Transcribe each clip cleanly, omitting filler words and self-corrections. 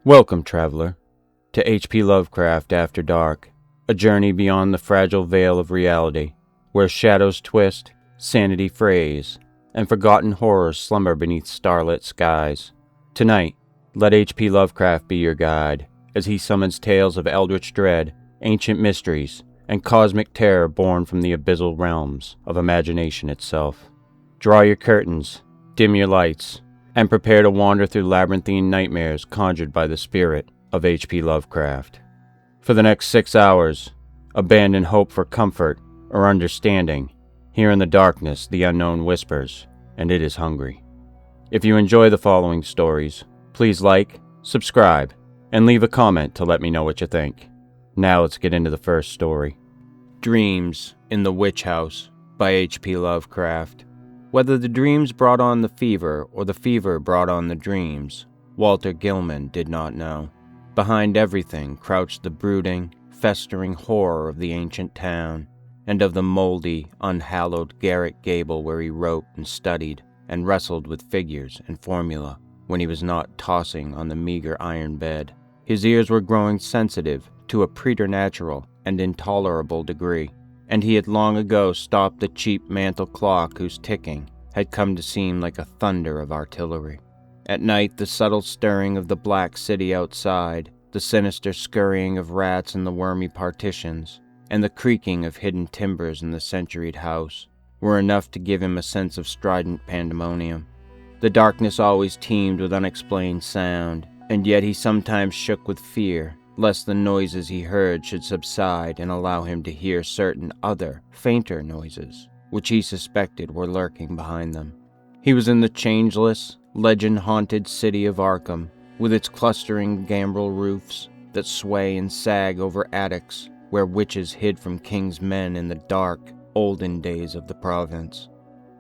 Welcome, traveler, to H.P. Lovecraft After Dark, a journey beyond the fragile veil of reality, where shadows twist, sanity frays, and forgotten horrors slumber beneath starlit skies. Tonight, let H.P. Lovecraft be your guide, as he summons tales of eldritch dread, ancient mysteries, and cosmic terror born from the abyssal realms of imagination itself. Draw your curtains, dim your lights, and prepare to wander through labyrinthine nightmares conjured by the spirit of H.P. Lovecraft. For the next 6 hours, abandon hope for comfort or understanding. Here in the darkness, the unknown whispers, and it is hungry. If you enjoy the following stories, please like, subscribe, and leave a comment to let me know what you think. Now let's get into the first story. Dreams in the Witch House by H.P. Lovecraft. Whether the dreams brought on the fever or the fever brought on the dreams, Walter Gilman did not know. Behind everything crouched the brooding, festering horror of the ancient town, and of the moldy, unhallowed garret gable where he wrote and studied and wrestled with figures and formula when he was not tossing on the meager iron bed. His ears were growing sensitive to a preternatural and intolerable degree, and he had long ago stopped the cheap mantel clock whose ticking had come to seem like a thunder of artillery. At night, the subtle stirring of the black city outside, the sinister scurrying of rats in the wormy partitions, and the creaking of hidden timbers in the centuried house were enough to give him a sense of strident pandemonium. The darkness always teemed with unexplained sound, and yet he sometimes shook with fear lest the noises he heard should subside and allow him to hear certain other, fainter noises, which he suspected were lurking behind them. He was in the changeless, legend-haunted city of Arkham, with its clustering gambrel roofs that sway and sag over attics where witches hid from king's men in the dark, olden days of the province.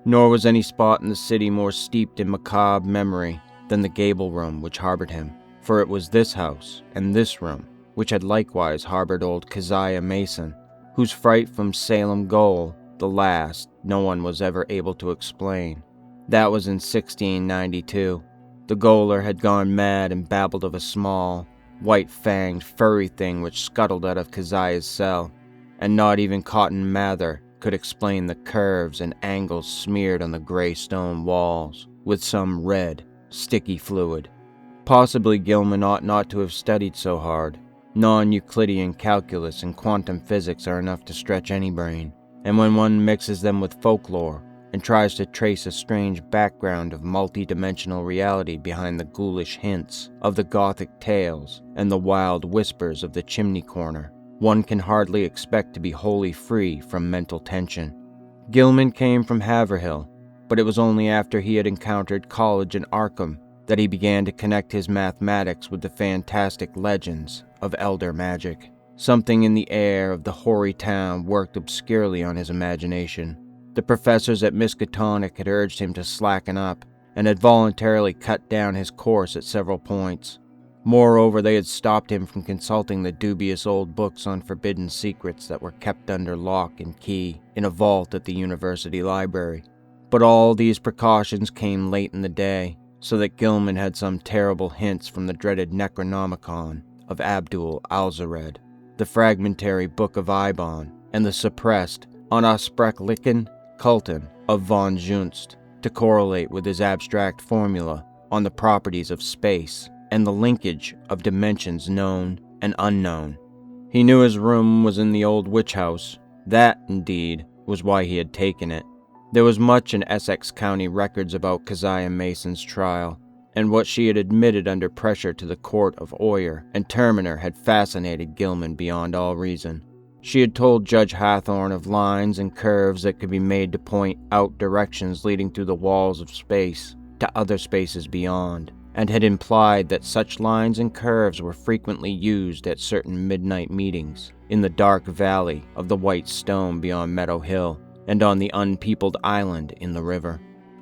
Nor was any spot in the city more steeped in macabre memory than the gable room which harbored him, for it was this house and this room which had likewise harbored old Keziah Mason, whose fright from Salem Gaol, the last, no one was ever able to explain. That was in 1692. The gaoler had gone mad and babbled of a small, white-fanged, furry thing which scuttled out of Keziah's cell, and not even Cotton Mather could explain the curves and angles smeared on the gray stone walls with some red, sticky fluid. Possibly Gilman ought not to have studied so hard. Non-Euclidean calculus and quantum physics are enough to stretch any brain, and when one mixes them with folklore and tries to trace a strange background of multi-dimensional reality behind the ghoulish hints of the gothic tales and the wild whispers of the chimney corner, one can hardly expect to be wholly free from mental tension. Gilman came from Haverhill, but it was only after he had encountered college in Arkham that he began to connect his mathematics with the fantastic legends of elder magic. Something in the air of the hoary town worked obscurely on his imagination. The professors at Miskatonic had urged him to slacken up and had voluntarily cut down his course at several points. Moreover, they had stopped him from consulting the dubious old books on forbidden secrets that were kept under lock and key in a vault at the university library. But all these precautions came late in the day, so that Gilman had some terrible hints from the dreaded Necronomicon of Abdul Alzared, the fragmentary Book of Ibon, and the suppressed Unausprechlichen Kulten of von Junst to correlate with his abstract formula on the properties of space and the linkage of dimensions known and unknown. He knew his room was in the old witch house. That, indeed, was why he had taken it. There was much in Essex County records about Keziah Mason's trial, and what she had admitted under pressure to the court of Oyer and Terminer had fascinated Gilman beyond all reason. She had told Judge Hathorne of lines and curves that could be made to point out directions leading through the walls of space to other spaces beyond, and had implied that such lines and curves were frequently used at certain midnight meetings in the dark valley of the White Stone beyond Meadow Hill, and on the unpeopled island in the river.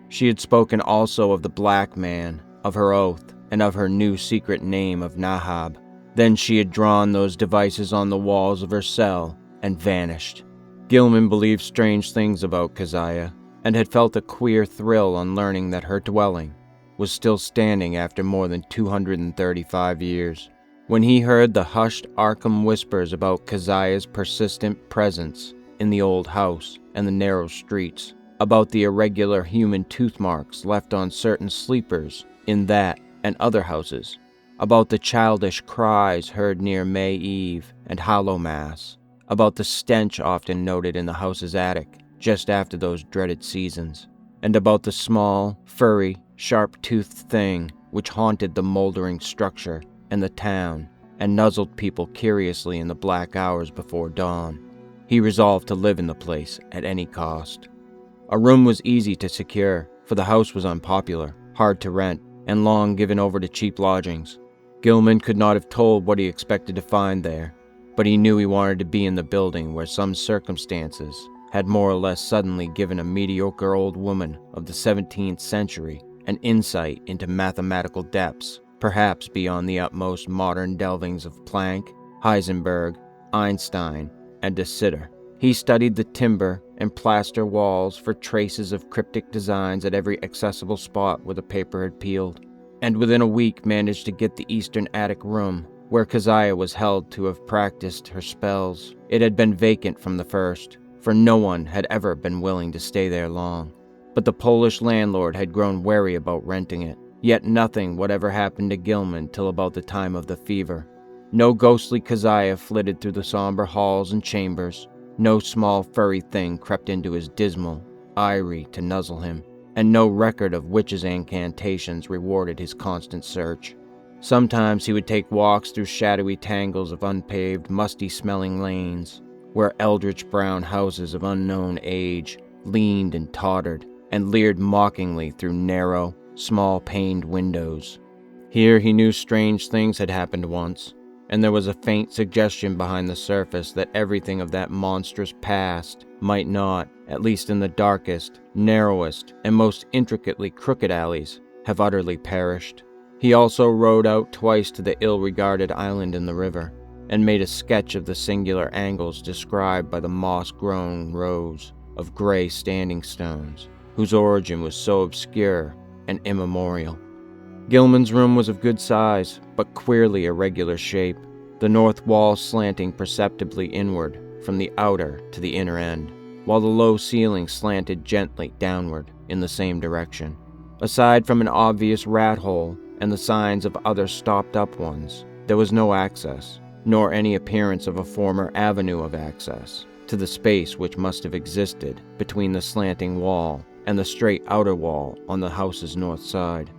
She had spoken also of the Black Man, of her oath, and of her new secret name of Nahab. Then she had drawn those devices on the walls of her cell and vanished. Gilman believed strange things about Keziah, and had felt a queer thrill on learning that her dwelling, was still standing after more than 235 years. When he heard the hushed Arkham whispers about Keziah's persistent presence in the old house and the narrow streets, about the irregular human tooth marks left on certain sleepers in that and other houses, about the childish cries heard near May Eve and Hallowmass, about the stench often noted in the house's attic just after those dreaded seasons, and about the small, furry, sharp-toothed thing which haunted the moldering structure and the town and nuzzled people curiously in the black hours before dawn. He resolved to live in the place at any cost. A room was easy to secure, for the house was unpopular, hard to rent, and long given over to cheap lodgings. Gilman could not have told what he expected to find there, but he knew he wanted to be in the building where some circumstances had more or less suddenly given a mediocre old woman of the 17th century an insight into mathematical depths, perhaps beyond the utmost modern delvings of Planck, Heisenberg, Einstein, and de Sitter. He studied the timber and plaster walls for traces of cryptic designs at every accessible spot where the paper had peeled, and within a week managed to get the eastern attic room, where Keziah was held to have practiced her spells. It had been vacant from the first, for no one had ever been willing to stay there long. But the Polish landlord had grown wary about renting it, yet nothing whatever happened to Gilman till about the time of the fever. No ghostly Keziah flitted through the somber halls and chambers, no small furry thing crept into his dismal eyrie to nuzzle him, and no record of witches' incantations rewarded his constant search. Sometimes he would take walks through shadowy tangles of unpaved, musty-smelling lanes, where eldritch brown houses of unknown age leaned and tottered, and leered mockingly through narrow, small-paned windows. Here he knew strange things had happened once, and there was a faint suggestion behind the surface that everything of that monstrous past might not, at least in the darkest, narrowest, and most intricately crooked alleys, have utterly perished. He also rowed out twice to the ill-regarded island in the river, and made a sketch of the singular angles described by the moss-grown rows of gray standing stones, whose origin was so obscure and immemorial. Gilman's room was of good size, but queerly irregular shape, the north wall slanting perceptibly inward from the outer to the inner end, while the low ceiling slanted gently downward in the same direction. Aside from an obvious rat hole and the signs of other stopped-up ones, there was no access, nor any appearance of a former avenue of access, to the space which must have existed between the slanting wall and the straight outer wall on the house's north side,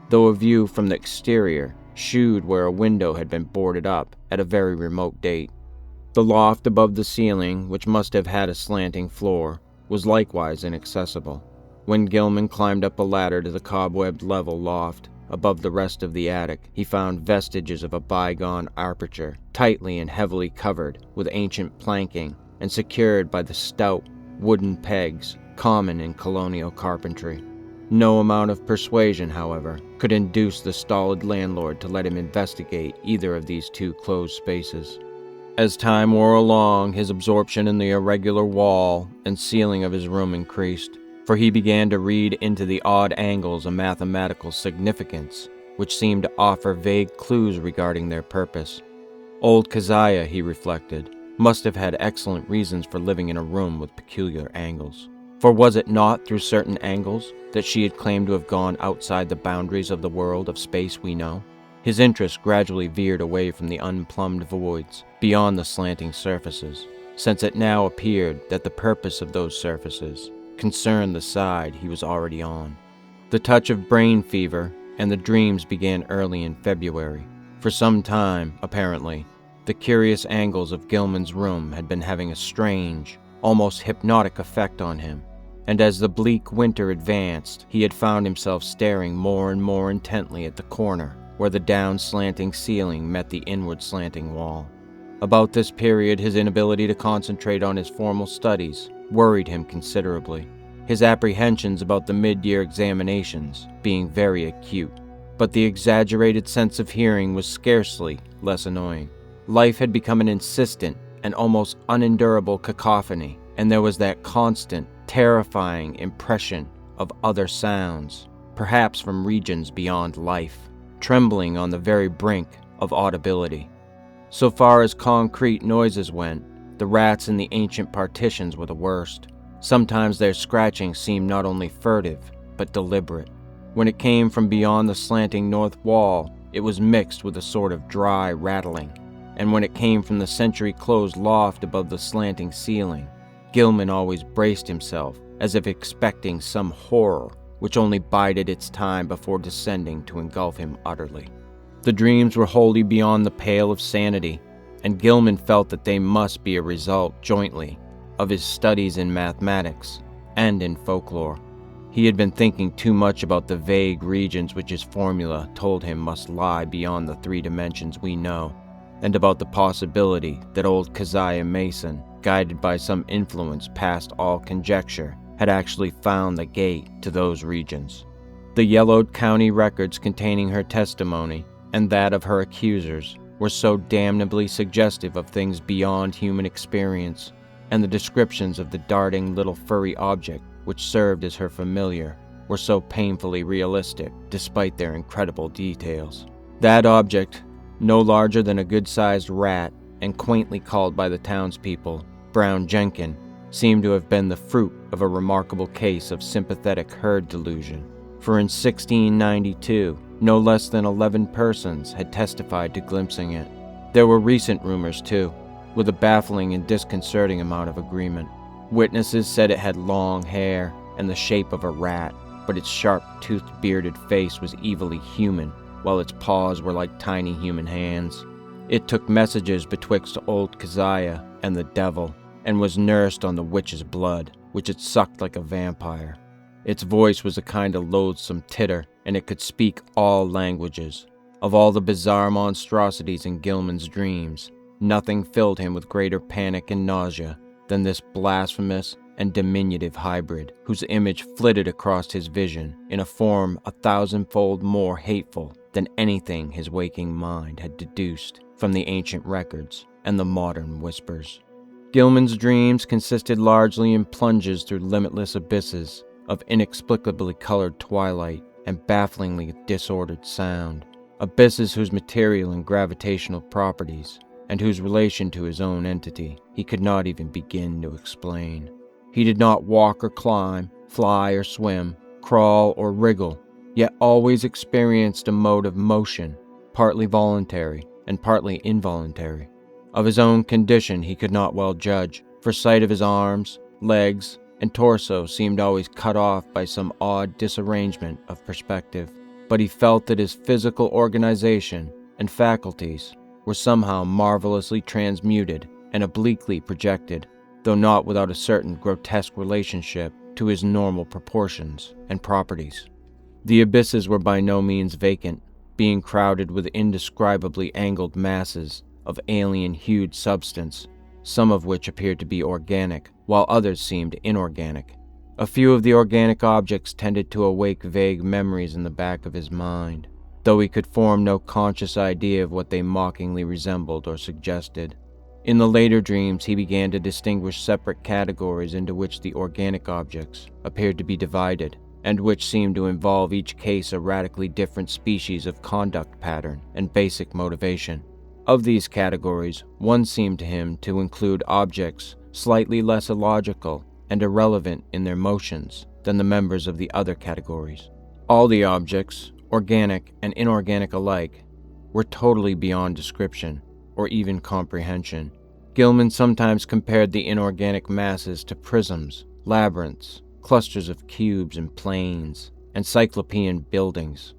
though a view from the exterior shewed where a window had been boarded up at a very remote date. The loft above the ceiling, which must have had a slanting floor, was likewise inaccessible. When Gilman climbed up a ladder to the cobwebbed level loft above the rest of the attic, he found vestiges of a bygone aperture, tightly and heavily covered with ancient planking and secured by the stout wooden pegs common in colonial carpentry. No amount of persuasion, however, could induce the stolid landlord to let him investigate either of these two closed spaces. As time wore along, his absorption in the irregular wall and ceiling of his room increased, for he began to read into the odd angles a mathematical significance which seemed to offer vague clues regarding their purpose. Old Keziah, he reflected, must have had excellent reasons for living in a room with peculiar angles. For was it not through certain angles that she had claimed to have gone outside the boundaries of the world of space we know? His interest gradually veered away from the unplumbed voids beyond the slanting surfaces, since it now appeared that the purpose of those surfaces concerned the side he was already on. The touch of brain fever and the dreams began early in February. For some time, apparently, the curious angles of Gilman's room had been having a strange, almost hypnotic effect on him, and as the bleak winter advanced, he had found himself staring more and more intently at the corner where the down-slanting ceiling met the inward-slanting wall. About this period, his inability to concentrate on his formal studies worried him considerably, his apprehensions about the mid-year examinations being very acute, but the exaggerated sense of hearing was scarcely less annoying. Life had become an insistent and almost unendurable cacophony, and there was that constant, terrifying impression of other sounds, perhaps from regions beyond life, trembling on the very brink of audibility. So far as concrete noises went, the rats in the ancient partitions were the worst. Sometimes their scratching seemed not only furtive, but deliberate. When it came from beyond the slanting north wall, it was mixed with a sort of dry rattling. And when it came from the century-closed loft above the slanting ceiling, Gilman always braced himself, as if expecting some horror which only bided its time before descending to engulf him utterly. The dreams were wholly beyond the pale of sanity, and Gilman felt that they must be a result, jointly, of his studies in mathematics and in folklore. He had been thinking too much about the vague regions which his formula told him must lie beyond the 3 dimensions we know, and about the possibility that old Keziah Mason, guided by some influence past all conjecture, had actually found the gate to those regions. The yellowed county records containing her testimony, and that of her accusers, were so damnably suggestive of things beyond human experience, and the descriptions of the darting little furry object which served as her familiar were so painfully realistic despite their incredible details. That object, no larger than a good-sized rat and quaintly called by the townspeople Brown Jenkin, seemed to have been the fruit of a remarkable case of sympathetic herd delusion, for in 1692, no less than 11 persons had testified to glimpsing it. There were recent rumors, too, with a baffling and disconcerting amount of agreement. Witnesses said it had long hair and the shape of a rat, but its sharp-toothed bearded face was evilly human, while its paws were like tiny human hands. It took messages betwixt old Keziah and the devil, and was nursed on the witch's blood, which it sucked like a vampire. Its voice was a kind of loathsome titter, and it could speak all languages. Of all the bizarre monstrosities in Gilman's dreams, nothing filled him with greater panic and nausea than this blasphemous and diminutive hybrid, whose image flitted across his vision in a form 1,000-fold more hateful than anything his waking mind had deduced from the ancient records and the modern whispers. Gilman's dreams consisted largely in plunges through limitless abysses of inexplicably colored twilight and bafflingly disordered sound, abysses whose material and gravitational properties, and whose relation to his own entity, he could not even begin to explain. He did not walk or climb, fly or swim, crawl or wriggle, yet always experienced a mode of motion, partly voluntary and partly involuntary. Of his own condition he could not well judge, for sight of his arms, legs, and torso seemed always cut off by some odd disarrangement of perspective. But he felt that his physical organization and faculties were somehow marvelously transmuted and obliquely projected, though not without a certain grotesque relationship to his normal proportions and properties. The abysses were by no means vacant, being crowded with indescribably angled masses of alien-hued substance, some of which appeared to be organic, while others seemed inorganic. A few of the organic objects tended to awake vague memories in the back of his mind, though he could form no conscious idea of what they mockingly resembled or suggested. In the later dreams, he began to distinguish separate categories into which the organic objects appeared to be divided, and which seemed to involve each case a radically different species of conduct pattern and basic motivation. Of these categories, one seemed to him to include objects slightly less illogical and irrelevant in their motions than the members of the other categories. All the objects, organic and inorganic alike, were totally beyond description or even comprehension. Gilman sometimes compared the inorganic masses to prisms, labyrinths, clusters of cubes and planes, and cyclopean buildings,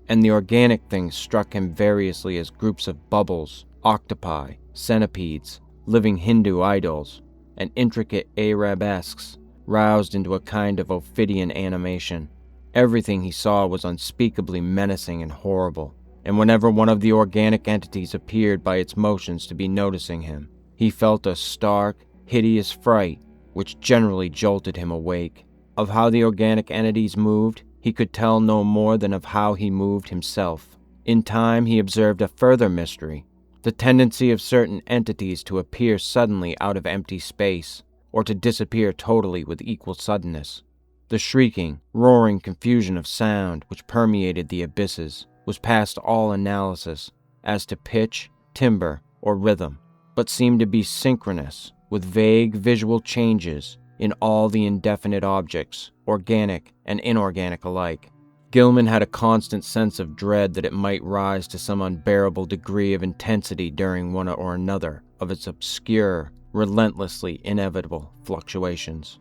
and the organic things struck him variously as groups of bubbles, octopi, centipedes, living Hindu idols, and intricate arabesques roused into a kind of Ophidian animation. Everything he saw was unspeakably menacing and horrible, and whenever one of the organic entities appeared by its motions to be noticing him, he felt a stark, hideous fright which generally jolted him awake. Of how the organic entities moved, he could tell no more than of how he moved himself. In time, he observed a further mystery: the tendency of certain entities to appear suddenly out of empty space, or to disappear totally with equal suddenness. The shrieking, roaring confusion of sound which permeated the abysses was past all analysis as to pitch, timbre, or rhythm, but seemed to be synchronous with vague visual changes in all the indefinite objects, organic and inorganic alike. Gilman had a constant sense of dread that it might rise to some unbearable degree of intensity during one or another of its obscure, relentlessly inevitable fluctuations.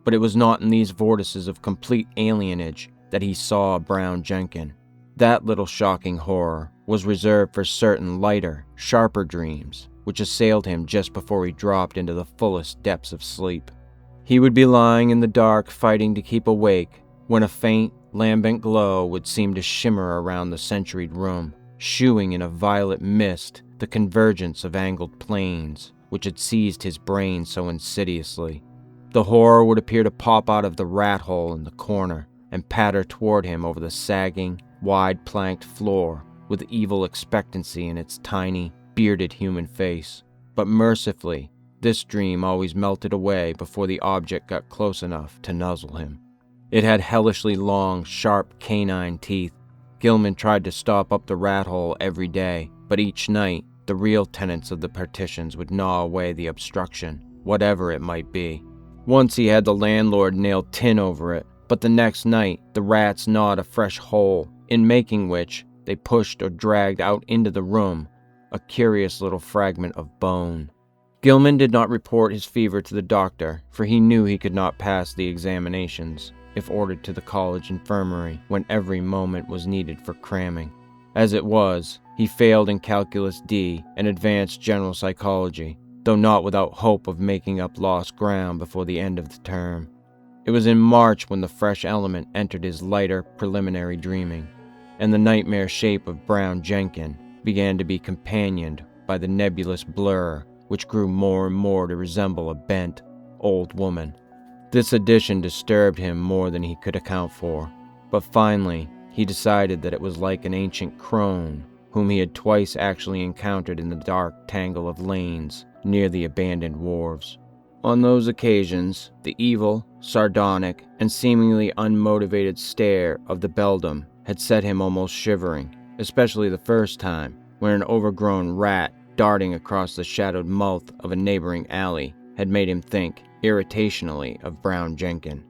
But it was not in these vortices of complete alienage that he saw Brown Jenkin. That little shocking horror was reserved for certain lighter, sharper dreams, which assailed him just before he dropped into the fullest depths of sleep. He would be lying in the dark fighting to keep awake, when a faint, lambent glow would seem to shimmer around the centuried room, shewing in a violet mist the convergence of angled planes, which had seized his brain so insidiously. The horror would appear to pop out of the rat hole in the corner and patter toward him over the sagging, wide-planked floor with evil expectancy in its tiny, bearded human face. But mercifully, this dream always melted away before the object got close enough to nuzzle him. It had hellishly long, sharp canine teeth. Gilman tried to stop up the rat hole every day, but each night, the real tenants of the partitions would gnaw away the obstruction, whatever it might be. Once he had the landlord nail tin over it, but the next night the rats gnawed a fresh hole, in making which they pushed or dragged out into the room a curious little fragment of bone. Gilman did not report his fever to the doctor, for he knew he could not pass the examinations, if ordered to the college infirmary when every moment was needed for cramming. As it was, he failed in Calculus D and advanced general psychology, though not without hope of making up lost ground before the end of the term. It was in March when the fresh element entered his lighter preliminary dreaming, and the nightmare shape of Brown Jenkin began to be companioned by the nebulous blur which grew more and more to resemble a bent, old woman. This addition disturbed him more than he could account for, but finally he decided that it was like an ancient crone whom he had twice actually encountered in the dark tangle of lanes near the abandoned wharves. On those occasions, the evil, sardonic, and seemingly unmotivated stare of the beldam had set him almost shivering, especially the first time, when an overgrown rat darting across the shadowed mouth of a neighboring alley had made him think irritationally of Brown Jenkin.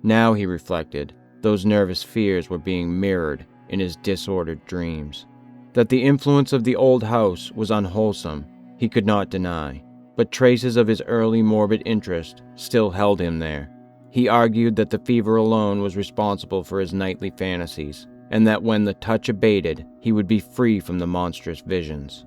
Now, he reflected, those nervous fears were being mirrored in his disordered dreams. That the influence of the old house was unwholesome, he could not deny, but traces of his early morbid interest still held him there. He argued that the fever alone was responsible for his nightly fantasies, and that when the touch abated, he would be free from the monstrous visions.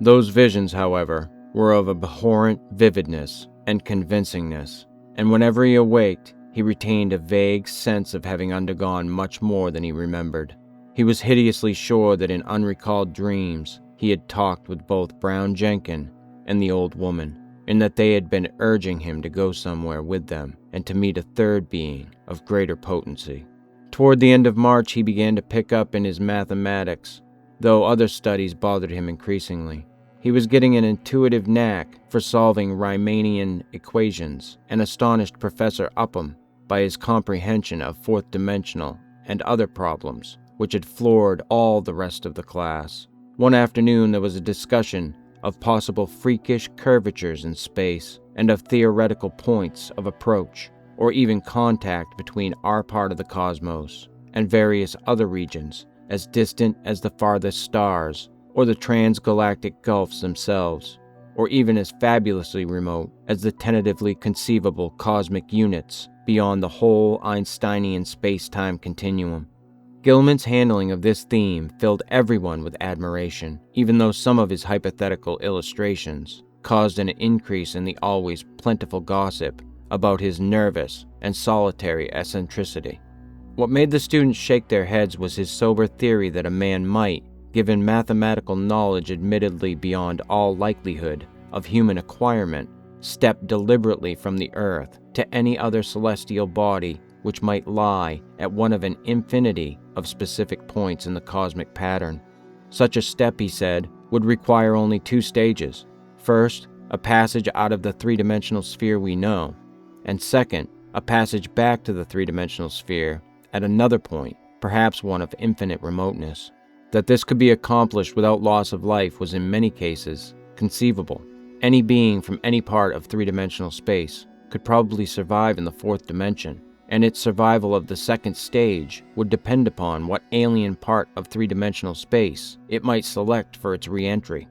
Those visions, however, were of abhorrent vividness and convincingness, and whenever he awaked, he retained a vague sense of having undergone much more than he remembered. He was hideously sure that in unrecalled dreams he had talked with both Brown Jenkin and the old woman, and that they had been urging him to go somewhere with them and to meet a third being of greater potency. Toward the end of March he began to pick up in his mathematics, though other studies bothered him increasingly. He was getting an intuitive knack for solving Riemannian equations, and astonished Professor Upham by his comprehension of fourth-dimensional and other problems, which had floored all the rest of the class. One afternoon there was a discussion of possible freakish curvatures in space, and of theoretical points of approach, or even contact between our part of the cosmos and various other regions, as distant as the farthest stars, or the transgalactic gulfs themselves, or even as fabulously remote as the tentatively conceivable cosmic units beyond the whole Einsteinian space-time continuum. Gilman's handling of this theme filled everyone with admiration, even though some of his hypothetical illustrations caused an increase in the always plentiful gossip about his nervous and solitary eccentricity. What made the students shake their heads was his sober theory that a man might, given mathematical knowledge admittedly beyond all likelihood of human acquirement, step deliberately from the earth to any other celestial body which might lie at one of an infinity of specific points in the cosmic pattern. Such a step, he said, would require only two stages. First, a passage out of the three-dimensional sphere we know, and second, a passage back to the three-dimensional sphere at another point, perhaps one of infinite remoteness. That this could be accomplished without loss of life was in many cases conceivable. Any being from any part of three-dimensional space could probably survive in the fourth dimension, and its survival of the second stage would depend upon what alien part of three-dimensional space it might select for its re-entry.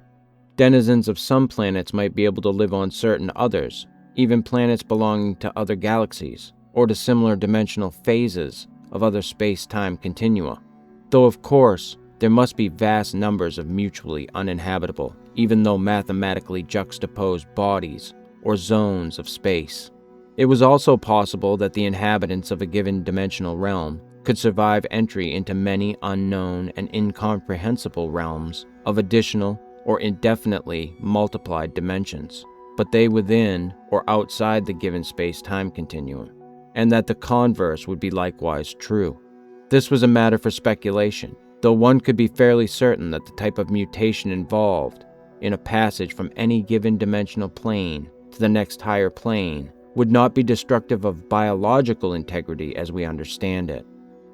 Denizens of some planets might be able to live on certain others, even planets belonging to other galaxies, or to similar dimensional phases of other space-time continua. Though of course, there must be vast numbers of mutually uninhabitable, even though mathematically juxtaposed bodies or zones of space. It was also possible that the inhabitants of a given dimensional realm could survive entry into many unknown and incomprehensible realms of additional or indefinitely multiplied dimensions, but they within or outside the given space-time continuum, and that the converse would be likewise true. This was a matter for speculation, though one could be fairly certain that the type of mutation involved in a passage from any given dimensional plane to the next higher plane would not be destructive of biological integrity as we understand it.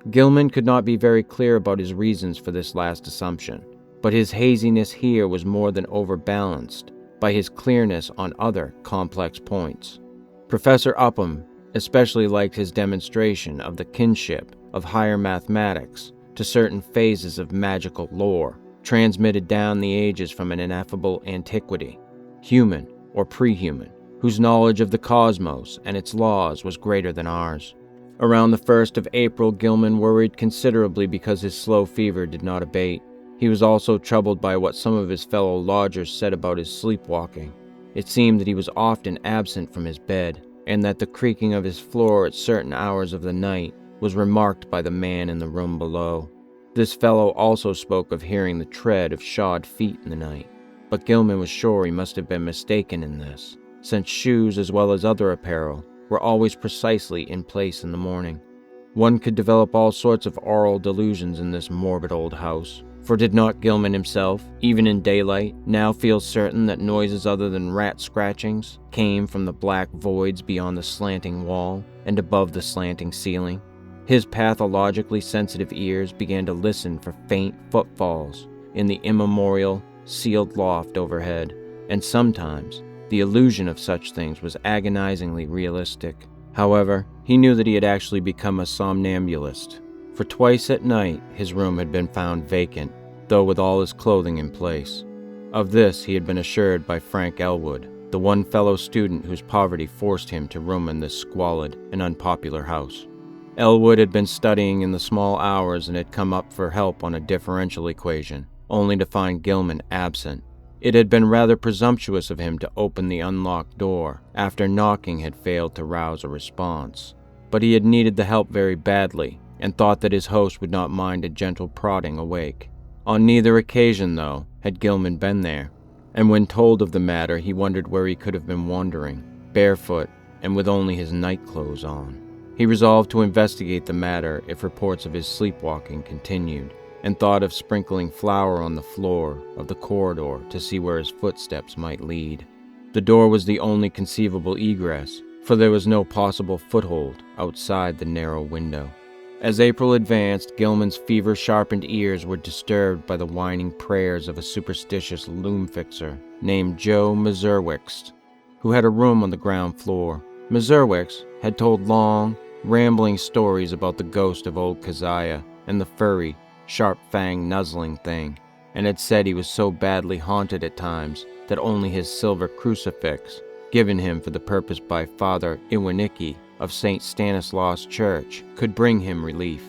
Gilman could not be very clear about his reasons for this last assumption, but his haziness here was more than overbalanced by his clearness on other complex points. Professor Upham especially liked his demonstration of the kinship of higher mathematics to certain phases of magical lore, transmitted down the ages from an ineffable antiquity, human or pre-human, whose knowledge of the cosmos and its laws was greater than ours. Around the 1st of April, Gilman worried considerably because his slow fever did not abate. He was also troubled by what some of his fellow lodgers said about his sleepwalking. It seemed that he was often absent from his bed, and that the creaking of his floor at certain hours of the night was remarked by the man in the room below. This fellow also spoke of hearing the tread of shod feet in the night, but Gilman was sure he must have been mistaken in this, since shoes as well as other apparel were always precisely in place in the morning. One could develop all sorts of aural delusions in this morbid old house, for did not Gilman himself, even in daylight, now feel certain that noises other than rat scratchings came from the black voids beyond the slanting wall and above the slanting ceiling? His pathologically sensitive ears began to listen for faint footfalls in the immemorial, sealed loft overhead, and sometimes the illusion of such things was agonizingly realistic. However, he knew that he had actually become a somnambulist, for twice at night his room had been found vacant, though with all his clothing in place. Of this he had been assured by Frank Elwood, the one fellow student whose poverty forced him to room in this squalid and unpopular house. Elwood had been studying in the small hours and had come up for help on a differential equation, only to find Gilman absent. It had been rather presumptuous of him to open the unlocked door after knocking had failed to rouse a response, but he had needed the help very badly and thought that his host would not mind a gentle prodding awake. On neither occasion, though, had Gilman been there, and when told of the matter he wondered where he could have been wandering, barefoot and with only his nightclothes on. He resolved to investigate the matter if reports of his sleepwalking continued, and thought of sprinkling flour on the floor of the corridor to see where his footsteps might lead. The door was the only conceivable egress, for there was no possible foothold outside the narrow window. As April advanced, Gilman's fever-sharpened ears were disturbed by the whining prayers of a superstitious loom-fixer named Joe Mazurwick, who had a room on the ground floor. Mazurwick had told long, rambling stories about the ghost of old Keziah and the furry, sharp-fanged nuzzling thing, and had said he was so badly haunted at times that only his silver crucifix, given him for the purpose by Father Iwanicki of St. Stanislaus Church, could bring him relief.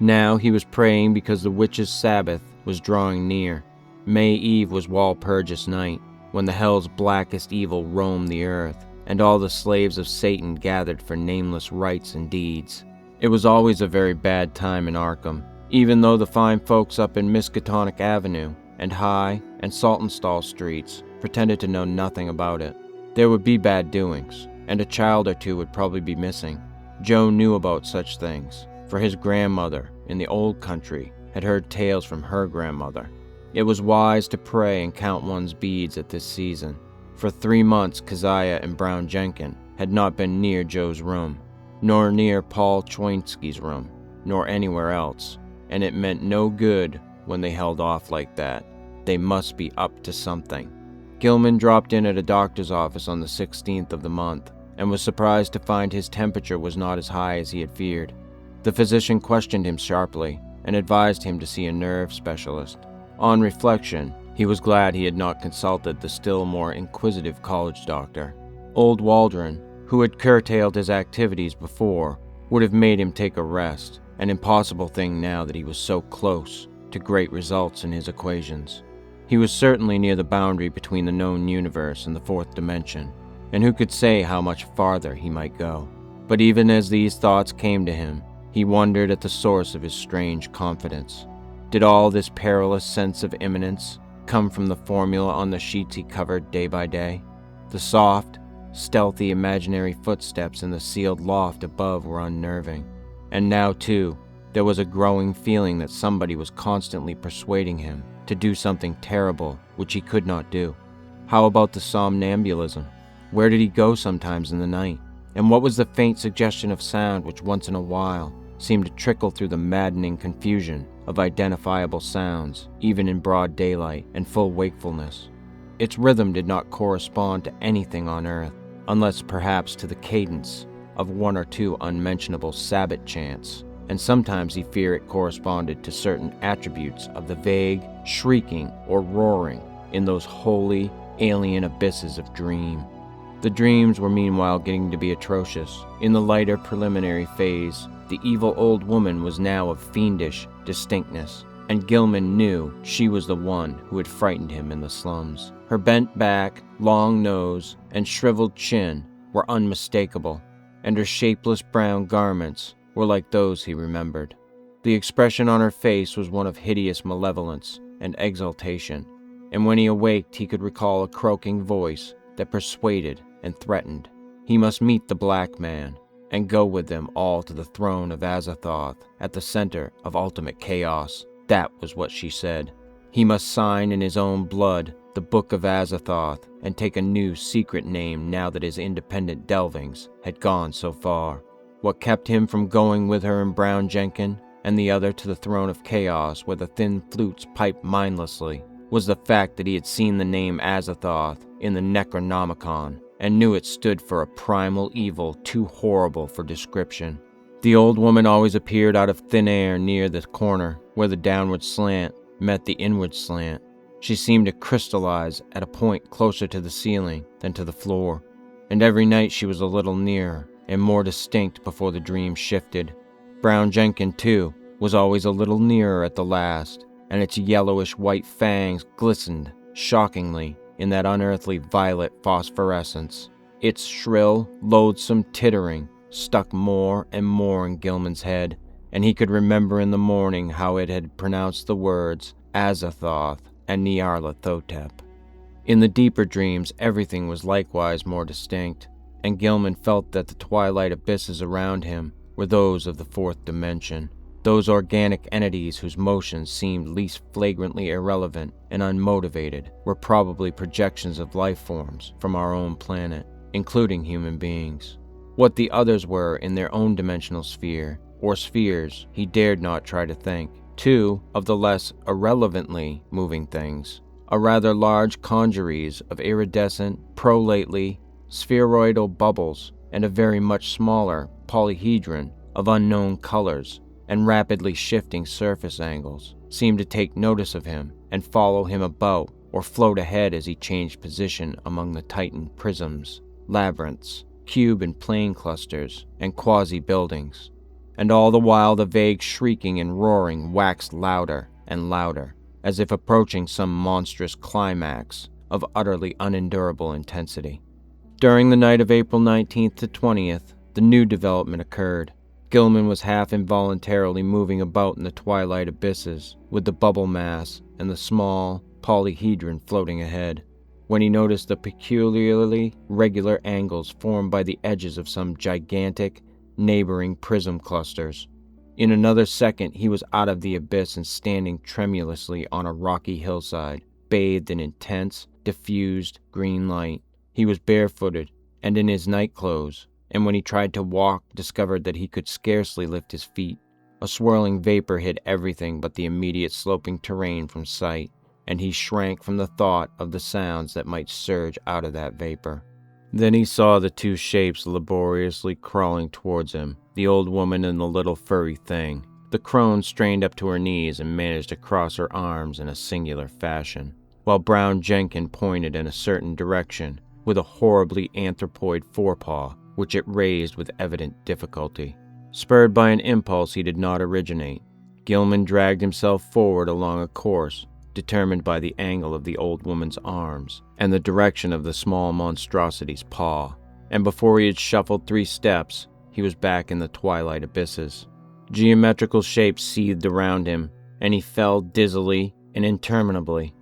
Now he was praying because the witches' Sabbath was drawing near. May Eve was Walpurgis night, when the hell's blackest evil roamed the earth, and all the slaves of Satan gathered for nameless rites and deeds. It was always a very bad time in Arkham, even though the fine folks up in Miskatonic Avenue and High and Saltonstall streets pretended to know nothing about it. There would be bad doings, and a child or two would probably be missing. Joe knew about such things, for his grandmother in the old country had heard tales from her grandmother. It was wise to pray and count one's beads at this season. For 3 months Keziah and Brown Jenkin had not been near Joe's room. nor near Paul Choinsky's room, nor anywhere else, and it meant no good when they held off like that. They must be up to something. Gilman dropped in at a doctor's office on the 16th of the month, and was surprised to find his temperature was not as high as he had feared. The physician questioned him sharply, and advised him to see a nerve specialist. On reflection, he was glad he had not consulted the still more inquisitive college doctor. Old Waldron, who had curtailed his activities before, would have made him take a rest, an impossible thing now that he was so close to great results in his equations. He was certainly near the boundary between the known universe and the fourth dimension, and who could say how much farther he might go? But even as these thoughts came to him, he wondered at the source of his strange confidence. Did all this perilous sense of imminence come from the formula on the sheets he covered day by day? The soft, stealthy imaginary footsteps in the sealed loft above were unnerving. And now, too, there was a growing feeling that somebody was constantly persuading him to do something terrible which he could not do. How about the somnambulism? Where did he go sometimes in the night? And what was the faint suggestion of sound which once in a while seemed to trickle through the maddening confusion of identifiable sounds, even in broad daylight and full wakefulness? Its rhythm did not correspond to anything on earth, unless perhaps to the cadence of one or two unmentionable Sabbath chants, and sometimes he feared it corresponded to certain attributes of the vague shrieking or roaring in those holy, alien abysses of dream. The dreams were meanwhile getting to be atrocious. In the lighter preliminary phase, the evil old woman was now of fiendish distinctness, and Gilman knew she was the one who had frightened him in the slums. Her bent back, long nose, and shriveled chin were unmistakable, and her shapeless brown garments were like those he remembered. The expression on her face was one of hideous malevolence and exultation, and when he awaked he could recall a croaking voice that persuaded and threatened. He must meet the black man and go with them all to the throne of Azathoth at the center of ultimate chaos. That was what she said. He must sign in his own blood the Book of Azathoth and take a new secret name now that his independent delvings had gone so far. What kept him from going with her and Brown Jenkin and the other to the throne of chaos where the thin flutes piped mindlessly was the fact that he had seen the name Azathoth in the Necronomicon and knew it stood for a primal evil too horrible for description. The old woman always appeared out of thin air near the corner where the downward slant met the inward slant. She seemed to crystallize at a point closer to the ceiling than to the floor, and every night she was a little nearer and more distinct before the dream shifted. Brown Jenkin, too, was always a little nearer at the last, and its yellowish-white fangs glistened shockingly in that unearthly violet phosphorescence. Its shrill, loathsome tittering stuck more and more in Gilman's head, and he could remember in the morning how it had pronounced the words Azathoth and Nyarlathotep. In the deeper dreams, everything was likewise more distinct, and Gilman felt that the twilight abysses around him were those of the fourth dimension. Those organic entities whose motions seemed least flagrantly irrelevant and unmotivated were probably projections of life forms from our own planet, including human beings. What the others were in their own dimensional sphere, or spheres, he dared not try to think. Two of the less irrelevantly moving things, a rather large congeries of iridescent, prolately spheroidal bubbles, and a very much smaller polyhedron of unknown colors and rapidly shifting surface angles, seemed to take notice of him and follow him about or float ahead as he changed position among the tightened prisms, labyrinths, cube and plane clusters, and quasi-buildings. And all the while the vague shrieking and roaring waxed louder and louder, as if approaching some monstrous climax of utterly unendurable intensity. During the night of April 19th to 20th, the new development occurred. Gilman was half involuntarily moving about in the twilight abysses, with the bubble mass and the small polyhedron floating ahead, when he noticed the peculiarly regular angles formed by the edges of some gigantic, neighboring prism clusters. In another second, he was out of the abyss and standing tremulously on a rocky hillside, bathed in intense, diffused green light. He was barefooted and in his night clothes, and when he tried to walk, discovered that he could scarcely lift his feet. A swirling vapor hid everything but the immediate sloping terrain from sight, and he shrank from the thought of the sounds that might surge out of that vapor. Then he saw the two shapes laboriously crawling towards him, the old woman and the little furry thing. The crone strained up to her knees and managed to cross her arms in a singular fashion, while Brown Jenkin pointed in a certain direction with a horribly anthropoid forepaw, which it raised with evident difficulty. Spurred by an impulse he did not originate, Gilman dragged himself forward along a course determined by the angle of the old woman's arms and the direction of the small monstrosity's paw, and before he had shuffled 3 steps, he was back in the twilight abysses. Geometrical shapes seethed around him, and he fell dizzily and interminably.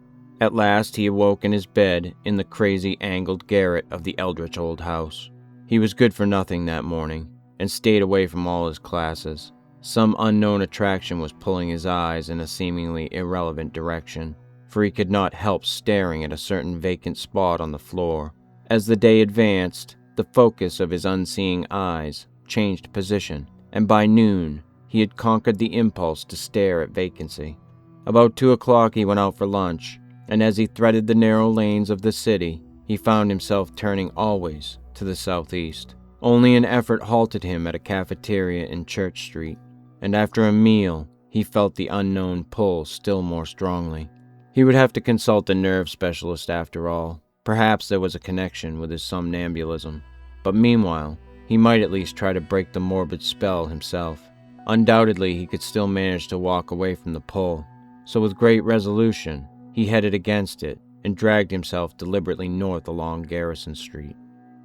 At last he awoke in his bed in the crazy angled garret of the eldritch old house. He was good for nothing that morning, and stayed away from all his classes. Some unknown attraction was pulling his eyes in a seemingly irrelevant direction, for he could not help staring at a certain vacant spot on the floor. As the day advanced, the focus of his unseeing eyes changed position, and by noon, he had conquered the impulse to stare at vacancy. About 2 o'clock he went out for lunch, and as he threaded the narrow lanes of the city, he found himself turning always to the southeast. Only an effort halted him at a cafeteria in Church Street, and after a meal, he felt the unknown pull still more strongly. He would have to consult a nerve specialist after all. Perhaps there was a connection with his somnambulism, but meanwhile, he might at least try to break the morbid spell himself. Undoubtedly, he could still manage to walk away from the pull, so with great resolution, he headed against it and dragged himself deliberately north along Garrison Street.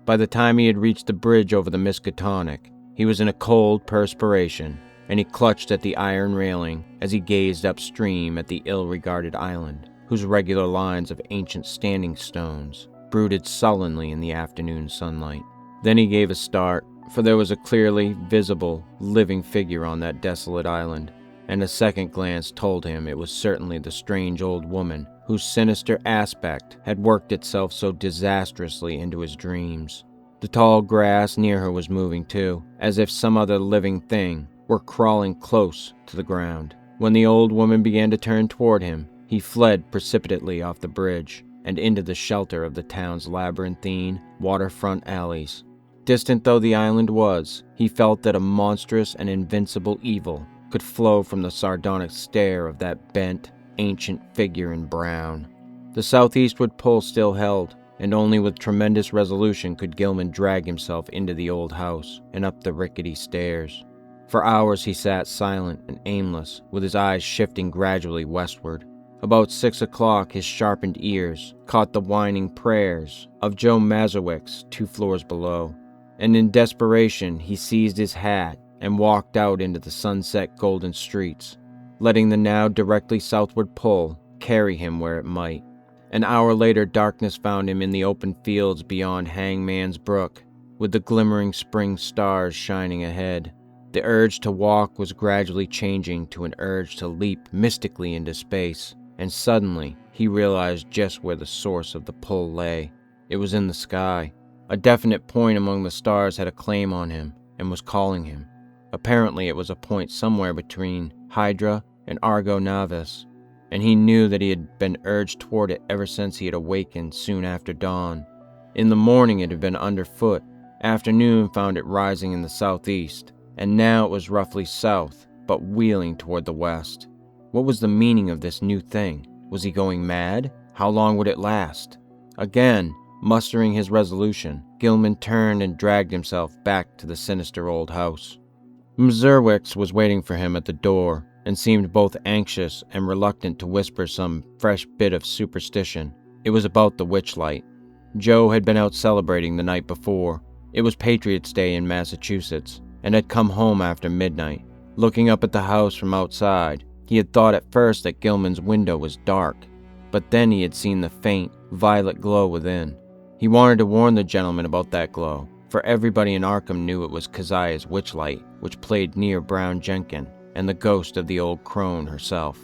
By the time he had reached the bridge over the Miskatonic, he was in a cold perspiration, and he clutched at the iron railing as he gazed upstream at the ill-regarded island, whose regular lines of ancient standing stones brooded sullenly in the afternoon sunlight. Then he gave a start, for there was a clearly visible, living figure on that desolate island, and a second glance told him it was certainly the strange old woman whose sinister aspect had worked itself so disastrously into his dreams. The tall grass near her was moving too, as if some other living thing were crawling close to the ground. When the old woman began to turn toward him, he fled precipitately off the bridge and into the shelter of the town's labyrinthine waterfront alleys. Distant though the island was, he felt that a monstrous and invincible evil could flow from the sardonic stare of that bent, ancient figure in brown. The southeastward pull still held, and only with tremendous resolution could Gilman drag himself into the old house and up the rickety stairs. For hours he sat silent and aimless, with his eyes shifting gradually westward. About 6 o'clock his sharpened ears caught the whining prayers of Joe Mazurwick's 2 floors below, and in desperation he seized his hat and walked out into the sunset golden streets, letting the now directly southward pull carry him where it might. An hour later darkness found him in the open fields beyond Hangman's Brook, with the glimmering spring stars shining ahead. The urge to walk was gradually changing to an urge to leap mystically into space, and suddenly he realized just where the source of the pull lay. It was in the sky. A definite point among the stars had a claim on him and was calling him. Apparently it was a point somewhere between Hydra and Argo Navis, and he knew that he had been urged toward it ever since he had awakened soon after dawn. In the morning it had been underfoot, afternoon found it rising in the southeast, and now it was roughly south, but wheeling toward the west. What was the meaning of this new thing? Was he going mad? How long would it last? Again, mustering his resolution, Gilman turned and dragged himself back to the sinister old house. Mazurwick's was waiting for him at the door, and seemed both anxious and reluctant to whisper some fresh bit of superstition. It was about the witchlight. Joe had been out celebrating the night before. It was Patriots' Day in Massachusetts, and had come home after midnight. Looking up at the house from outside, he had thought at first that Gilman's window was dark, but then he had seen the faint, violet glow within. He wanted to warn the gentleman about that glow, for everybody in Arkham knew it was Keziah's witchlight, which played near Brown Jenkin, and the ghost of the old crone herself.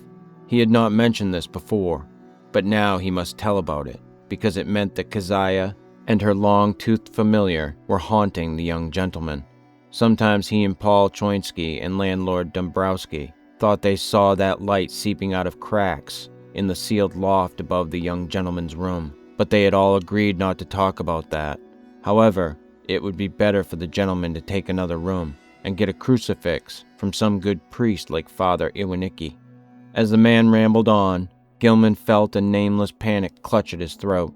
He had not mentioned this before, but now he must tell about it, because it meant that Keziah and her long-toothed familiar were haunting the young gentleman. Sometimes he and Paul Choinsky and landlord Dombrowski thought they saw that light seeping out of cracks in the sealed loft above the young gentleman's room, but they had all agreed not to talk about that. However, it would be better for the gentleman to take another room and get a crucifix from some good priest like Father Iwanicki. As the man rambled on, Gilman felt a nameless panic clutch at his throat.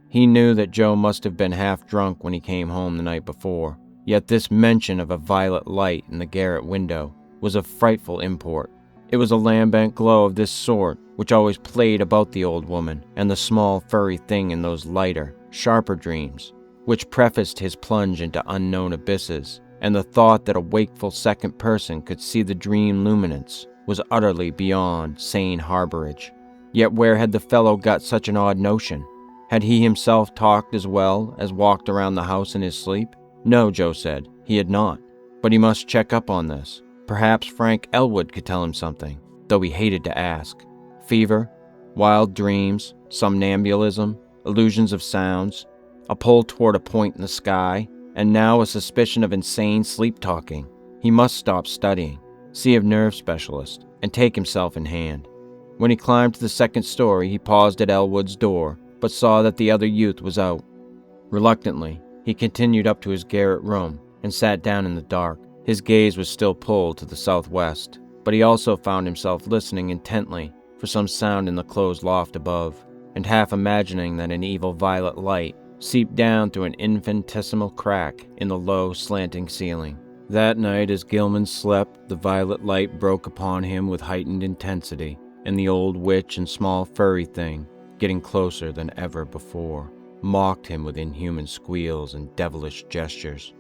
He knew that Joe must have been half drunk when he came home the night before, yet this mention of a violet light in the garret window was of frightful import. It was a lambent glow of this sort which always played about the old woman and the small furry thing in those lighter, sharper dreams, which prefaced his plunge into unknown abysses, and the thought that a wakeful second person could see the dream luminance was utterly beyond sane harborage. Yet where had the fellow got such an odd notion? Had he himself talked as well as walked around the house in his sleep? No, Joe said, he had not. But he must check up on this. Perhaps Frank Elwood could tell him something, though he hated to ask. Fever, wild dreams, somnambulism, illusions of sounds, a pull toward a point in the sky, and now a suspicion of insane sleep-talking. He must stop studying, see a nerve specialist, and take himself in hand. When he climbed to the second story, he paused at Elwood's door, but saw that the other youth was out. Reluctantly, he continued up to his garret room and sat down in the dark. His gaze was still pulled to the southwest, but he also found himself listening intently for some sound in the closed loft above, and half imagining that an evil violet light seeped down through an infinitesimal crack in the low, slanting ceiling. That night, as Gilman slept, the violet light broke upon him with heightened intensity, and the old witch and small furry thing, getting closer than ever before, mocked him with inhuman squeals and devilish gestures.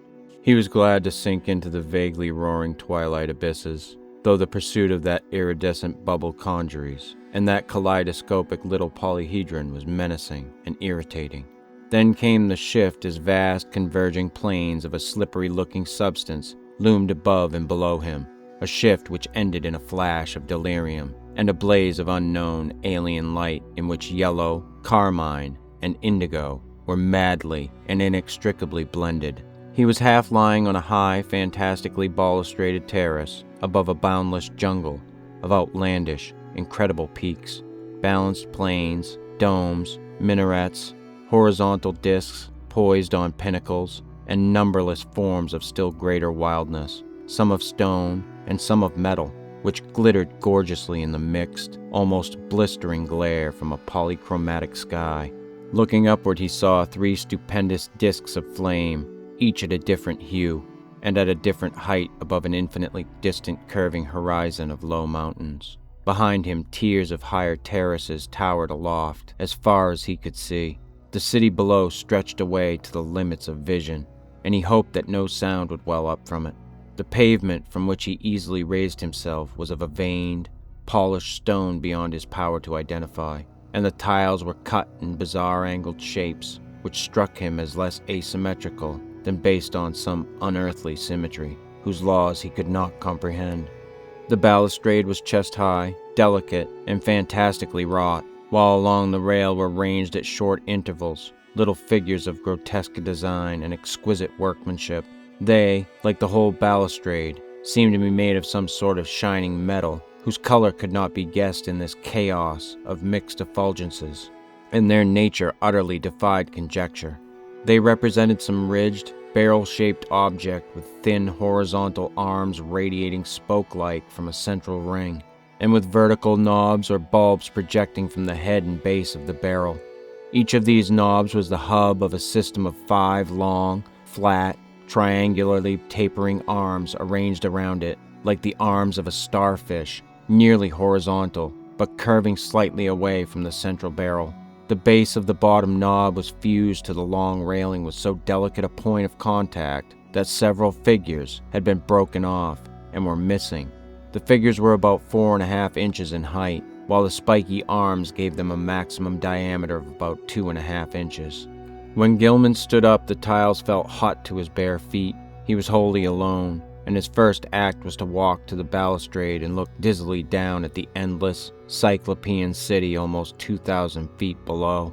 He was glad to sink into the vaguely roaring twilight abysses, though the pursuit of that iridescent bubble conjuries and that kaleidoscopic little polyhedron was menacing and irritating. Then came the shift as vast converging planes of a slippery-looking substance loomed above and below him, a shift which ended in a flash of delirium and a blaze of unknown alien light in which yellow, carmine, and indigo were madly and inextricably blended. He was half lying on a high, fantastically balustraded terrace above a boundless jungle of outlandish, incredible peaks, balanced plains, domes, minarets, horizontal discs poised on pinnacles, and numberless forms of still greater wildness, some of stone and some of metal, which glittered gorgeously in the mixed, almost blistering glare from a polychromatic sky. Looking upward, he saw 3 stupendous discs of flame, each at a different hue, and at a different height above an infinitely distant curving horizon of low mountains. Behind him, tiers of higher terraces towered aloft, as far as he could see. The city below stretched away to the limits of vision, and he hoped that no sound would well up from it. The pavement from which he easily raised himself was of a veined, polished stone beyond his power to identify, and the tiles were cut in bizarre angled shapes, which struck him as less asymmetrical than based on some unearthly symmetry, whose laws he could not comprehend. The balustrade was chest-high, delicate, and fantastically wrought, while along the rail were ranged at short intervals little figures of grotesque design and exquisite workmanship. They, like the whole balustrade, seemed to be made of some sort of shining metal, whose color could not be guessed in this chaos of mixed effulgences, and their nature utterly defied conjecture. They represented some ridged, barrel-shaped object with thin horizontal arms radiating spoke-like from a central ring, and with vertical knobs or bulbs projecting from the head and base of the barrel. Each of these knobs was the hub of a system of 5 long, flat, triangularly tapering arms arranged around it, like the arms of a starfish, nearly horizontal, but curving slightly away from the central barrel. The base of the bottom knob was fused to the long railing with so delicate a point of contact that several figures had been broken off and were missing. The figures were about 4.5 inches in height, while the spiky arms gave them a maximum diameter of about 2.5 inches. When Gilman stood up, the tiles felt hot to his bare feet. He was wholly alone, and his first act was to walk to the balustrade and look dizzily down at the endless, cyclopean city almost 2,000 feet below.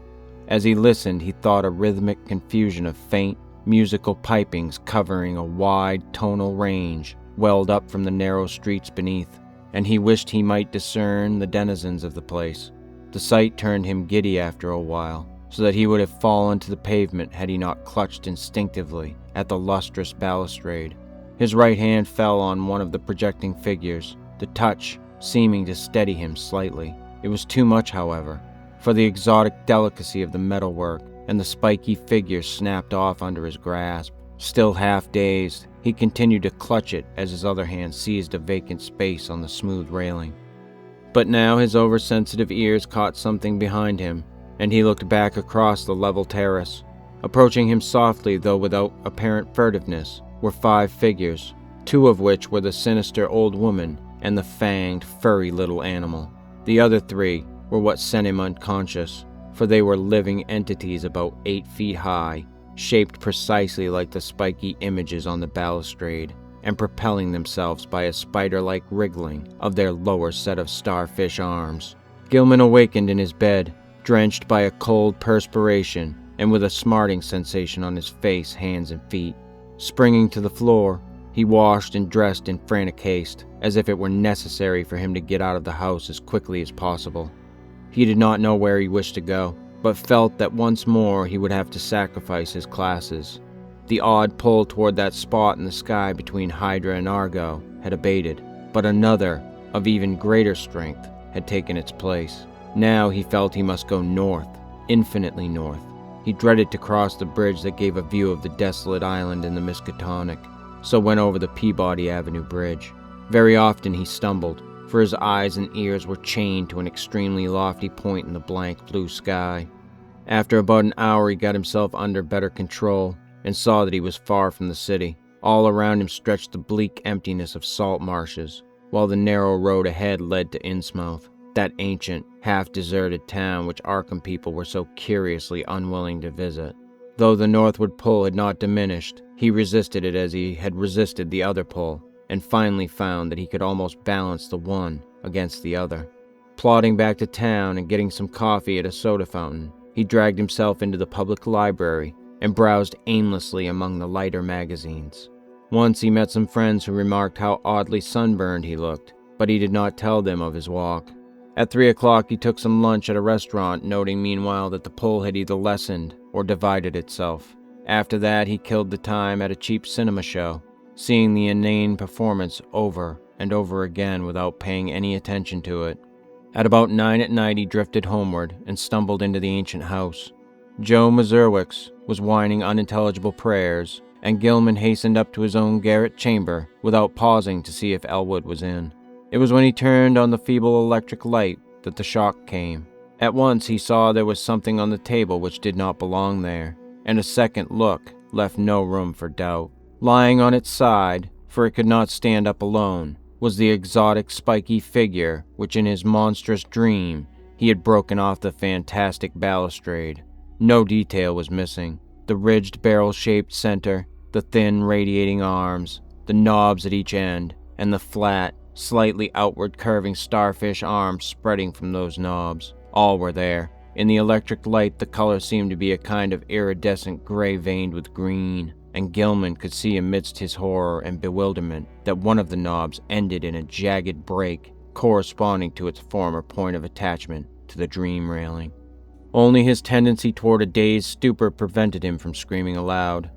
As he listened, he thought a rhythmic confusion of faint, musical pipings covering a wide tonal range welled up from the narrow streets beneath, and he wished he might discern the denizens of the place. The sight turned him giddy after a while, so that he would have fallen to the pavement had he not clutched instinctively at the lustrous balustrade. His right hand fell on one of the projecting figures, the touch seeming to steady him slightly. It was too much, however, for the exotic delicacy of the metalwork, and the spiky figure snapped off under his grasp. Still half dazed, he continued to clutch it as his other hand seized a vacant space on the smooth railing. But now his oversensitive ears caught something behind him, and he looked back across the level terrace. Approaching him softly, though without apparent furtiveness, were 5 figures, 2 of which were the sinister old woman and the fanged, furry little animal. The other 3 were what sent him unconscious, for they were living entities about 8 feet high, shaped precisely like the spiky images on the balustrade, and propelling themselves by a spider-like wriggling of their lower set of starfish arms. Gilman awakened in his bed, drenched by a cold perspiration, and with a smarting sensation on his face, hands, and feet. Springing to the floor, he washed and dressed in frantic haste, as if it were necessary for him to get out of the house as quickly as possible. He did not know where he wished to go, but felt that once more he would have to sacrifice his classes. The odd pull toward that spot in the sky between Hydra and Argo had abated, but another, of even greater strength, had taken its place. Now he felt he must go north, infinitely north. He dreaded to cross the bridge that gave a view of the desolate island in the Miskatonic, so went over the Peabody Avenue Bridge. Very often he stumbled, for his eyes and ears were chained to an extremely lofty point in the blank blue sky. After about an hour he got himself under better control, and saw that he was far from the city. All around him stretched the bleak emptiness of salt marshes, while the narrow road ahead led to Innsmouth, that ancient, half-deserted town which Arkham people were so curiously unwilling to visit. Though the northward pull had not diminished, he resisted it as he had resisted the other pull, and finally found that he could almost balance the one against the other. Plodding back to town and getting some coffee at a soda fountain, he dragged himself into the public library and browsed aimlessly among the lighter magazines. Once he met some friends who remarked how oddly sunburned he looked, but he did not tell them of his walk. At 3 o'clock he took some lunch at a restaurant, noting meanwhile that the pull had either lessened or divided itself. After that he killed the time at a cheap cinema show, seeing the inane performance over and over again without paying any attention to it. At about 9 at night he drifted homeward and stumbled into the ancient house. Joe Mazurwick was whining unintelligible prayers, and Gilman hastened up to his own garret chamber without pausing to see if Elwood was in. It was when he turned on the feeble electric light that the shock came. At once he saw there was something on the table which did not belong there, and a second look left no room for doubt. Lying on its side, for it could not stand up alone, was the exotic spiky figure which in his monstrous dream he had broken off the fantastic balustrade. No detail was missing. The ridged barrel-shaped center, the thin radiating arms, the knobs at each end, and the flat, slightly outward curving starfish arms spreading from those knobs. All were there. In the electric light the color seemed to be a kind of iridescent gray veined with green, and Gilman could see amidst his horror and bewilderment that one of the knobs ended in a jagged break corresponding to its former point of attachment to the dream railing. Only his tendency toward a dazed stupor prevented him from screaming aloud.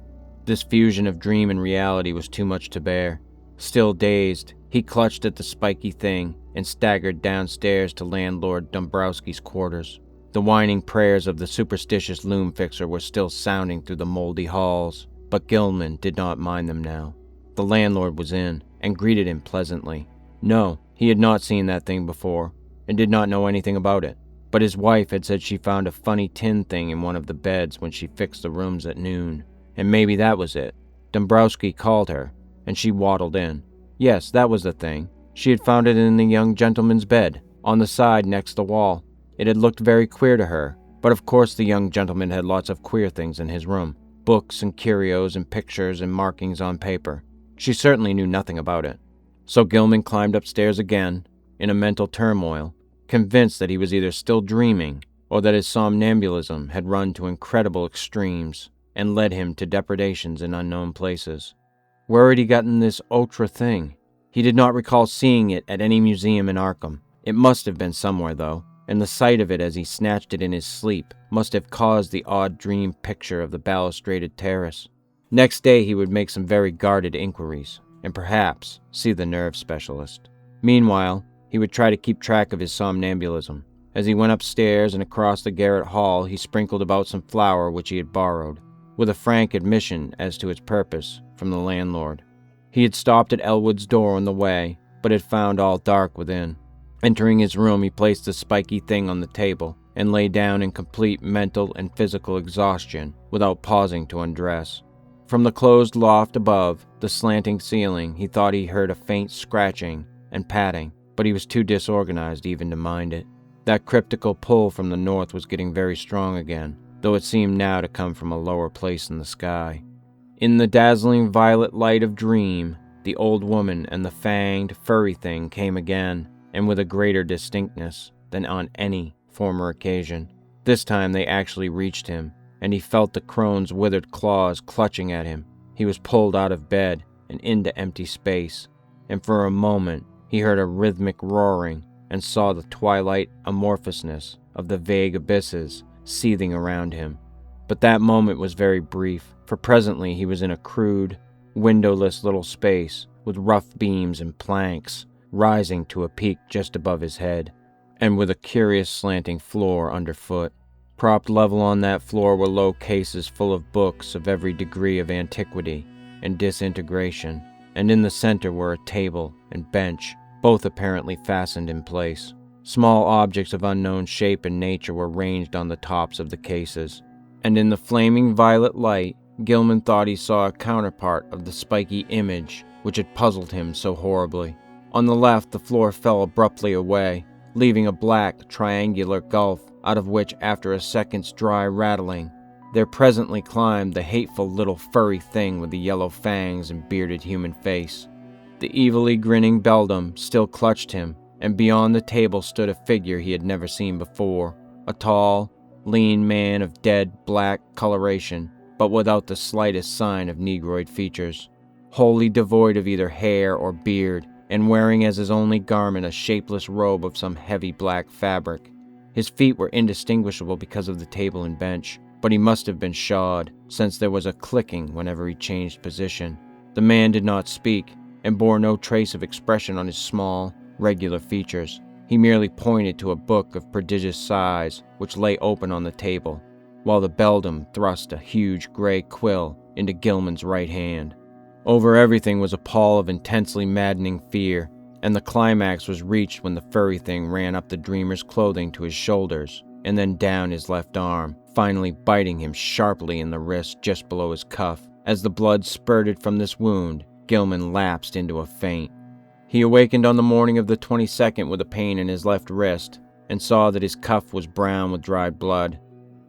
This fusion of dream and reality was too much to bear. Still dazed, he clutched at the spiky thing and staggered downstairs to landlord Dombrowski's quarters. The whining prayers of the superstitious loom fixer were still sounding through the moldy halls, but Gilman did not mind them now. The landlord was in, and greeted him pleasantly. No, he had not seen that thing before, and did not know anything about it. But his wife had said she found a funny tin thing in one of the beds when she fixed the rooms at noon, and maybe that was it. Dombrowski called her, and she waddled in. Yes, that was the thing. She had found it in the young gentleman's bed, on the side next the wall. It had looked very queer to her, but of course the young gentleman had lots of queer things in his room. Books and curios and pictures and markings on paper. She certainly knew nothing about it. So Gilman climbed upstairs again, in a mental turmoil, convinced that he was either still dreaming or that his somnambulism had run to incredible extremes and led him to depredations in unknown places. Where had he gotten this ultra thing? He did not recall seeing it at any museum in Arkham. It must have been somewhere, though, and the sight of it as he snatched it in his sleep must have caused the odd dream picture of the balustraded terrace. Next day he would make some very guarded inquiries, and perhaps see the nerve specialist. Meanwhile, he would try to keep track of his somnambulism. As he went upstairs and across the garret hall, he sprinkled about some flour which he had borrowed, with a frank admission as to its purpose from the landlord. He had stopped at Elwood's door on the way, but had found all dark within. Entering his room, he placed the spiky thing on the table and lay down in complete mental and physical exhaustion without pausing to undress. From the closed loft above the slanting ceiling, he thought he heard a faint scratching and patting, but he was too disorganized even to mind it. That cryptical pull from the north was getting very strong again, though it seemed now to come from a lower place in the sky. In the dazzling violet light of dream, the old woman and the fanged, furry thing came again, and with a greater distinctness than on any former occasion. This time they actually reached him, and he felt the crone's withered claws clutching at him. He was pulled out of bed and into empty space, and for a moment he heard a rhythmic roaring and saw the twilight amorphousness of the vague abysses seething around him. But that moment was very brief, for presently he was in a crude, windowless little space with rough beams and planks rising to a peak just above his head, and with a curious slanting floor underfoot. Propped level on that floor were low cases full of books of every degree of antiquity and disintegration, and in the center were a table and bench, both apparently fastened in place. Small objects of unknown shape and nature were ranged on the tops of the cases, and in the flaming violet light, Gilman thought he saw a counterpart of the spiky image which had puzzled him so horribly. On the left, the floor fell abruptly away, leaving a black, triangular gulf, out of which, after a second's dry rattling, there presently climbed the hateful little furry thing with the yellow fangs and bearded human face. The evilly grinning beldam still clutched him, and beyond the table stood a figure he had never seen before, a tall, lean man of dead black coloration, but without the slightest sign of negroid features, wholly devoid of either hair or beard, and wearing as his only garment a shapeless robe of some heavy black fabric. His feet were indistinguishable because of the table and bench, but he must have been shod, since there was a clicking whenever he changed position. The man did not speak, and bore no trace of expression on his small, regular features. He merely pointed to a book of prodigious size which lay open on the table, while the beldam thrust a huge gray quill into Gilman's right hand. Over everything was a pall of intensely maddening fear, and the climax was reached when the furry thing ran up the dreamer's clothing to his shoulders, and then down his left arm, finally biting him sharply in the wrist just below his cuff. As the blood spurted from this wound, Gilman lapsed into a faint. He awakened on the morning of the 22nd with a pain in his left wrist, and saw that his cuff was brown with dried blood.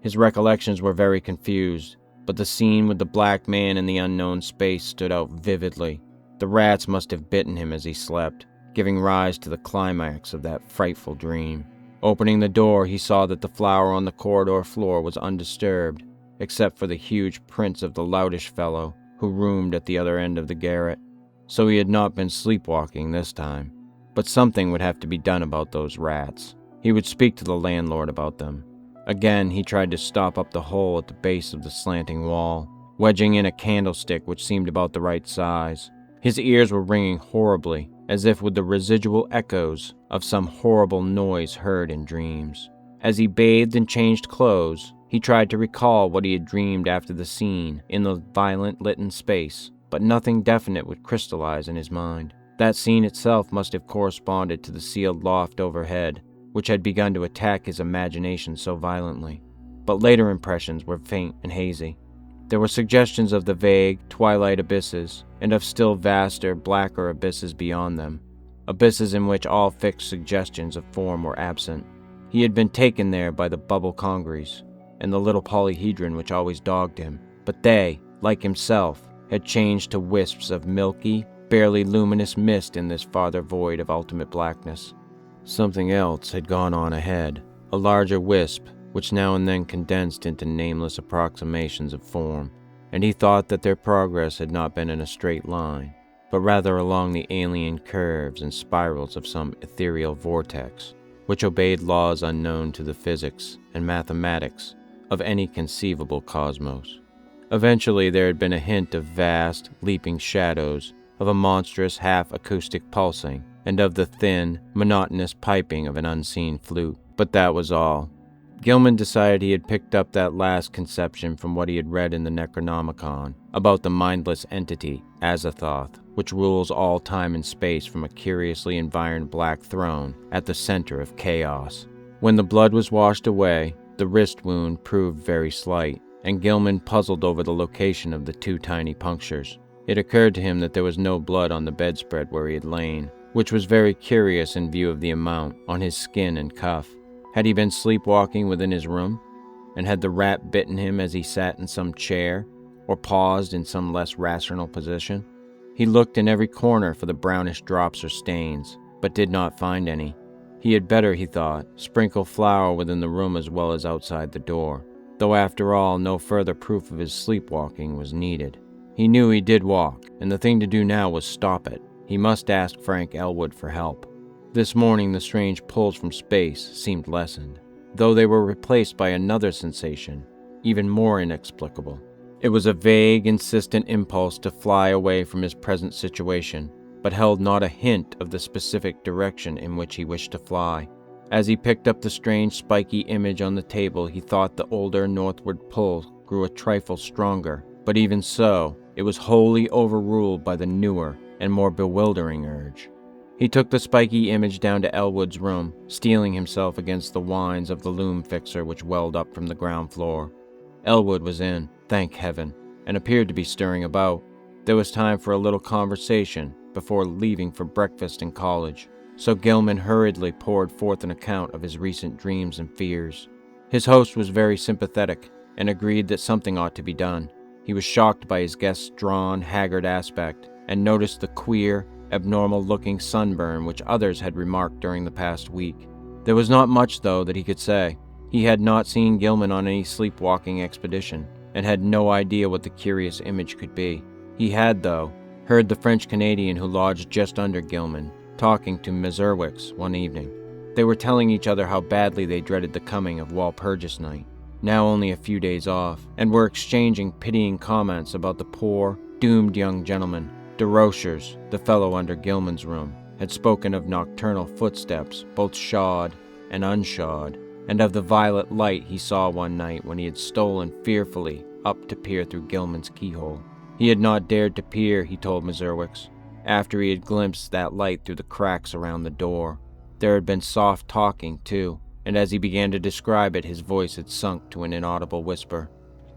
His recollections were very confused, but the scene with the black man in the unknown space stood out vividly. The rats must have bitten him as he slept, giving rise to the climax of that frightful dream. Opening the door, he saw that the flower on the corridor floor was undisturbed, except for the huge prints of the loutish fellow who roomed at the other end of the garret. So he had not been sleepwalking this time. But something would have to be done about those rats. He would speak to the landlord about them. Again, he tried to stop up the hole at the base of the slanting wall, wedging in a candlestick which seemed about the right size. His ears were ringing horribly, as if with the residual echoes of some horrible noise heard in dreams. As he bathed and changed clothes, he tried to recall what he had dreamed after the scene in the violet litten space, but nothing definite would crystallize in his mind. That scene itself must have corresponded to the sealed loft overhead, which had begun to attack his imagination so violently. But later impressions were faint and hazy. There were suggestions of the vague, twilight abysses, and of still vaster, blacker abysses beyond them, abysses in which all fixed suggestions of form were absent. He had been taken there by the bubble congeries, and the little polyhedron which always dogged him, but they, like himself, had changed to wisps of milky, barely luminous mist in this farther void of ultimate blackness. Something else had gone on ahead, a larger wisp, which now and then condensed into nameless approximations of form, and he thought that their progress had not been in a straight line, but rather along the alien curves and spirals of some ethereal vortex, which obeyed laws unknown to the physics and mathematics of any conceivable cosmos. Eventually there had been a hint of vast, leaping shadows, of a monstrous half-acoustic pulsing, and of the thin, monotonous piping of an unseen flute, but that was all. Gilman decided he had picked up that last conception from what he had read in the Necronomicon about the mindless entity, Azathoth, which rules all time and space from a curiously environed black throne at the center of chaos. When the blood was washed away, the wrist wound proved very slight, and Gilman puzzled over the location of the 2 tiny punctures. It occurred to him that there was no blood on the bedspread where he had lain, which was very curious in view of the amount on his skin and cuff. Had he been sleepwalking within his room? And had the rat bitten him as he sat in some chair, or paused in some less rational position? He looked in every corner for the brownish drops or stains, but did not find any. He had better, he thought, sprinkle flour within the room as well as outside the door, though after all no further proof of his sleepwalking was needed. He knew he did walk, and the thing to do now was stop it. He must ask Frank Elwood for help. This morning the strange pulls from space seemed lessened, though they were replaced by another sensation, even more inexplicable. It was a vague, insistent impulse to fly away from his present situation, but held not a hint of the specific direction in which he wished to fly. As he picked up the strange spiky image on the table, he thought the older northward pull grew a trifle stronger, but even so, it was wholly overruled by the newer and more bewildering urge. He took the spiky image down to Elwood's room, steeling himself against the whines of the loom fixer which welled up from the ground floor. Elwood was in, thank heaven, and appeared to be stirring about. There was time for a little conversation before leaving for breakfast in college, so Gilman hurriedly poured forth an account of his recent dreams and fears. His host was very sympathetic and agreed that something ought to be done. He was shocked by his guest's drawn, haggard aspect and noticed the queer, abnormal-looking sunburn which others had remarked during the past week. There was not much, though, that he could say. He had not seen Gilman on any sleepwalking expedition, and had no idea what the curious image could be. He had, though, heard the French-Canadian who lodged just under Gilman talking to Mezerwicks one evening. They were telling each other how badly they dreaded the coming of Walpurgis Night, now only a few days off, and were exchanging pitying comments about the poor, doomed young gentleman. De Rochers, the fellow under Gilman's room, had spoken of nocturnal footsteps, both shod and unshod, and of the violet light he saw one night when he had stolen fearfully up to peer through Gilman's keyhole. He had not dared to peer, he told Mezerwicks, after he had glimpsed that light through the cracks around the door. There had been soft talking, too, and as he began to describe it, his voice had sunk to an inaudible whisper.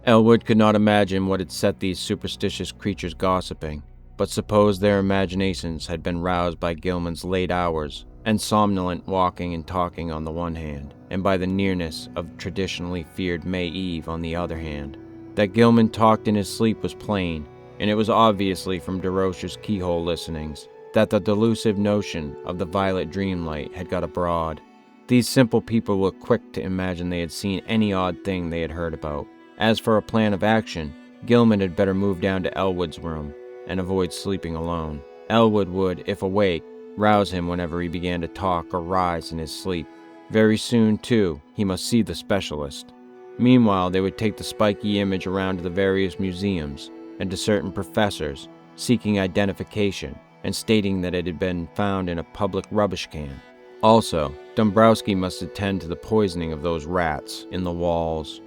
Elwood could not imagine what had set these superstitious creatures gossiping, but suppose their imaginations had been roused by Gilman's late hours and somnolent walking and talking on the one hand, and by the nearness of traditionally feared May Eve on the other hand. That Gilman talked in his sleep was plain, and it was obviously from De Rocher's keyhole listenings that the delusive notion of the violet dreamlight had got abroad. These simple people were quick to imagine they had seen any odd thing they had heard about. As for a plan of action, Gilman had better move down to Elwood's room and avoid sleeping alone. Elwood would, if awake, rouse him whenever he began to talk or rise in his sleep. Very soon, too, he must see the specialist. Meanwhile, they would take the spiky image around to the various museums and to certain professors, seeking identification and stating that it had been found in a public rubbish can. Also, Dombrowski must attend to the poisoning of those rats in the walls.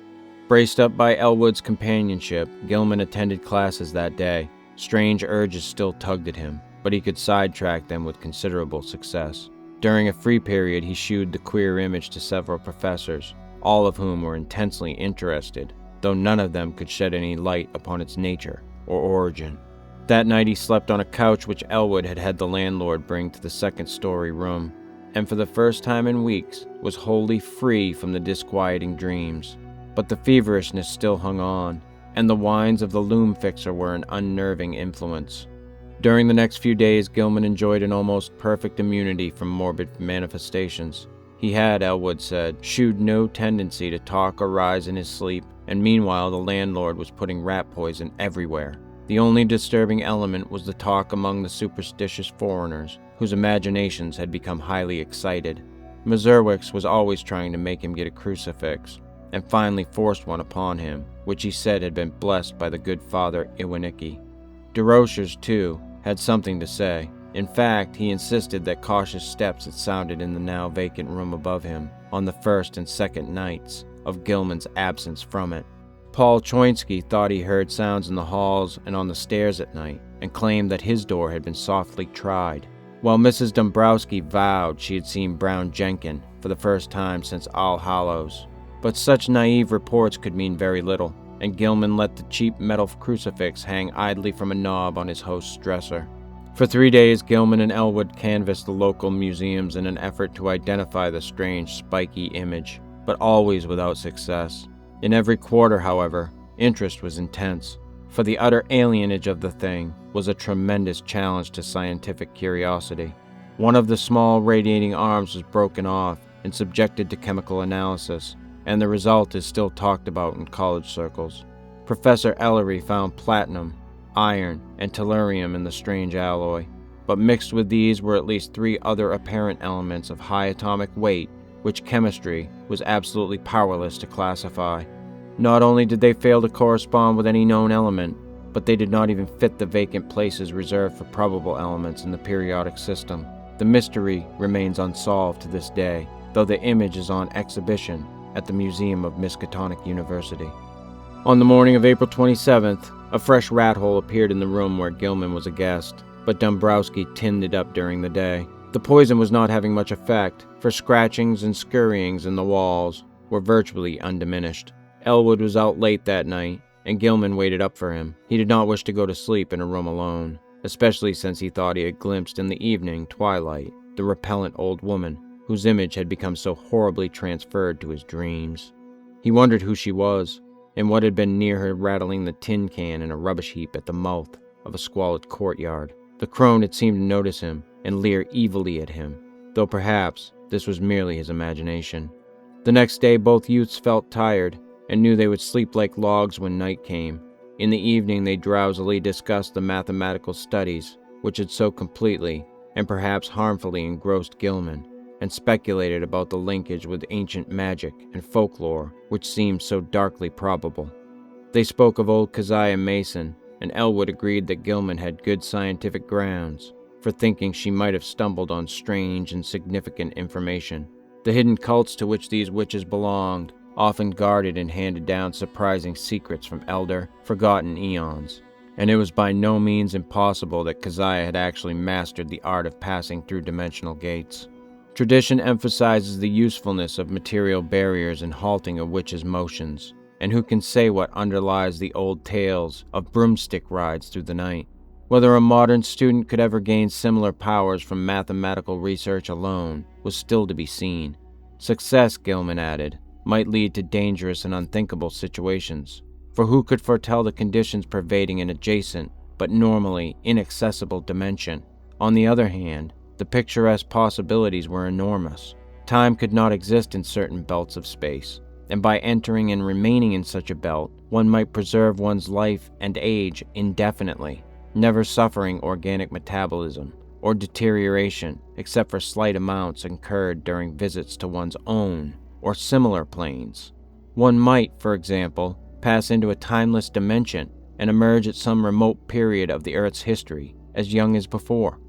Braced up by Elwood's companionship, Gilman attended classes that day. Strange urges still tugged at him, but he could sidetrack them with considerable success. During a free period, he shewed the queer image to several professors, all of whom were intensely interested, though none of them could shed any light upon its nature or origin. That night he slept on a couch which Elwood had had the landlord bring to the second-story room, and for the first time in weeks was wholly free from the disquieting dreams. But the feverishness still hung on, and the whines of the loom fixer were an unnerving influence. During the next few days, Gilman enjoyed an almost perfect immunity from morbid manifestations. He had, Elwood said, shewed no tendency to talk or rise in his sleep, and meanwhile the landlord was putting rat poison everywhere. The only disturbing element was the talk among the superstitious foreigners, whose imaginations had become highly excited. Mazurwix was always trying to make him get a crucifix, and finally forced one upon him, which he said had been blessed by the good Father Iwaniki. DeRochers, too, had something to say. In fact, he insisted that cautious steps had sounded in the now vacant room above him on the first and second nights of Gilman's absence from it. Paul Choinsky thought he heard sounds in the halls and on the stairs at night, and claimed that his door had been softly tried, while Mrs. Dombrowski vowed she had seen Brown Jenkin for the first time since All Hallows. But such naive reports could mean very little, and Gilman let the cheap metal crucifix hang idly from a knob on his host's dresser. For 3 days, Gilman and Elwood canvassed the local museums in an effort to identify the strange, spiky image, but always without success. In every quarter, however, interest was intense, for the utter alienage of the thing was a tremendous challenge to scientific curiosity. One of the small radiating arms was broken off and subjected to chemical analysis, and the result is still talked about in college circles. Professor Ellery found platinum, iron, and tellurium in the strange alloy, but mixed with these were at least 3 other apparent elements of high atomic weight, which chemistry was absolutely powerless to classify. Not only did they fail to correspond with any known element, but they did not even fit the vacant places reserved for probable elements in the periodic system. The mystery remains unsolved to this day, though the image is on exhibition at the Museum of Miskatonic University. On the morning of April 27th, a fresh rat hole appeared in the room where Gilman was a guest, but Dombrowski tinned it up during the day. The poison was not having much effect, for scratchings and scurryings in the walls were virtually undiminished. Elwood was out late that night, and Gilman waited up for him. He did not wish to go to sleep in a room alone, especially since he thought he had glimpsed in the evening twilight the repellent old woman whose image had become so horribly transferred to his dreams. He wondered who she was, and what had been near her rattling the tin can in a rubbish heap at the mouth of a squalid courtyard. The crone had seemed to notice him and leer evilly at him, though perhaps this was merely his imagination. The next day both youths felt tired and knew they would sleep like logs when night came. In the evening they drowsily discussed the mathematical studies which had so completely and perhaps harmfully engrossed Gilman, and speculated about the linkage with ancient magic and folklore which seemed so darkly probable. They spoke of old Keziah Mason, and Elwood agreed that Gilman had good scientific grounds for thinking she might have stumbled on strange and significant information. The hidden cults to which these witches belonged often guarded and handed down surprising secrets from elder, forgotten eons, and it was by no means impossible that Keziah had actually mastered the art of passing through dimensional gates. Tradition emphasizes the usefulness of material barriers in halting a witch's motions, and who can say what underlies the old tales of broomstick rides through the night? Whether a modern student could ever gain similar powers from mathematical research alone was still to be seen. Success, Gilman added, might lead to dangerous and unthinkable situations, for who could foretell the conditions pervading an adjacent, but normally inaccessible dimension? On the other hand, the picturesque possibilities were enormous. Time could not exist in certain belts of space, and by entering and remaining in such a belt, one might preserve one's life and age indefinitely, never suffering organic metabolism or deterioration except for slight amounts incurred during visits to one's own or similar planes. One might, for example, pass into a timeless dimension and emerge at some remote period of the Earth's history as young as before.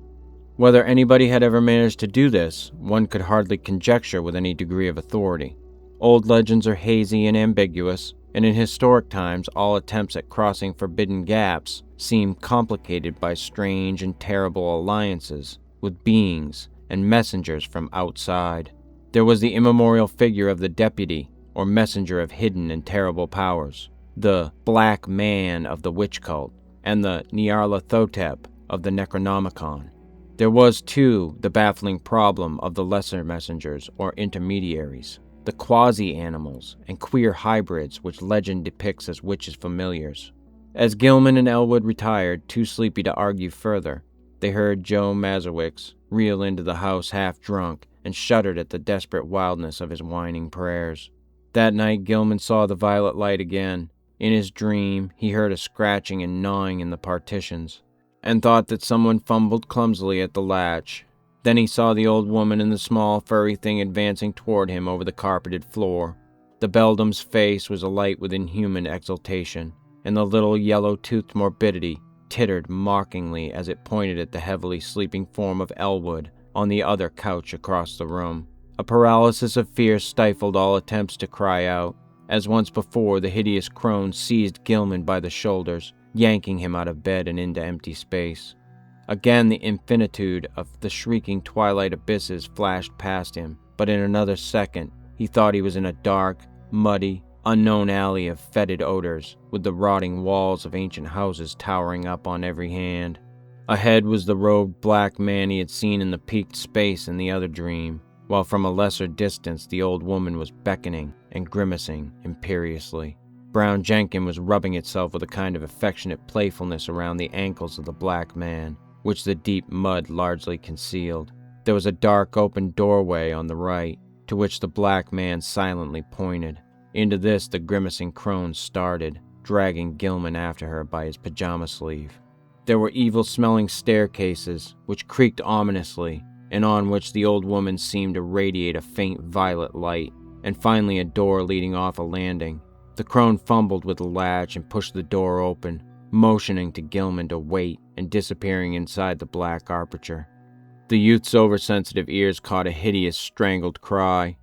Whether anybody had ever managed to do this, one could hardly conjecture with any degree of authority. Old legends are hazy and ambiguous, and in historic times all attempts at crossing forbidden gaps seemed complicated by strange and terrible alliances with beings and messengers from outside. There was the immemorial figure of the deputy or messenger of hidden and terrible powers, the Black Man of the witch cult, and the Nyarlathotep of the Necronomicon. There was, too, the baffling problem of the lesser messengers or intermediaries, the quasi-animals and queer hybrids which legend depicts as witches' familiars. As Gilman and Elwood retired, too sleepy to argue further, they heard Joe Mazurwix reel into the house half drunk and shuddered at the desperate wildness of his whining prayers. That night, Gilman saw the violet light again. In his dream, he heard a scratching and gnawing in the partitions, and thought that someone fumbled clumsily at the latch. Then he saw the old woman and the small, furry thing advancing toward him over the carpeted floor. The beldam's face was alight with inhuman exultation, and the little yellow-toothed morbidity tittered mockingly as it pointed at the heavily sleeping form of Elwood on the other couch across the room. A paralysis of fear stifled all attempts to cry out. As once before, the hideous crone seized Gilman by the shoulders, yanking him out of bed and into empty space. Again the infinitude of the shrieking twilight abysses flashed past him, but in another second he thought he was in a dark, muddy, unknown alley of fetid odors, with the rotting walls of ancient houses towering up on every hand. Ahead was the robed black man he had seen in the peaked space in the other dream, while from a lesser distance the old woman was beckoning and grimacing imperiously. Brown Jenkin was rubbing itself with a kind of affectionate playfulness around the ankles of the black man, which the deep mud largely concealed. There was a dark open doorway on the right, to which the black man silently pointed. Into this the grimacing crone started, dragging Gilman after her by his pajama sleeve. There were evil-smelling staircases, which creaked ominously, and on which the old woman seemed to radiate a faint violet light, and finally a door leading off a landing. The crone fumbled with the latch and pushed the door open, motioning to Gilman to wait and disappearing inside the black aperture. The youth's oversensitive ears caught a hideous strangled cry,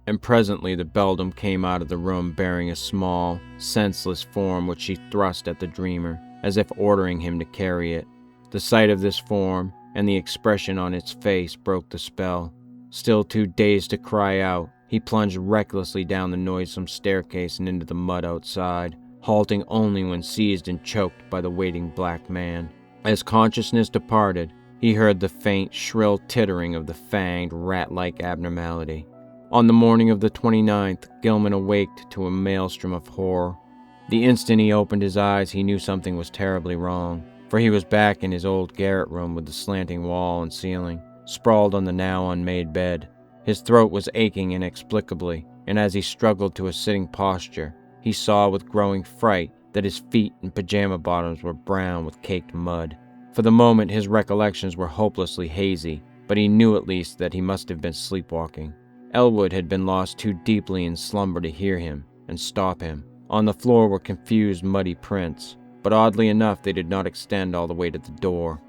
and presently the beldam came out of the room bearing a small, senseless form which she thrust at the dreamer, as if ordering him to carry it. The sight of this form, and the expression on its face, broke the spell. Still too dazed to cry out, he plunged recklessly down the noisome staircase and into the mud outside, halting only when seized and choked by the waiting black man. As consciousness departed, he heard the faint, shrill tittering of the fanged, rat-like abnormality. On the morning of the 29th, Gilman awaked to a maelstrom of horror. The instant he opened his eyes, he knew something was terribly wrong, for he was back in his old garret room with the slanting wall and ceiling, sprawled on the now unmade bed. His throat was aching inexplicably, and as he struggled to a sitting posture, he saw with growing fright that his feet and pajama bottoms were brown with caked mud. For the moment his recollections were hopelessly hazy, but he knew at least that he must have been sleepwalking. Elwood had been lost too deeply in slumber to hear him and stop him. On the floor were confused muddy prints, but oddly enough they did not extend all the way to the door.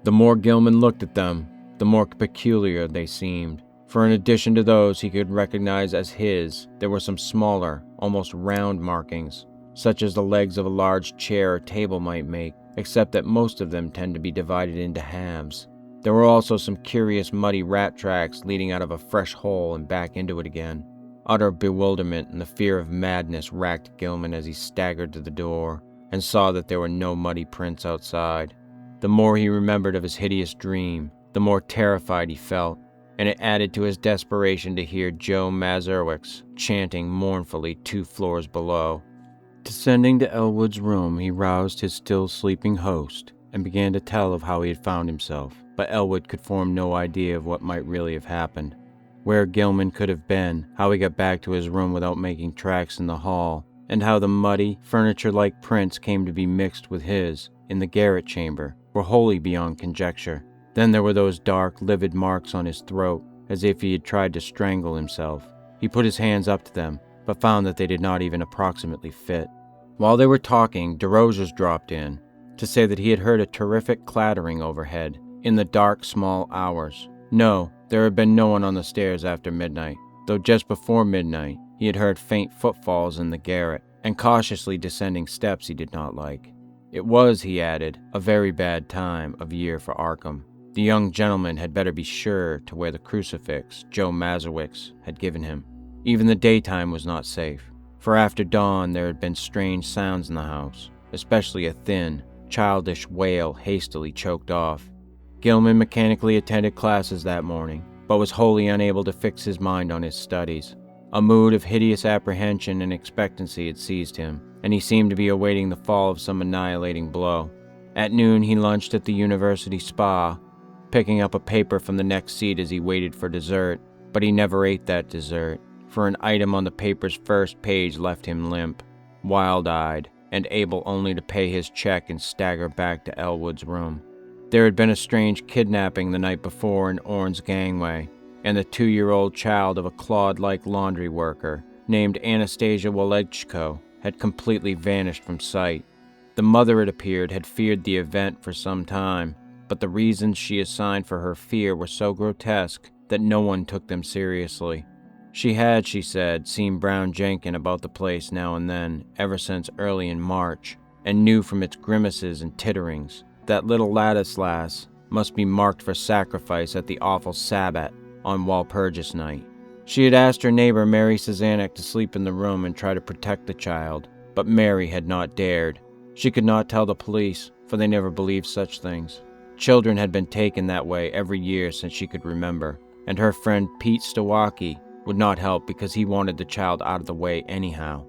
The more Gilman looked at them, the more peculiar they seemed, for in addition to those he could recognize as his, there were some smaller, almost round markings, such as the legs of a large chair or table might make, except that most of them tend to be divided into halves. There were also some curious muddy rat tracks leading out of a fresh hole and back into it again. Utter bewilderment and the fear of madness racked Gilman as he staggered to the door and saw that there were no muddy prints outside. The more he remembered of his hideous dream, the more terrified he felt, and it added to his desperation to hear Joe Mazurwick's chanting mournfully 2 floors below. Descending to Elwood's room, he roused his still sleeping host and began to tell of how he had found himself, but Elwood could form no idea of what might really have happened. Where Gilman could have been, how he got back to his room without making tracks in the hall, and how the muddy, furniture-like prints came to be mixed with his, in the garret chamber, were wholly beyond conjecture. Then there were those dark, livid marks on his throat, as if he had tried to strangle himself. He put his hands up to them, but found that they did not even approximately fit. While they were talking, DeRosiers dropped in, to say that he had heard a terrific clattering overhead, in the dark, small hours. No, there had been no one on the stairs after midnight, though just before midnight he had heard faint footfalls in the garret, and cautiously descending steps he did not like. It was, he added, a very bad time of year for Arkham. The young gentleman had better be sure to wear the crucifix Joe Mazurwick had given him. Even the daytime was not safe, for after dawn there had been strange sounds in the house, especially a thin, childish wail hastily choked off. Gilman mechanically attended classes that morning, but was wholly unable to fix his mind on his studies. A mood of hideous apprehension and expectancy had seized him, and he seemed to be awaiting the fall of some annihilating blow. At noon he lunched at the university spa, picking up a paper from the next seat as he waited for dessert. But he never ate that dessert, for an item on the paper's first page left him limp, wild-eyed, and able only to pay his check and stagger back to Elwood's room. There had been a strange kidnapping the night before in Orne's gangway, and the 2-year-old child of a clod-like laundry worker named Anastasia Walechko had completely vanished from sight. The mother, it appeared, had feared the event for some time, but the reasons she assigned for her fear were so grotesque that no one took them seriously. She had, she said, seen Brown Jenkin about the place now and then, ever since early in March, and knew from its grimaces and titterings that little Ladislas must be marked for sacrifice at the awful Sabbat on Walpurgis night. She had asked her neighbor Mary Cezanek to sleep in the room and try to protect the child, but Mary had not dared. She could not tell the police, for they never believed such things. Children had been taken that way every year since she could remember, and her friend Pete Stawaki would not help because he wanted the child out of the way anyhow.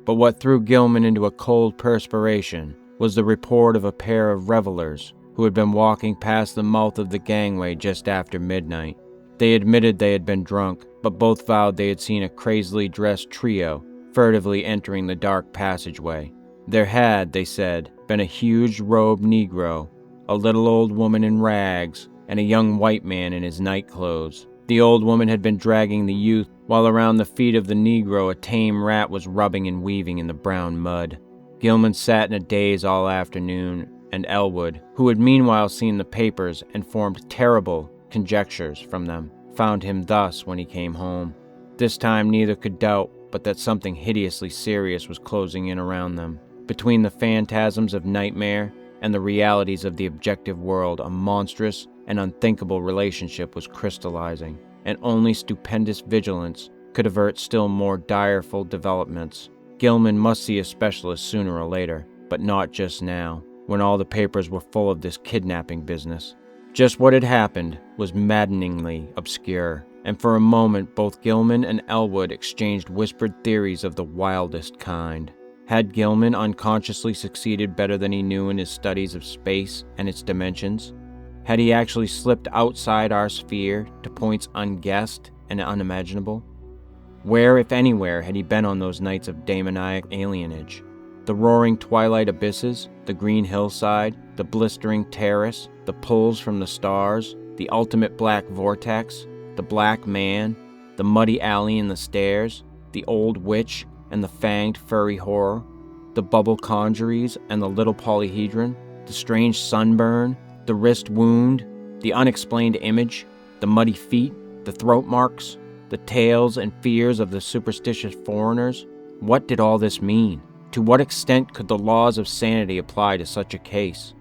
But what threw Gilman into a cold perspiration was the report of a pair of revelers who had been walking past the mouth of the gangway just after midnight. They admitted they had been drunk, but both vowed they had seen a crazily dressed trio furtively entering the dark passageway. There had, they said, been a huge robed Negro, a little old woman in rags, and a young white man in his nightclothes. The old woman had been dragging the youth, while around the feet of the Negro a tame rat was rubbing and weaving in the brown mud. Gilman sat in a daze all afternoon, and Elwood, who had meanwhile seen the papers and formed terrible conjectures from them, found him thus when he came home. This time neither could doubt but that something hideously serious was closing in around them. Between the phantasms of nightmare and the realities of the objective world, a monstrous and unthinkable relationship was crystallizing, and only stupendous vigilance could avert still more direful developments. Gilman must see a specialist sooner or later, but not just now, when all the papers were full of this kidnapping business. Just what had happened was maddeningly obscure, and for a moment both Gilman and Elwood exchanged whispered theories of the wildest kind. Had Gilman unconsciously succeeded better than he knew in his studies of space and its dimensions? Had he actually slipped outside our sphere to points unguessed and unimaginable? Where, if anywhere, had he been on those nights of demoniac alienage? The roaring twilight abysses, the green hillside, the blistering terrace, the pulls from the stars, the ultimate black vortex, the black man, the muddy alley and the stairs, the old witch and the fanged furry horror, the bubble conjuries and the little polyhedron, the strange sunburn, the wrist wound, the unexplained image, the muddy feet, the throat marks, the tales and fears of the superstitious foreigners. What did all this mean? To what extent could the laws of sanity apply to such a case?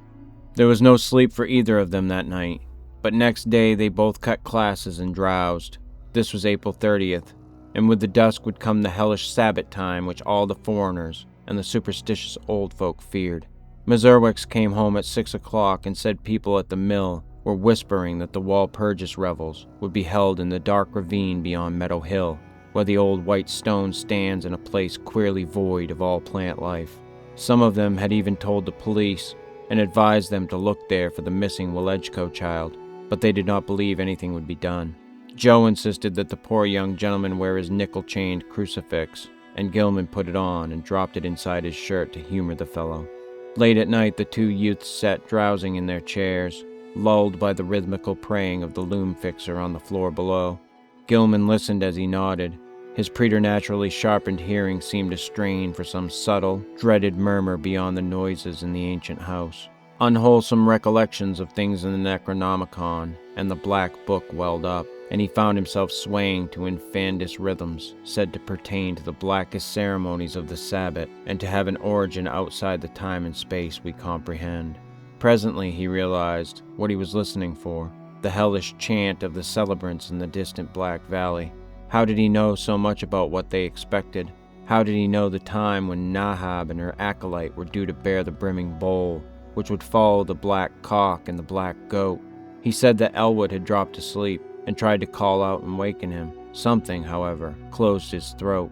There was no sleep for either of them that night, but next day they both cut classes and drowsed. This was April 30th, and with the dusk would come the hellish Sabbath time which all the foreigners and the superstitious old folk feared. Mazurwix came home at 6 o'clock and said people at the mill were whispering that the Walpurgis revels would be held in the dark ravine beyond Meadow Hill, where the old white stone stands in a place queerly void of all plant life. Some of them had even told the police and advised them to look there for the missing Walechko child, but they did not believe anything would be done. Joe insisted that the poor young gentleman wear his nickel-chained crucifix, and Gilman put it on and dropped it inside his shirt to humor the fellow. Late at night the two youths sat drowsing in their chairs, lulled by the rhythmical praying of the loom fixer on the floor below. Gilman listened as he nodded. His preternaturally sharpened hearing seemed to strain for some subtle, dreaded murmur beyond the noises in the ancient house. Unwholesome recollections of things in the Necronomicon and the Black Book welled up, and he found himself swaying to infandous rhythms said to pertain to the blackest ceremonies of the Sabbath and to have an origin outside the time and space we comprehend. Presently he realized what he was listening for, the hellish chant of the celebrants in the distant Black Valley. How did he know so much about what they expected? How did he know the time when Nahab and her acolyte were due to bear the brimming bowl, which would follow the black cock and the black goat? He said that Elwood had dropped to sleep and tried to call out and waken him. Something, however, closed his throat.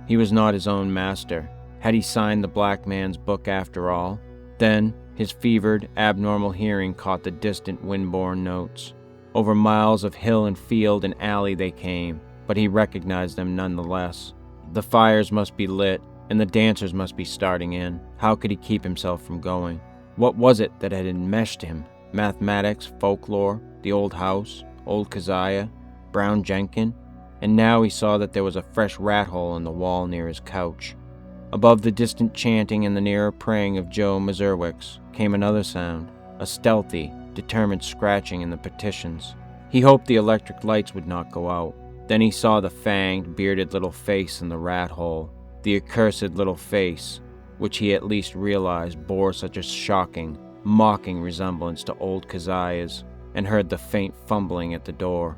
He was not his own master. Had he signed the black man's book after all? Then his fevered, abnormal hearing caught the distant wind-borne notes. Over miles of hill and field and alley they came, but he recognized them nonetheless. The fires must be lit, and the dancers must be starting in. How could he keep himself from going? What was it that had enmeshed him? Mathematics, folklore, the old house, old Keziah, Brown Jenkin? And now he saw that there was a fresh rat hole in the wall near his couch. Above the distant chanting and the nearer praying of Joe Mazurwick's came another sound, a stealthy, determined scratching in the partitions. He hoped the electric lights would not go out. Then he saw the fanged, bearded little face in the rat hole, the accursed little face, which he at least realized bore such a shocking, mocking resemblance to old Keziah's, and heard the faint fumbling at the door.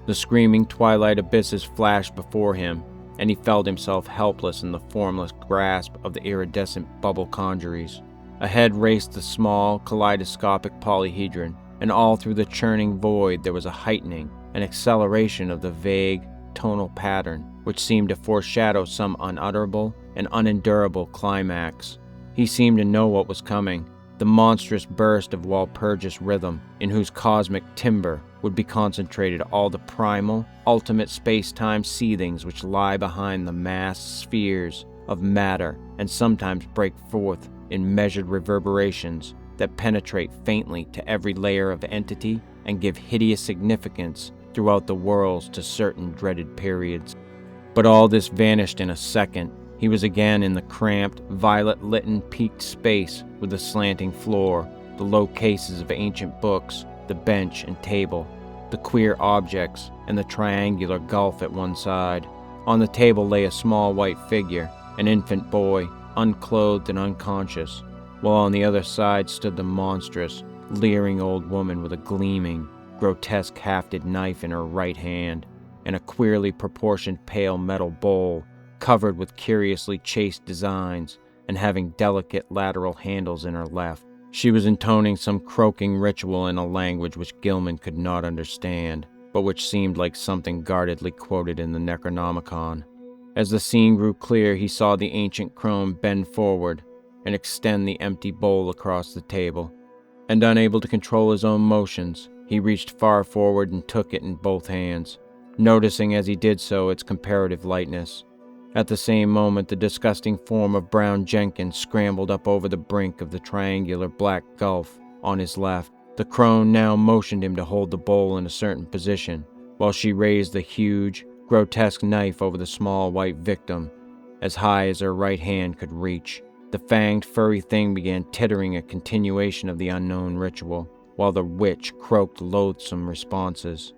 The screaming twilight abysses flashed before him, and he felt himself helpless in the formless grasp of the iridescent bubble conjuries. Ahead raced the small, kaleidoscopic polyhedron, and all through the churning void there was a heightening, an acceleration of the vague, tonal pattern, which seemed to foreshadow some unutterable and unendurable climax. He seemed to know what was coming, the monstrous burst of Walpurgis rhythm, in whose cosmic timbre would be concentrated all the primal, ultimate space-time seethings which lie behind the massed spheres of matter and sometimes break forth in measured reverberations that penetrate faintly to every layer of entity and give hideous significance throughout the worlds to certain dreaded periods. But all this vanished in a second. He was again in the cramped, violet-litten peaked space with the slanting floor, the low cases of ancient books, the bench and table, the queer objects, and the triangular gulf at one side. On the table lay a small white figure, an infant boy, unclothed and unconscious, while on the other side stood the monstrous, leering old woman with a gleaming, grotesque hafted knife in her right hand, and a queerly proportioned pale metal bowl covered with curiously chased designs and having delicate lateral handles in her left. She was intoning some croaking ritual in a language which Gilman could not understand, but which seemed like something guardedly quoted in the Necronomicon. As the scene grew clear, he saw the ancient crone bend forward and extend the empty bowl across the table, and unable to control his own motions, he reached far forward and took it in both hands, noticing as he did so its comparative lightness. At the same moment, the disgusting form of Brown Jenkins scrambled up over the brink of the triangular black gulf on his left. The crone now motioned him to hold the bowl in a certain position, while she raised the huge, grotesque knife over the small white victim, as high as her right hand could reach. The fanged, furry thing began tittering a continuation of the unknown ritual, while the witch croaked loathsome responses.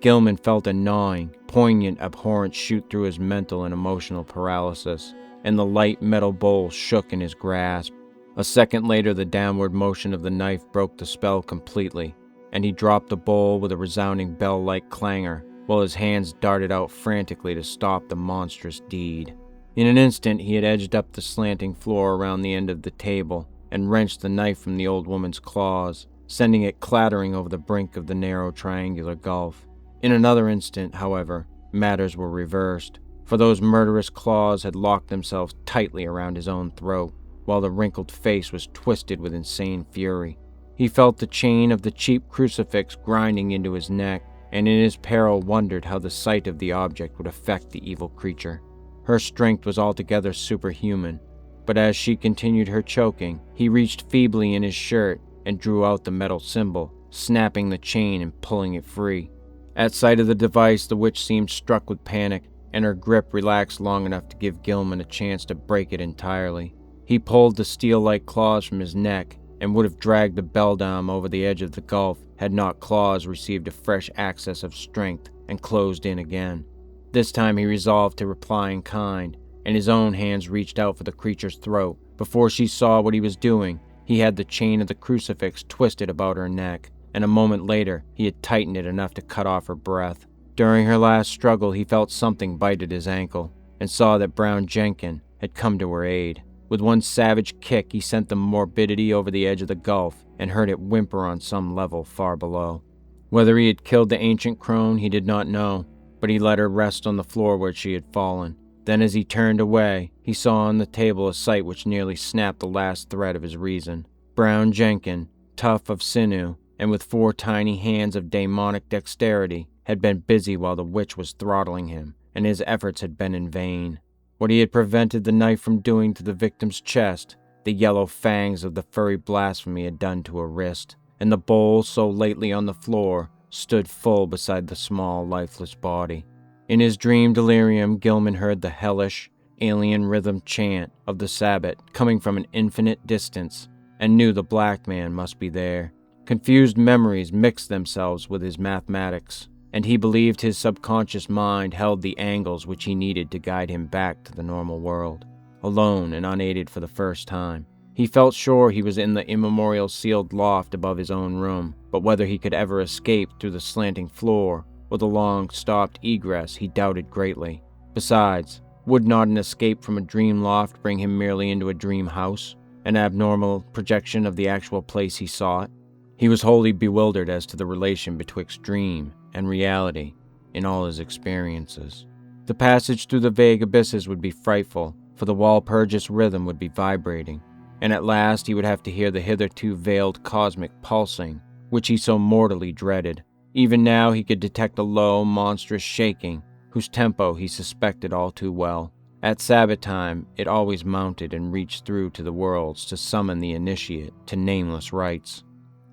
Gilman felt a gnawing, poignant abhorrence shoot through his mental and emotional paralysis, and the light metal bowl shook in his grasp. A second later, the downward motion of the knife broke the spell completely, and he dropped the bowl with a resounding bell-like clangor, while his hands darted out frantically to stop the monstrous deed. In an instant, he had edged up the slanting floor around the end of the table and wrenched the knife from the old woman's claws, sending it clattering over the brink of the narrow triangular gulf. In another instant, however, matters were reversed, for those murderous claws had locked themselves tightly around his own throat, while the wrinkled face was twisted with insane fury. He felt the chain of the cheap crucifix grinding into his neck, and in his peril wondered how the sight of the object would affect the evil creature. Her strength was altogether superhuman, but as she continued her choking, he reached feebly in his shirt and drew out the metal symbol, snapping the chain and pulling it free. At sight of the device, the witch seemed struck with panic, and her grip relaxed long enough to give Gilman a chance to break it entirely. He pulled the steel-like claws from his neck and would have dragged the beldam over the edge of the gulf had not claws received a fresh access of strength and closed in again. This time he resolved to reply in kind, and his own hands reached out for the creature's throat. Before she saw what he was doing, he had the chain of the crucifix twisted about her neck, and a moment later he had tightened it enough to cut off her breath. During her last struggle, he felt something bite at his ankle, and saw that Brown Jenkin had come to her aid. With one savage kick, he sent the morbidity over the edge of the gulf, and heard it whimper on some level far below. Whether he had killed the ancient crone, he did not know, but he let her rest on the floor where she had fallen. Then as he turned away, he saw on the table a sight which nearly snapped the last thread of his reason. Brown Jenkin, tough of sinew, and with 4 tiny hands of demonic dexterity, had been busy while the witch was throttling him, and his efforts had been in vain. What he had prevented the knife from doing to the victim's chest, the yellow fangs of the furry blasphemy had done to her wrist, and the bowl, so lately on the floor, stood full beside the small, lifeless body. In his dream delirium, Gilman heard the hellish, alien rhythm chant of the Sabbath coming from an infinite distance, and knew the black man must be there. Confused memories mixed themselves with his mathematics, and he believed his subconscious mind held the angles which he needed to guide him back to the normal world. Alone and unaided for the first time, he felt sure he was in the immemorial sealed loft above his own room, but whether he could ever escape through the slanting floor or the long-stopped egress he doubted greatly. Besides, would not an escape from a dream loft bring him merely into a dream house, an abnormal projection of the actual place he sought? He was wholly bewildered as to the relation betwixt dream and reality in all his experiences. The passage through the vague abysses would be frightful, for the Walpurgis rhythm would be vibrating, and at last he would have to hear the hitherto veiled cosmic pulsing, which he so mortally dreaded. Even now he could detect a low, monstrous shaking, whose tempo he suspected all too well. At Sabbath time, it always mounted and reached through to the worlds to summon the initiate to nameless rites.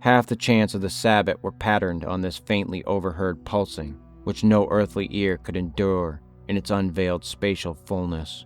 Half the chants of the Sabbath were patterned on this faintly overheard pulsing, which no earthly ear could endure in its unveiled spatial fullness.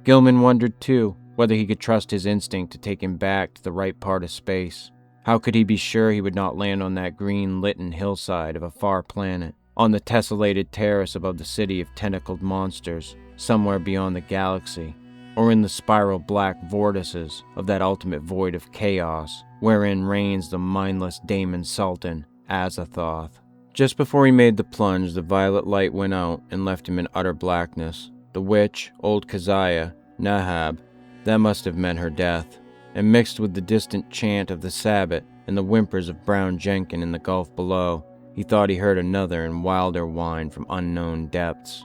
Gilman wondered, too, whether he could trust his instinct to take him back to the right part of space. How could he be sure he would not land on that green-litten hillside of a far planet, on the tessellated terrace above the city of tentacled monsters, somewhere beyond the galaxy, or in the spiral black vortices of that ultimate void of chaos, wherein reigns the mindless Daemon Sultan, Azathoth. Just before he made the plunge, the violet light went out and left him in utter blackness. The witch, old Keziah, Nahab, that must have meant her death, and mixed with the distant chant of the Sabbath and the whimpers of Brown Jenkin in the gulf below, he thought he heard another and wilder whine from unknown depths.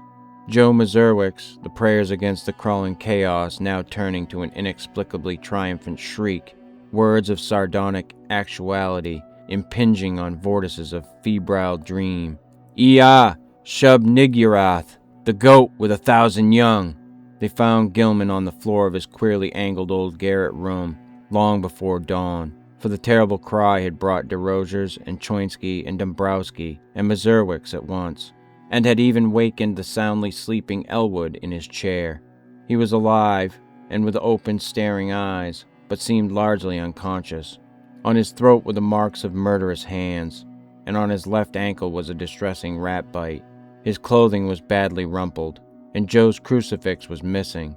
Joe Mazurwick's, the prayers against the crawling chaos now turning to an inexplicably triumphant shriek, words of sardonic actuality impinging on vortices of febrile dream. Ea, Shub Niggurath, the goat with 1,000 young. They found Gilman on the floor of his queerly angled old garret room long before dawn, for the terrible cry had brought DeRogers and Choinsky and Dombrowski and Mazurwick's at once, and had even wakened the soundly sleeping Elwood in his chair. He was alive and with open, staring eyes, but seemed largely unconscious. On his throat were the marks of murderous hands, and on his left ankle was a distressing rat bite. His clothing was badly rumpled, and Joe's crucifix was missing.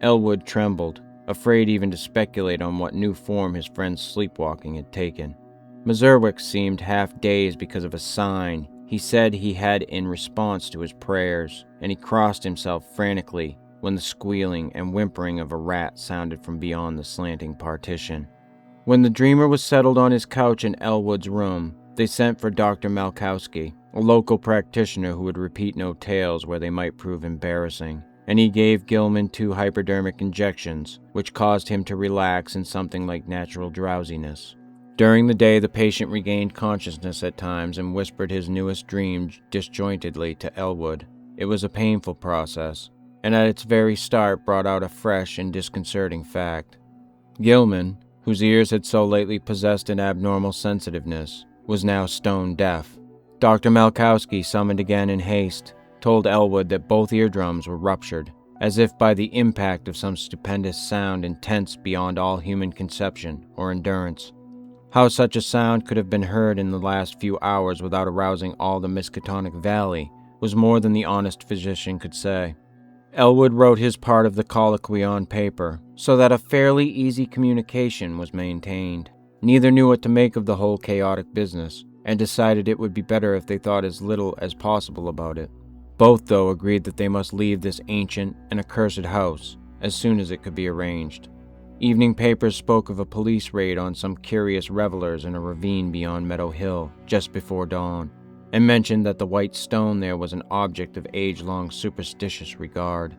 Elwood trembled, afraid even to speculate on what new form his friend's sleepwalking had taken. Mazurwick seemed half dazed because of a sign he said he had in response to his prayers, and he crossed himself frantically when the squealing and whimpering of a rat sounded from beyond the slanting partition. When the dreamer was settled on his couch in Elwood's room, they sent for Dr. Malkowski, a local practitioner who would repeat no tales where they might prove embarrassing, and he gave Gilman 2 hypodermic injections, which caused him to relax in something like natural drowsiness. During the day, the patient regained consciousness at times and whispered his newest dream disjointedly to Elwood. It was a painful process, and at its very start brought out a fresh and disconcerting fact. Gilman, whose ears had so lately possessed an abnormal sensitiveness, was now stone deaf. Dr. Malkowski, summoned again in haste, told Elwood that both eardrums were ruptured, as if by the impact of some stupendous sound intense beyond all human conception or endurance. How such a sound could have been heard in the last few hours without arousing all the Miskatonic Valley was more than the honest physician could say. Elwood wrote his part of the colloquy on paper, so that a fairly easy communication was maintained. Neither knew what to make of the whole chaotic business, and decided it would be better if they thought as little as possible about it. Both, though, agreed that they must leave this ancient and accursed house as soon as it could be arranged. Evening papers spoke of a police raid on some curious revelers in a ravine beyond Meadow Hill just before dawn, and mentioned that the white stone there was an object of age-long superstitious regard.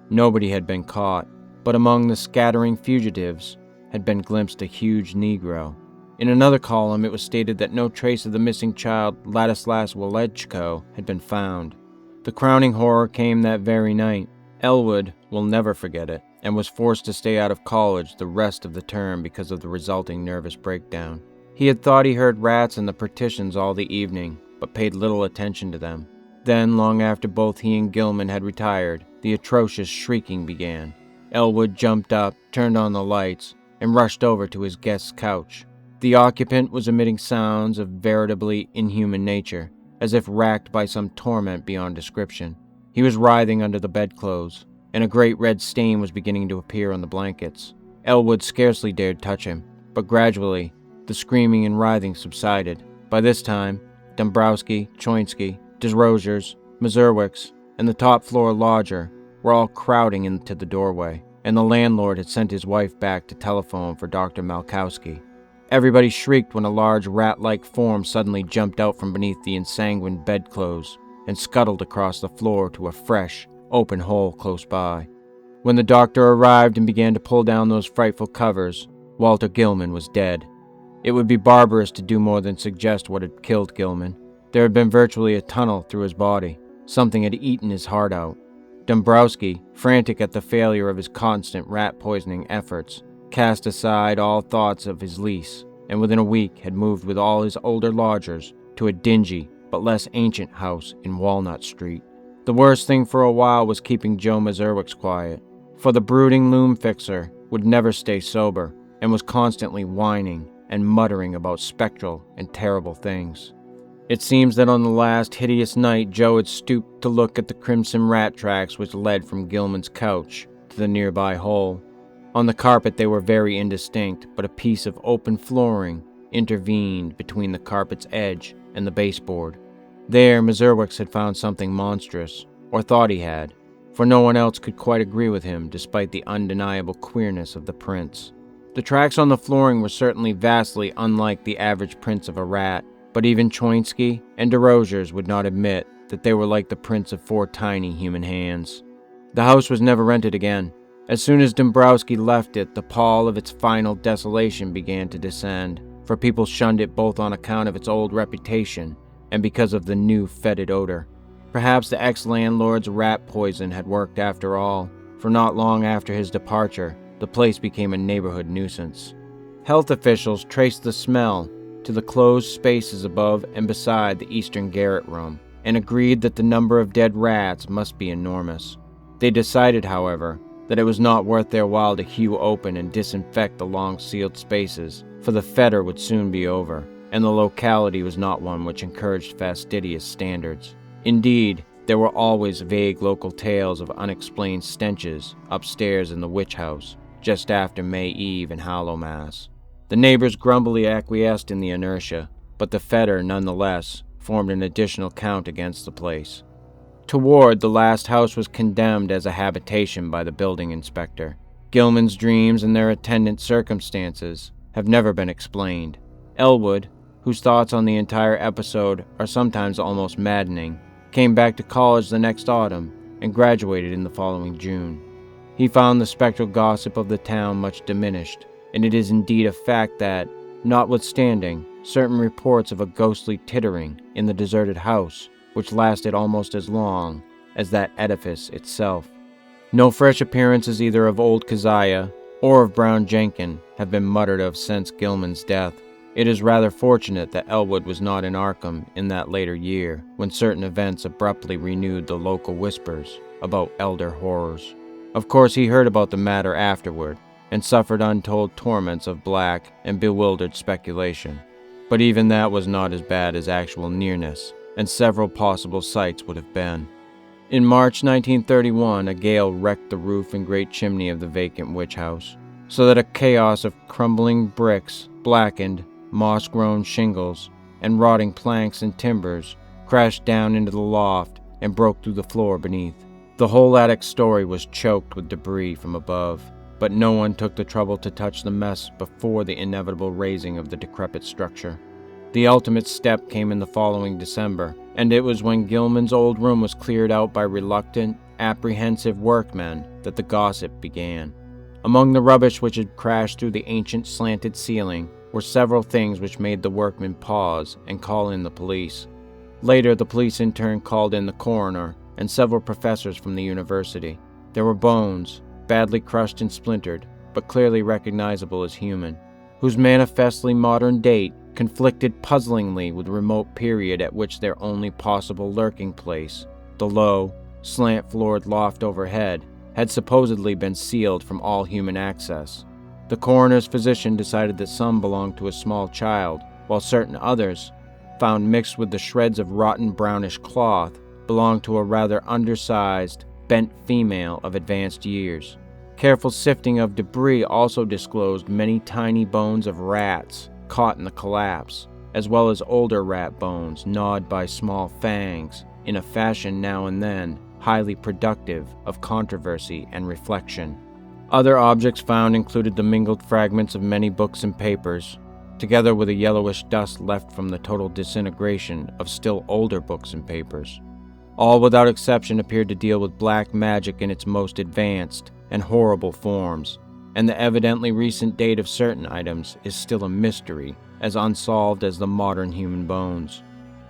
Nobody had been caught, but among the scattering fugitives had been glimpsed a huge Negro, In another column, it was stated that no trace of the missing child, Ladislas Walechko, had been found. The crowning horror came that very night. Elwood will never forget it, and was forced to stay out of college the rest of the term because of the resulting nervous breakdown. He had thought he heard rats in the partitions all the evening, but paid little attention to them. Then, long after both he and Gilman had retired, the atrocious shrieking began. Elwood jumped up, turned on the lights, and rushed over to his guest's couch. The occupant was emitting sounds of veritably inhuman nature, as if racked by some torment beyond description. He was writhing under the bedclothes, and a great red stain was beginning to appear on the blankets. Elwood scarcely dared touch him, but gradually, the screaming and writhing subsided. By this time, Dombrowski, Choinsky, Desrosiers, Mazurwiks, and the top-floor lodger were all crowding into the doorway, and the landlord had sent his wife back to telephone for Dr. Malkowski. Everybody shrieked when a large rat-like form suddenly jumped out from beneath the ensanguined bedclothes and scuttled across the floor to a fresh, open hole close by. When the doctor arrived and began to pull down those frightful covers, Walter Gilman was dead. It would be barbarous to do more than suggest what had killed Gilman. There had been virtually a tunnel through his body. Something had eaten his heart out. Dombrowski, frantic at the failure of his constant rat-poisoning efforts, cast aside all thoughts of his lease, and within a week had moved with all his older lodgers to a dingy but less ancient house in Walnut Street. The worst thing for a while was keeping Joe Mazurwiks quiet, for the brooding loom fixer would never stay sober and was constantly whining and muttering about spectral and terrible things. It seems that on the last hideous night Joe had stooped to look at the crimson rat tracks which led from Gilman's couch to the nearby hole. On the carpet they were very indistinct, but a piece of open flooring intervened between the carpet's edge and the baseboard. There Mazurwiks had found something monstrous, or thought he had, for no one else could quite agree with him despite the undeniable queerness of the prints. The tracks on the flooring were certainly vastly unlike the average prints of a rat, but even Choinsky and Desrosiers would not admit that they were like the prints of 4 tiny human hands. The house was never rented again. As soon as Dombrowski left it, the pall of its final desolation began to descend, for people shunned it both on account of its old reputation and because of the new fetid odor. Perhaps the ex-landlord's rat poison had worked after all, for not long after his departure, the place became a neighborhood nuisance. Health officials traced the smell to the closed spaces above and beside the eastern garret room, and agreed that the number of dead rats must be enormous. They decided, however, that it was not worth their while to hew open and disinfect the long-sealed spaces, for the fetor would soon be over, and the locality was not one which encouraged fastidious standards. Indeed, there were always vague local tales of unexplained stenches upstairs in the witch house, just after May Eve and Hallowmass. The neighbors grumbly acquiesced in the inertia, but the fetor, nonetheless, formed an additional count against the place. Toward the last house was condemned as a habitation by the building inspector. Gilman's dreams and their attendant circumstances have never been explained. Elwood, whose thoughts on the entire episode are sometimes almost maddening, came back to college the next autumn and graduated in the following June. He found the spectral gossip of the town much diminished, and it is indeed a fact that, notwithstanding certain reports of a ghostly tittering in the deserted house, which lasted almost as long as that edifice itself, no fresh appearances either of old Keziah or of Brown Jenkin have been muttered of since Gilman's death. It is rather fortunate that Elwood was not in Arkham in that later year, when certain events abruptly renewed the local whispers about elder horrors. Of course, he heard about the matter afterward, and suffered untold torments of black and bewildered speculation. But even that was not as bad as actual nearness, and several possible sites would have been. In March 1931, a gale wrecked the roof and great chimney of the vacant witch house, so that a chaos of crumbling bricks, blackened, moss-grown shingles, and rotting planks and timbers crashed down into the loft and broke through the floor beneath. The whole attic story was choked with debris from above, but no one took the trouble to touch the mess before the inevitable raising of the decrepit structure. The ultimate step came in the following December, and it was when Gilman's old room was cleared out by reluctant, apprehensive workmen that the gossip began. Among the rubbish which had crashed through the ancient slanted ceiling were several things which made the workmen pause and call in the police. Later, the police in turn called in the coroner and several professors from the university. There were bones, badly crushed and splintered, but clearly recognizable as human, whose manifestly modern date conflicted puzzlingly with the remote period at which their only possible lurking place, the low, slant-floored loft overhead, had supposedly been sealed from all human access. The coroner's physician decided that some belonged to a small child, while certain others, found mixed with the shreds of rotten brownish cloth, belonged to a rather undersized, bent female of advanced years. Careful sifting of debris also disclosed many tiny bones of rats caught in the collapse, as well as older rat bones gnawed by small fangs, in a fashion now and then highly productive of controversy and reflection. Other objects found included the mingled fragments of many books and papers, together with a yellowish dust left from the total disintegration of still older books and papers. All without exception appeared to deal with black magic in its most advanced and horrible forms, and the evidently recent date of certain items is still a mystery, as unsolved as the modern human bones.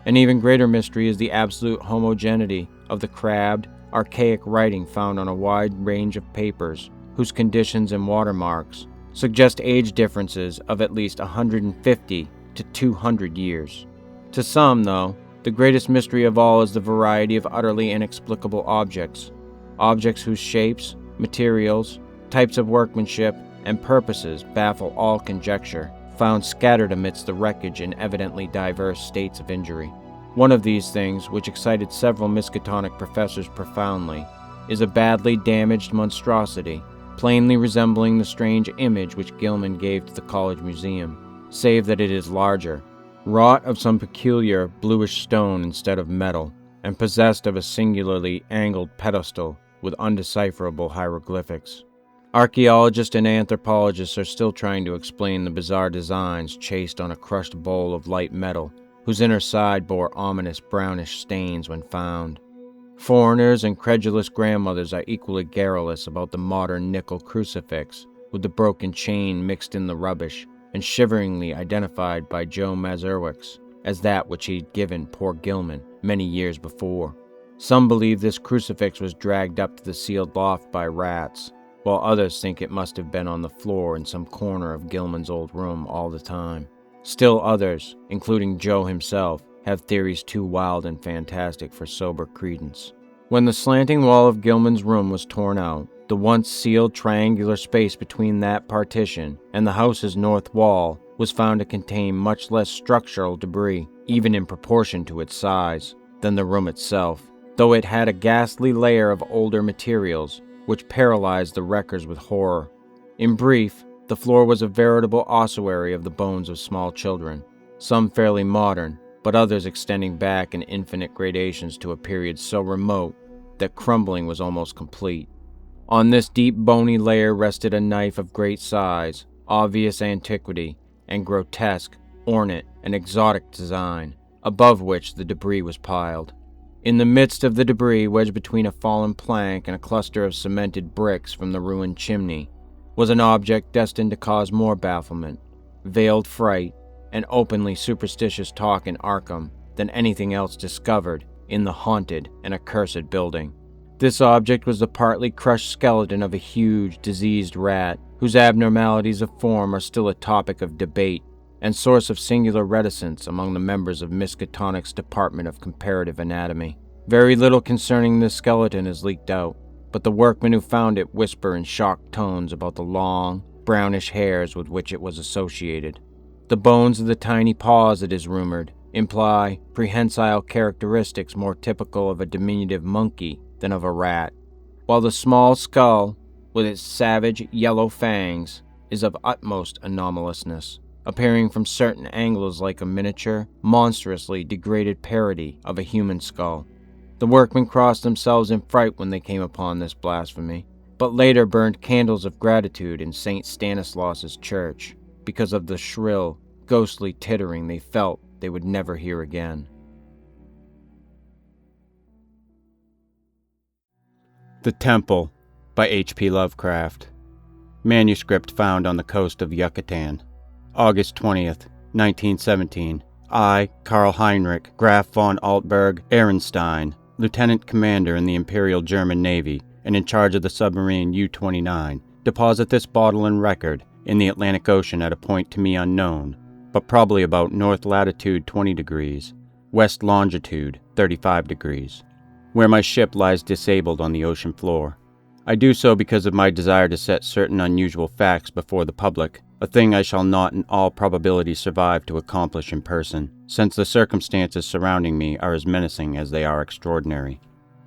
An even greater mystery is the absolute homogeneity of the crabbed, archaic writing found on a wide range of papers, whose conditions and watermarks suggest age differences of at least 150 to 200 years. To some, though, the greatest mystery of all is the variety of utterly inexplicable objects whose shapes, materials, types of workmanship, and purposes baffle all conjecture, found scattered amidst the wreckage in evidently diverse states of injury. One of these things, which excited several Miskatonic professors profoundly, is a badly damaged monstrosity, plainly resembling the strange image which Gilman gave to the college museum, save that it is larger, wrought of some peculiar bluish stone instead of metal, and possessed of a singularly angled pedestal with undecipherable hieroglyphics. Archaeologists and anthropologists are still trying to explain the bizarre designs chased on a crushed bowl of light metal, whose inner side bore ominous brownish stains when found. Foreigners and credulous grandmothers are equally garrulous about the modern nickel crucifix, with the broken chain mixed in the rubbish, and shiveringly identified by Joe Mazurwick as that which he'd given poor Gilman many years before. Some believe this crucifix was dragged up to the sealed loft by rats, while others think it must have been on the floor in some corner of Gilman's old room all the time. Still others, including Joe himself, have theories too wild and fantastic for sober credence. When the slanting wall of Gilman's room was torn out, the once sealed triangular space between that partition and the house's north wall was found to contain much less structural debris, even in proportion to its size, than the room itself, though it had a ghastly layer of older materials, which paralyzed the wreckers with horror. In brief, the floor was a veritable ossuary of the bones of small children, some fairly modern, but others extending back in infinite gradations to a period so remote that crumbling was almost complete. On this deep bony layer rested a knife of great size, obvious antiquity, and grotesque, ornate, and exotic design, above which the debris was piled. In the midst of the debris, wedged between a fallen plank and a cluster of cemented bricks from the ruined chimney, was an object destined to cause more bafflement, veiled fright, and openly superstitious talk in Arkham than anything else discovered in the haunted and accursed building. This object was the partly crushed skeleton of a huge, diseased rat, whose abnormalities of form are still a topic of debate and source of singular reticence among the members of Miskatonic's Department of Comparative Anatomy. Very little concerning this skeleton is leaked out, but the workmen who found it whisper in shocked tones about the long, brownish hairs with which it was associated. The bones of the tiny paws, it is rumored, imply prehensile characteristics more typical of a diminutive monkey than of a rat, while the small skull, with its savage yellow fangs, is of utmost anomalousness, appearing from certain angles like a miniature, monstrously degraded parody of a human skull. The workmen crossed themselves in fright when they came upon this blasphemy, but later burned candles of gratitude in St. Stanislaus's church, because of the shrill, ghostly tittering they felt they would never hear again. The Temple by H.P. Lovecraft. Manuscript found on the coast of Yucatan. August 20th, 1917. I, Karl Heinrich Graf von Altberg Ehrenstein, Lieutenant Commander in the Imperial German Navy and in charge of the submarine U-29, deposit this bottle and record in the Atlantic Ocean at a point to me unknown, but probably about north latitude 20 degrees, west longitude 35 degrees, where my ship lies disabled on the ocean floor. I do so because of my desire to set certain unusual facts before the public, a thing I shall not in all probability survive to accomplish in person, since the circumstances surrounding me are as menacing as they are extraordinary,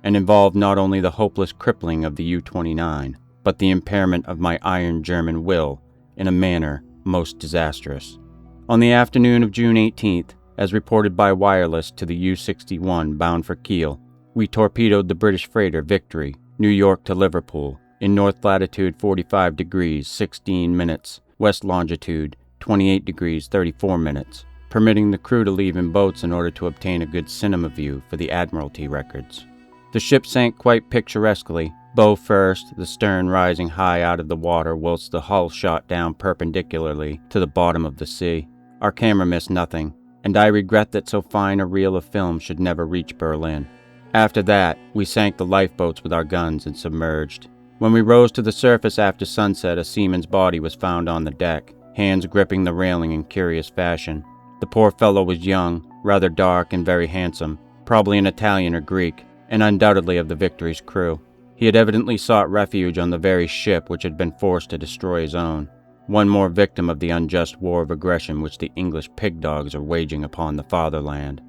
and involve not only the hopeless crippling of the U-29, but the impairment of my iron German will in a manner most disastrous. On the afternoon of June 18th, as reported by wireless to the U-61 bound for Kiel, we torpedoed the British freighter Victory, New York to Liverpool, in north latitude 45 degrees 16 minutes, west longitude 28 degrees 34 minutes, permitting the crew to leave in boats in order to obtain a good cinema view for the Admiralty records. The ship sank quite picturesquely, bow first, the stern rising high out of the water whilst the hull shot down perpendicularly to the bottom of the sea. Our camera missed nothing, and I regret that so fine a reel of film should never reach Berlin. After that, we sank the lifeboats with our guns and submerged. When we rose to the surface after sunset, a seaman's body was found on the deck, hands gripping the railing in curious fashion. The poor fellow was young, rather dark and very handsome, probably an Italian or Greek, and undoubtedly of the Victory's crew. He had evidently sought refuge on the very ship which had been forced to destroy his own, one more victim of the unjust war of aggression which the English pig dogs are waging upon the fatherland.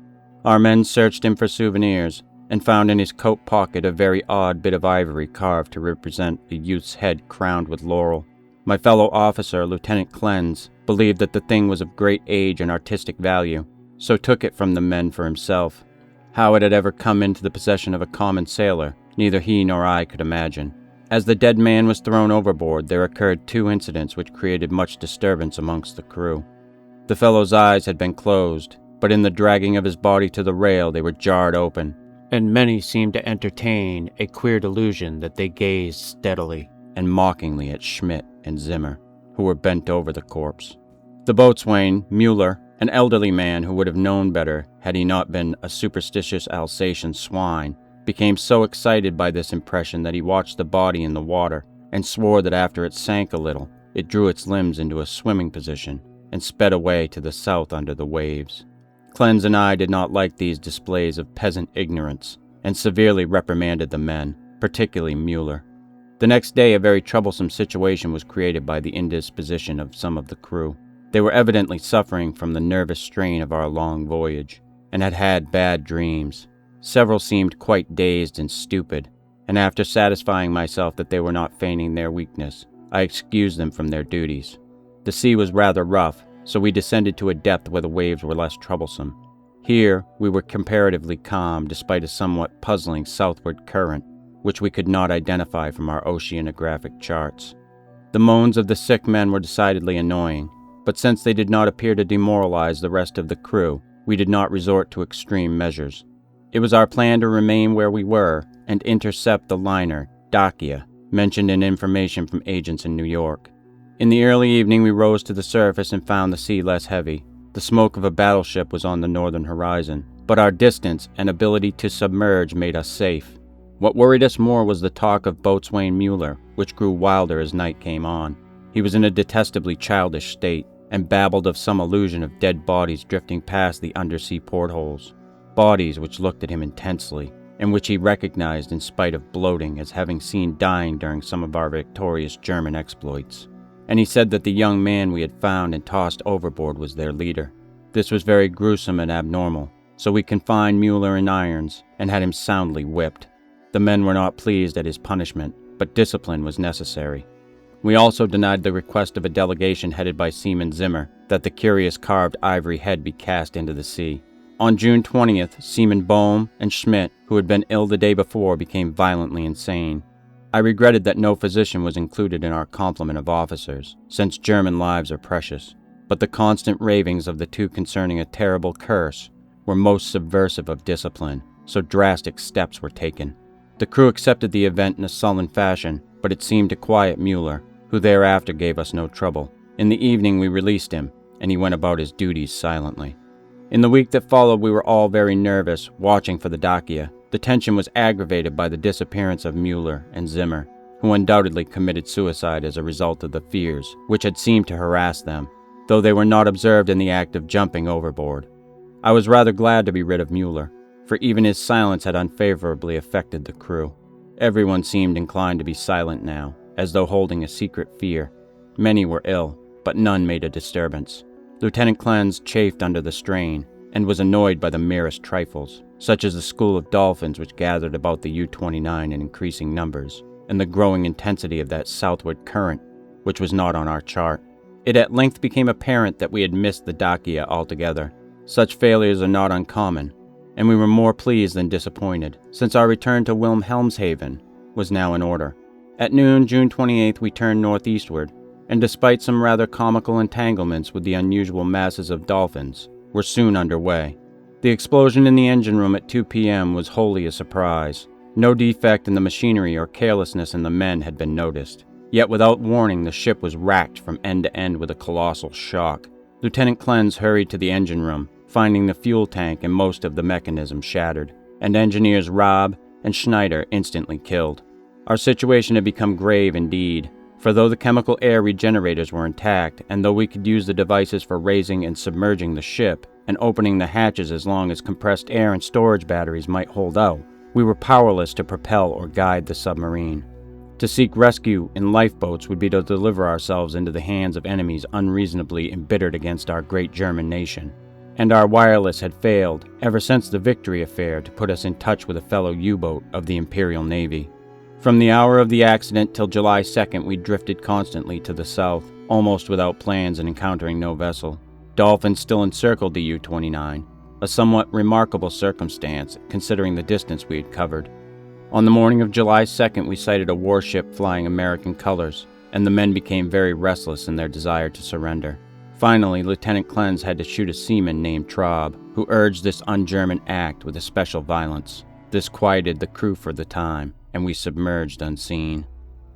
Our men searched him for souvenirs, and found in his coat pocket a very odd bit of ivory carved to represent a youth's head crowned with laurel. My fellow officer, Lieutenant Clenz, believed that the thing was of great age and artistic value, so took it from the men for himself. How it had ever come into the possession of a common sailor, neither he nor I could imagine. As the dead man was thrown overboard, there occurred two incidents which created much disturbance amongst the crew. The fellow's eyes had been closed, but in the dragging of his body to the rail they were jarred open, and many seemed to entertain a queer delusion that they gazed steadily and mockingly at Schmidt and Zimmer, who were bent over the corpse. The boatswain, Mueller, an elderly man who would have known better had he not been a superstitious Alsatian swine, became so excited by this impression that he watched the body in the water and swore that after it sank a little, it drew its limbs into a swimming position and sped away to the south under the waves. Clenz and I did not like these displays of peasant ignorance, and severely reprimanded the men, particularly Mueller. The next day a very troublesome situation was created by the indisposition of some of the crew. They were evidently suffering from the nervous strain of our long voyage, and had had bad dreams. Several seemed quite dazed and stupid, and after satisfying myself that they were not feigning their weakness, I excused them from their duties. The sea was rather rough, so we descended to a depth where the waves were less troublesome. Here we were comparatively calm despite a somewhat puzzling southward current, which we could not identify from our oceanographic charts. The moans of the sick men were decidedly annoying, but since they did not appear to demoralize the rest of the crew, we did not resort to extreme measures. It was our plan to remain where we were and intercept the liner Dacia, mentioned in information from agents in New York. In the early evening we rose to the surface and found the sea less heavy. The smoke of a battleship was on the northern horizon, but our distance and ability to submerge made us safe. What worried us more was the talk of boatswain Mueller, which grew wilder as night came on. He was in a detestably childish state, and babbled of some illusion of dead bodies drifting past the undersea portholes, bodies which looked at him intensely, and which he recognized in spite of bloating as having seen dying during some of our victorious German exploits. And he said that the young man we had found and tossed overboard was their leader. This was very gruesome and abnormal, so we confined Mueller in irons and had him soundly whipped. The men were not pleased at his punishment, but discipline was necessary. We also denied the request of a delegation headed by Seaman Zimmer that the curious carved ivory head be cast into the sea. On June 20th, Seaman Bohm and Schmidt, who had been ill the day before, became violently insane. I regretted that no physician was included in our complement of officers, since German lives are precious, but the constant ravings of the two concerning a terrible curse were most subversive of discipline, so drastic steps were taken. The crew accepted the event in a sullen fashion, but it seemed to quiet Mueller, who thereafter gave us no trouble. In the evening we released him, and he went about his duties silently. In the week that followed, we were all very nervous, watching for the Dacia. The tension was aggravated by the disappearance of Mueller and Zimmer, who undoubtedly committed suicide as a result of the fears which had seemed to harass them, though they were not observed in the act of jumping overboard. I was rather glad to be rid of Mueller, for even his silence had unfavorably affected the crew. Everyone seemed inclined to be silent now, as though holding a secret fear. Many were ill, but none made a disturbance. Lieutenant Clens chafed under the strain, and was annoyed by the merest trifles, such as the school of dolphins which gathered about the U-29 in increasing numbers, and the growing intensity of that southward current, which was not on our chart. It at length became apparent that we had missed the Dacia altogether. Such failures are not uncommon, and we were more pleased than disappointed, since our return to Wilhelmshaven was now in order. At noon, June 28th, we turned northeastward, and despite some rather comical entanglements with the unusual masses of dolphins, were soon underway. The explosion in the engine room at 2 p.m. was wholly a surprise. No defect in the machinery or carelessness in the men had been noticed. Yet without warning, the ship was racked from end to end with a colossal shock. Lieutenant Clens hurried to the engine room, finding the fuel tank and most of the mechanism shattered, and engineers Raab and Schneider instantly killed. Our situation had become grave indeed, for though the chemical air regenerators were intact, and though we could use the devices for raising and submerging the ship, and opening the hatches as long as compressed air and storage batteries might hold out, we were powerless to propel or guide the submarine. To seek rescue in lifeboats would be to deliver ourselves into the hands of enemies unreasonably embittered against our great German nation. And our wireless had failed, ever since the Victory affair, to put us in touch with a fellow U-boat of the Imperial Navy. From the hour of the accident till July 2nd, we drifted constantly to the south, almost without plans and encountering no vessel. Dolphins still encircled the U-29, a somewhat remarkable circumstance, considering the distance we had covered. On the morning of July 2nd, we sighted a warship flying American colors, and the men became very restless in their desire to surrender. Finally, Lieutenant Clens had to shoot a seaman named Traub, who urged this un-German act with especial violence. This quieted the crew for the time, and we submerged unseen.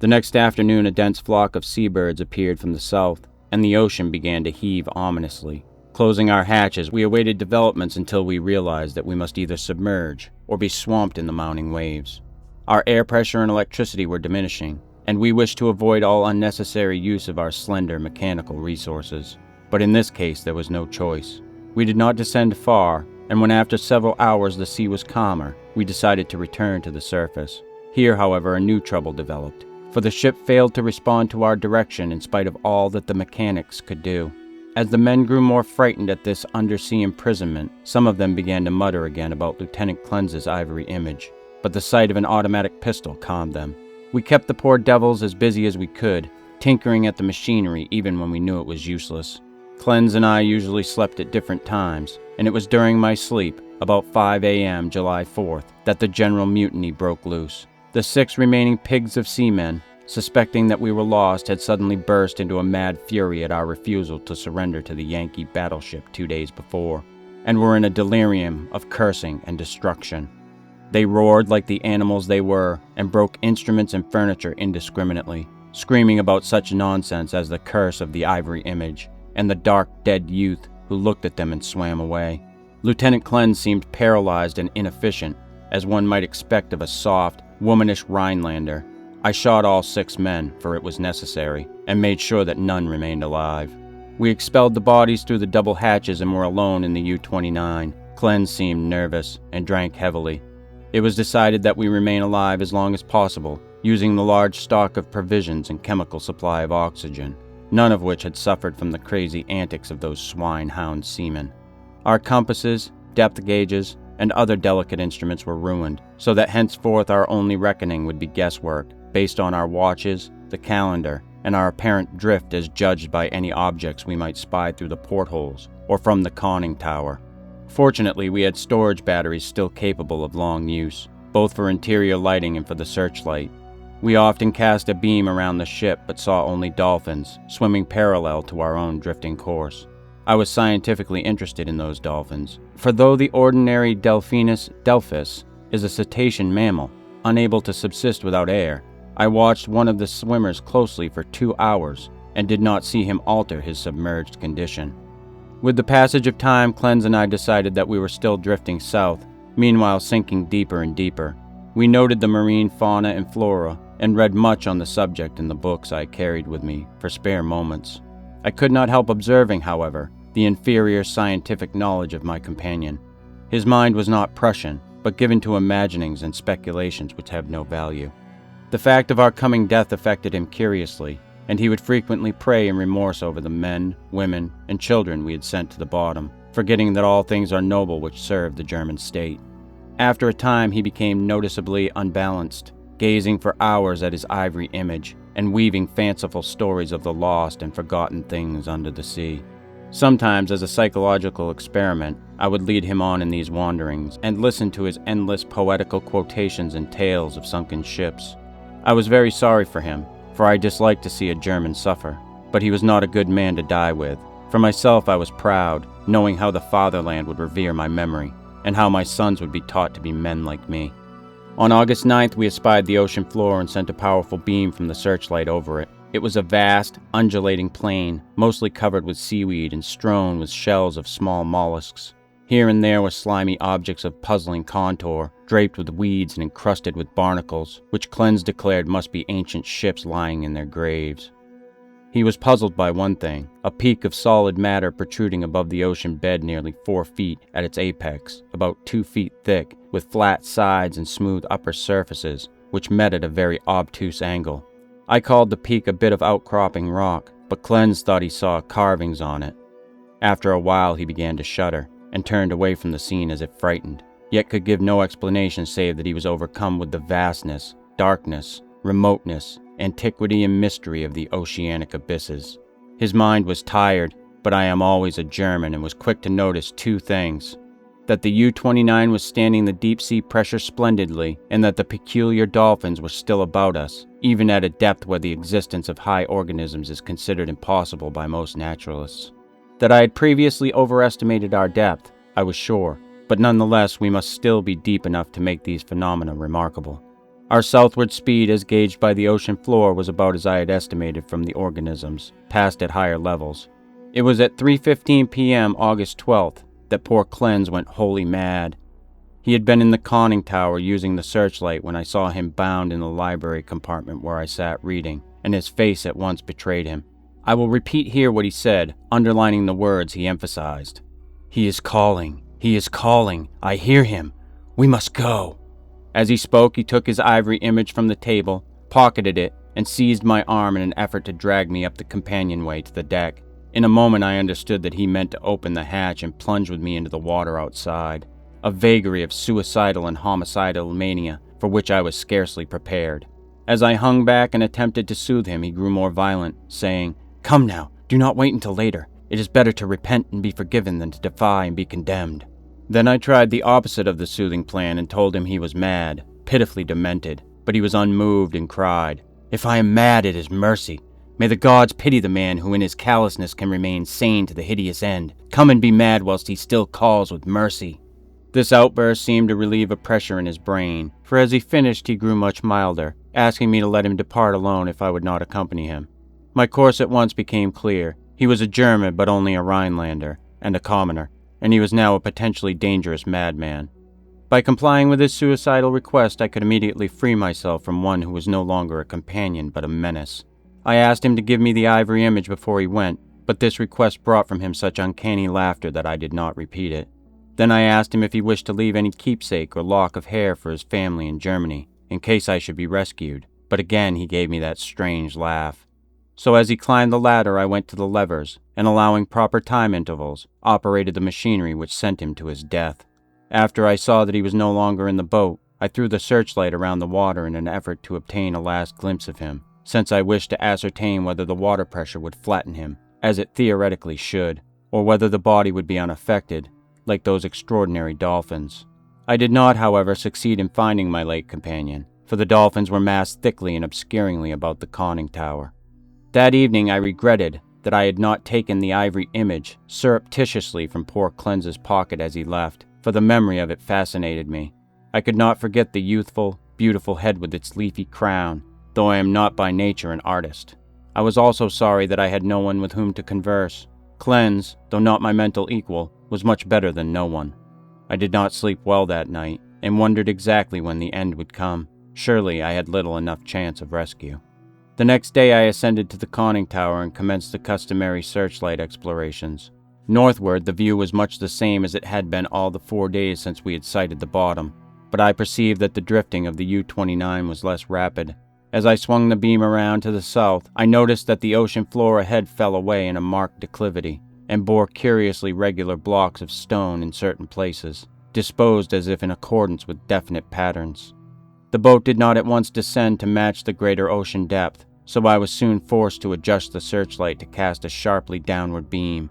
The next afternoon, a dense flock of seabirds appeared from the south, and the ocean began to heave ominously. Closing our hatches, we awaited developments until we realized that we must either submerge or be swamped in the mounting waves. Our air pressure and electricity were diminishing, and we wished to avoid all unnecessary use of our slender mechanical resources. But in this case, there was no choice. We did not descend far, and when after several hours the sea was calmer, we decided to return to the surface. Here, however, a new trouble developed, for the ship failed to respond to our direction in spite of all that the mechanics could do. As the men grew more frightened at this undersea imprisonment, some of them began to mutter again about Lieutenant Clens's ivory image, but the sight of an automatic pistol calmed them. We kept the poor devils as busy as we could, tinkering at the machinery even when we knew it was useless. Clens and I usually slept at different times, and it was during my sleep, about 5 a.m. July 4th, that the general mutiny broke loose. The 6 remaining pigs of seamen, suspecting that we were lost, had suddenly burst into a mad fury at our refusal to surrender to the Yankee battleship 2 days before, and were in a delirium of cursing and destruction. They roared like the animals they were, and broke instruments and furniture indiscriminately, screaming about such nonsense as the curse of the ivory image, and the dark, dead youth who looked at them and swam away. Lieutenant Clens seemed paralyzed and inefficient, as one might expect of a soft, womanish Rhinelander. I shot all 6 men, for it was necessary, and made sure that none remained alive. We expelled the bodies through the double hatches and were alone in the U-29. Clens seemed nervous and drank heavily. It was decided that we remain alive as long as possible, using the large stock of provisions and chemical supply of oxygen, none of which had suffered from the crazy antics of those swine-hound seamen. Our compasses, depth gauges, and other delicate instruments were ruined, so that henceforth our only reckoning would be guesswork, based on our watches, the calendar, and our apparent drift as judged by any objects we might spy through the portholes or from the conning tower. Fortunately, we had storage batteries still capable of long use, both for interior lighting and for the searchlight. We often cast a beam around the ship but saw only dolphins, swimming parallel to our own drifting course. I was scientifically interested in those dolphins, for though the ordinary Delphinus delphis is a cetacean mammal, unable to subsist without air, I watched one of the swimmers closely for 2 hours and did not see him alter his submerged condition. With the passage of time, Cleanse and I decided that we were still drifting south, meanwhile sinking deeper and deeper. We noted the marine fauna and flora, and read much on the subject in the books I carried with me for spare moments. I could not help observing, however, the inferior scientific knowledge of my companion. His mind was not Prussian, but given to imaginings and speculations which have no value. The fact of our coming death affected him curiously, and he would frequently pray in remorse over the men, women, and children we had sent to the bottom, forgetting that all things are noble which serve the German state. After a time he became noticeably unbalanced, gazing for hours at his ivory image, and weaving fanciful stories of the lost and forgotten things under the sea. Sometimes, as a psychological experiment, I would lead him on in these wanderings, and listen to his endless poetical quotations and tales of sunken ships. I was very sorry for him, for I disliked to see a German suffer, but he was not a good man to die with. For myself, I was proud, knowing how the fatherland would revere my memory, and how my sons would be taught to be men like me. On August 9th, we espied the ocean floor and sent a powerful beam from the searchlight over it. It was a vast, undulating plain, mostly covered with seaweed and strewn with shells of small mollusks. Here and there were slimy objects of puzzling contour, draped with weeds and encrusted with barnacles, which Cleanse declared must be ancient ships lying in their graves. He was puzzled by one thing, a peak of solid matter protruding above the ocean bed nearly 4 feet at its apex, about 2 feet thick, with flat sides and smooth upper surfaces, which met at a very obtuse angle. I called the peak a bit of outcropping rock, but Cleanse thought he saw carvings on it. After a while he began to shudder, and turned away from the scene as if frightened, yet could give no explanation save that he was overcome with the vastness, darkness, remoteness, antiquity and mystery of the oceanic abysses. His mind was tired, but I am always a German and was quick to notice 2 things. That the U-29 was standing the deep-sea pressure splendidly, and that the peculiar dolphins were still about us, even at a depth where the existence of high organisms is considered impossible by most naturalists. That I had previously overestimated our depth, I was sure, but nonetheless we must still be deep enough to make these phenomena remarkable. Our southward speed, as gauged by the ocean floor, was about as I had estimated from the organisms, passed at higher levels. It was at 3:15 p.m. August 12th that poor Cleanse went wholly mad. He had been in the conning tower using the searchlight when I saw him bound in the library compartment where I sat reading, and his face at once betrayed him. I will repeat here what he said, underlining the words he emphasized. "He is calling. He is calling. I hear him. We must go." As he spoke, he took his ivory image from the table, pocketed it, and seized my arm in an effort to drag me up the companionway to the deck. In a moment I understood that he meant to open the hatch and plunge with me into the water outside, a vagary of suicidal and homicidal mania for which I was scarcely prepared. As I hung back and attempted to soothe him, he grew more violent, saying, "Come now, do not wait until later. It is better to repent and be forgiven than to defy and be condemned." Then I tried the opposite of the soothing plan and told him he was mad, pitifully demented, but he was unmoved and cried, "If I am mad, it is mercy. May the gods pity the man who in his callousness can remain sane to the hideous end. Come and be mad whilst he still calls with mercy." This outburst seemed to relieve a pressure in his brain, for as he finished he grew much milder, asking me to let him depart alone if I would not accompany him. My course at once became clear. He was a German but only a Rhinelander, and a commoner, and he was now a potentially dangerous madman. By complying with his suicidal request, I could immediately free myself from one who was no longer a companion but a menace. I asked him to give me the ivory image before he went, but this request brought from him such uncanny laughter that I did not repeat it. Then I asked him if he wished to leave any keepsake or lock of hair for his family in Germany, in case I should be rescued, but again he gave me that strange laugh. So as he climbed the ladder, I went to the levers, and allowing proper time intervals, operated the machinery which sent him to his death. After I saw that he was no longer in the boat, I threw the searchlight around the water in an effort to obtain a last glimpse of him, since I wished to ascertain whether the water pressure would flatten him, as it theoretically should, or whether the body would be unaffected, like those extraordinary dolphins. I did not, however, succeed in finding my late companion, for the dolphins were massed thickly and obscuringly about the conning tower. That evening I regretted that I had not taken the ivory image surreptitiously from poor Cleanse's pocket as he left, for the memory of it fascinated me. I could not forget the youthful, beautiful head with its leafy crown, though I am not by nature an artist. I was also sorry that I had no one with whom to converse. Cleanse, though not my mental equal, was much better than no one. I did not sleep well that night, and wondered exactly when the end would come. Surely I had little enough chance of rescue. The next day I ascended to the conning tower and commenced the customary searchlight explorations. Northward, the view was much the same as it had been all the 4 days since we had sighted the bottom, but I perceived that the drifting of the U-29 was less rapid. As I swung the beam around to the south, I noticed that the ocean floor ahead fell away in a marked declivity, and bore curiously regular blocks of stone in certain places, disposed as if in accordance with definite patterns. The boat did not at once descend to match the greater ocean depth, so I was soon forced to adjust the searchlight to cast a sharply downward beam.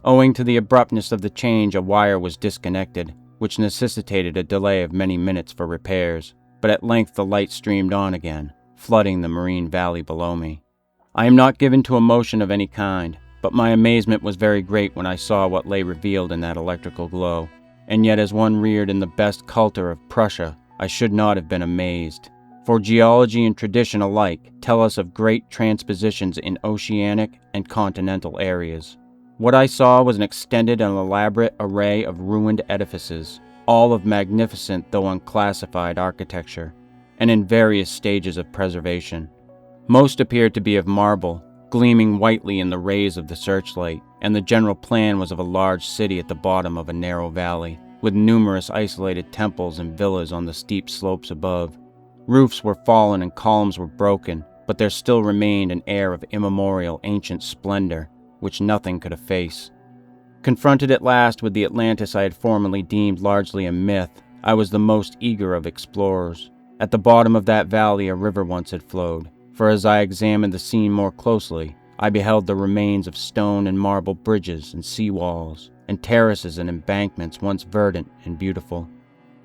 Owing to the abruptness of the change, a wire was disconnected, which necessitated a delay of many minutes for repairs, but at length the light streamed on again, flooding the marine valley below me. I am not given to emotion of any kind, but my amazement was very great when I saw what lay revealed in that electrical glow, and yet as one reared in the best culture of Prussia, I should not have been amazed, for geology and tradition alike tell us of great transpositions in oceanic and continental areas. What I saw was an extended and elaborate array of ruined edifices, all of magnificent though unclassified architecture, and in various stages of preservation. Most appeared to be of marble, gleaming whitely in the rays of the searchlight, and the general plan was of a large city at the bottom of a narrow valley, with numerous isolated temples and villas on the steep slopes above. Roofs were fallen and columns were broken, but there still remained an air of immemorial ancient splendor, which nothing could efface. Confronted at last with the Atlantis I had formerly deemed largely a myth, I was the most eager of explorers. At the bottom of that valley a river once had flowed, for as I examined the scene more closely, I beheld the remains of stone and marble bridges and sea-walls, and terraces and embankments once verdant and beautiful.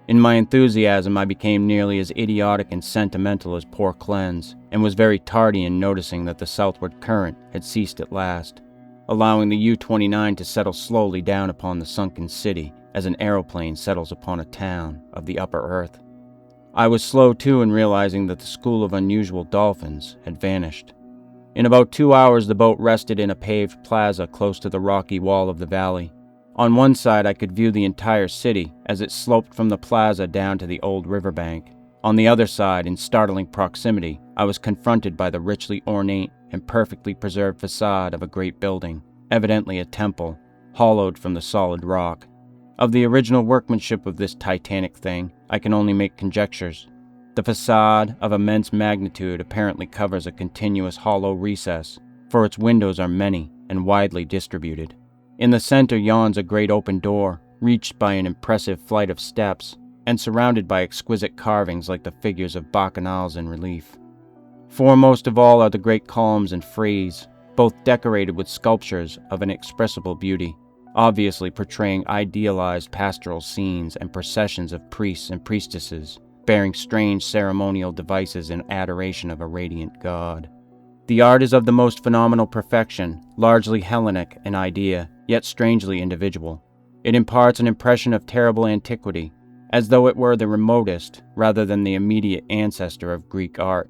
In my enthusiasm I became nearly as idiotic and sentimental as poor Cleanse, and was very tardy in noticing that the southward current had ceased at last, allowing the U-29 to settle slowly down upon the sunken city as an aeroplane settles upon a town of the upper earth. I was slow too in realizing that the school of unusual dolphins had vanished. In about 2 hours the boat rested in a paved plaza close to the rocky wall of the valley. On one side I could view the entire city as it sloped from the plaza down to the old riverbank. On the other side, in startling proximity, I was confronted by the richly ornate and perfectly preserved facade of a great building, evidently a temple, hollowed from the solid rock. Of the original workmanship of this titanic thing, I can only make conjectures. The facade, of immense magnitude, apparently covers a continuous hollow recess, for its windows are many and widely distributed. In the center yawns a great open door, reached by an impressive flight of steps, and surrounded by exquisite carvings like the figures of bacchanals in relief. Foremost of all are the great columns and frieze, both decorated with sculptures of inexpressible beauty, obviously portraying idealized pastoral scenes and processions of priests and priestesses, bearing strange ceremonial devices in adoration of a radiant god. The art is of the most phenomenal perfection, largely Hellenic in idea, yet strangely individual. It imparts an impression of terrible antiquity, as though it were the remotest, rather than the immediate ancestor of Greek art.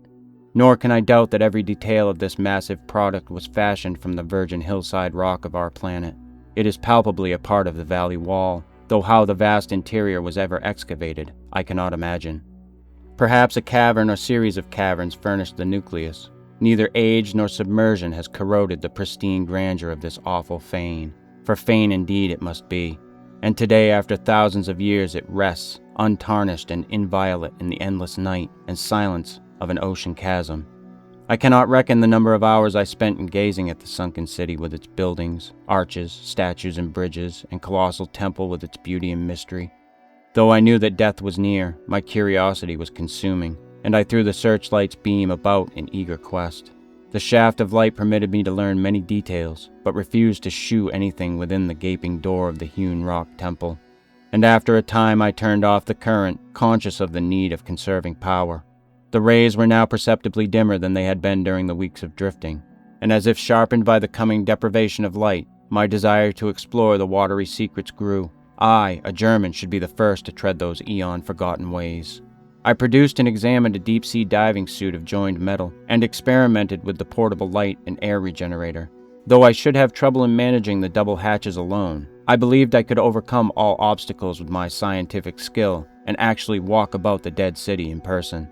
Nor can I doubt that every detail of this massive product was fashioned from the virgin hillside rock of our planet. It is palpably a part of the valley wall, though how the vast interior was ever excavated, I cannot imagine. Perhaps a cavern or series of caverns furnished the nucleus. Neither age nor submersion has corroded the pristine grandeur of this awful fane, for fane indeed it must be, and today, after thousands of years, it rests, untarnished and inviolate in the endless night and silence of an ocean chasm. I cannot reckon the number of hours I spent in gazing at the sunken city with its buildings, arches, statues and bridges, and colossal temple with its beauty and mystery. Though I knew that death was near, my curiosity was consuming, and I threw the searchlight's beam about in eager quest. The shaft of light permitted me to learn many details, but refused to shew anything within the gaping door of the hewn rock temple. And after a time I turned off the current, conscious of the need of conserving power. The rays were now perceptibly dimmer than they had been during the weeks of drifting, and as if sharpened by the coming deprivation of light, my desire to explore the watery secrets grew. I, a German, should be the first to tread those eon-forgotten ways. I produced and examined a deep-sea diving suit of joined metal, and experimented with the portable light and air regenerator. Though I should have trouble in managing the double hatches alone, I believed I could overcome all obstacles with my scientific skill and actually walk about the dead city in person.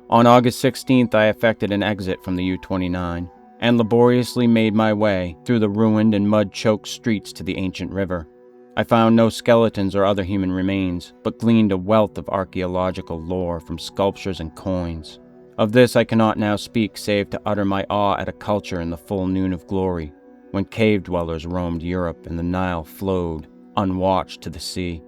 On August 16th, I effected an exit from the U-29 and laboriously made my way through the ruined and mud-choked streets to the ancient river. I found no skeletons or other human remains, but gleaned a wealth of archaeological lore from sculptures and coins. Of this I cannot now speak save to utter my awe at a culture in the full noon of glory, when cave dwellers roamed Europe and the Nile flowed, unwatched, to the sea.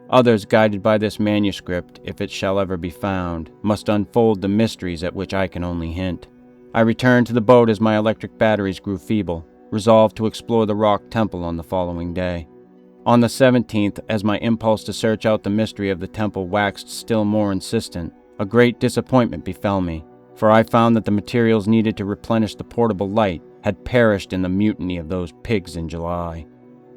Others, guided by this manuscript, if it shall ever be found, must unfold the mysteries at which I can only hint. I returned to the boat as my electric batteries grew feeble, resolved to explore the rock temple on the following day. On the 17th, as my impulse to search out the mystery of the temple waxed still more insistent, a great disappointment befell me, for I found that the materials needed to replenish the portable light had perished in the mutiny of those pigs in July.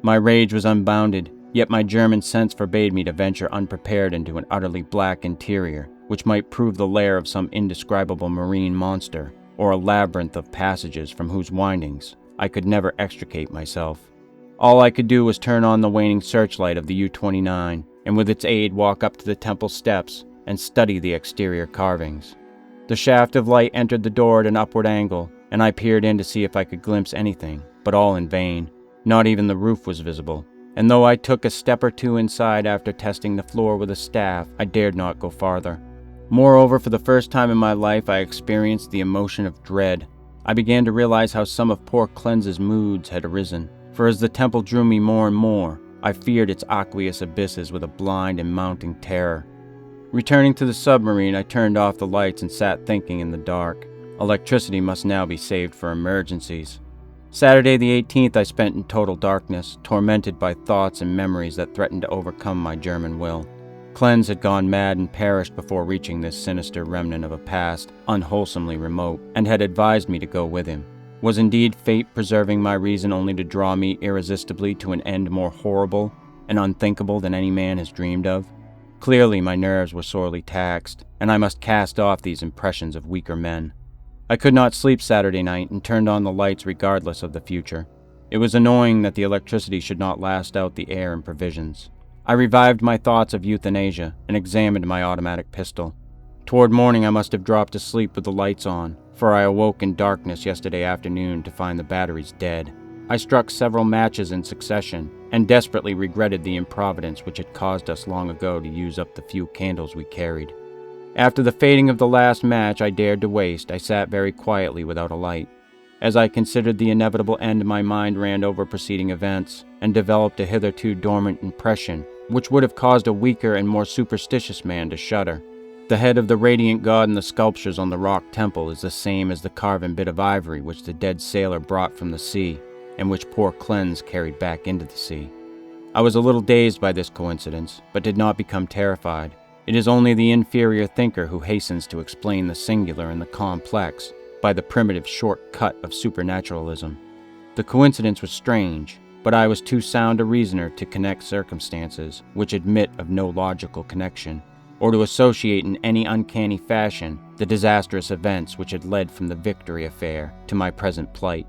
My rage was unbounded, yet my German sense forbade me to venture unprepared into an utterly black interior, which might prove the lair of some indescribable marine monster, or a labyrinth of passages from whose windings I could never extricate myself. All I could do was turn on the waning searchlight of the U-29, and with its aid walk up to the temple steps and study the exterior carvings. The shaft of light entered the door at an upward angle, and I peered in to see if I could glimpse anything, but all in vain. Not even the roof was visible, and though I took a step or two inside after testing the floor with a staff, I dared not go farther. Moreover, for the first time in my life, I experienced the emotion of dread. I began to realize how some of poor Cleanse's moods had arisen, for as the temple drew me more and more, I feared its aqueous abysses with a blind and mounting terror. Returning to the submarine, I turned off the lights and sat thinking in the dark. Electricity must now be saved for emergencies. Saturday the 18th I spent in total darkness, tormented by thoughts and memories that threatened to overcome my German will. Cleanse had gone mad and perished before reaching this sinister remnant of a past unwholesomely remote, and had advised me to go with him. Was indeed fate preserving my reason only to draw me irresistibly to an end more horrible and unthinkable than any man has dreamed of? Clearly my nerves were sorely taxed, and I must cast off these impressions of weaker men. I could not sleep Saturday night and turned on the lights regardless of the future. It was annoying that the electricity should not last out the air and provisions. I revived my thoughts of euthanasia and examined my automatic pistol. Toward morning I must have dropped asleep with the lights on, for I awoke in darkness yesterday afternoon to find the batteries dead. I struck several matches in succession, and desperately regretted the improvidence which had caused us long ago to use up the few candles we carried. After the fading of the last match I dared to waste, I sat very quietly without a light. As I considered the inevitable end, my mind ran over preceding events, and developed a hitherto dormant impression, which would have caused a weaker and more superstitious man to shudder. The head of the radiant god in the sculptures on the rock temple is the same as the carven bit of ivory which the dead sailor brought from the sea, and which poor Cleanse carried back into the sea. I was a little dazed by this coincidence, but did not become terrified. It is only the inferior thinker who hastens to explain the singular and the complex by the primitive short cut of supernaturalism. The coincidence was strange, but I was too sound a reasoner to connect circumstances which admit of no logical connection, or to associate in any uncanny fashion the disastrous events which had led from the Victory affair to my present plight.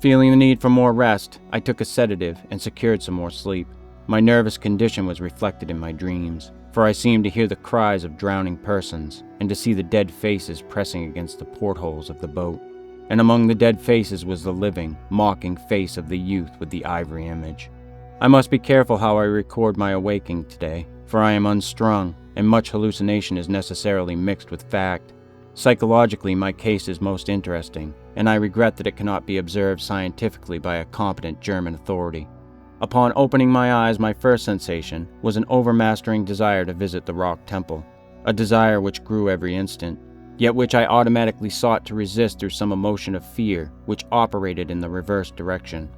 Feeling the need for more rest, I took a sedative and secured some more sleep. My nervous condition was reflected in my dreams, for I seemed to hear the cries of drowning persons, and to see the dead faces pressing against the portholes of the boat. And among the dead faces was the living, mocking face of the youth with the ivory image. I must be careful how I record my awaking today, for I am unstrung, and much hallucination is necessarily mixed with fact. Psychologically, my case is most interesting, and I regret that it cannot be observed scientifically by a competent German authority. Upon opening my eyes, my first sensation was an overmastering desire to visit the rock temple, a desire which grew every instant, yet which I automatically sought to resist through some emotion of fear which operated in the reverse direction.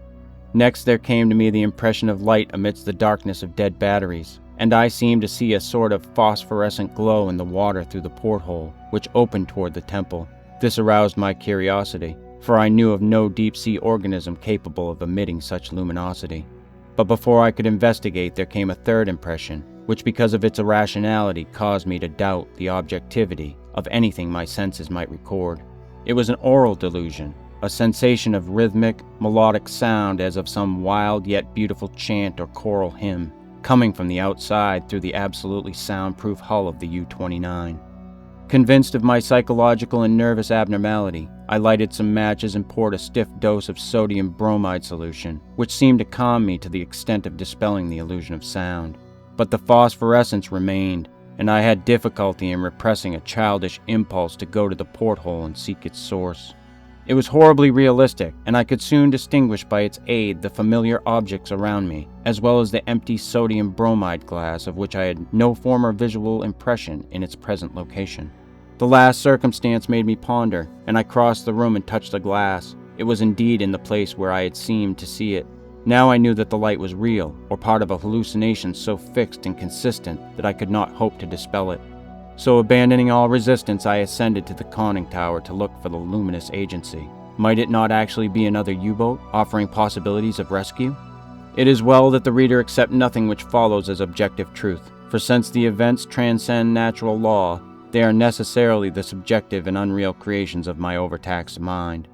Next there came to me the impression of light amidst the darkness of dead batteries, and I seemed to see a sort of phosphorescent glow in the water through the porthole, which opened toward the temple. This aroused my curiosity, for I knew of no deep-sea organism capable of emitting such luminosity. But before I could investigate, there came a third impression, which because of its irrationality caused me to doubt the objectivity of anything my senses might record. It was an aural delusion, a sensation of rhythmic, melodic sound as of some wild yet beautiful chant or choral hymn, coming from the outside through the absolutely soundproof hull of the U-29. Convinced of my psychological and nervous abnormality, I lighted some matches and poured a stiff dose of sodium bromide solution, which seemed to calm me to the extent of dispelling the illusion of sound. But the phosphorescence remained, and I had difficulty in repressing a childish impulse to go to the porthole and seek its source. It was horribly realistic, and I could soon distinguish by its aid the familiar objects around me, as well as the empty sodium bromide glass of which I had no former visual impression in its present location. The last circumstance made me ponder, and I crossed the room and touched the glass. It was indeed in the place where I had seemed to see it. Now I knew that the light was real, or part of a hallucination so fixed and consistent that I could not hope to dispel it. So abandoning all resistance, I ascended to the conning tower to look for the luminous agency. Might it not actually be another U-boat, offering possibilities of rescue? It is well that the reader accept nothing which follows as objective truth, for since the events transcend natural law, they are necessarily the subjective and unreal creations of my overtaxed mind.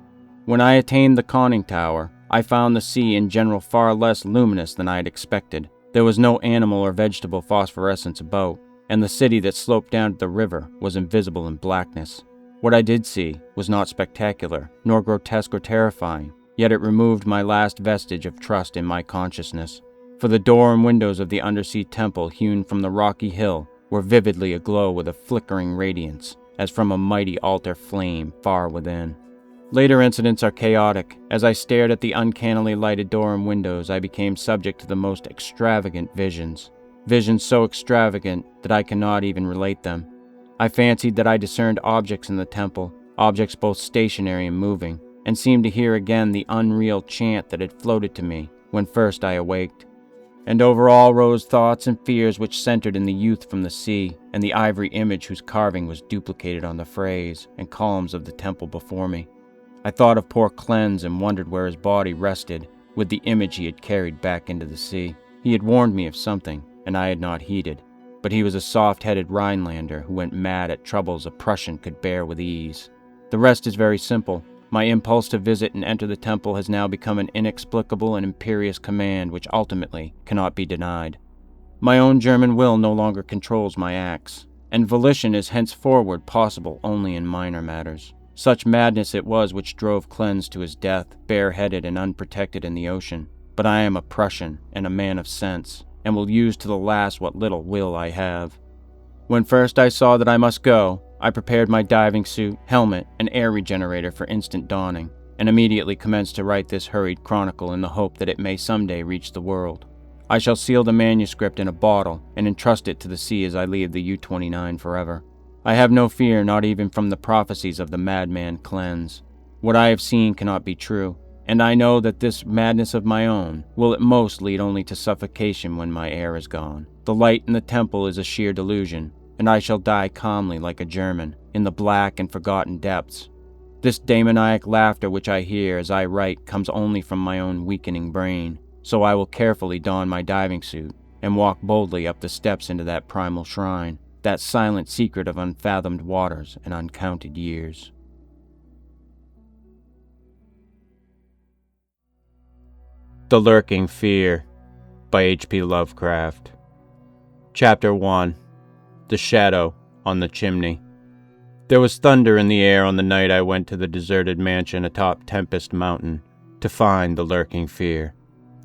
When I attained the conning tower, I found the sea in general far less luminous than I had expected. There was no animal or vegetable phosphorescence about, and the city that sloped down to the river was invisible in blackness. What I did see was not spectacular, nor grotesque or terrifying, yet it removed my last vestige of trust in my consciousness. For the door and windows of the undersea temple hewn from the rocky hill were vividly aglow with a flickering radiance, as from a mighty altar flame far within. Later incidents are chaotic. As I stared at the uncannily lighted door and windows, I became subject to the most extravagant visions. Visions so extravagant that I cannot even relate them. I fancied that I discerned objects in the temple, objects both stationary and moving, and seemed to hear again the unreal chant that had floated to me when first I awaked. And over all rose thoughts and fears which centered in the youth from the sea, and the ivory image whose carving was duplicated on the phrase and columns of the temple before me. I thought of poor Cleanse and wondered where his body rested, with the image he had carried back into the sea. He had warned me of something, and I had not heeded, but he was a soft-headed Rhinelander who went mad at troubles a Prussian could bear with ease. The rest is very simple. My impulse to visit and enter the temple has now become an inexplicable and imperious command which ultimately cannot be denied. My own German will no longer controls my acts, and volition is henceforward possible only in minor matters. Such madness it was which drove Cleanse to his death, bareheaded and unprotected in the ocean. But I am a Prussian and a man of sense, and will use to the last what little will I have. When first I saw that I must go, I prepared my diving suit, helmet, and air regenerator for instant donning, and immediately commenced to write this hurried chronicle in the hope that it may someday reach the world. I shall seal the manuscript in a bottle and entrust it to the sea as I leave the U-29 forever. I have no fear, not even from the prophecies of the madman Cleanse. What I have seen cannot be true, and I know that this madness of my own will at most lead only to suffocation when my air is gone. The light in the temple is a sheer delusion, and I shall die calmly like a German, in the black and forgotten depths. This demoniac laughter which I hear as I write comes only from my own weakening brain, so I will carefully don my diving suit and walk boldly up the steps into that primal shrine, that silent secret of unfathomed waters and uncounted years. The Lurking Fear by H.P. Lovecraft. Chapter 1. The Shadow on the Chimney. There was thunder in the air on the night I went to the deserted mansion atop Tempest Mountain to find the Lurking Fear.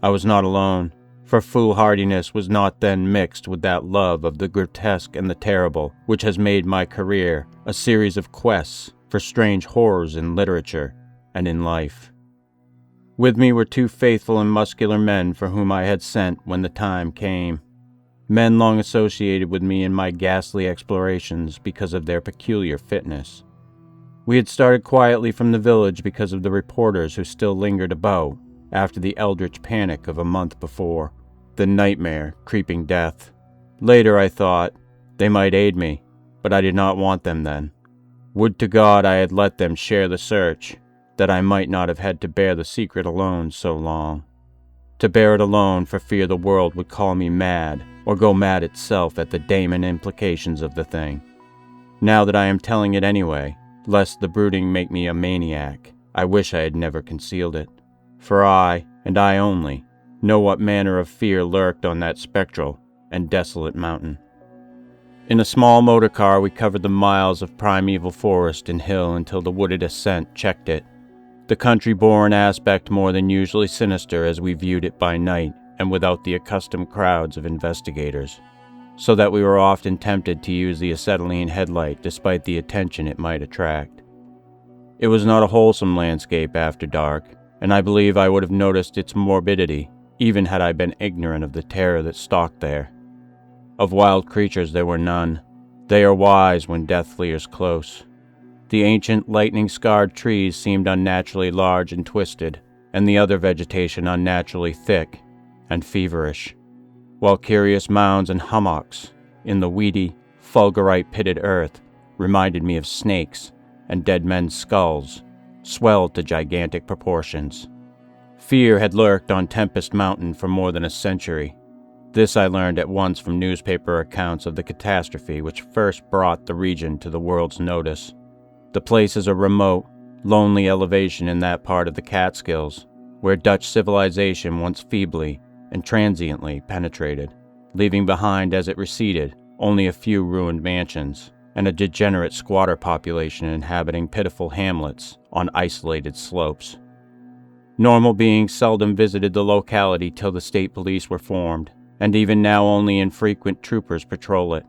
I was not alone, for foolhardiness was not then mixed with that love of the grotesque and the terrible which has made my career a series of quests for strange horrors in literature and in life. With me were two faithful and muscular men for whom I had sent when the time came. Men long associated with me in my ghastly explorations because of their peculiar fitness. We had started quietly from the village because of the reporters who still lingered about after the eldritch panic of a month before, the nightmare creeping death. Later, I thought, they might aid me, but I did not want them then. Would to God I had let them share the search, that I might not have had to bear the secret alone so long. To bear it alone for fear the world would call me mad, or go mad itself at the damon implications of the thing. Now that I am telling it anyway, lest the brooding make me a maniac, I wish I had never concealed it, for I, and I only, know what manner of fear lurked on that spectral and desolate mountain. In a small motor car, we covered the miles of primeval forest and hill until the wooded ascent checked it. The country bore an aspect more than usually sinister as we viewed it by night and without the accustomed crowds of investigators, so that we were often tempted to use the acetylene headlight despite the attention it might attract. It was not a wholesome landscape after dark, and I believe I would have noticed its morbidity, even had I been ignorant of the terror that stalked there. Of wild creatures there were none. They are wise when death leers close. The ancient, lightning-scarred trees seemed unnaturally large and twisted, and the other vegetation unnaturally thick and feverish, while curious mounds and hummocks in the weedy, fulgurite-pitted earth reminded me of snakes and dead men's skulls, swelled to gigantic proportions. Fear had lurked on Tempest Mountain for more than a century. This I learned at once from newspaper accounts of the catastrophe which first brought the region to the world's notice. The place is a remote, lonely elevation in that part of the Catskills, where Dutch civilization once feebly and transiently penetrated, leaving behind as it receded only a few ruined mansions and a degenerate squatter population inhabiting pitiful hamlets on isolated slopes. Normal beings seldom visited the locality till the state police were formed, and even now only infrequent troopers patrol it.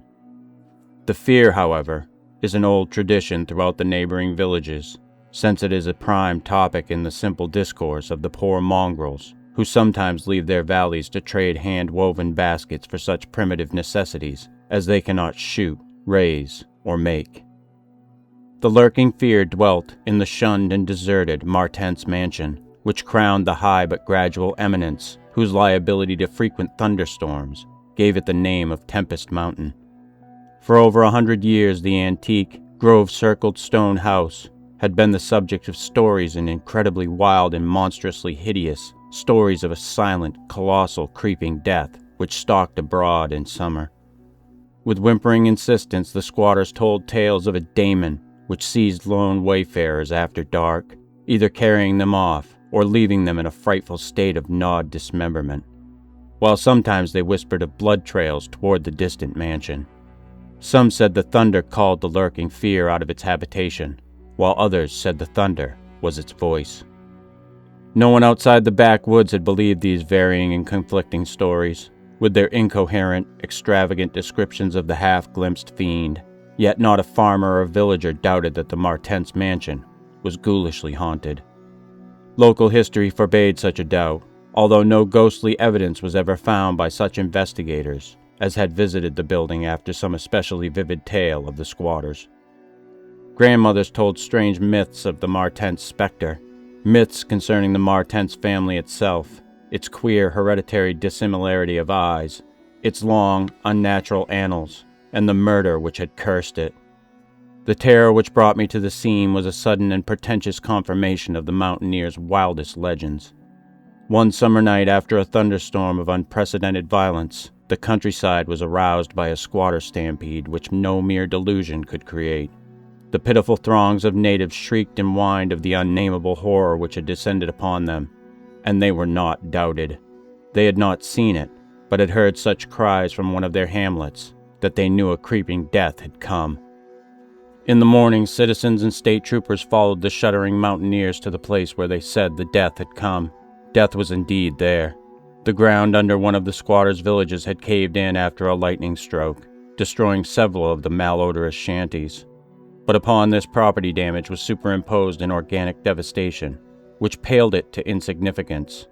The fear, however, is an old tradition throughout the neighboring villages, since it is a prime topic in the simple discourse of the poor mongrels who sometimes leave their valleys to trade hand-woven baskets for such primitive necessities as they cannot shoot, raise, or make. The lurking fear dwelt in the shunned and deserted Martens mansion, which crowned the high but gradual eminence whose liability to frequent thunderstorms gave it the name of Tempest Mountain. For over 100 years, the antique, grove-circled stone house had been the subject of stories and incredibly wild and monstrously hideous stories of a silent, colossal, creeping death which stalked abroad in summer. With whimpering insistence, the squatters told tales of a daemon which seized lone wayfarers after dark, either carrying them off or leaving them in a frightful state of gnawed dismemberment, while sometimes they whispered of blood trails toward the distant mansion. Some said the thunder called the lurking fear out of its habitation, while others said the thunder was its voice. No one outside the backwoods had believed these varying and conflicting stories, with their incoherent, extravagant descriptions of the half-glimpsed fiend, yet not a farmer or villager doubted that the Martens mansion was ghoulishly haunted. Local history forbade such a doubt, although no ghostly evidence was ever found by such investigators as had visited the building after some especially vivid tale of the squatters. Grandmothers told strange myths of the Martens specter, myths concerning the Martens family itself, its queer hereditary dissimilarity of eyes, its long, unnatural annals, and the murder which had cursed it. The terror which brought me to the scene was a sudden and portentous confirmation of the mountaineers' wildest legends. One summer night, after a thunderstorm of unprecedented violence, the countryside was aroused by a squatter stampede which no mere delusion could create. The pitiful throngs of natives shrieked and whined of the unnameable horror which had descended upon them, and they were not doubted. They had not seen it, but had heard such cries from one of their hamlets that they knew a creeping death had come. In the morning, citizens and state troopers followed the shuddering mountaineers to the place where they said the death had come. Death was indeed there. The ground under one of the squatters' villages had caved in after a lightning stroke, destroying several of the malodorous shanties. But upon this property damage was superimposed an organic devastation, which paled it to insignificance.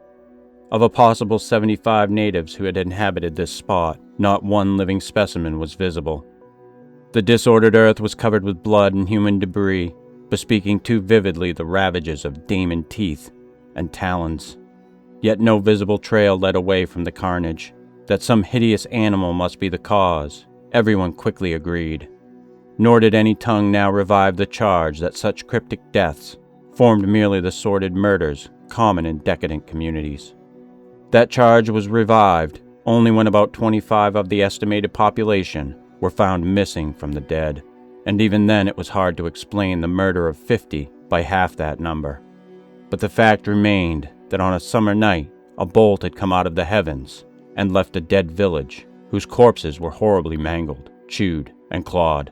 Of a possible 75 natives who had inhabited this spot, not one living specimen was visible. The disordered earth was covered with blood and human debris, bespeaking too vividly the ravages of demon teeth and talons. Yet no visible trail led away from the carnage. That some hideous animal must be the cause, everyone quickly agreed. Nor did any tongue now revive the charge that such cryptic deaths formed merely the sordid murders common in decadent communities. That charge was revived only when about 25 of the estimated population were found missing from the dead, and even then it was hard to explain the murder of 50 by half that number. but the fact remained that on a summer night, a bolt had come out of the heavens and left a dead village whose corpses were horribly mangled, chewed, and clawed.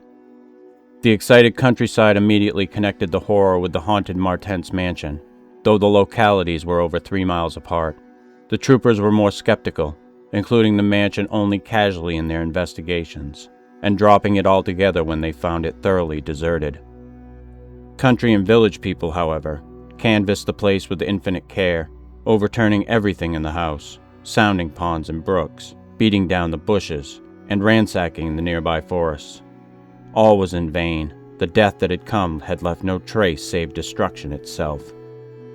The excited countryside immediately connected the horror with the haunted Martens mansion, though the localities were over 3 miles apart. The troopers were more skeptical, including the mansion only casually in their investigations, and dropping it altogether when they found it thoroughly deserted. Country and village people, however, canvassed the place with infinite care, overturning everything in the house, sounding ponds and brooks, beating down the bushes, and ransacking the nearby forests. All was in vain. The death that had come had left no trace save destruction itself.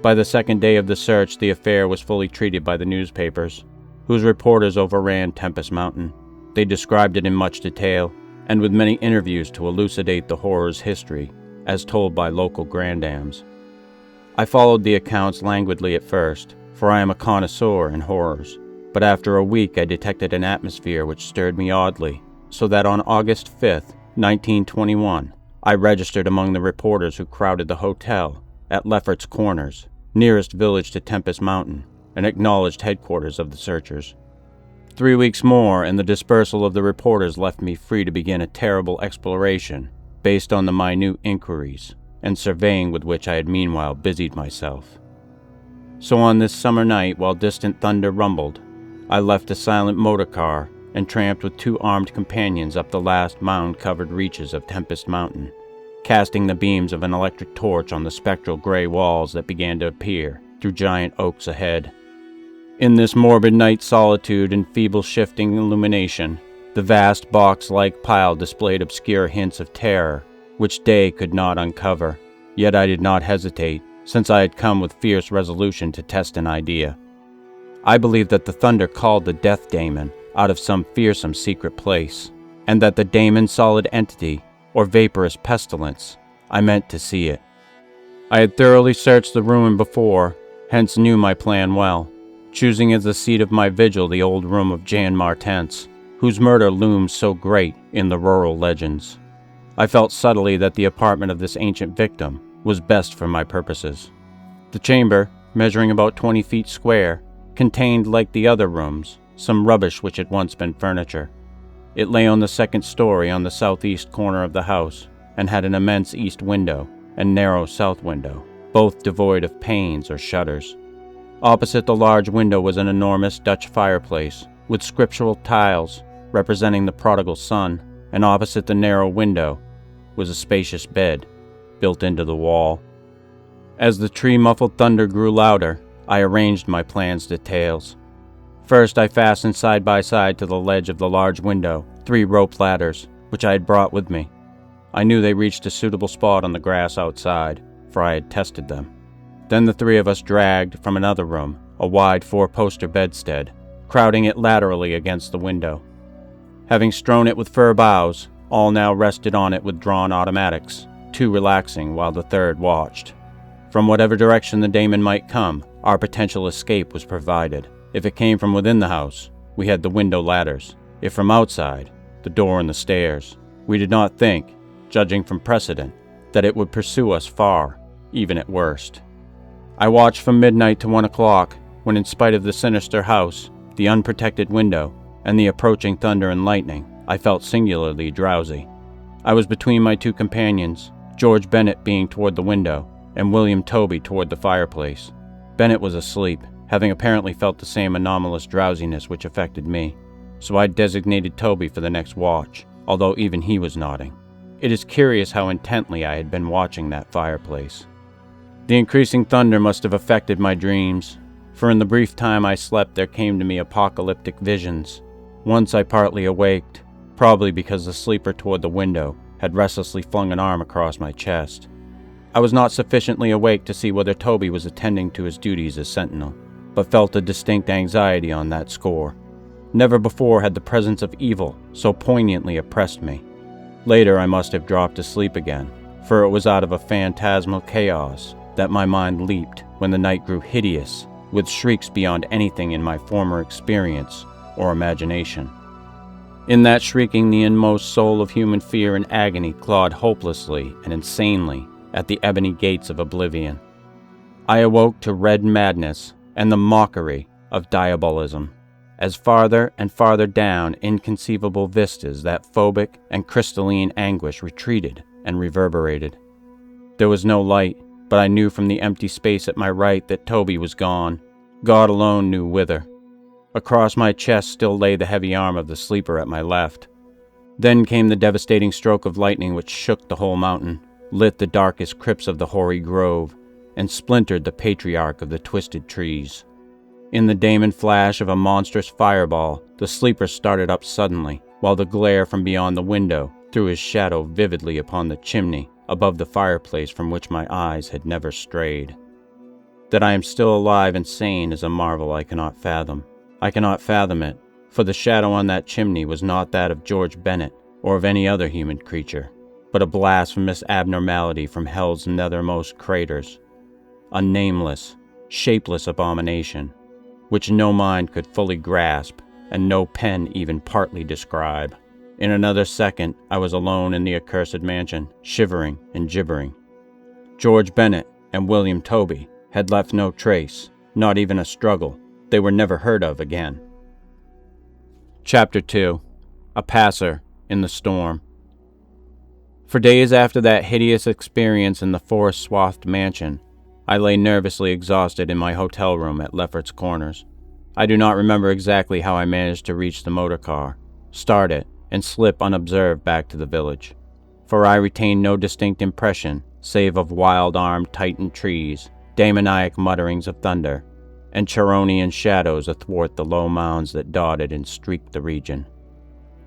By the second day of the search, the affair was fully treated by the newspapers, whose reporters overran Tempest Mountain. They described it in much detail, and with many interviews to elucidate the horror's history, as told by local grandams. I followed the accounts languidly at first, for I am a connoisseur in horrors, but after a week I detected an atmosphere which stirred me oddly, so that on August 5th, 1921, I registered among the reporters who crowded the hotel at Lefferts Corners, nearest village to Tempest Mountain, and acknowledged headquarters of the searchers. 3 weeks more, and the dispersal of the reporters left me free to begin a terrible exploration based on the minute inquiries and surveying with which I had meanwhile busied myself. So on this summer night, while distant thunder rumbled, I left a silent motor car and tramped with 2 armed companions up the last mound-covered reaches of Tempest Mountain, casting the beams of an electric torch on the spectral gray walls that began to appear through giant oaks ahead. In this morbid night solitude and feeble shifting illumination, the vast box-like pile displayed obscure hints of terror, which day could not uncover. Yet I did not hesitate, since I had come with fierce resolution to test an idea. I believed that the thunder called the death daemon out of some fearsome secret place, and that the daemon's solid entity, or vaporous pestilence, I meant to see it. I had thoroughly searched the ruin before, hence knew my plan well, choosing as the seat of my vigil the old room of Jan Martens, whose murder looms so great in the rural legends. I felt subtly that the apartment of this ancient victim was best for my purposes. The chamber, measuring about 20 feet square, contained, like the other rooms, some rubbish which had once been furniture. It lay on the second story on the southeast corner of the house, and had an immense east window and narrow south window, both devoid of panes or shutters. Opposite the large window was an enormous Dutch fireplace, with scriptural tiles representing the prodigal son, and opposite the narrow window was a spacious bed built into the wall. As the tree-muffled thunder grew louder, I arranged my plan's details. First, I fastened side by side to the ledge of the large window 3 rope ladders, which I had brought with me. I knew they reached a suitable spot on the grass outside, for I had tested them. Then the 3 of us dragged, from another room, a wide 4-poster bedstead, crowding it laterally against the window. Having strewn it with fir boughs, all now rested on it with drawn automatics, 2 relaxing while the 3rd watched. From whatever direction the daemon might come, our potential escape was provided. If it came from within the house, we had the window ladders. If from outside, the door and the stairs. We did not think, judging from precedent, that it would pursue us far, even at worst. I watched from midnight to 1 o'clock, when in spite of the sinister house, the unprotected window, and the approaching thunder and lightning, I felt singularly drowsy. I was between my 2 companions, George Bennett being toward the window, and William Toby toward the fireplace. Bennett was asleep, having apparently felt the same anomalous drowsiness which affected me, so I designated Toby for the next watch, although even he was nodding. It is curious how intently I had been watching that fireplace. The increasing thunder must have affected my dreams, for in the brief time I slept there came to me apocalyptic visions. Once I partly awaked, probably because the sleeper toward the window had restlessly flung an arm across my chest. I was not sufficiently awake to see whether Toby was attending to his duties as sentinel, but felt a distinct anxiety on that score. Never before had the presence of evil so poignantly oppressed me. Later I must have dropped asleep again, for it was out of a phantasmal chaos that my mind leaped when the night grew hideous, with shrieks beyond anything in my former experience or imagination. In that shrieking, the inmost soul of human fear and agony clawed hopelessly and insanely at the ebony gates of oblivion. I awoke to red madness and the mockery of diabolism, as farther and farther down inconceivable vistas that phobic and crystalline anguish retreated and reverberated. There was no light, but I knew from the empty space at my right that Toby was gone. God alone knew whither. Across my chest still lay the heavy arm of the sleeper at my left. Then came the devastating stroke of lightning which shook the whole mountain, lit the darkest crypts of the hoary grove, and splintered the patriarch of the twisted trees. In the daemon flash of a monstrous fireball, the sleeper started up suddenly, while the glare from beyond the window threw his shadow vividly upon the chimney above the fireplace from which my eyes had never strayed. That I am still alive and sane is a marvel I cannot fathom. I cannot fathom it, for the shadow on that chimney was not that of George Bennett or of any other human creature, but a blasphemous abnormality from hell's nethermost craters, a nameless, shapeless abomination, which no mind could fully grasp and no pen even partly describe. In another second, I was alone in the accursed mansion, shivering and gibbering. George Bennett and William Toby had left no trace, not even a struggle. They were never heard of again. Chapter 2. A Passer in the Storm. For days after that hideous experience in the forest-swathed mansion, I lay nervously exhausted in my hotel room at Lefferts Corners. I do not remember exactly how I managed to reach the motor car, start it, and slip unobserved back to the village, for I retained no distinct impression save of wild-armed titan trees, demoniac mutterings of thunder, and Charonian shadows athwart the low mounds that dotted and streaked the region.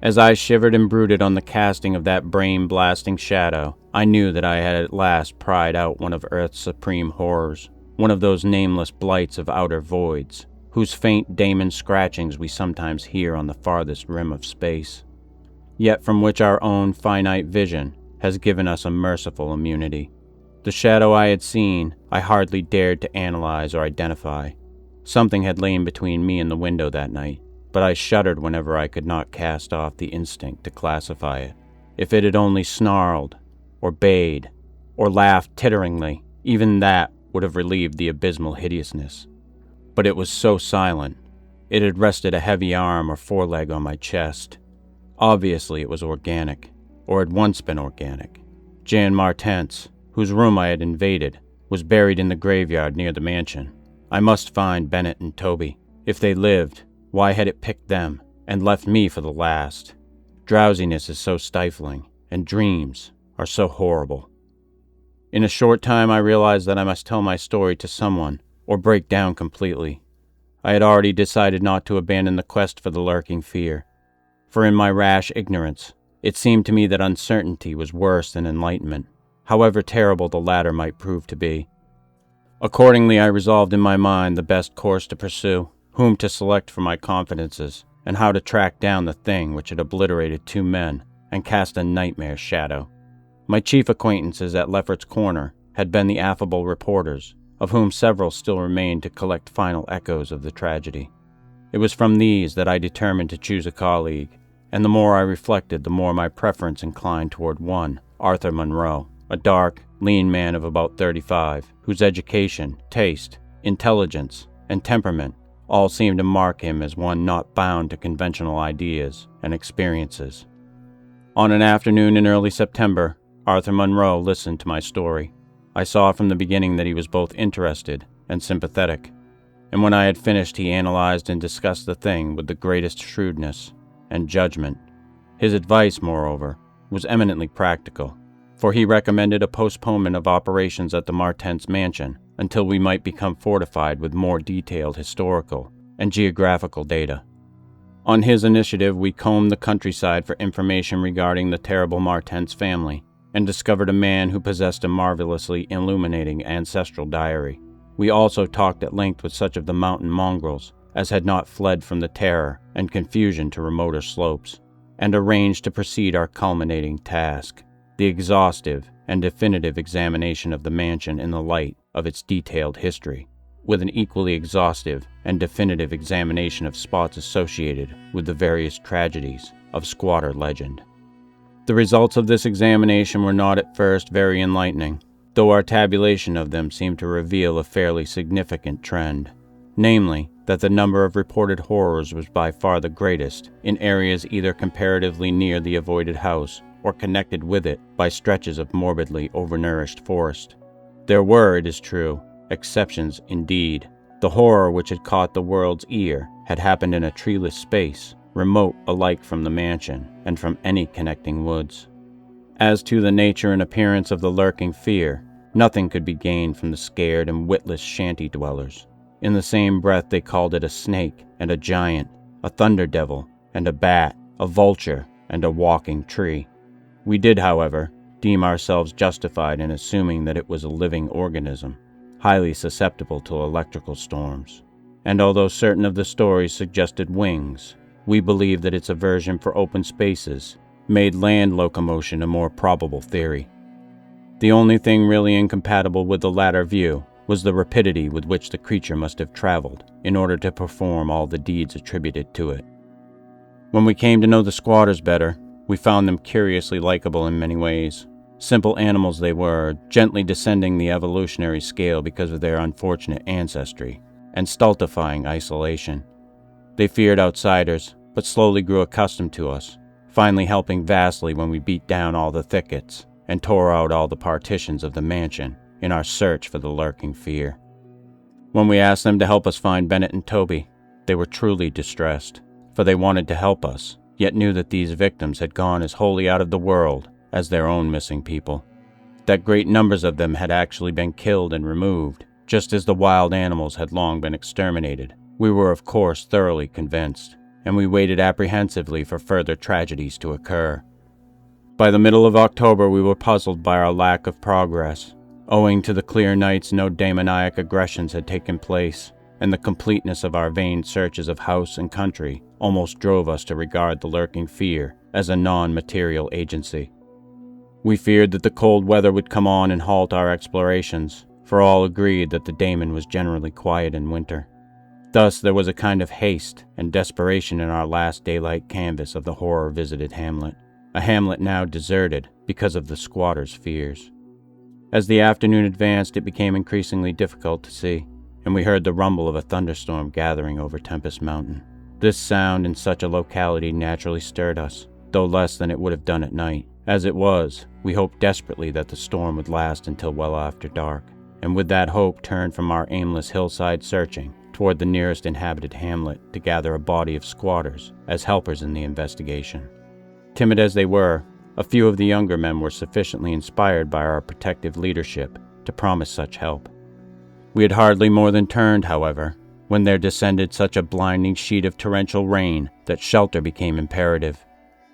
As I shivered and brooded on the casting of that brain-blasting shadow, I knew that I had at last pried out one of Earth's supreme horrors, one of those nameless blights of outer voids, whose faint daemon scratchings we sometimes hear on the farthest rim of space, yet from which our own finite vision has given us a merciful immunity. The shadow I had seen, I hardly dared to analyze or identify. Something had lain between me and the window that night, but I shuddered whenever I could not cast off the instinct to classify it. If it had only snarled, or bayed, or laughed titteringly, even that would have relieved the abysmal hideousness. But it was so silent. It had rested a heavy arm or foreleg on my chest. Obviously it was organic, or had once been organic. Jan Martens, whose room I had invaded, was buried in the graveyard near the mansion. I must find Bennett and Toby. If they lived, why had it picked them, and left me for the last? Drowsiness is so stifling, and dreams are so horrible. In a short time I realized that I must tell my story to someone, or break down completely. I had already decided not to abandon the quest for the lurking fear, for in my rash ignorance, it seemed to me that uncertainty was worse than enlightenment, however terrible the latter might prove to be. Accordingly, I resolved in my mind the best course to pursue, whom to select for my confidences, and how to track down the thing which had obliterated 2 men and cast a nightmare shadow. My chief acquaintances at Lefferts Corner had been the affable reporters, of whom several still remained to collect final echoes of the tragedy. It was from these that I determined to choose a colleague, and the more I reflected, the more my preference inclined toward one, Arthur Monroe, a dark, lean man of about 35, whose education, taste, intelligence, and temperament all seemed to mark him as one not bound to conventional ideas and experiences. On an afternoon in early September, Arthur Monroe listened to my story. I saw from the beginning that he was both interested and sympathetic, and when I had finished he analyzed and discussed the thing with the greatest shrewdness and judgment. His advice, moreover, was eminently practical, for he recommended a postponement of operations at the Martens mansion until we might become fortified with more detailed historical and geographical data. On his initiative, we combed the countryside for information regarding the terrible Martens family, and discovered a man who possessed a marvelously illuminating ancestral diary. We also talked at length with such of the mountain mongrels as had not fled from the terror and confusion to remoter slopes, and arranged to proceed our culminating task, the exhaustive and definitive examination of the mansion in the light of its detailed history, with an equally exhaustive and definitive examination of spots associated with the various tragedies of squatter legend. The results of this examination were not at first very enlightening. though our tabulation of them seemed to reveal a fairly significant trend, namely, that the number of reported horrors was by far the greatest in areas either comparatively near the avoided house or connected with it by stretches of morbidly overnourished forest. There were, it is true, exceptions indeed. The horror which had caught the world's ear had happened in a treeless space, remote alike from the mansion and from any connecting woods. As to the nature and appearance of the lurking fear, nothing could be gained from the scared and witless shanty dwellers. In the same breath they called it a snake and a giant, a thunder devil and a bat, a vulture and a walking tree. We did, however, deem ourselves justified in assuming that it was a living organism, highly susceptible to electrical storms. And although certain of the stories suggested wings, we believe that its aversion for open spaces made land locomotion a more probable theory. The only thing really incompatible with the latter view was the rapidity with which the creature must have traveled in order to perform all the deeds attributed to it. When we came to know the squatters better, we found them curiously likable in many ways. Simple animals they were, gently descending the evolutionary scale because of their unfortunate ancestry, and stultifying isolation. They feared outsiders, but slowly grew accustomed to us, finally helping vastly when we beat down all the thickets and tore out all the partitions of the mansion in our search for the lurking fear. When we asked them to help us find Bennett and Toby, they were truly distressed, for they wanted to help us, yet knew that these victims had gone as wholly out of the world as their own missing people. That great numbers of them had actually been killed and removed, just as the wild animals had long been exterminated. We were of course thoroughly convinced, and we waited apprehensively for further tragedies to occur. By the middle of October we were puzzled by our lack of progress. Owing to the clear nights, no demoniac aggressions had taken place, and the completeness of our vain searches of house and country almost drove us to regard the lurking fear as a non-material agency. We feared that the cold weather would come on and halt our explorations, for all agreed that the daemon was generally quiet in winter. Thus there was a kind of haste and desperation in our last daylight canvass of the horror-visited hamlet, a hamlet now deserted because of the squatters' fears. As the afternoon advanced, it became increasingly difficult to see, and we heard the rumble of a thunderstorm gathering over Tempest Mountain. This sound in such a locality naturally stirred us, though less than it would have done at night. As it was, we hoped desperately that the storm would last until well after dark, and with that hope turned from our aimless hillside searching toward the nearest inhabited hamlet to gather a body of squatters as helpers in the investigation. Timid as they were, a few of the younger men were sufficiently inspired by our protective leadership to promise such help. We had hardly more than turned, however, when there descended such a blinding sheet of torrential rain that shelter became imperative.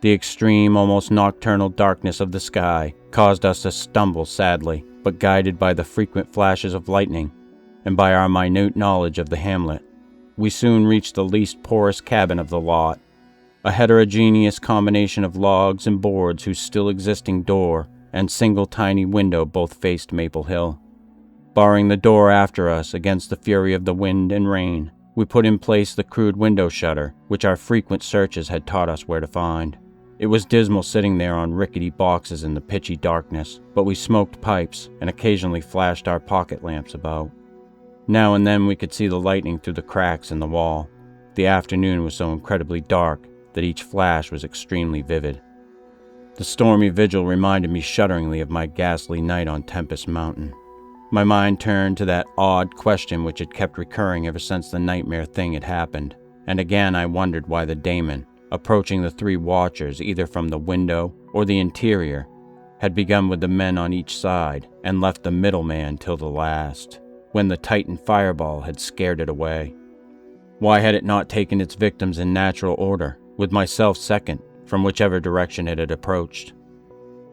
The extreme, almost nocturnal darkness of the sky caused us to stumble sadly, but guided by the frequent flashes of lightning, and by our minute knowledge of the hamlet, we soon reached the least porous cabin of the lot, a heterogeneous combination of logs and boards whose still existing door and single tiny window both faced Maple Hill. Barring the door after us against the fury of the wind and rain, we put in place the crude window shutter which our frequent searches had taught us where to find. It was dismal sitting there on rickety boxes in the pitchy darkness, but we smoked pipes and occasionally flashed our pocket lamps about. Now and then we could see the lightning through the cracks in the wall. The afternoon was so incredibly dark that each flash was extremely vivid. The stormy vigil reminded me shudderingly of my ghastly night on Tempest Mountain. My mind turned to that odd question which had kept recurring ever since the nightmare thing had happened, and again I wondered why the daemon, approaching the three watchers either from the window or the interior, had begun with the men on each side and left the middleman till the last, when the Titan fireball had scared it away. Why had it not taken its victims in natural order, with myself second, from whichever direction it had approached?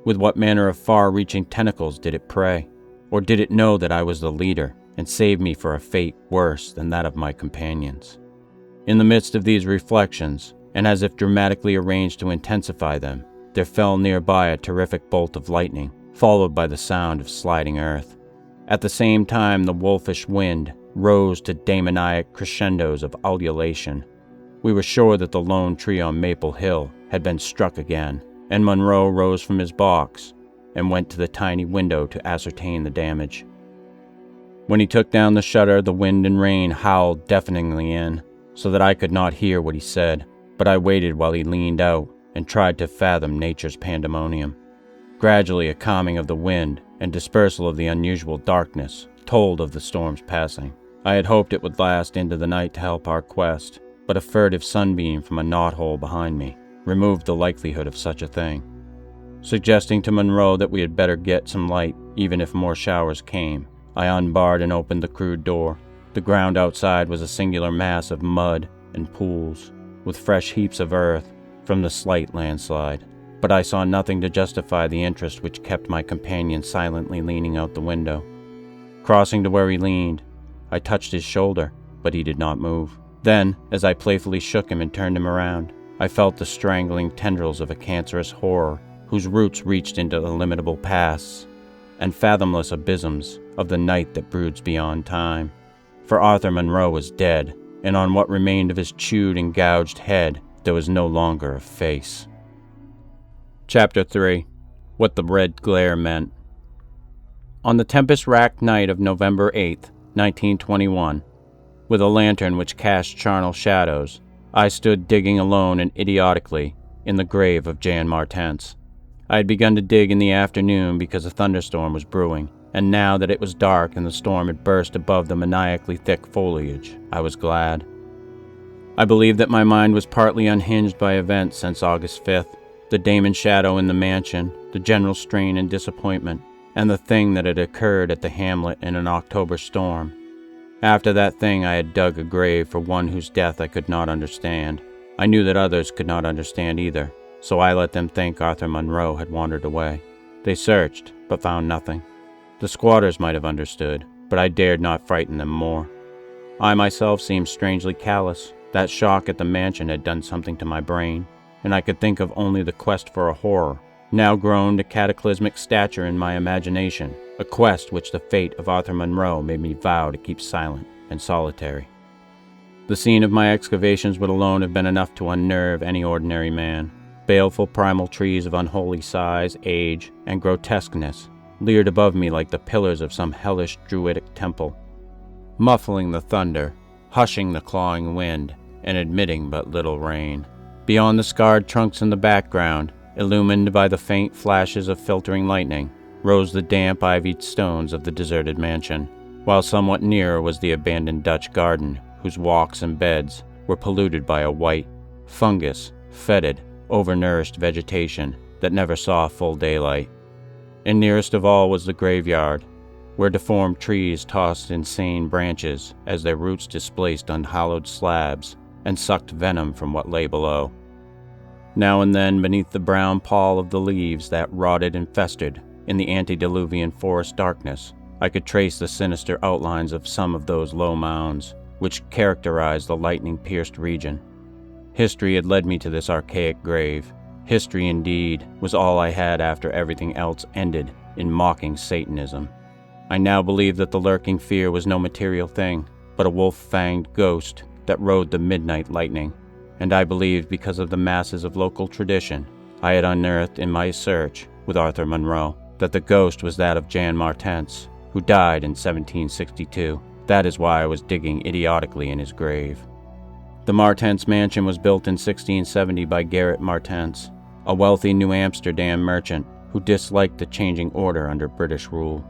With what manner of far-reaching tentacles did it prey? Or did it know that I was the leader and save me for a fate worse than that of my companions? In the midst of these reflections, and as if dramatically arranged to intensify them, there fell nearby a terrific bolt of lightning, followed by the sound of sliding earth. At the same time, the wolfish wind rose to demoniac crescendos of ululation. We were sure that the lone tree on Maple Hill had been struck again, and Monroe rose from his box, and went to the tiny window to ascertain the damage. When he took down the shutter, the wind and rain howled deafeningly in, so that I could not hear what he said, but I waited while he leaned out and tried to fathom nature's pandemonium. Gradually, a calming of the wind and dispersal of the unusual darkness told of the storm's passing. I had hoped it would last into the night to help our quest, but a furtive sunbeam from a knothole behind me removed the likelihood of such a thing. Suggesting to Monroe that we had better get some light, even if more showers came, I unbarred and opened the crude door. The ground outside was a singular mass of mud and pools, with fresh heaps of earth from the slight landslide, but I saw nothing to justify the interest which kept my companion silently leaning out the window. Crossing to where he leaned, I touched his shoulder, but he did not move. Then, as I playfully shook him and turned him around, I felt the strangling tendrils of a cancerous horror whose roots reached into illimitable pasts and fathomless abysms of the night that broods beyond time. For Arthur Monroe was dead, and on what remained of his chewed and gouged head there was no longer a face. Chapter 3. What the Red Glare Meant. On the tempest-racked night of November 8th, 1921, with a lantern which cast charnel shadows, I stood digging alone and idiotically in the grave of Jan Martens. I had begun to dig in the afternoon because a thunderstorm was brewing, and now that it was dark and the storm had burst above the maniacally thick foliage, I was glad. I believe that my mind was partly unhinged by events since August 5th, the Damon shadow in the mansion, the general strain and disappointment, and the thing that had occurred at the hamlet in an October storm. After that thing I had dug a grave for one whose death I could not understand. I knew that others could not understand either, so I let them think Arthur Monroe had wandered away. They searched, but found nothing. The squatters might have understood, but I dared not frighten them more. I myself seemed strangely callous. That shock at the mansion had done something to my brain, and I could think of only the quest for a horror, now grown to cataclysmic stature in my imagination, a quest which the fate of Arthur Monroe made me vow to keep silent and solitary. The scene of my excavations would alone have been enough to unnerve any ordinary man. Baleful primal trees of unholy size, age, and grotesqueness leered above me like the pillars of some hellish druidic temple, muffling the thunder, hushing the clawing wind, and admitting but little rain. Beyond the scarred trunks in the background, illumined by the faint flashes of filtering lightning, rose the damp ivied stones of the deserted mansion, while somewhat nearer was the abandoned Dutch garden, whose walks and beds were polluted by a white, fungus-fetid, overnourished vegetation that never saw full daylight. And nearest of all was the graveyard, where deformed trees tossed insane branches as their roots displaced unhallowed slabs and sucked venom from what lay below. Now and then, beneath the brown pall of the leaves that rotted and festered in the antediluvian forest darkness, I could trace the sinister outlines of some of those low mounds which characterized the lightning-pierced region. History had led me to this archaic grave. History, indeed, was all I had after everything else ended in mocking Satanism. I now believed that the lurking fear was no material thing, but a wolf-fanged ghost that rode the midnight lightning, and I believed because of the masses of local tradition I had unearthed in my search with Arthur Monroe, that the ghost was that of Jan Martens, who died in 1762. That is why I was digging idiotically in his grave. The Martens mansion was built in 1670 by Gerrit Martens, a wealthy New Amsterdam merchant who disliked the changing order under British rule,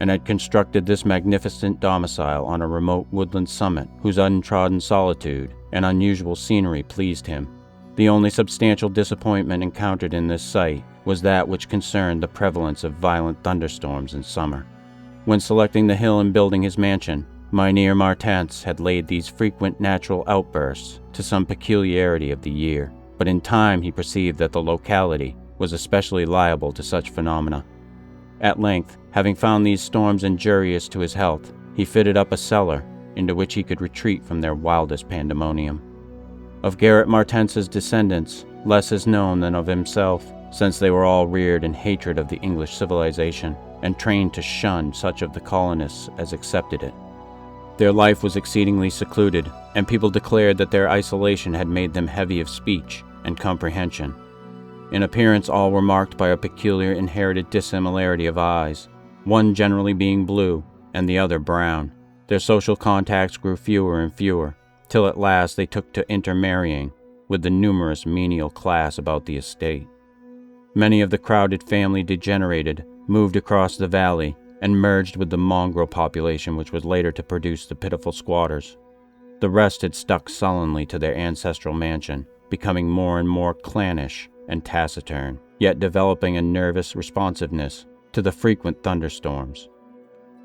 and had constructed this magnificent domicile on a remote woodland summit whose untrodden solitude and unusual scenery pleased him. The only substantial disappointment encountered in this site was that which concerned the prevalence of violent thunderstorms in summer. When selecting the hill and building his mansion, Mynheer Martens had laid these frequent natural outbursts to some peculiarity of the year, but in time he perceived that the locality was especially liable to such phenomena. At length, having found these storms injurious to his health, he fitted up a cellar into which he could retreat from their wildest pandemonium. Of Gerrit Martens's descendants, less is known than of himself, since they were all reared in hatred of the English civilization and trained to shun such of the colonists as accepted it. Their life was exceedingly secluded, and people declared that their isolation had made them heavy of speech and comprehension. In appearance, all were marked by a peculiar inherited dissimilarity of eyes, one generally being blue and the other brown. Their social contacts grew fewer and fewer, till at last they took to intermarrying with the numerous menial class about the estate. Many of the crowded family degenerated, moved across the valley, and merged with the mongrel population which was later to produce the pitiful squatters. The rest had stuck sullenly to their ancestral mansion, becoming more and more clannish and taciturn, yet developing a nervous responsiveness to the frequent thunderstorms.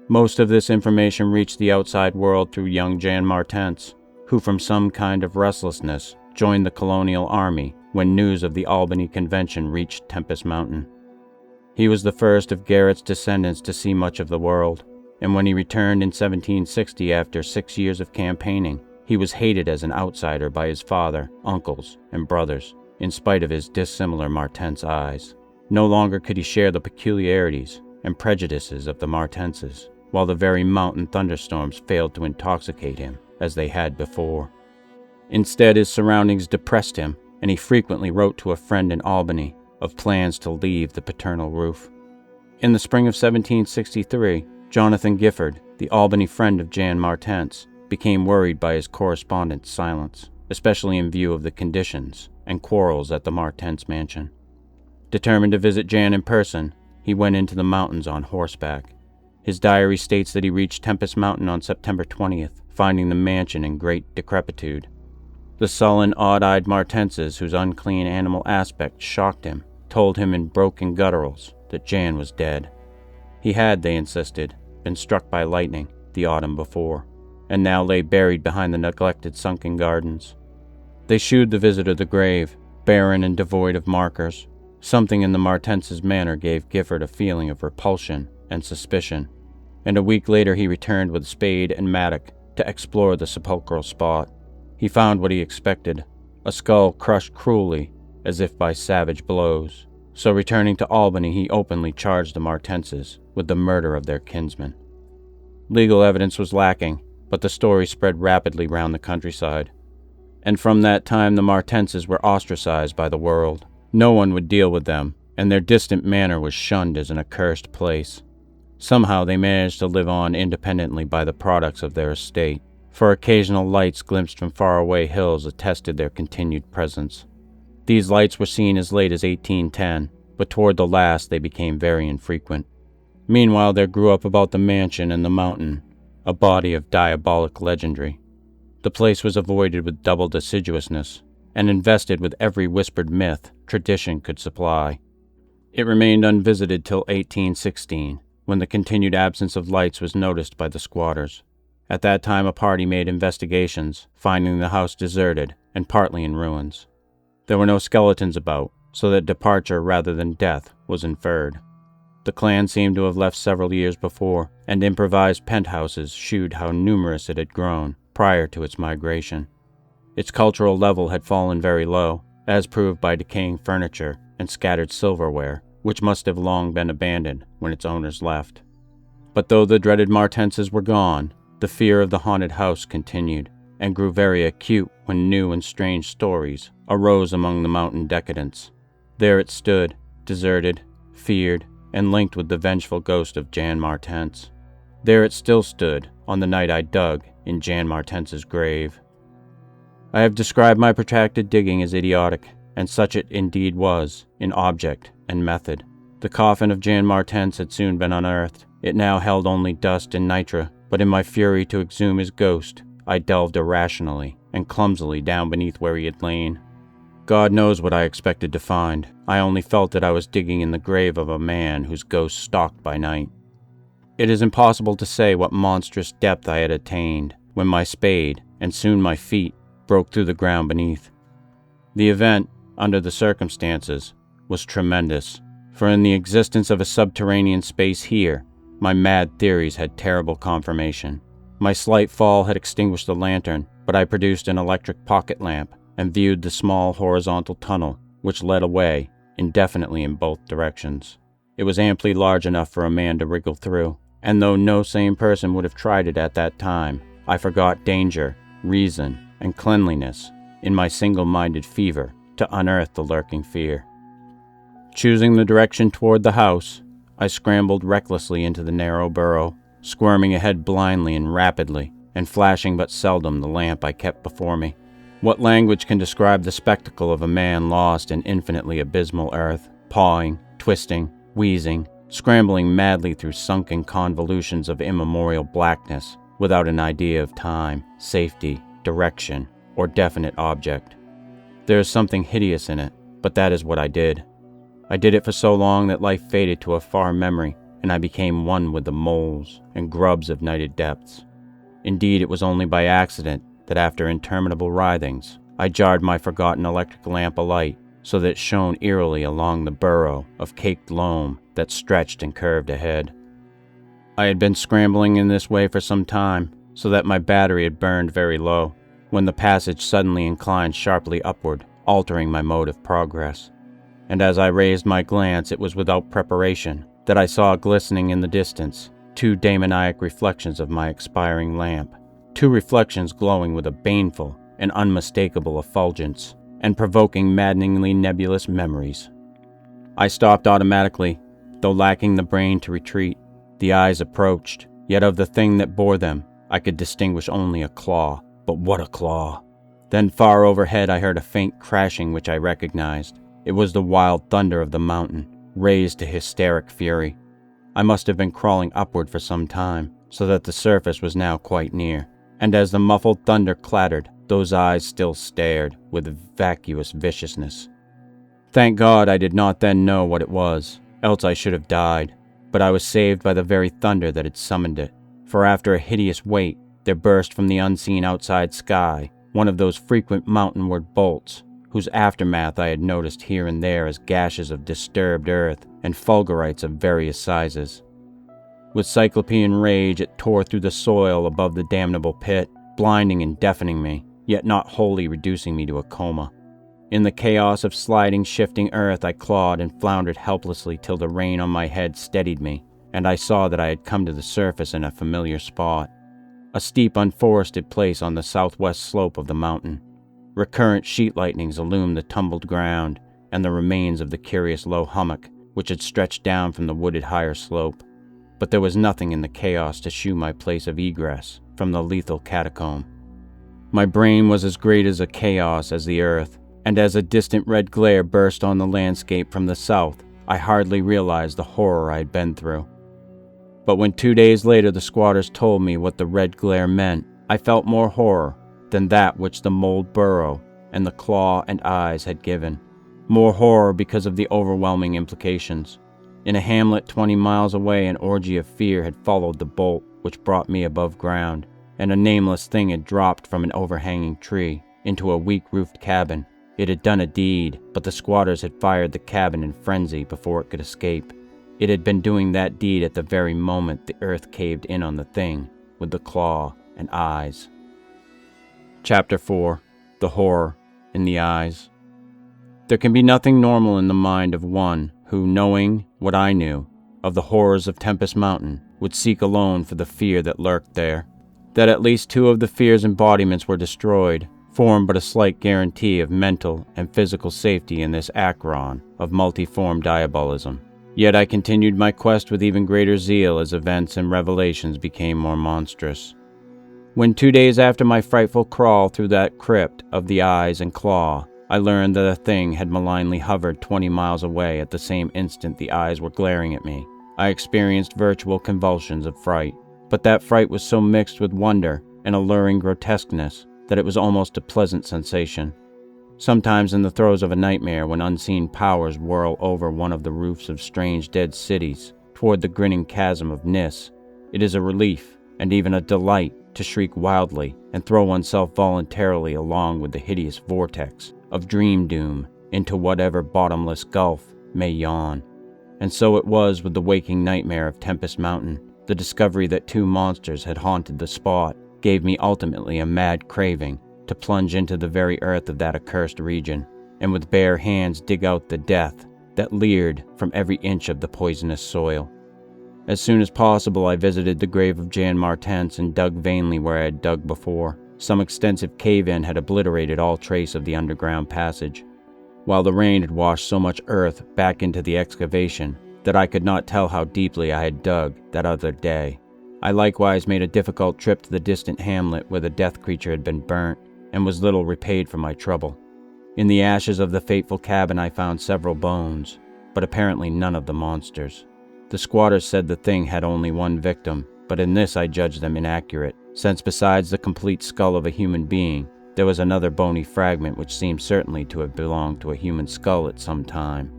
Most of this information reached the outside world through young Jan Martens, who from some kind of restlessness joined the colonial army when news of the Albany Convention reached Tempest Mountain. He was the first of Garrett's descendants to see much of the world, and when he returned in 1760 after 6 years of campaigning, he was hated as an outsider by his father, uncles, and brothers, in spite of his dissimilar Martens eyes. No longer could he share the peculiarities and prejudices of the Martenses, while the very mountain thunderstorms failed to intoxicate him as they had before. Instead, his surroundings depressed him, and he frequently wrote to a friend in Albany of plans to leave the paternal roof. In the spring of 1763, Jonathan Gifford, the Albany friend of Jan Martens, became worried by his correspondent's silence, especially in view of the conditions and quarrels at the Martens mansion. Determined to visit Jan in person, he went into the mountains on horseback. His diary states that he reached Tempest Mountain on September 20th, finding the mansion in great decrepitude. The sullen, odd-eyed Martenses, whose unclean animal aspect shocked him, told him in broken gutturals that Jan was dead. He had, they insisted, been struck by lightning the autumn before, and now lay buried behind the neglected sunken gardens. They shewed the visitor the grave, barren and devoid of markers. Something in the Martenses' manner gave Gifford a feeling of repulsion and suspicion, and a week later he returned with spade and mattock to explore the sepulchral spot. He found what he expected, a skull crushed cruelly as if by savage blows. So returning to Albany, he openly charged the Martenses with the murder of their kinsman. Legal evidence was lacking, but the story spread rapidly round the countryside, and from that time the Martenses were ostracized by the world. No one would deal with them, and their distant manor was shunned as an accursed place. Somehow they managed to live on independently by the products of their estate, for occasional lights glimpsed from faraway hills attested their continued presence. These lights were seen as late as 1810, but toward the last they became very infrequent. Meanwhile there grew up about the mansion and the mountain a body of diabolic legendry. The place was avoided with double assiduousness, and invested with every whispered myth tradition could supply. It remained unvisited till 1816, when the continued absence of lights was noticed by the squatters. At that time a party made investigations, finding the house deserted and partly in ruins. There were no skeletons about, so that departure rather than death was inferred. The clan seemed to have left several years before, and improvised penthouses shewed how numerous it had grown prior to its migration. Its cultural level had fallen very low, as proved by decaying furniture and scattered silverware, which must have long been abandoned when its owners left. But though the dreaded Martenses were gone, the fear of the haunted house continued, and grew very acute when new and strange stories arose among the mountain decadents. There it stood, deserted, feared, and linked with the vengeful ghost of Jan Martens. There it still stood on the night I dug in Jan Martens's grave. I have described my protracted digging as idiotic, and such it indeed was, in object and method. The coffin of Jan Martens had soon been unearthed. It now held only dust and nitre, but in my fury to exhume his ghost, I delved irrationally and clumsily down beneath where he had lain. God knows what I expected to find. I only felt that I was digging in the grave of a man whose ghost stalked by night. It is impossible to say what monstrous depth I had attained when my spade, and soon my feet, broke through the ground beneath. The event, under the circumstances, was tremendous, for in the existence of a subterranean space here, my mad theories had terrible confirmation. My slight fall had extinguished the lantern, but I produced an electric pocket lamp and viewed the small horizontal tunnel which led away indefinitely in both directions. It was amply large enough for a man to wriggle through, and though no sane person would have tried it at that time, I forgot danger, reason, and cleanliness in my single-minded fever to unearth the lurking fear. Choosing the direction toward the house, I scrambled recklessly into the narrow burrow, squirming ahead blindly and rapidly, and flashing but seldom the lamp I kept before me. What language can describe the spectacle of a man lost in infinitely abysmal earth, pawing, twisting, wheezing, scrambling madly through sunken convolutions of immemorial blackness, without an idea of time, safety, direction, or definite object? There is something hideous in it, but that is what I did. I did it for so long that life faded to a far memory, and I became one with the moles and grubs of nighted depths. Indeed, it was only by accident that after interminable writhings, I jarred my forgotten electric lamp alight so that it shone eerily along the burrow of caked loam that stretched and curved ahead. I had been scrambling in this way for some time, so that my battery had burned very low, when the passage suddenly inclined sharply upward, altering my mode of progress. And as I raised my glance, it was without preparation that I saw glistening in the distance 2 demoniac reflections of my expiring lamp, 2 reflections glowing with a baneful and unmistakable effulgence, and provoking maddeningly nebulous memories. I stopped automatically, though lacking the brain to retreat. The eyes approached, yet of the thing that bore them, I could distinguish only a claw. But what a claw! Then far overhead I heard a faint crashing which I recognized. It was the wild thunder of the mountain, raised to hysteric fury. I must have been crawling upward for some time, so that the surface was now quite near, and as the muffled thunder clattered, those eyes still stared with vacuous viciousness. Thank God I did not then know what it was, else I should have died, but I was saved by the very thunder that had summoned it, for after a hideous wait, there burst from the unseen outside sky one of those frequent mountainward bolts, whose aftermath I had noticed here and there as gashes of disturbed earth and fulgurites of various sizes. With cyclopean rage it tore through the soil above the damnable pit, blinding and deafening me, yet not wholly reducing me to a coma. In the chaos of sliding, shifting earth I clawed and floundered helplessly till the rain on my head steadied me, and I saw that I had come to the surface in a familiar spot. A steep, unforested place on the southwest slope of the mountain. Recurrent sheet lightnings illumined the tumbled ground and the remains of the curious low hummock which had stretched down from the wooded higher slope. But there was nothing in the chaos to shew my place of egress from the lethal catacomb. My brain was as great as a chaos as the earth, and as a distant red glare burst on the landscape from the south, I hardly realized the horror I had been through. But when 2 days later the squatters told me what the red glare meant, I felt more horror than that which the mold burrow and the claw and eyes had given. More horror because of the overwhelming implications. In a hamlet 20 miles away, an orgy of fear had followed the bolt which brought me above ground, and a nameless thing had dropped from an overhanging tree into a weak-roofed cabin. It had done a deed, but the squatters had fired the cabin in frenzy before it could escape. It had been doing that deed at the very moment the earth caved in on the thing, with the claw and eyes. Chapter 4. The Horror in the Eyes. There can be nothing normal in the mind of one who, knowing what I knew of the horrors of Tempest Mountain, would seek alone for the fear that lurked there. That at least 2 of the fear's embodiments were destroyed formed but a slight guarantee of mental and physical safety in this Akron of multiform diabolism. Yet I continued my quest with even greater zeal as events and revelations became more monstrous. When 2 days after my frightful crawl through that crypt of the eyes and claw, I learned that a thing had malignly hovered 20 miles away at the same instant the eyes were glaring at me, I experienced virtual convulsions of fright. But that fright was so mixed with wonder and alluring grotesqueness that it was almost a pleasant sensation. Sometimes in the throes of a nightmare, when unseen powers whirl over one of the roofs of strange dead cities toward the grinning chasm of Nis, it is a relief and even a delight to shriek wildly and throw oneself voluntarily along with the hideous vortex of dream doom into whatever bottomless gulf may yawn. And so it was with the waking nightmare of Tempest Mountain. The discovery that 2 monsters had haunted the spot gave me ultimately a mad craving to plunge into the very earth of that accursed region, and with bare hands dig out the death that leered from every inch of the poisonous soil. As soon as possible I visited the grave of Jan Martens and dug vainly where I had dug before. Some extensive cave-in had obliterated all trace of the underground passage. while the rain had washed so much earth back into the excavation that I could not tell how deeply I had dug that other day. I likewise made a difficult trip to the distant hamlet where the death creature had been burnt, and was little repaid for my trouble. In the ashes of the fateful cabin I found several bones, but apparently none of the monsters. The squatters said the thing had only one victim, but in this I judged them inaccurate, since besides the complete skull of a human being, there was another bony fragment which seemed certainly to have belonged to a human skull at some time.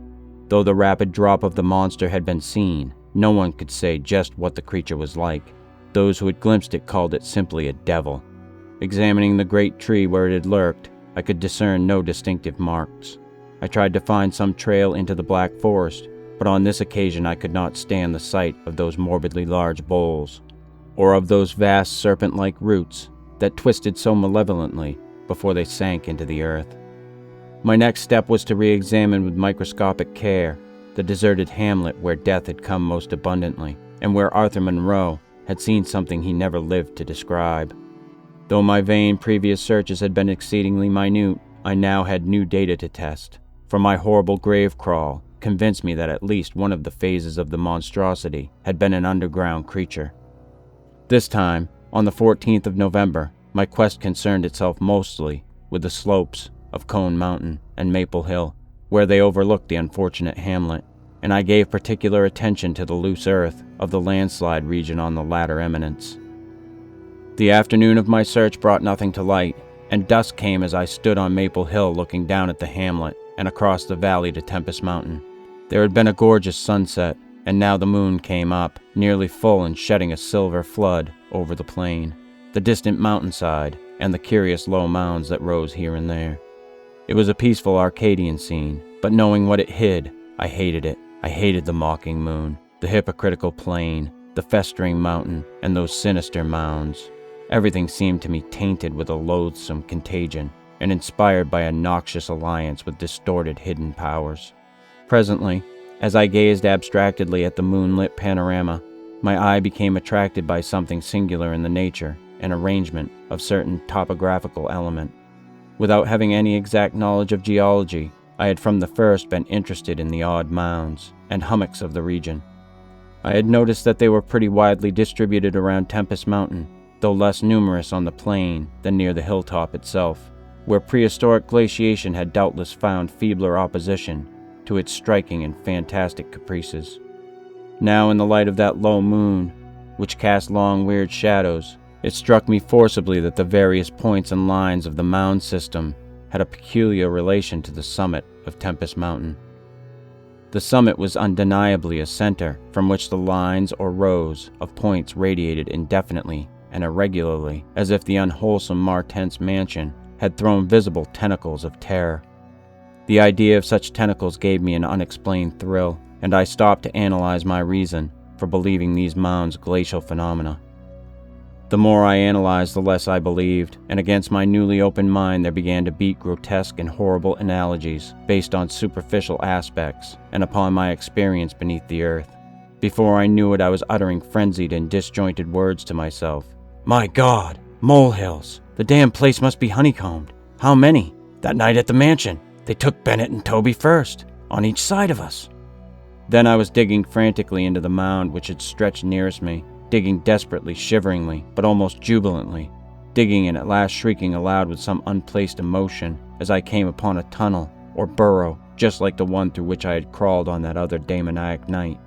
Though the rapid drop of the monster had been seen, no one could say just what the creature was like. Those who had glimpsed it called it simply a devil. Examining the great tree where it had lurked, I could discern no distinctive marks. I tried to find some trail into the black forest, but on this occasion I could not stand the sight of those morbidly large boles, or of those vast serpent-like roots that twisted so malevolently before they sank into the earth. My next step was to re-examine with microscopic care the deserted hamlet where death had come most abundantly, and where Arthur Monroe had seen something he never lived to describe. Though my vain previous searches had been exceedingly minute, I now had new data to test, for my horrible grave crawl convinced me that at least one of the phases of the monstrosity had been an underground creature. This time, on the 14th of November, my quest concerned itself mostly with the slopes of Cone Mountain and Maple Hill, where they overlooked the unfortunate hamlet, and I gave particular attention to the loose earth of the landslide region on the latter eminence. The afternoon of my search brought nothing to light, and dusk came as I stood on Maple Hill looking down at the hamlet and across the valley to Tempest Mountain. There had been a gorgeous sunset, and now the moon came up, nearly full and shedding a silver flood over the plain, the distant mountainside, and the curious low mounds that rose here and there. It was a peaceful Arcadian scene, but knowing what it hid, I hated it. I hated the mocking moon, the hypocritical plain, the festering mountain, and those sinister mounds. Everything seemed to me tainted with a loathsome contagion, and inspired by a noxious alliance with distorted hidden powers. Presently, as I gazed abstractedly at the moonlit panorama, my eye became attracted by something singular in the nature and arrangement of certain topographical element. Without having any exact knowledge of geology, I had from the first been interested in the odd mounds and hummocks of the region. I had noticed that they were pretty widely distributed around Tempest Mountain, though less numerous on the plain than near the hilltop itself, where prehistoric glaciation had doubtless found feebler opposition to its striking and fantastic caprices. Now, in the light of that low moon, which cast long weird shadows, it struck me forcibly that the various points and lines of the mound system had a peculiar relation to the summit of Tempest Mountain. The summit was undeniably a center from which the lines or rows of points radiated indefinitely and irregularly, as if the unwholesome Martense mansion had thrown visible tentacles of terror. The idea of such tentacles gave me an unexplained thrill, and I stopped to analyze my reason for believing these mounds glacial phenomena. The more I analyzed, the less I believed, and against my newly opened mind there began to beat grotesque and horrible analogies based on superficial aspects and upon my experience beneath the earth. Before I knew it, I was uttering frenzied and disjointed words to myself. "My God! Molehills! The damn place must be honeycombed! How many? That night at the mansion, they took Bennett and Toby first, on each side of us." Then I was digging frantically into the mound which had stretched nearest me, digging desperately, shiveringly, but almost jubilantly, digging and at last shrieking aloud with some unplaced emotion as I came upon a tunnel or burrow just like the one through which I had crawled on that other demoniac night.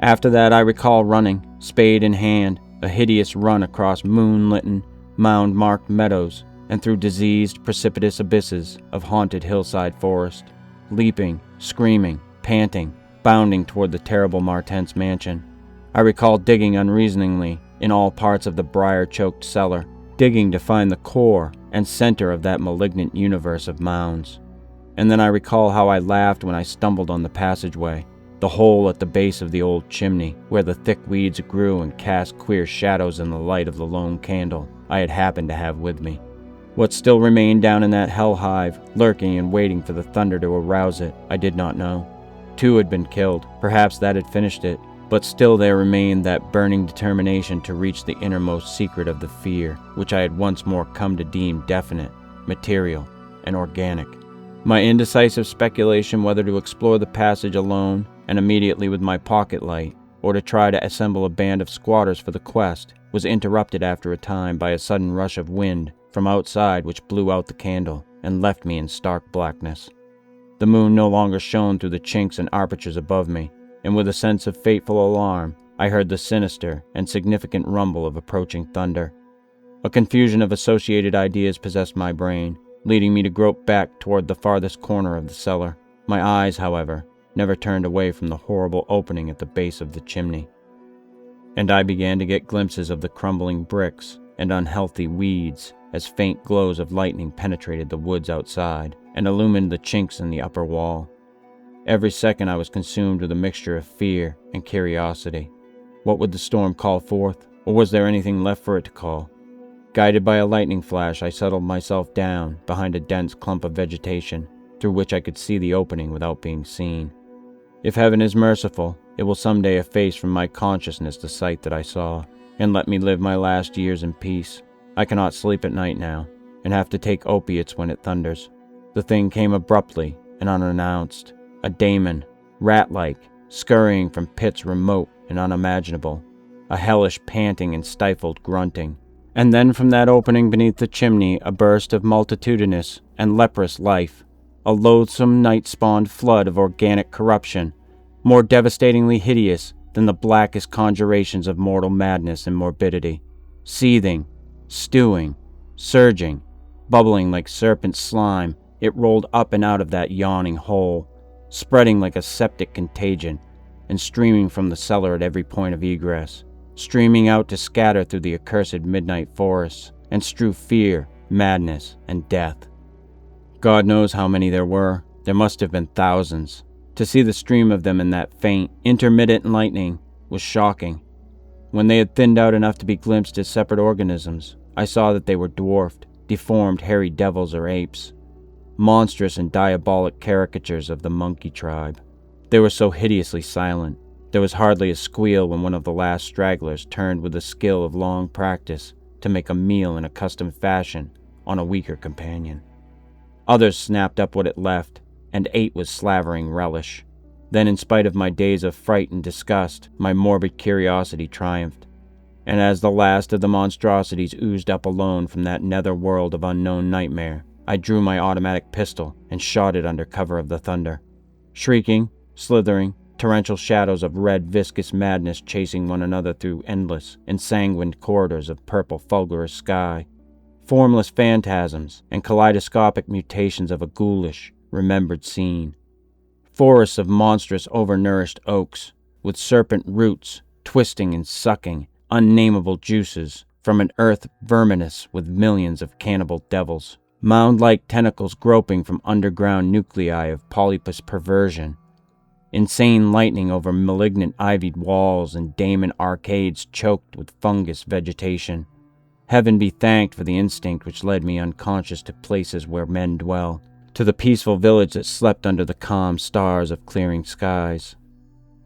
After that I recall running, spade in hand, a hideous run across moon-litten, mound-marked meadows and through diseased, precipitous abysses of haunted hillside forest, leaping, screaming, panting, bounding toward the terrible Martense mansion. I recall digging unreasoningly in all parts of the briar-choked cellar, digging to find the core and center of that malignant universe of mounds. And then I recall how I laughed when I stumbled on the passageway, the hole at the base of the old chimney, where the thick weeds grew and cast queer shadows in the light of the lone candle I had happened to have with me. What still remained down in that hell hive, lurking and waiting for the thunder to arouse it, I did not know. 2 had been killed, perhaps that had finished it, but still there remained that burning determination to reach the innermost secret of the fear, which I had once more come to deem definite, material, and organic. My indecisive speculation whether to explore the passage alone and immediately with my pocket light, or to try to assemble a band of squatters for the quest, was interrupted after a time by a sudden rush of wind from outside which blew out the candle and left me in stark blackness. The moon no longer shone through the chinks and apertures above me, and with a sense of fateful alarm, I heard the sinister and significant rumble of approaching thunder. A confusion of associated ideas possessed my brain, leading me to grope back toward the farthest corner of the cellar. My eyes, however, never turned away from the horrible opening at the base of the chimney. And I began to get glimpses of the crumbling bricks and unhealthy weeds as faint glows of lightning penetrated the woods outside and illumined the chinks in the upper wall. Every second I was consumed with a mixture of fear and curiosity. What would the storm call forth, or was there anything left for it to call? Guided by a lightning flash, I settled myself down behind a dense clump of vegetation, through which I could see the opening without being seen. If heaven is merciful, it will someday efface from my consciousness the sight that I saw, and let me live my last years in peace. I cannot sleep at night now, and have to take opiates when it thunders. The thing came abruptly and unannounced, a daemon, rat-like, scurrying from pits remote and unimaginable, a hellish panting and stifled grunting. And then from that opening beneath the chimney a burst of multitudinous and leprous life, a loathsome night-spawned flood of organic corruption, more devastatingly hideous than the blackest conjurations of mortal madness and morbidity, seething, stewing, surging, bubbling like serpent slime. It rolled up and out of that yawning hole, spreading like a septic contagion, and streaming from the cellar at every point of egress, streaming out to scatter through the accursed midnight forests, and strew fear, madness, and death. God knows how many there were. There must have been thousands. To see the stream of them in that faint, intermittent lightning was shocking. When they had thinned out enough to be glimpsed as separate organisms, I saw that they were dwarfed, deformed hairy devils or apes, monstrous and diabolic caricatures of the monkey tribe. They were so hideously silent. There was hardly a squeal when one of the last stragglers turned with the skill of long practice to make a meal in accustomed fashion on a weaker companion. Others snapped up what it left and ate with slavering relish. Then, in spite of my days of fright and disgust, my morbid curiosity triumphed, and as the last of the monstrosities oozed up alone from that nether world of unknown nightmare, I drew my automatic pistol and shot it under cover of the thunder. Shrieking, slithering, torrential shadows of red viscous madness chasing one another through endless, ensanguined corridors of purple fulgurous sky, formless phantasms and kaleidoscopic mutations of a ghoulish, remembered scene. Forests of monstrous overnourished oaks, with serpent roots twisting and sucking unnameable juices from an earth verminous with millions of cannibal devils, mound-like tentacles groping from underground nuclei of polypus perversion, insane lightning over malignant ivied walls and daemon arcades choked with fungus vegetation. Heaven be thanked for the instinct which led me unconscious to places where men dwell, to the peaceful village that slept under the calm stars of clearing skies.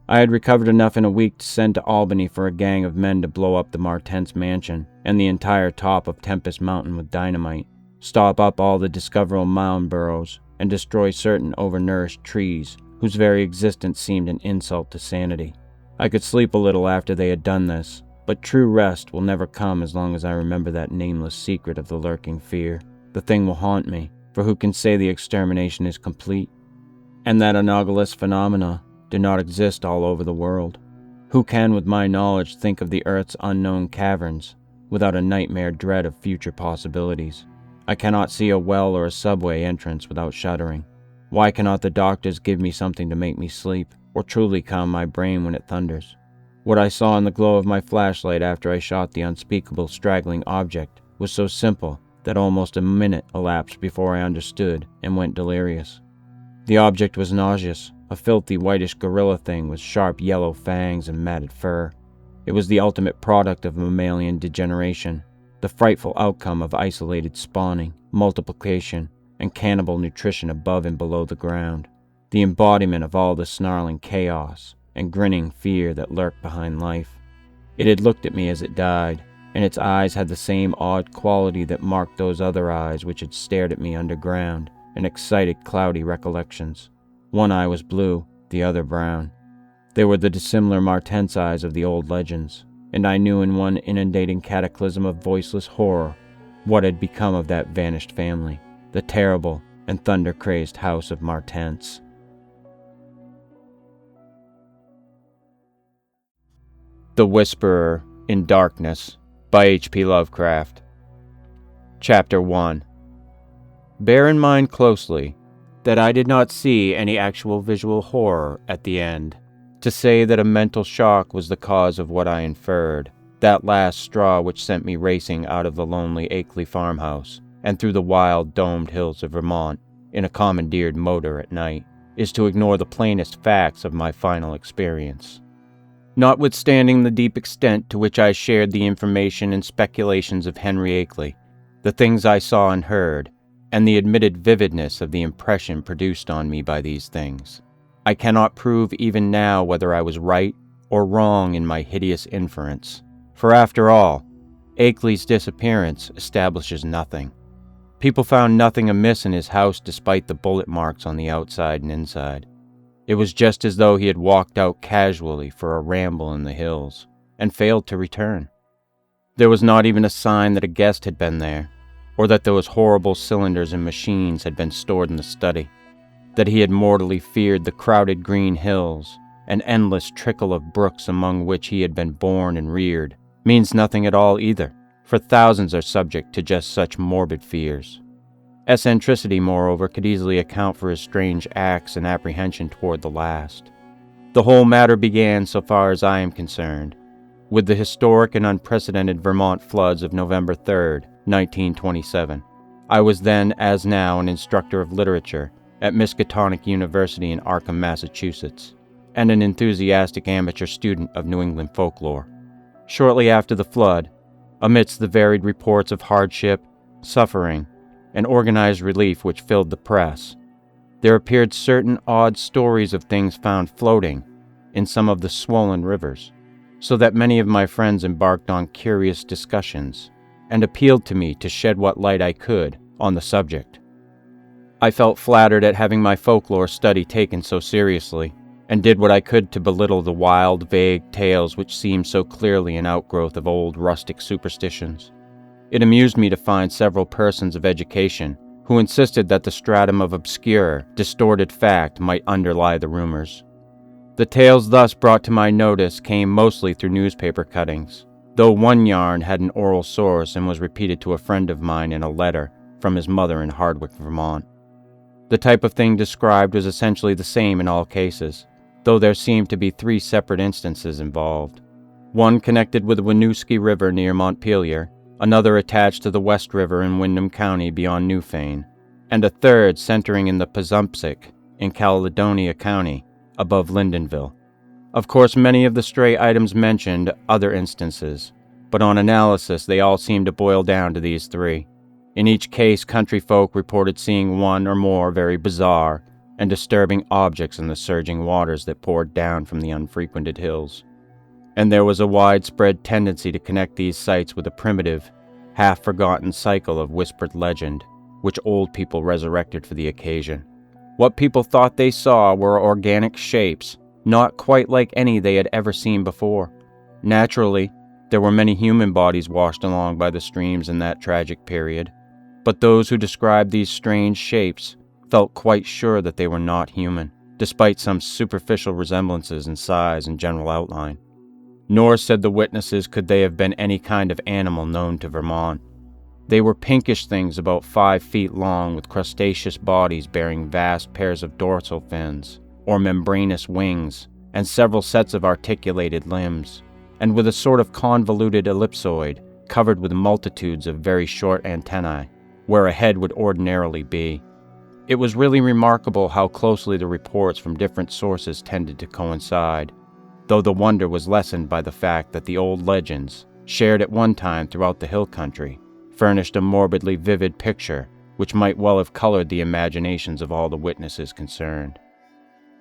I had recovered enough in a week to send to Albany for a gang of men to blow up the Martens mansion and the entire top of Tempest Mountain with dynamite, stop up all the Discoverable mound burrows, and destroy certain overnourished trees whose very existence seemed an insult to sanity. I could sleep a little after they had done this, but true rest will never come as long as I remember that nameless secret of the lurking fear. The thing will haunt me, for who can say the extermination is complete, and that anomalous phenomena do not exist all over the world? Who can, with my knowledge, think of the Earth's unknown caverns without a nightmare dread of future possibilities? I cannot see a well or a subway entrance without shuddering. Why cannot the doctors give me something to make me sleep, or truly calm my brain when it thunders? What I saw in the glow of my flashlight after I shot the unspeakable straggling object was so simple that almost a minute elapsed before I understood and went delirious. The object was nauseous, a filthy whitish gorilla thing with sharp yellow fangs and matted fur. It was the ultimate product of mammalian degeneration, the frightful outcome of isolated spawning, multiplication, and cannibal nutrition above and below the ground, the embodiment of all the snarling chaos and grinning fear that lurked behind life. It had looked at me as it died, and its eyes had the same odd quality that marked those other eyes which had stared at me underground, and excited, cloudy recollections. One eye was blue, the other brown. They were the dissimilar Martense eyes of the old legends, and I knew in one inundating cataclysm of voiceless horror what had become of that vanished family, the terrible and thunder-crazed House of Martense. The Whisperer in Darkness by H.P. Lovecraft. Chapter 1. Bear in mind closely that I did not see any actual visual horror at the end. To say that a mental shock was the cause of what I inferred, that last straw which sent me racing out of the lonely Akeley farmhouse and through the wild domed hills of Vermont in a commandeered motor at night, is to ignore the plainest facts of my final experience. Notwithstanding the deep extent to which I shared the information and speculations of Henry Akeley, the things I saw and heard, and the admitted vividness of the impression produced on me by these things, I cannot prove even now whether I was right or wrong in my hideous inference. For after all, Akeley's disappearance establishes nothing. People found nothing amiss in his house despite the bullet marks on the outside and inside. It was just as though he had walked out casually for a ramble in the hills and failed to return. There was not even a sign that a guest had been there, or that those horrible cylinders and machines had been stored in the study. That he had mortally feared the crowded green hills, an endless trickle of brooks among which he had been born and reared, means nothing at all either, for thousands are subject to just such morbid fears. Eccentricity, moreover, could easily account for his strange acts and apprehension toward the last. The whole matter began, so far as I am concerned, with the historic and unprecedented Vermont floods of November 3rd, 1927. I was then, as now, an instructor of literature at Miskatonic University in Arkham, Massachusetts, and an enthusiastic amateur student of New England folklore. Shortly after the flood, amidst the varied reports of hardship, suffering, and organized relief which filled the press, there appeared certain odd stories of things found floating in some of the swollen rivers, so that many of my friends embarked on curious discussions and appealed to me to shed what light I could on the subject. I felt flattered at having my folklore study taken so seriously, and did what I could to belittle the wild, vague tales which seemed so clearly an outgrowth of old rustic superstitions. It amused me to find several persons of education who insisted that the stratum of obscure, distorted fact might underlie the rumors. The tales thus brought to my notice came mostly through newspaper cuttings, though one yarn had an oral source and was repeated to a friend of mine in a letter from his mother in Hardwick, Vermont. The type of thing described was essentially the same in all cases, though there seemed to be 3 separate instances involved. One connected with the Winooski River near Montpelier, another attached to the West River in Windham County beyond Newfane, and a third centering in the Pazumpsic in Caledonia County above Lyndonville. Of course, many of the stray items mentioned other instances, but on analysis they all seemed to boil down to these 3. In each case, country folk reported seeing one or more very bizarre and disturbing objects in the surging waters that poured down from the unfrequented hills. And there was a widespread tendency to connect these sights with a primitive, half-forgotten cycle of whispered legend, which old people resurrected for the occasion. What people thought they saw were organic shapes, not quite like any they had ever seen before. Naturally, there were many human bodies washed along by the streams in that tragic period, but those who described these strange shapes felt quite sure that they were not human, despite some superficial resemblances in size and general outline. Nor, said the witnesses, could they have been any kind of animal known to Vermont. They were pinkish things about 5 feet long with crustaceous bodies bearing vast pairs of dorsal fins, or membranous wings, and several sets of articulated limbs, and with a sort of convoluted ellipsoid covered with multitudes of very short antennae, where a head would ordinarily be. It was really remarkable how closely the reports from different sources tended to coincide, though the wonder was lessened by the fact that the old legends, shared at one time throughout the hill country, furnished a morbidly vivid picture which might well have colored the imaginations of all the witnesses concerned.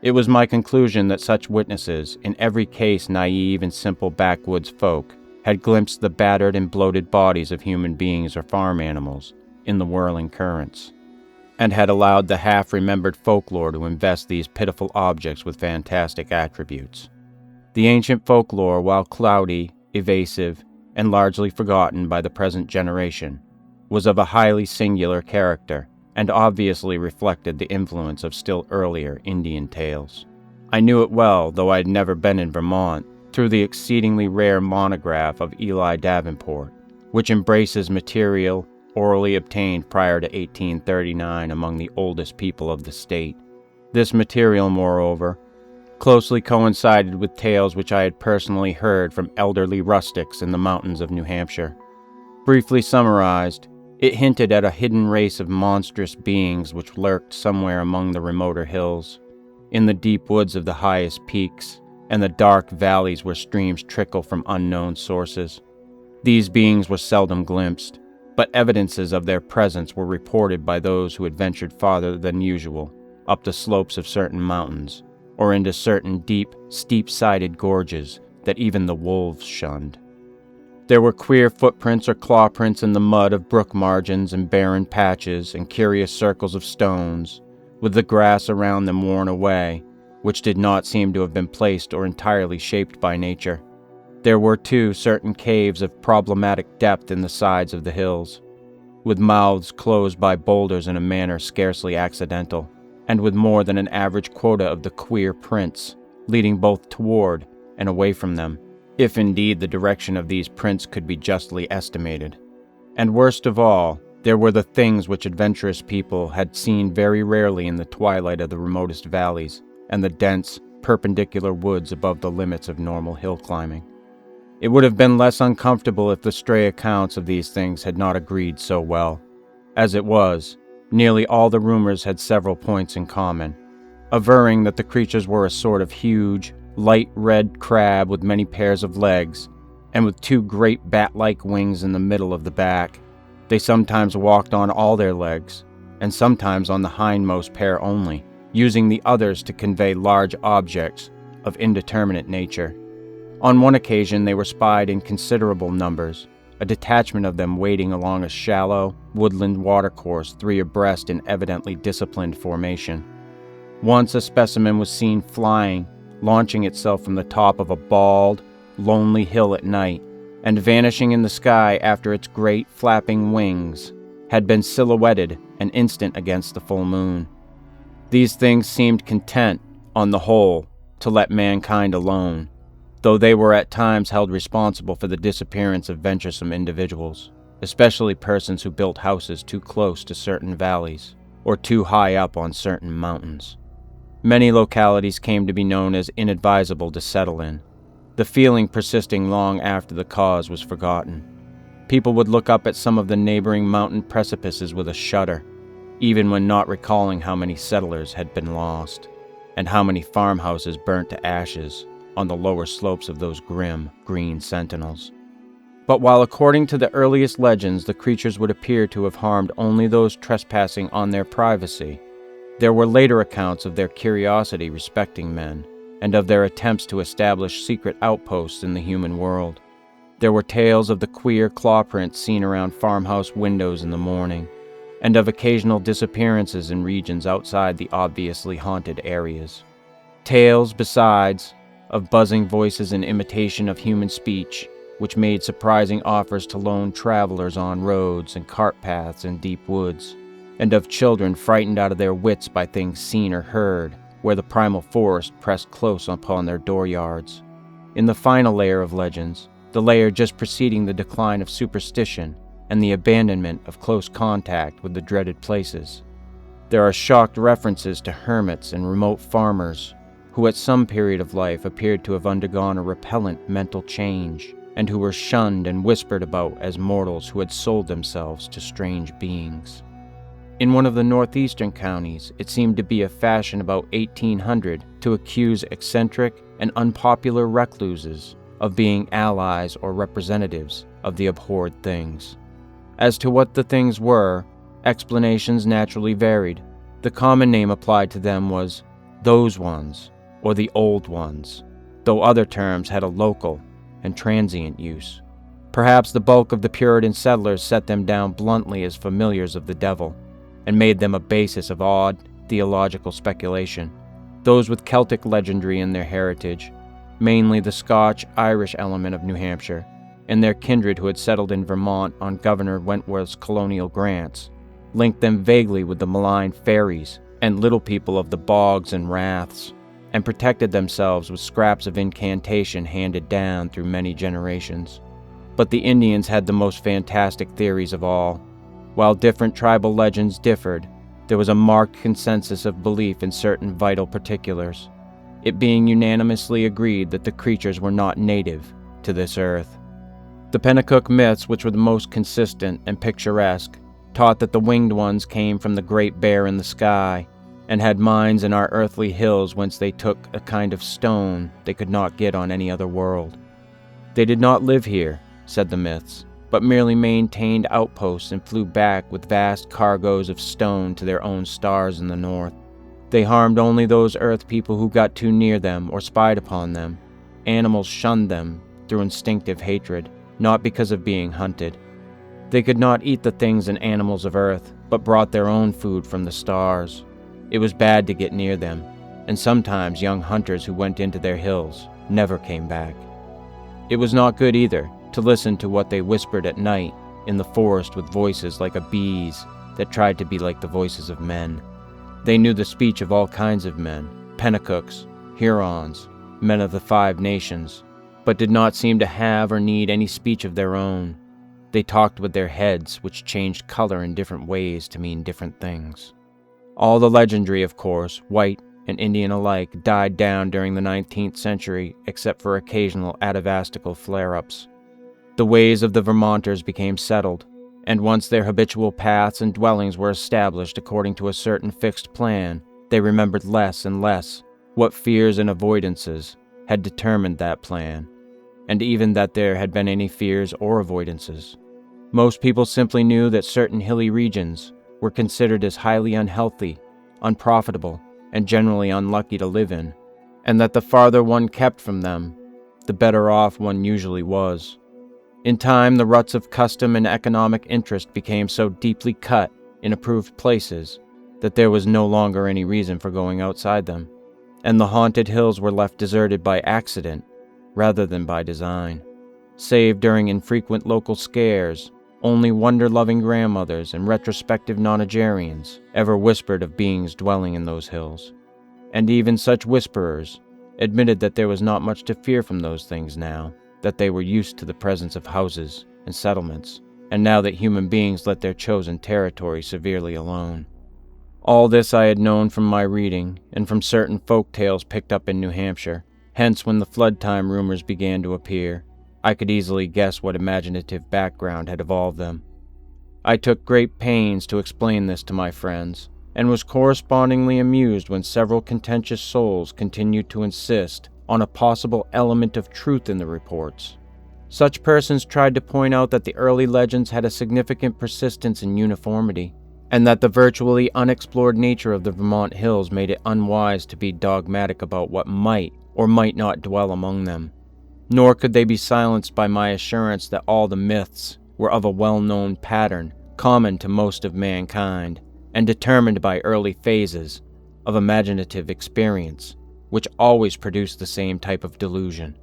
It was my conclusion that such witnesses, in every case naive and simple backwoods folk, had glimpsed the battered and bloated bodies of human beings or farm animals in the whirling currents. and had allowed the half-remembered folklore to invest these pitiful objects with fantastic attributes. The ancient folklore, while cloudy, evasive, and largely forgotten by the present generation, was of a highly singular character, and obviously reflected the influence of still earlier Indian tales. I knew it well, though I had never been in Vermont, through the exceedingly rare monograph of Eli Davenport, which embraces material orally obtained prior to 1839 among the oldest people of the state. This material, moreover, closely coincided with tales which I had personally heard from elderly rustics in the mountains of New Hampshire. Briefly summarized, it hinted at a hidden race of monstrous beings which lurked somewhere among the remoter hills, in the deep woods of the highest peaks, and the dark valleys where streams trickle from unknown sources. These beings were seldom glimpsed, but evidences of their presence were reported by those who had ventured farther than usual, up the slopes of certain mountains, or into certain deep, steep-sided gorges that even the wolves shunned. There were queer footprints or claw prints in the mud of brook margins and barren patches and curious circles of stones, with the grass around them worn away, which did not seem to have been placed or entirely shaped by nature. There were, too, certain caves of problematic depth in the sides of the hills, with mouths closed by boulders in a manner scarcely accidental, and with more than an average quota of the queer prints, leading both toward and away from them, if indeed the direction of these prints could be justly estimated. And worst of all, there were the things which adventurous people had seen very rarely in the twilight of the remotest valleys and the dense, perpendicular woods above the limits of normal hill climbing. It would have been less uncomfortable if the stray accounts of these things had not agreed so well. As it was, nearly all the rumors had several points in common, averring that the creatures were a sort of huge, light red crab with many pairs of legs, and with two great bat-like wings in the middle of the back. They sometimes walked on all their legs, and sometimes on the hindmost pair only, using the others to convey large objects of indeterminate nature. On one occasion they were spied in considerable numbers, a detachment of them wading along a shallow, woodland watercourse 3 abreast in evidently disciplined formation. Once a specimen was seen flying, launching itself from the top of a bald, lonely hill at night, and vanishing in the sky after its great flapping wings had been silhouetted an instant against the full moon. These things seemed content, on the whole, to let mankind alone, though they were at times held responsible for the disappearance of venturesome individuals, especially persons who built houses too close to certain valleys, or too high up on certain mountains. Many localities came to be known as inadvisable to settle in, the feeling persisting long after the cause was forgotten. People would look up at some of the neighboring mountain precipices with a shudder, even when not recalling how many settlers had been lost, and how many farmhouses burnt to ashes on the lower slopes of those grim, green sentinels. But while according to the earliest legends the creatures would appear to have harmed only those trespassing on their privacy, there were later accounts of their curiosity respecting men, and of their attempts to establish secret outposts in the human world. There were tales of the queer claw prints seen around farmhouse windows in the morning, and of occasional disappearances in regions outside the obviously haunted areas. Tales, besides, of buzzing voices in imitation of human speech, which made surprising offers to lone travelers on roads and cart paths in deep woods, and of children frightened out of their wits by things seen or heard, where the primal forest pressed close upon their dooryards. In the final layer of legends, the layer just preceding the decline of superstition and the abandonment of close contact with the dreaded places, there are shocked references to hermits and remote farmers who at some period of life appeared to have undergone a repellent mental change, and who were shunned and whispered about as mortals who had sold themselves to strange beings. In one of the northeastern counties, it seemed to be a fashion about 1800 to accuse eccentric and unpopular recluses of being allies or representatives of the abhorred things. As to what the things were, explanations naturally varied. The common name applied to them was "those ones," or "the old ones," though other terms had a local and transient use. Perhaps the bulk of the Puritan settlers set them down bluntly as familiars of the devil, and made them a basis of odd theological speculation. Those with Celtic legendary in their heritage, mainly the Scotch-Irish element of New Hampshire, and their kindred who had settled in Vermont on Governor Wentworth's colonial grants, linked them vaguely with the malign fairies and little people of the bogs and raths, and protected themselves with scraps of incantation handed down through many generations. But the Indians had the most fantastic theories of all. While different tribal legends differed, there was a marked consensus of belief in certain vital particulars, it being unanimously agreed that the creatures were not native to this earth. The Pennacook myths, which were the most consistent and picturesque, taught that the winged ones came from the Great Bear in the sky, and had mines in our earthly hills whence they took a kind of stone they could not get on any other world. They did not live here, said the myths, but merely maintained outposts and flew back with vast cargoes of stone to their own stars in the north. They harmed only those earth people who got too near them or spied upon them. Animals shunned them through instinctive hatred, not because of being hunted. They could not eat the things and animals of earth, but brought their own food from the stars. It was bad to get near them, and sometimes young hunters who went into their hills never came back. It was not good either to listen to what they whispered at night in the forest with voices like a bee's that tried to be like the voices of men. They knew the speech of all kinds of men, Pennacooks, Hurons, men of the 5 nations, but did not seem to have or need any speech of their own. They talked with their heads, which changed color in different ways to mean different things. All the legendary, of course, white and Indian alike, died down during the 19th century except for occasional atavistical flare-ups. The ways of the Vermonters became settled, and once their habitual paths and dwellings were established according to a certain fixed plan, they remembered less and less what fears and avoidances had determined that plan, and even that there had been any fears or avoidances. Most people simply knew that certain hilly regions were considered as highly unhealthy, unprofitable, and generally unlucky to live in, and that the farther one kept from them, the better off one usually was. In time, the ruts of custom and economic interest became so deeply cut in approved places that there was no longer any reason for going outside them, and the haunted hills were left deserted by accident rather than by design. Save during infrequent local scares, only wonder-loving grandmothers and retrospective nonagerians ever whispered of beings dwelling in those hills, and even such whisperers admitted that there was not much to fear from those things now that they were used to the presence of houses and settlements, and now that human beings let their chosen territory severely alone. All this I had known from my reading and from certain folk tales picked up in New Hampshire. Hence, when the flood time rumors began to appear, I could easily guess what imaginative background had evolved them. I took great pains to explain this to my friends, and was correspondingly amused when several contentious souls continued to insist on a possible element of truth in the reports. Such persons tried to point out that the early legends had a significant persistence and uniformity, and that the virtually unexplored nature of the Vermont hills made it unwise to be dogmatic about what might or might not dwell among them. Nor could they be silenced by my assurance that all the myths were of a well-known pattern common to most of mankind, and determined by early phases of imaginative experience, which always produced the same type of delusion.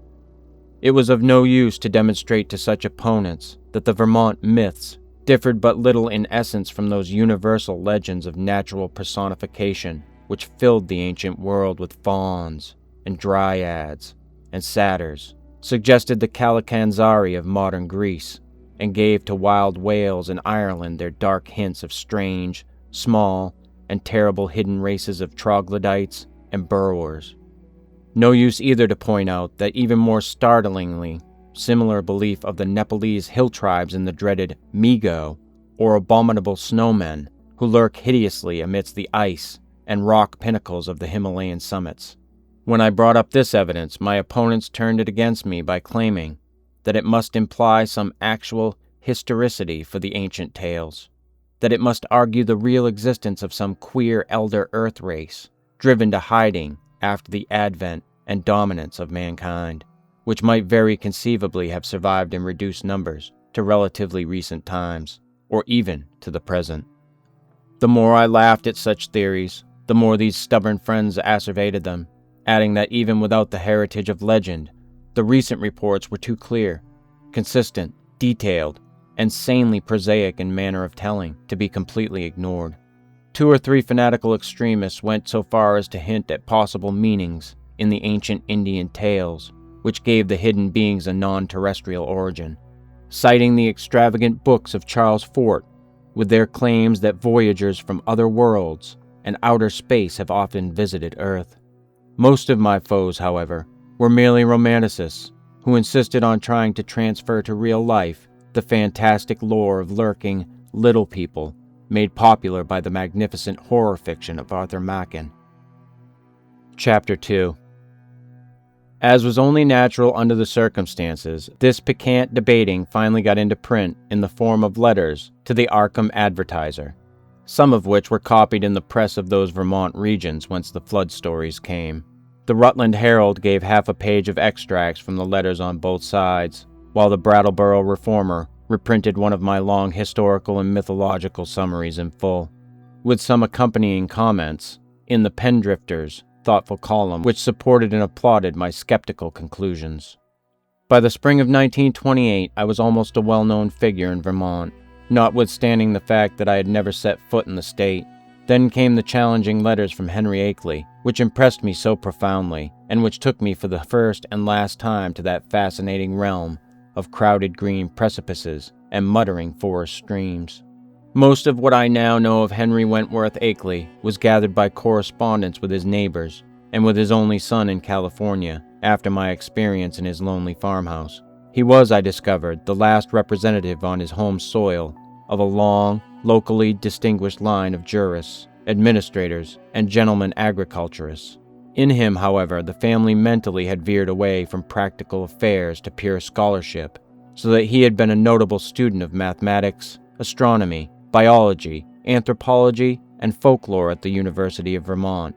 It was of no use to demonstrate to such opponents that the Vermont myths differed but little in essence from those universal legends of natural personification which filled the ancient world with fauns and dryads and satyrs, suggested the Kalakanzari of modern Greece, and gave to wild Wales and Ireland their dark hints of strange, small, and terrible hidden races of troglodytes and burrowers. No use either to point out that even more startlingly similar belief of the Nepalese hill tribes in the dreaded Migo, or abominable snowmen, who lurk hideously amidst the ice and rock pinnacles of the Himalayan summits. When I brought up this evidence, my opponents turned it against me by claiming that it must imply some actual historicity for the ancient tales, that it must argue the real existence of some queer elder earth race, driven to hiding after the advent and dominance of mankind, which might very conceivably have survived in reduced numbers to relatively recent times, or even to the present. The more I laughed at such theories, the more these stubborn friends acerbated them, adding that even without the heritage of legend, the recent reports were too clear, consistent, detailed, and sanely prosaic in manner of telling to be completely ignored. 2 or 3 fanatical extremists went so far as to hint at possible meanings in the ancient Indian tales, which gave the hidden beings a non-terrestrial origin, citing the extravagant books of Charles Fort with their claims that voyagers from other worlds and outer space have often visited Earth. Most of my foes, however, were merely romanticists who insisted on trying to transfer to real life the fantastic lore of lurking little people made popular by the magnificent horror fiction of Arthur Machen. Chapter 2. As was only natural under the circumstances, this piquant debating finally got into print in the form of letters to the Arkham Advertiser, some of which were copied in the press of those Vermont regions whence the flood stories came. The Rutland Herald gave half a page of extracts from the letters on both sides, while the Brattleboro Reformer reprinted one of my long historical and mythological summaries in full, with some accompanying comments in the Pendrifter's thoughtful column, which supported and applauded my skeptical conclusions. By the spring of 1928, I was almost a well-known figure in Vermont, notwithstanding the fact that I had never set foot in the state. Then came the challenging letters from Henry Akeley, which impressed me so profoundly, and which took me for the first and last time to that fascinating realm of crowded green precipices and muttering forest streams. Most of what I now know of Henry Wentworth Akeley was gathered by correspondence with his neighbors and with his only son in California after my experience in his lonely farmhouse. He was, I discovered, the last representative on his home soil of a long, locally distinguished line of jurists, administrators, and gentlemen agriculturists. In him, however, the family mentally had veered away from practical affairs to pure scholarship, so that he had been a notable student of mathematics, astronomy, biology, anthropology, and folklore at the University of Vermont.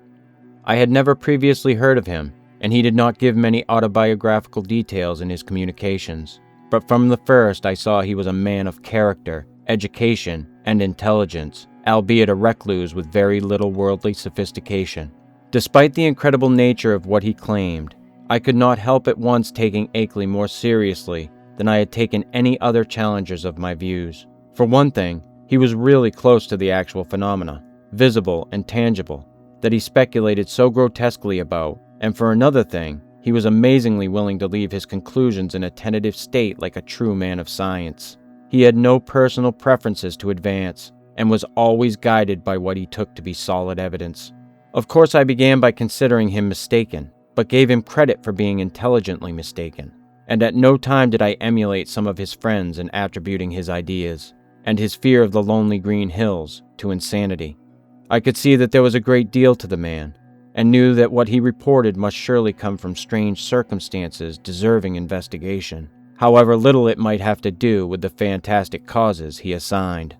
I had never previously heard of him, and he did not give many autobiographical details in his communications, but from the first I saw he was a man of character, education, and intelligence, albeit a recluse with very little worldly sophistication. Despite the incredible nature of what he claimed, I could not help at once taking Akeley more seriously than I had taken any other challengers of my views. For one thing, he was really close to the actual phenomena, visible and tangible, that he speculated so grotesquely about, and for another thing, he was amazingly willing to leave his conclusions in a tentative state like a true man of science. He had no personal preferences to advance, and was always guided by what he took to be solid evidence. Of course, I began by considering him mistaken, but gave him credit for being intelligently mistaken, and at no time did I emulate some of his friends in attributing his ideas, and his fear of the lonely green hills, to insanity. I could see that there was a great deal to the man, and knew that what he reported must surely come from strange circumstances deserving investigation, however little it might have to do with the fantastic causes he assigned.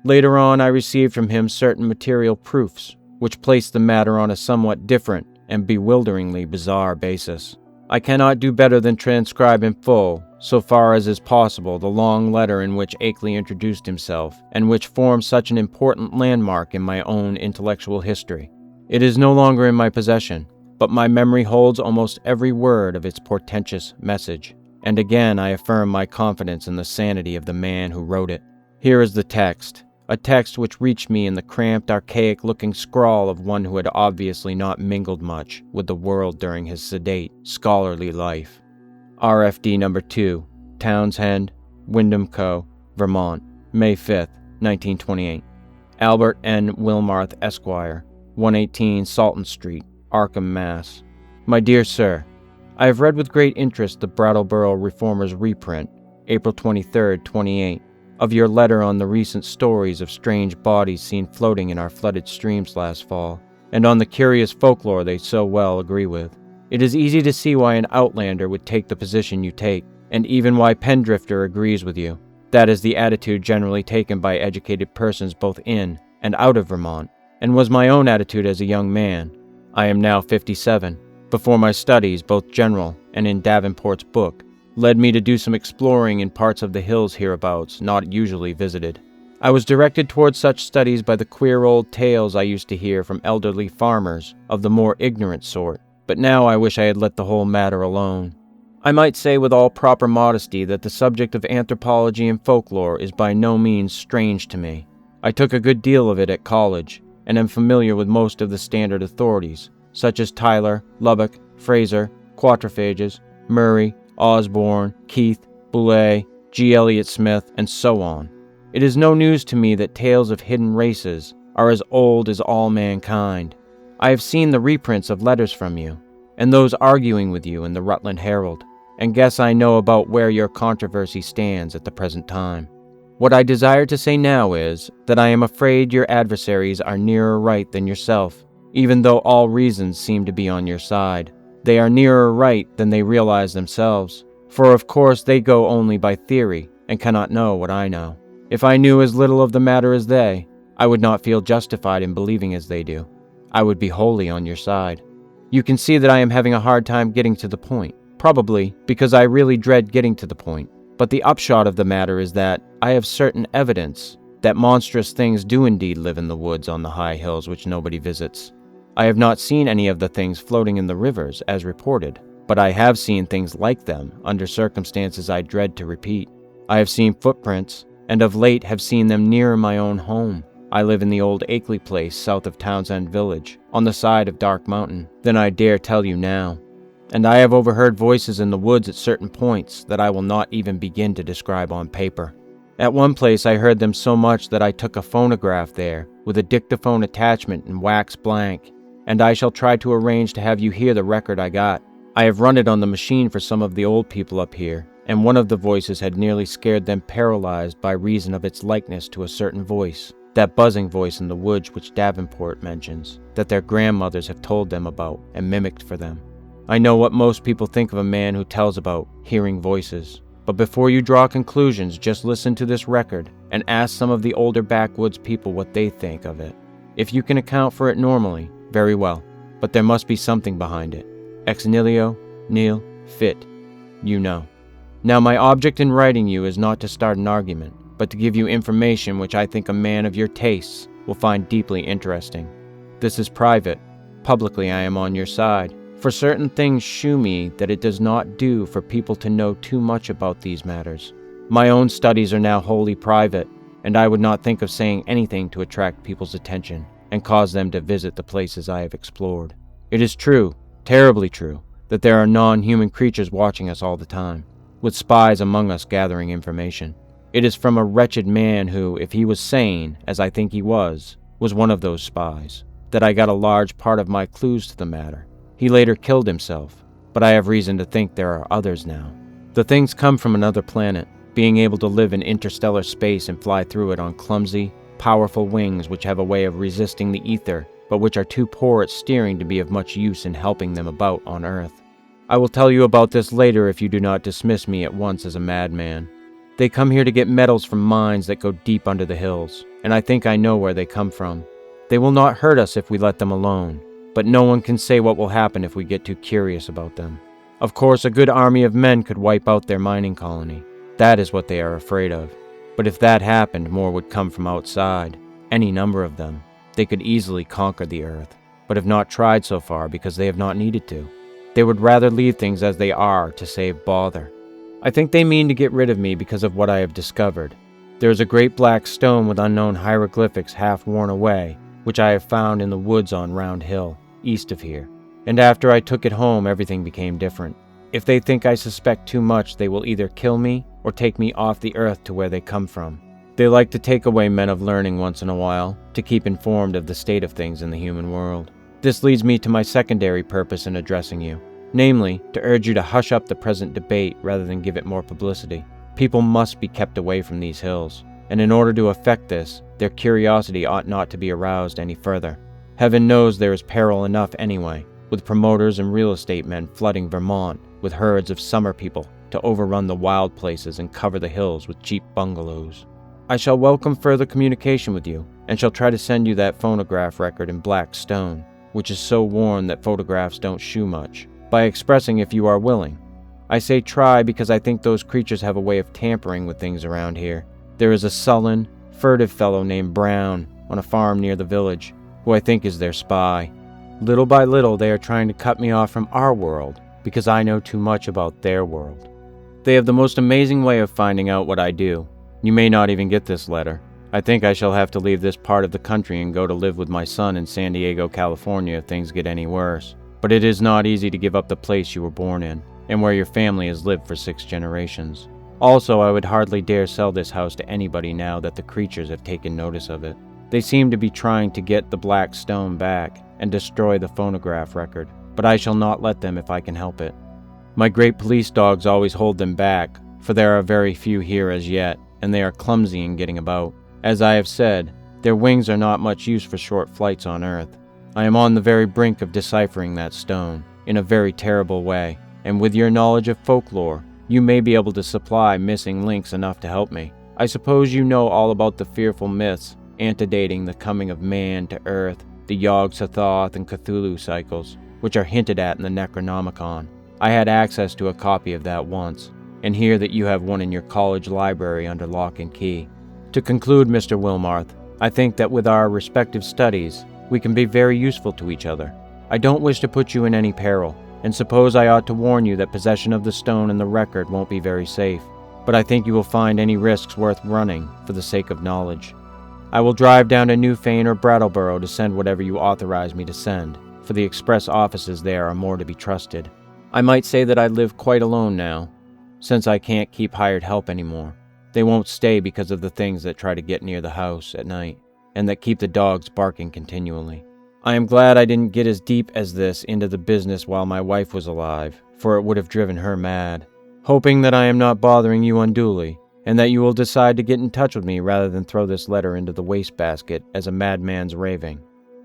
Later on, I received from him certain material proofs, which placed the matter on a somewhat different and bewilderingly bizarre basis. I cannot do better than transcribe in full, so far as is possible, the long letter in which Akeley introduced himself, and which forms such an important landmark in my own intellectual history. It is no longer in my possession, but my memory holds almost every word of its portentous message, and again I affirm my confidence in the sanity of the man who wrote it. Here is the text, a text which reached me in the cramped, archaic-looking scrawl of one who had obviously not mingled much with the world during his sedate, scholarly life. RFD No. 2, Townsend, Wyndham Co., Vermont, May 5, 1928. Albert N. Wilmarth, Esquire, 118 Salton Street, Arkham, Mass. My dear Sir, I have read with great interest the Brattleboro Reformer's reprint, April 23, 28, of your letter on the recent stories of strange bodies seen floating in our flooded streams last fall, and on the curious folklore they so well agree with. It is easy to see why an outlander would take the position you take, and even why Pendrifter agrees with you. That is the attitude generally taken by educated persons both in and out of Vermont, and was my own attitude as a young man. I am now 57. Before my studies, both general and in Davenport's book, led me to do some exploring in parts of the hills hereabouts not usually visited. I was directed towards such studies by the queer old tales I used to hear from elderly farmers of the more ignorant sort, but now I wish I had let the whole matter alone. I might say with all proper modesty that the subject of anthropology and folklore is by no means strange to me. I took a good deal of it at college, and am familiar with most of the standard authorities, such as Tyler, Lubbock, Fraser, Quatrefages, Murray, Osborne, Keith, Boulay, G. Eliot Smith, and so on. It is no news to me that tales of hidden races are as old as all mankind. I have seen the reprints of letters from you, and those arguing with you in the Rutland Herald, and guess I know about where your controversy stands at the present time. What I desire to say now is that I am afraid your adversaries are nearer right than yourself, even though all reasons seem to be on your side. They are nearer right than they realize themselves, for of course they go only by theory and cannot know what I know. If I knew as little of the matter as they, I would not feel justified in believing as they do. I would be wholly on your side. You can see that I am having a hard time getting to the point, probably because I really dread getting to the point. But the upshot of the matter is that I have certain evidence that monstrous things do indeed live in the woods on the high hills which nobody visits. I have not seen any of the things floating in the rivers as reported, but I have seen things like them under circumstances I dread to repeat. I have seen footprints, and of late have seen them nearer my own home. I live in the old Akeley place south of Townsend Village, on the side of Dark Mountain, than I dare tell you now. And I have overheard voices in the woods at certain points that I will not even begin to describe on paper. At one place I heard them so much that I took a phonograph there, with a dictaphone attachment and wax blank, and I shall try to arrange to have you hear the record I got. I have run it on the machine for some of the old people up here, and one of the voices had nearly scared them paralyzed by reason of its likeness to a certain voice, that buzzing voice in the woods which Davenport mentions, that their grandmothers have told them about and mimicked for them. I know what most people think of a man who tells about hearing voices, but before you draw conclusions, just listen to this record and ask some of the older backwoods people what they think of it. If you can account for it normally, very well, but there must be something behind it. Ex nihilo, nihil, fit. You know. Now my object in writing you is not to start an argument, but to give you information which I think a man of your tastes will find deeply interesting. This is private. Publicly I am on your side, for certain things shew me that it does not do for people to know too much about these matters. My own studies are now wholly private, and I would not think of saying anything to attract people's attention and cause them to visit the places I have explored. It is true, terribly true, that there are non-human creatures watching us all the time, with spies among us gathering information. It is from a wretched man who, if he was sane, as I think he was one of those spies, that I got a large part of my clues to the matter. He later killed himself, but I have reason to think there are others now. The things come from another planet, being able to live in interstellar space and fly through it on clumsy, powerful wings which have a way of resisting the ether, but which are too poor at steering to be of much use in helping them about on Earth. I will tell you about this later if you do not dismiss me at once as a madman. They come here to get metals from mines that go deep under the hills, and I think I know where they come from. They will not hurt us if we let them alone, but no one can say what will happen if we get too curious about them. Of course, a good army of men could wipe out their mining colony. That is what they are afraid of. But if that happened, more would come from outside, any number of them. They could easily conquer the Earth, but have not tried so far because they have not needed to. They would rather leave things as they are to save bother. I think they mean to get rid of me because of what I have discovered. There is a great black stone with unknown hieroglyphics half worn away, which I have found in the woods on Round Hill, east of here. And after I took it home, everything became different. If they think I suspect too much, they will either kill me or take me off the earth to where they come from. They like to take away men of learning once in a while, to keep informed of the state of things in the human world. This leads me to my secondary purpose in addressing you, namely, to urge you to hush up the present debate rather than give it more publicity. People must be kept away from these hills, and in order to effect this, their curiosity ought not to be aroused any further. Heaven knows there is peril enough anyway, with promoters and real estate men flooding Vermont with herds of summer people to overrun the wild places and cover the hills with cheap bungalows. I shall welcome further communication with you, and shall try to send you that phonograph record in black stone, which is so worn that photographs don't shew much, by expressing if you are willing. I say try because I think those creatures have a way of tampering with things around here. There is a sullen, furtive fellow named Brown on a farm near the village, who I think is their spy. Little by little, they are trying to cut me off from our world because I know too much about their world. They have the most amazing way of finding out what I do. You may not even get this letter. I think I shall have to leave this part of the country and go to live with my son in San Diego, California if things get any worse. But it is not easy to give up the place you were born in, and where your family has lived for 6 generations. Also, I would hardly dare sell this house to anybody now that the creatures have taken notice of it. They seem to be trying to get the black stone back and destroy the phonograph record, but I shall not let them if I can help it. My great police dogs always hold them back, for there are very few here as yet, and they are clumsy in getting about. As I have said, their wings are not much use for short flights on Earth. I am on the very brink of deciphering that stone, in a very terrible way, and with your knowledge of folklore, you may be able to supply missing links enough to help me. I suppose you know all about the fearful myths antedating the coming of man to Earth, the Yog-Sothoth and Cthulhu cycles, which are hinted at in the Necronomicon. I had access to a copy of that once, and hear that you have one in your college library under lock and key. To conclude, Mr. Wilmarth, I think that with our respective studies, we can be very useful to each other. I don't wish to put you in any peril, and suppose I ought to warn you that possession of the stone and the record won't be very safe, but I think you will find any risks worth running for the sake of knowledge. I will drive down to Newfane or Brattleboro to send whatever you authorize me to send, for the express offices there are more to be trusted. I might say that I live quite alone now, since I can't keep hired help anymore. They won't stay because of the things that try to get near the house at night, and that keep the dogs barking continually. I am glad I didn't get as deep as this into the business while my wife was alive, for it would have driven her mad. Hoping that I am not bothering you unduly, and that you will decide to get in touch with me rather than throw this letter into the wastebasket as a madman's raving.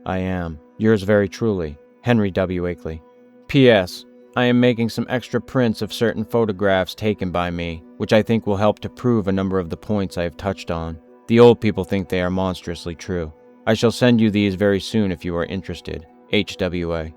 I am, yours very truly, Henry W. Akeley. P.S. I am making some extra prints of certain photographs taken by me, which I think will help to prove a number of the points I have touched on. The old people think they are monstrously true. I shall send you these very soon if you are interested. H.W.A.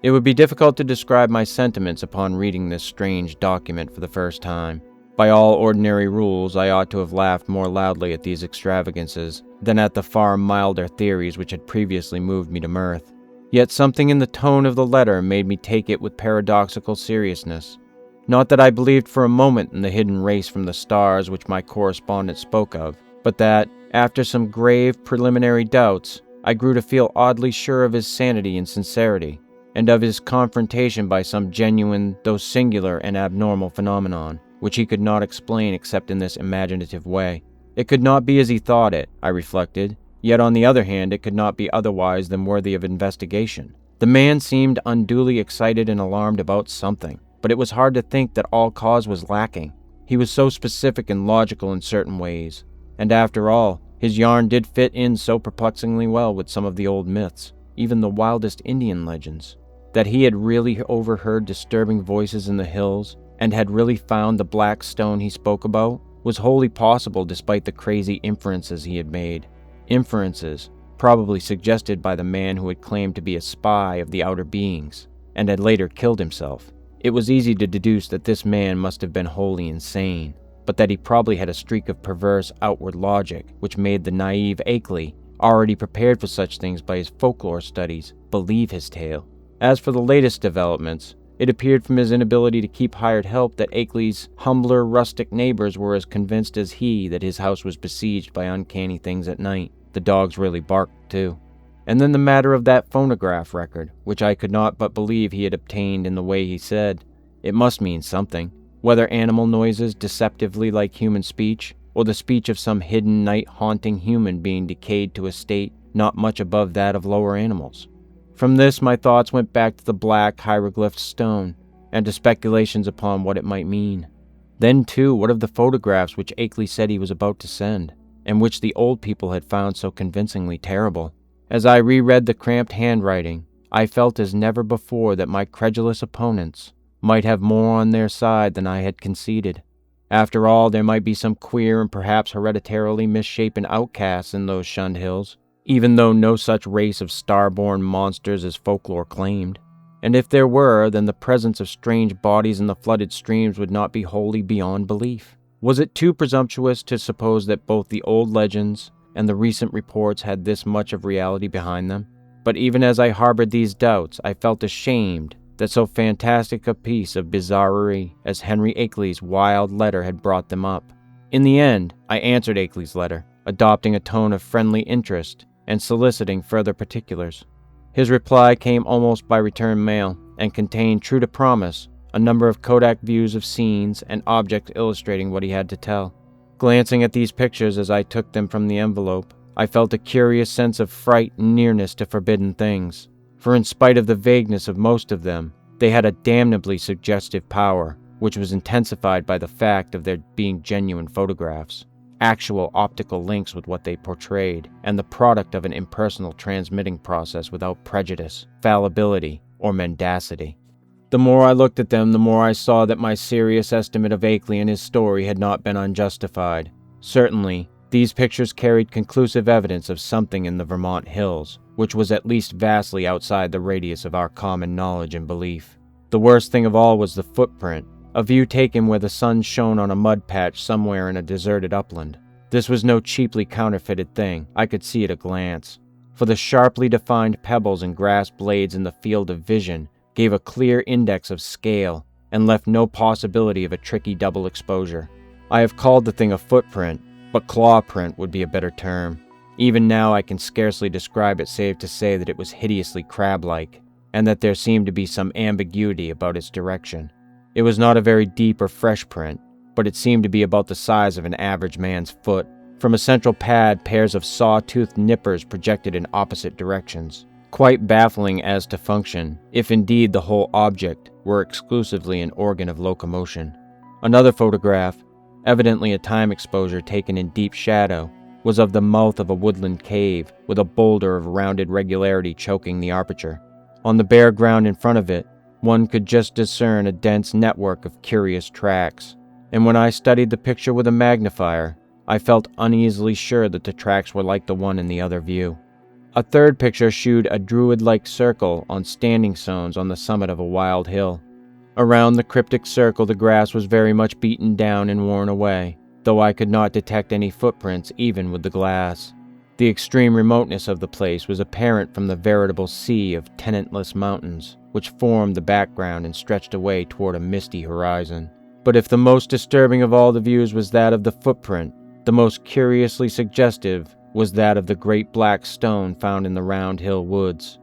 It would be difficult to describe my sentiments upon reading this strange document for the first time. By all ordinary rules, I ought to have laughed more loudly at these extravagances than at the far milder theories which had previously moved me to mirth. Yet something in the tone of the letter made me take it with paradoxical seriousness. Not that I believed for a moment in the hidden race from the stars which my correspondent spoke of, but that, after some grave preliminary doubts, I grew to feel oddly sure of his sanity and sincerity, and of his confrontation by some genuine, though singular and abnormal phenomenon, which he could not explain except in this imaginative way. It could not be as he thought it, I reflected, yet on the other hand it could not be otherwise than worthy of investigation. The man seemed unduly excited and alarmed about something, but it was hard to think that all cause was lacking. He was so specific and logical in certain ways, and after all, his yarn did fit in so perplexingly well with some of the old myths, even the wildest Indian legends. That he had really overheard disturbing voices in the hills, and had really found the black stone he spoke about, was wholly possible despite the crazy inferences he had made. Inferences, probably suggested by the man who had claimed to be a spy of the outer beings, and had later killed himself. It was easy to deduce that this man must have been wholly insane, but that he probably had a streak of perverse outward logic which made the naive Akeley, already prepared for such things by his folklore studies, believe his tale. As for the latest developments, it appeared from his inability to keep hired help that Akeley's humbler rustic neighbors were as convinced as he that his house was besieged by uncanny things at night. The dogs really barked, too. And then the matter of that phonograph record, which I could not but believe he had obtained in the way he said. It must mean something, whether animal noises deceptively like human speech, or the speech of some hidden night-haunting human being decayed to a state not much above that of lower animals. From this my thoughts went back to the black hieroglyphed stone, and to speculations upon what it might mean. Then, too, what of the photographs which Akeley said he was about to send, and which the old people had found so convincingly terrible? As I reread the cramped handwriting, I felt as never before that my credulous opponents might have more on their side than I had conceded. After all, there might be some queer and perhaps hereditarily misshapen outcasts in those shunned hills, even though no such race of star-born monsters as folklore claimed. And if there were, then the presence of strange bodies in the flooded streams would not be wholly beyond belief. Was it too presumptuous to suppose that both the old legends and the recent reports had this much of reality behind them? But even as I harbored these doubts, I felt ashamed that so fantastic a piece of bizarrerie as Henry Akeley's wild letter had brought them up. In the end, I answered Akeley's letter, adopting a tone of friendly interest and soliciting further particulars. His reply came almost by return mail and contained, true to promise, a number of Kodak views of scenes and objects illustrating what he had to tell. Glancing at these pictures as I took them from the envelope, I felt a curious sense of fright and nearness to forbidden things, for in spite of the vagueness of most of them, they had a damnably suggestive power, which was intensified by the fact of their being genuine photographs, actual optical links with what they portrayed, and the product of an impersonal transmitting process without prejudice, fallibility, or mendacity. The more I looked at them, the more I saw that my serious estimate of Akeley and his story had not been unjustified. Certainly, these pictures carried conclusive evidence of something in the Vermont hills, which was at least vastly outside the radius of our common knowledge and belief. The worst thing of all was the footprint, a view taken where the sun shone on a mud patch somewhere in a deserted upland. This was no cheaply counterfeited thing, I could see at a glance, for the sharply defined pebbles and grass blades in the field of vision gave a clear index of scale and left no possibility of a tricky double exposure. I have called the thing a footprint, but claw print would be a better term. Even now I can scarcely describe it save to say that it was hideously crab-like, and that there seemed to be some ambiguity about its direction. It was not a very deep or fresh print, but it seemed to be about the size of an average man's foot. From a central pad, pairs of saw-toothed nippers projected in opposite directions, quite baffling as to function, if indeed the whole object were exclusively an organ of locomotion. Another photograph, evidently a time exposure taken in deep shadow, was of the mouth of a woodland cave, with a boulder of rounded regularity choking the aperture. On the bare ground in front of it, one could just discern a dense network of curious tracks, and when I studied the picture with a magnifier, I felt uneasily sure that the tracks were like the one in the other view. A third picture shewed a druid-like circle on standing stones on the summit of a wild hill. Around the cryptic circle the grass was very much beaten down and worn away, though I could not detect any footprints even with the glass. The extreme remoteness of the place was apparent from the veritable sea of tenantless mountains, which formed the background and stretched away toward a misty horizon. But if the most disturbing of all the views was that of the footprint, the most curiously suggestive was that of the great black stone found in the Round Hill woods.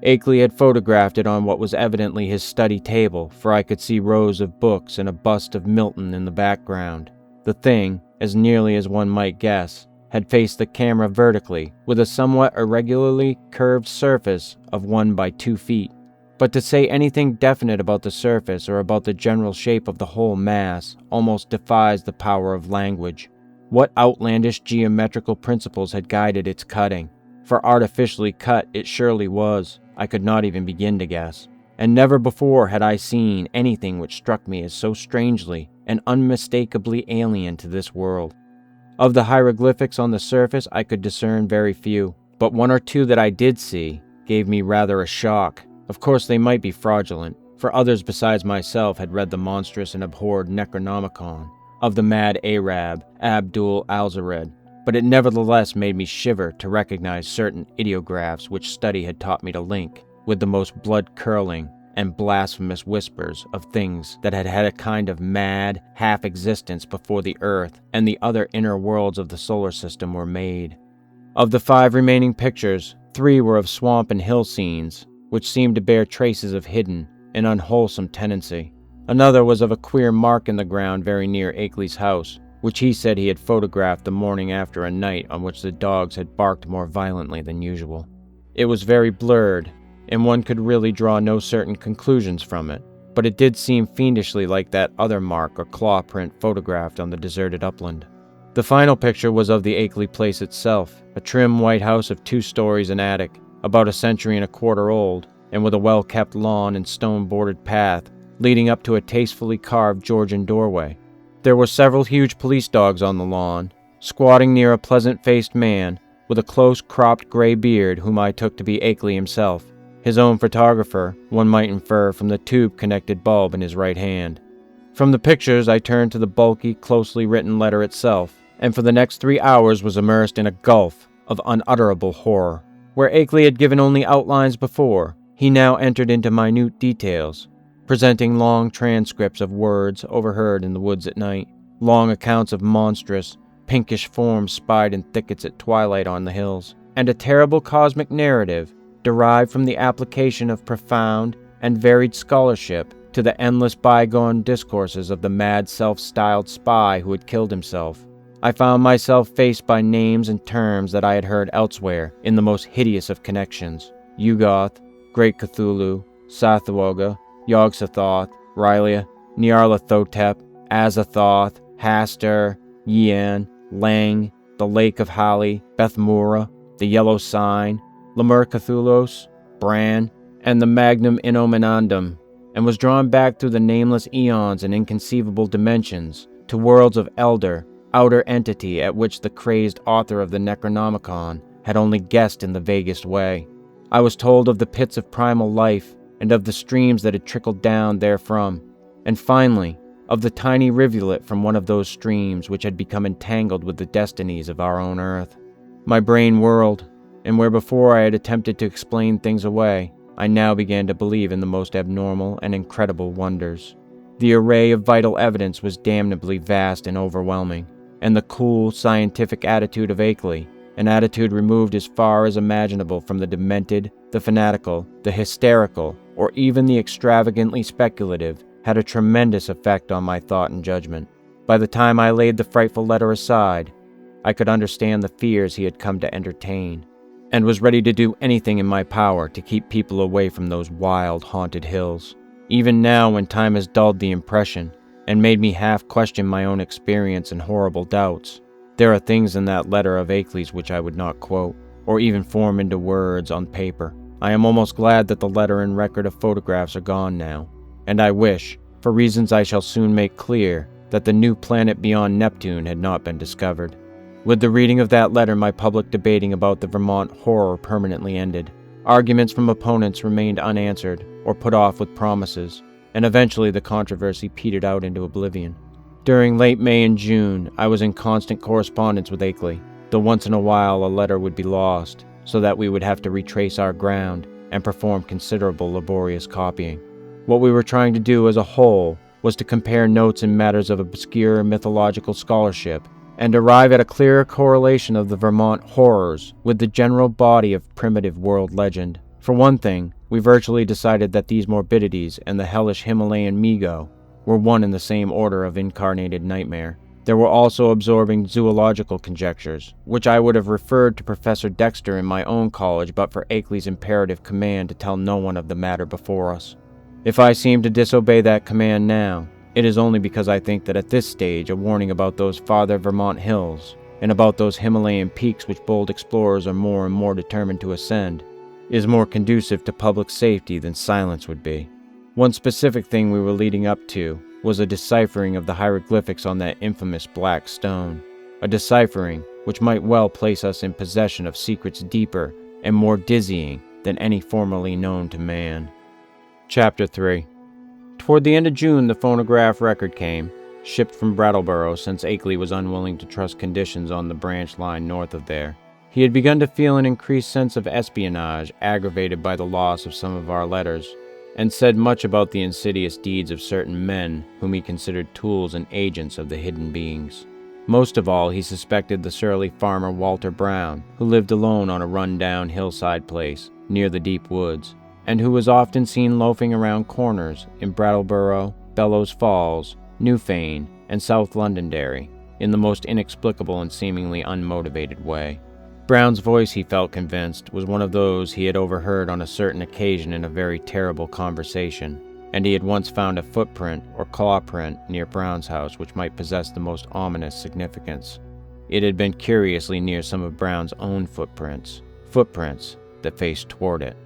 Akeley had photographed it on what was evidently his study table, for I could see rows of books and a bust of Milton in the background. The thing, as nearly as one might guess, had faced the camera vertically, with a somewhat irregularly curved surface of 1 by 2 feet. But to say anything definite about the surface or about the general shape of the whole mass almost defies the power of language. What outlandish geometrical principles had guided its cutting? For artificially cut it surely was. I could not even begin to guess. And never before had I seen anything which struck me as so strangely and unmistakably alien to this world. Of the hieroglyphics on the surface I could discern very few, but one or two that I did see gave me rather a shock. Of course they might be fraudulent, for others besides myself had read the monstrous and abhorred Necronomicon of the mad Arab, Abdul Alzared, but it nevertheless made me shiver to recognize certain ideographs which study had taught me to link with the most blood-curdling and blasphemous whispers of things that had had a kind of mad half-existence before the Earth and the other inner worlds of the solar system were made. Of the 5 remaining pictures, 3 were of swamp and hill scenes, which seemed to bear traces of hidden and unwholesome tenancy. Another was of a queer mark in the ground very near Akeley's house, which he said he had photographed the morning after a night on which the dogs had barked more violently than usual. It was very blurred, and one could really draw no certain conclusions from it, but it did seem fiendishly like that other mark or claw print photographed on the deserted upland. The final picture was of the Akeley place itself, a trim white house of 2 stories and attic, about a century and a quarter old, and with a well-kept lawn and stone-bordered path leading up to a tastefully carved Georgian doorway. There were several huge police dogs on the lawn, squatting near a pleasant-faced man with a close-cropped gray beard whom I took to be Akeley himself, his own photographer, one might infer from the tube-connected bulb in his right hand. From the pictures, I turned to the bulky, closely written letter itself, and for the next 3 hours was immersed in a gulf of unutterable horror. Where Akeley had given only outlines before, he now entered into minute details, presenting long transcripts of words overheard in the woods at night, long accounts of monstrous, pinkish forms spied in thickets at twilight on the hills, and a terrible cosmic narrative derived from the application of profound and varied scholarship to the endless bygone discourses of the mad self-styled spy who had killed himself. I found myself faced by names and terms that I had heard elsewhere in the most hideous of connections: Yugoth, Great Cthulhu, Sathuoga, Yog-Sothoth, Rylia, Nyarlathotep, Azathoth, Hastur, Yian, Lang, the Lake of Hali, Bethmura, the Yellow Sign, Lemur Cthulhos, Bran, and the Magnum Innominandum, and was drawn back through the nameless eons and inconceivable dimensions to worlds of elder, outer entity at which the crazed author of the Necronomicon had only guessed in the vaguest way. I was told of the pits of primal life and of the streams that had trickled down therefrom, and finally, of the tiny rivulet from one of those streams which had become entangled with the destinies of our own earth. My brain whirled, and where before I had attempted to explain things away, I now began to believe in the most abnormal and incredible wonders. The array of vital evidence was damnably vast and overwhelming, and the cool, scientific attitude of Akeley, an attitude removed as far as imaginable from the demented, the fanatical, the hysterical, or even the extravagantly speculative, had a tremendous effect on my thought and judgment. By the time I laid the frightful letter aside, I could understand the fears he had come to entertain, and was ready to do anything in my power to keep people away from those wild, haunted hills. Even now, when time has dulled the impression, and made me half question my own experience and horrible doubts, there are things in that letter of Akeley's which I would not quote, or even form into words on paper. I am almost glad that the letter and record of photographs are gone now, and I wish, for reasons I shall soon make clear, that the new planet beyond Neptune had not been discovered. With the reading of that letter, my public debating about the Vermont horror permanently ended. Arguments from opponents remained unanswered or put off with promises, and eventually the controversy petered out into oblivion. During late May and June, I was in constant correspondence with Akeley, though once in a while a letter would be lost, so that we would have to retrace our ground and perform considerable laborious copying. What we were trying to do as a whole was to compare notes in matters of obscure mythological scholarship and arrive at a clearer correlation of the Vermont horrors with the general body of primitive world legend. For one thing, we virtually decided that these morbidities and the hellish Himalayan Migo were one and the same order of incarnated nightmare. There were also absorbing zoological conjectures, which I would have referred to Professor Dexter in my own college but for Akeley's imperative command to tell no one of the matter before us. If I seem to disobey that command now, it is only because I think that at this stage a warning about those farther Vermont hills, and about those Himalayan peaks which bold explorers are more and more determined to ascend, is more conducive to public safety than silence would be. One specific thing we were leading up to was a deciphering of the hieroglyphics on that infamous black stone, a deciphering which might well place us in possession of secrets deeper and more dizzying than any formerly known to man. Chapter 3. Toward the end of June, the phonograph record came, shipped from Brattleboro since Akeley was unwilling to trust conditions on the branch line north of there. He had begun to feel an increased sense of espionage aggravated by the loss of some of our letters, and said much about the insidious deeds of certain men whom he considered tools and agents of the hidden beings. Most of all, he suspected the surly farmer Walter Brown, who lived alone on a run-down hillside place near the deep woods, and who was often seen loafing around corners in Brattleboro, Bellows Falls, Newfane, and South Londonderry in the most inexplicable and seemingly unmotivated way. Brown's voice, he felt convinced, was one of those he had overheard on a certain occasion in a very terrible conversation, and he had once found a footprint or claw print near Brown's house which might possess the most ominous significance. It had been curiously near some of Brown's own footprints that faced toward it.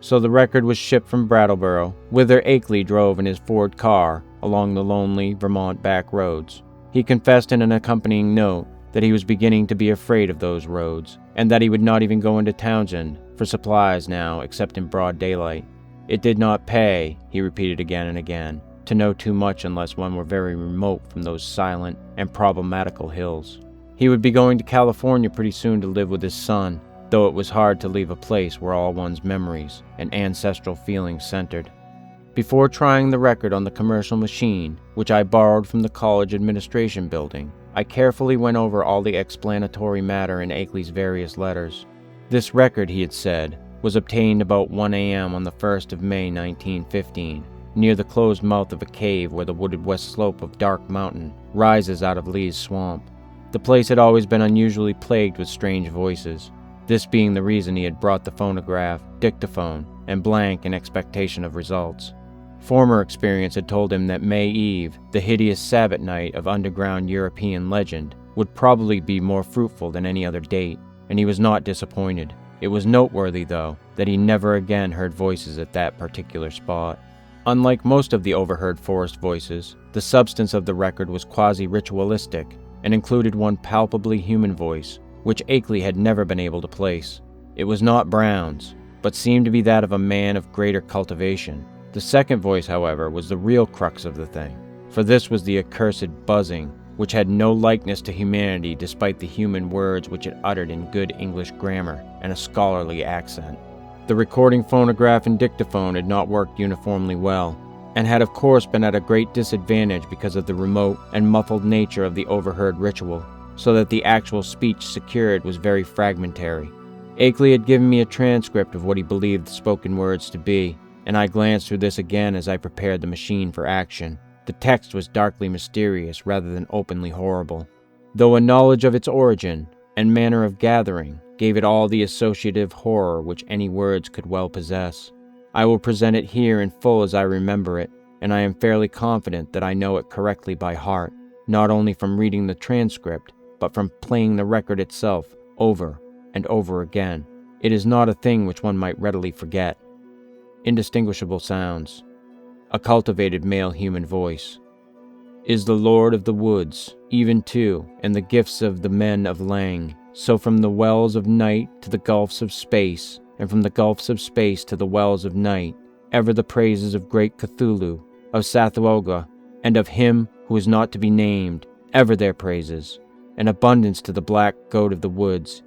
So the record was shipped from Brattleboro, whither Akeley drove in his Ford car along the lonely Vermont back roads. He confessed in an accompanying note that he was beginning to be afraid of those roads, and that he would not even go into Townsend for supplies now except in broad daylight. It did not pay, he repeated again and again, to know too much unless one were very remote from those silent and problematical hills. He would be going to California pretty soon to live with his son, though it was hard to leave a place where all one's memories and ancestral feelings centered. Before trying the record on the commercial machine, which I borrowed from the college administration building, I carefully went over all the explanatory matter in Akeley's various letters. This record, he had said, was obtained about 1 a.m. on the 1st of May 1915, near the closed mouth of a cave where the wooded west slope of Dark Mountain rises out of Lee's swamp. The place had always been unusually plagued with strange voices, this being the reason he had brought the phonograph, dictaphone, and blank in expectation of results. Former experience had told him that May Eve, the hideous Sabbath night of underground European legend, would probably be more fruitful than any other date, and he was not disappointed. It was noteworthy, though, that he never again heard voices at that particular spot. Unlike most of the overheard forest voices, the substance of the record was quasi-ritualistic and included one palpably human voice, which Akeley had never been able to place. It was not Brown's, but seemed to be that of a man of greater cultivation. The second voice, however, was the real crux of the thing, for this was the accursed buzzing, which had no likeness to humanity despite the human words which it uttered in good English grammar and a scholarly accent. The recording phonograph and dictaphone had not worked uniformly well, and had of course been at a great disadvantage because of the remote and muffled nature of the overheard ritual, so that the actual speech secured was very fragmentary. Akeley had given me a transcript of what he believed the spoken words to be, and I glanced through this again as I prepared the machine for action. The text was darkly mysterious rather than openly horrible, though a knowledge of its origin and manner of gathering gave it all the associative horror which any words could well possess. I will present it here in full as I remember it, and I am fairly confident that I know it correctly by heart, not only from reading the transcript, but from playing the record itself over and over again. It is not a thing which one might readily forget. Indistinguishable sounds. A cultivated male human voice. Is the Lord of the woods, even too, and the gifts of the men of Lang, so from the wells of night to the gulfs of space, and from the gulfs of space to the wells of night, ever the praises of great Cthulhu, of Sathuoga, and of him who is not to be named, ever their praises, and abundance to the black goat of the woods,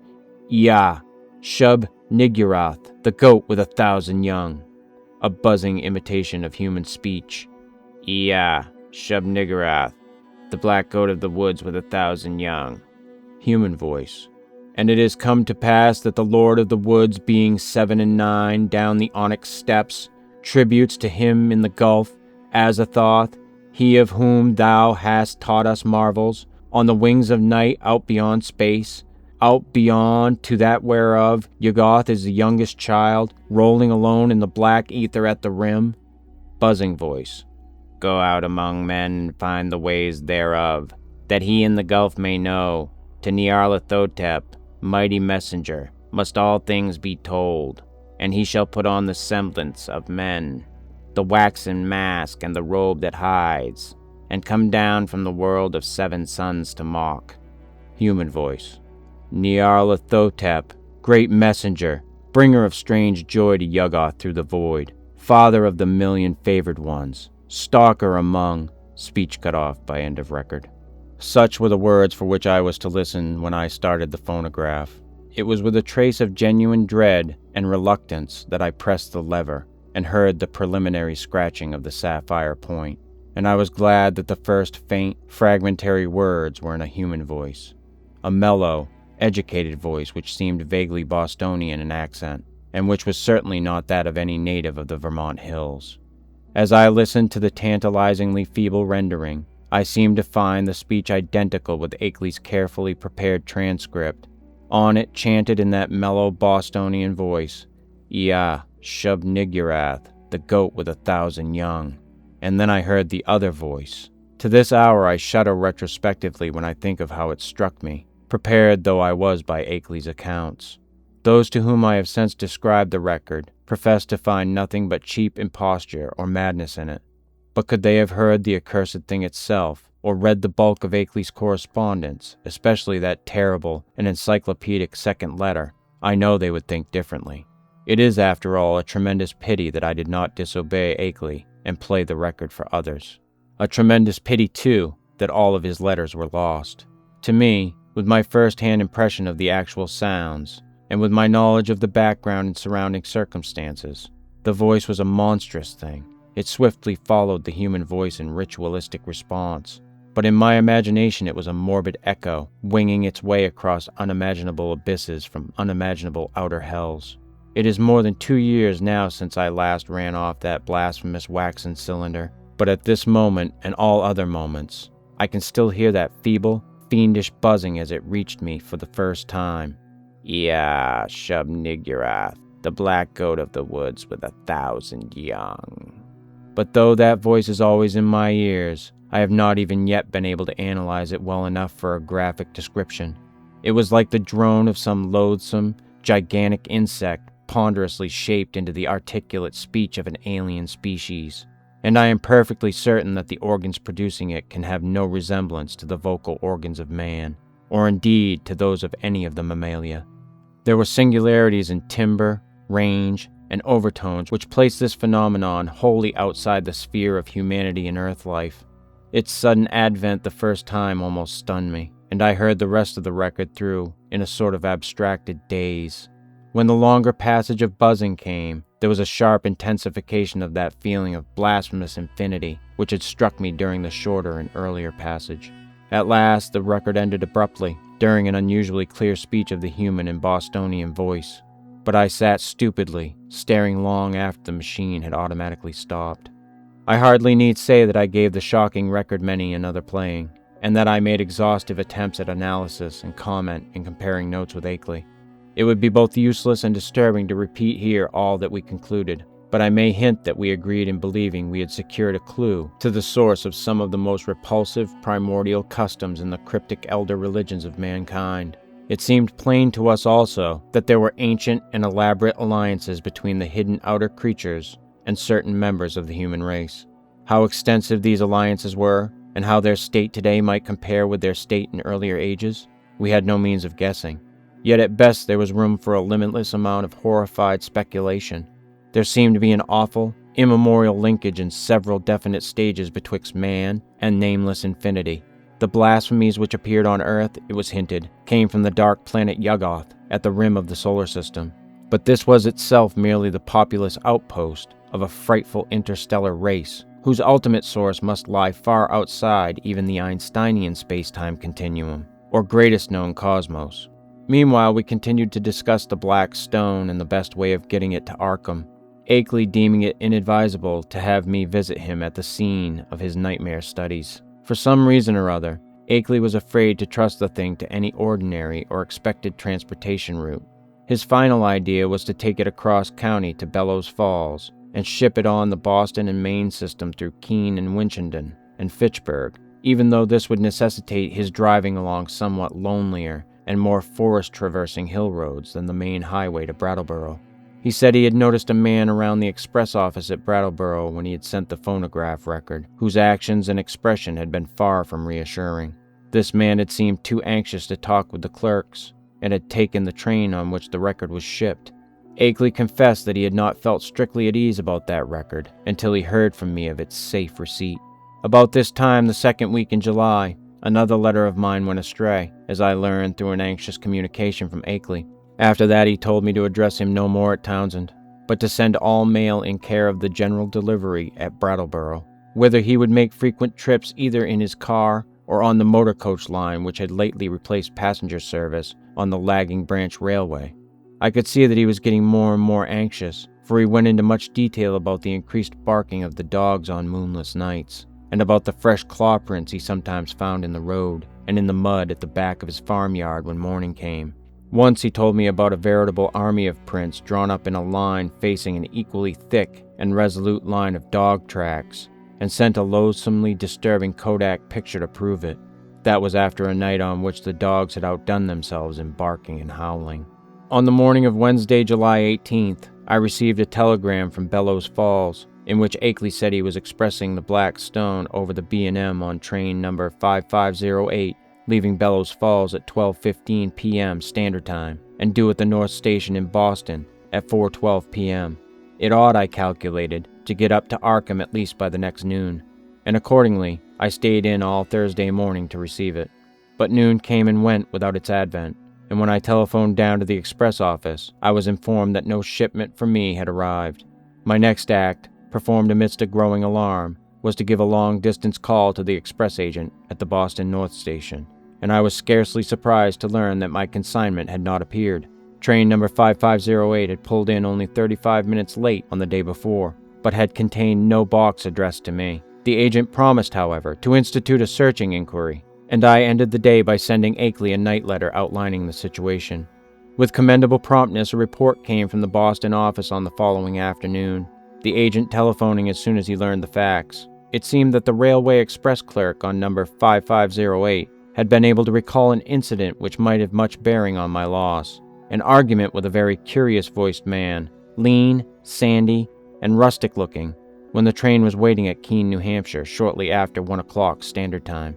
Yah, Shub Nigurath, the goat with 1,000 young. A buzzing imitation of human speech. Yah, Shub Nigurath, the black goat of the woods with 1,000 young. Human voice. And it has come to pass that the Lord of the woods, being 7 and 9 down the onyx steps, tributes to him in the gulf, Azathoth, he of whom thou hast taught us marvels, on the wings of night out beyond space, out beyond to that whereof Yuggoth is the youngest child, rolling alone in the black ether at the rim. Buzzing voice. Go out among men and find the ways thereof, that he in the gulf may know. To Nyarlathotep, mighty messenger, must all things be told, and he shall put on the semblance of men, the waxen mask and the robe that hides, and come down from the world of 7 suns to mock. Human voice. Nyarlathotep, great messenger, bringer of strange joy to Yuggoth through the void, father of the million favored ones, stalker among, speech cut off by end of record. Such were the words for which I was to listen when I started the phonograph. It was with a trace of genuine dread and reluctance that I pressed the lever and heard the preliminary scratching of the sapphire point, and I was glad that the first faint, fragmentary words were in a human voice, a mellow, educated voice which seemed vaguely Bostonian in accent, and which was certainly not that of any native of the Vermont hills. As I listened to the tantalizingly feeble rendering, I seemed to find the speech identical with Akeley's carefully prepared transcript. On it, chanted in that mellow Bostonian voice, Yah, Shub Nigurath, the goat with 1,000 young. And then I heard the other voice. To this hour I shudder retrospectively when I think of how it struck me, prepared though I was by Akeley's accounts. Those to whom I have since described the record profess to find nothing but cheap imposture or madness in it. But could they have heard the accursed thing itself, or read the bulk of Akeley's correspondence, especially that terrible and encyclopedic second letter, I know they would think differently. It is, after all, a tremendous pity that I did not disobey Akeley, and play the record for others. A tremendous pity, too, that all of his letters were lost. To me, with my first-hand impression of the actual sounds, and with my knowledge of the background and surrounding circumstances, the voice was a monstrous thing. It swiftly followed the human voice in ritualistic response. But in my imagination it was a morbid echo, winging its way across unimaginable abysses from unimaginable outer hells. It is more than 2 years now since I last ran off that blasphemous waxen cylinder, but at this moment and all other moments, I can still hear that feeble, fiendish buzzing as it reached me for the first time. "Yeah, Shub-Niggurath, the black goat of the woods with 1,000 young." But though that voice is always in my ears, I have not even yet been able to analyze it well enough for a graphic description. It was like the drone of some loathsome, gigantic insect ponderously shaped into the articulate speech of an alien species, and I am perfectly certain that the organs producing it can have no resemblance to the vocal organs of man, or indeed to those of any of the mammalia. There were singularities in timbre, range, and overtones which placed this phenomenon wholly outside the sphere of humanity and earth life. Its sudden advent the first time almost stunned me, and I heard the rest of the record through in a sort of abstracted daze. When the longer passage of buzzing came, there was a sharp intensification of that feeling of blasphemous infinity which had struck me during the shorter and earlier passage. At last, the record ended abruptly, during an unusually clear speech of the human and Bostonian voice. But I sat stupidly, staring long after the machine had automatically stopped. I hardly need say that I gave the shocking record many another playing, and that I made exhaustive attempts at analysis and comment in comparing notes with Akeley. It would be both useless and disturbing to repeat here all that we concluded, but I may hint that we agreed in believing we had secured a clue to the source of some of the most repulsive primordial customs in the cryptic elder religions of mankind. It seemed plain to us also that there were ancient and elaborate alliances between the hidden outer creatures and certain members of the human race. How extensive these alliances were, and how their state today might compare with their state in earlier ages, we had no means of guessing. Yet at best there was room for a limitless amount of horrified speculation. There seemed to be an awful, immemorial linkage in several definite stages betwixt man and nameless infinity. The blasphemies which appeared on Earth, it was hinted, came from the dark planet Yuggoth at the rim of the solar system. But this was itself merely the populous outpost of a frightful interstellar race, whose ultimate source must lie far outside even the Einsteinian space-time continuum, or greatest known cosmos. Meanwhile, we continued to discuss the Black Stone and the best way of getting it to Arkham, Akeley deeming it inadvisable to have me visit him at the scene of his nightmare studies. For some reason or other, Akeley was afraid to trust the thing to any ordinary or expected transportation route. His final idea was to take it across county to Bellows Falls and ship it on the Boston and Maine system through Keene and Winchendon and Fitchburg, even though this would necessitate his driving along somewhat lonelier and more forest-traversing hill roads than the main highway to Brattleboro. He said he had noticed a man around the express office at Brattleboro when he had sent the phonograph record, whose actions and expression had been far from reassuring. This man had seemed too anxious to talk with the clerks, and had taken the train on which the record was shipped. Akeley confessed that he had not felt strictly at ease about that record until he heard from me of its safe receipt. About this time, the second week in July, another letter of mine went astray, as I learned through an anxious communication from Akeley. After that, he told me to address him no more at Townsend, but to send all mail in care of the general delivery at Brattleboro, whither he would make frequent trips either in his car or on the motor coach line which had lately replaced passenger service on the lagging branch railway. I could see that he was getting more and more anxious, for he went into much detail about the increased barking of the dogs on moonless nights, and about the fresh claw prints he sometimes found in the road and in the mud at the back of his farmyard when morning came. Once he told me about a veritable army of prints drawn up in a line facing an equally thick and resolute line of dog tracks, and sent a loathsomely disturbing Kodak picture to prove it. That was after a night on which the dogs had outdone themselves in barking and howling. On the morning of Wednesday, July 18th, I received a telegram from Bellows Falls, in which Akeley said he was expressing the Black Stone over the B&M on train number 5508, leaving Bellows Falls at 12:15 p.m. Standard Time, and due at the North Station in Boston at 4:12 p.m. It ought, I calculated, to get up to Arkham at least by the next noon, and accordingly, I stayed in all Thursday morning to receive it. But noon came and went without its advent, and when I telephoned down to the express office, I was informed that no shipment for me had arrived. My next act, performed amidst a growing alarm, was to give a long-distance call to the express agent at the Boston North Station, and I was scarcely surprised to learn that my consignment had not appeared. Train number 5508 had pulled in only 35 minutes late on the day before, but had contained no box addressed to me. The agent promised, however, to institute a searching inquiry, and I ended the day by sending Akeley a night letter outlining the situation. With commendable promptness, a report came from the Boston office on the following afternoon, the agent telephoning as soon as he learned the facts. It seemed that the railway express clerk on number 5508 had been able to recall an incident which might have much bearing on my loss, an argument with a very curious-voiced man, lean, sandy, and rustic-looking, when the train was waiting at Keene, New Hampshire, shortly after 1 o'clock Standard Time.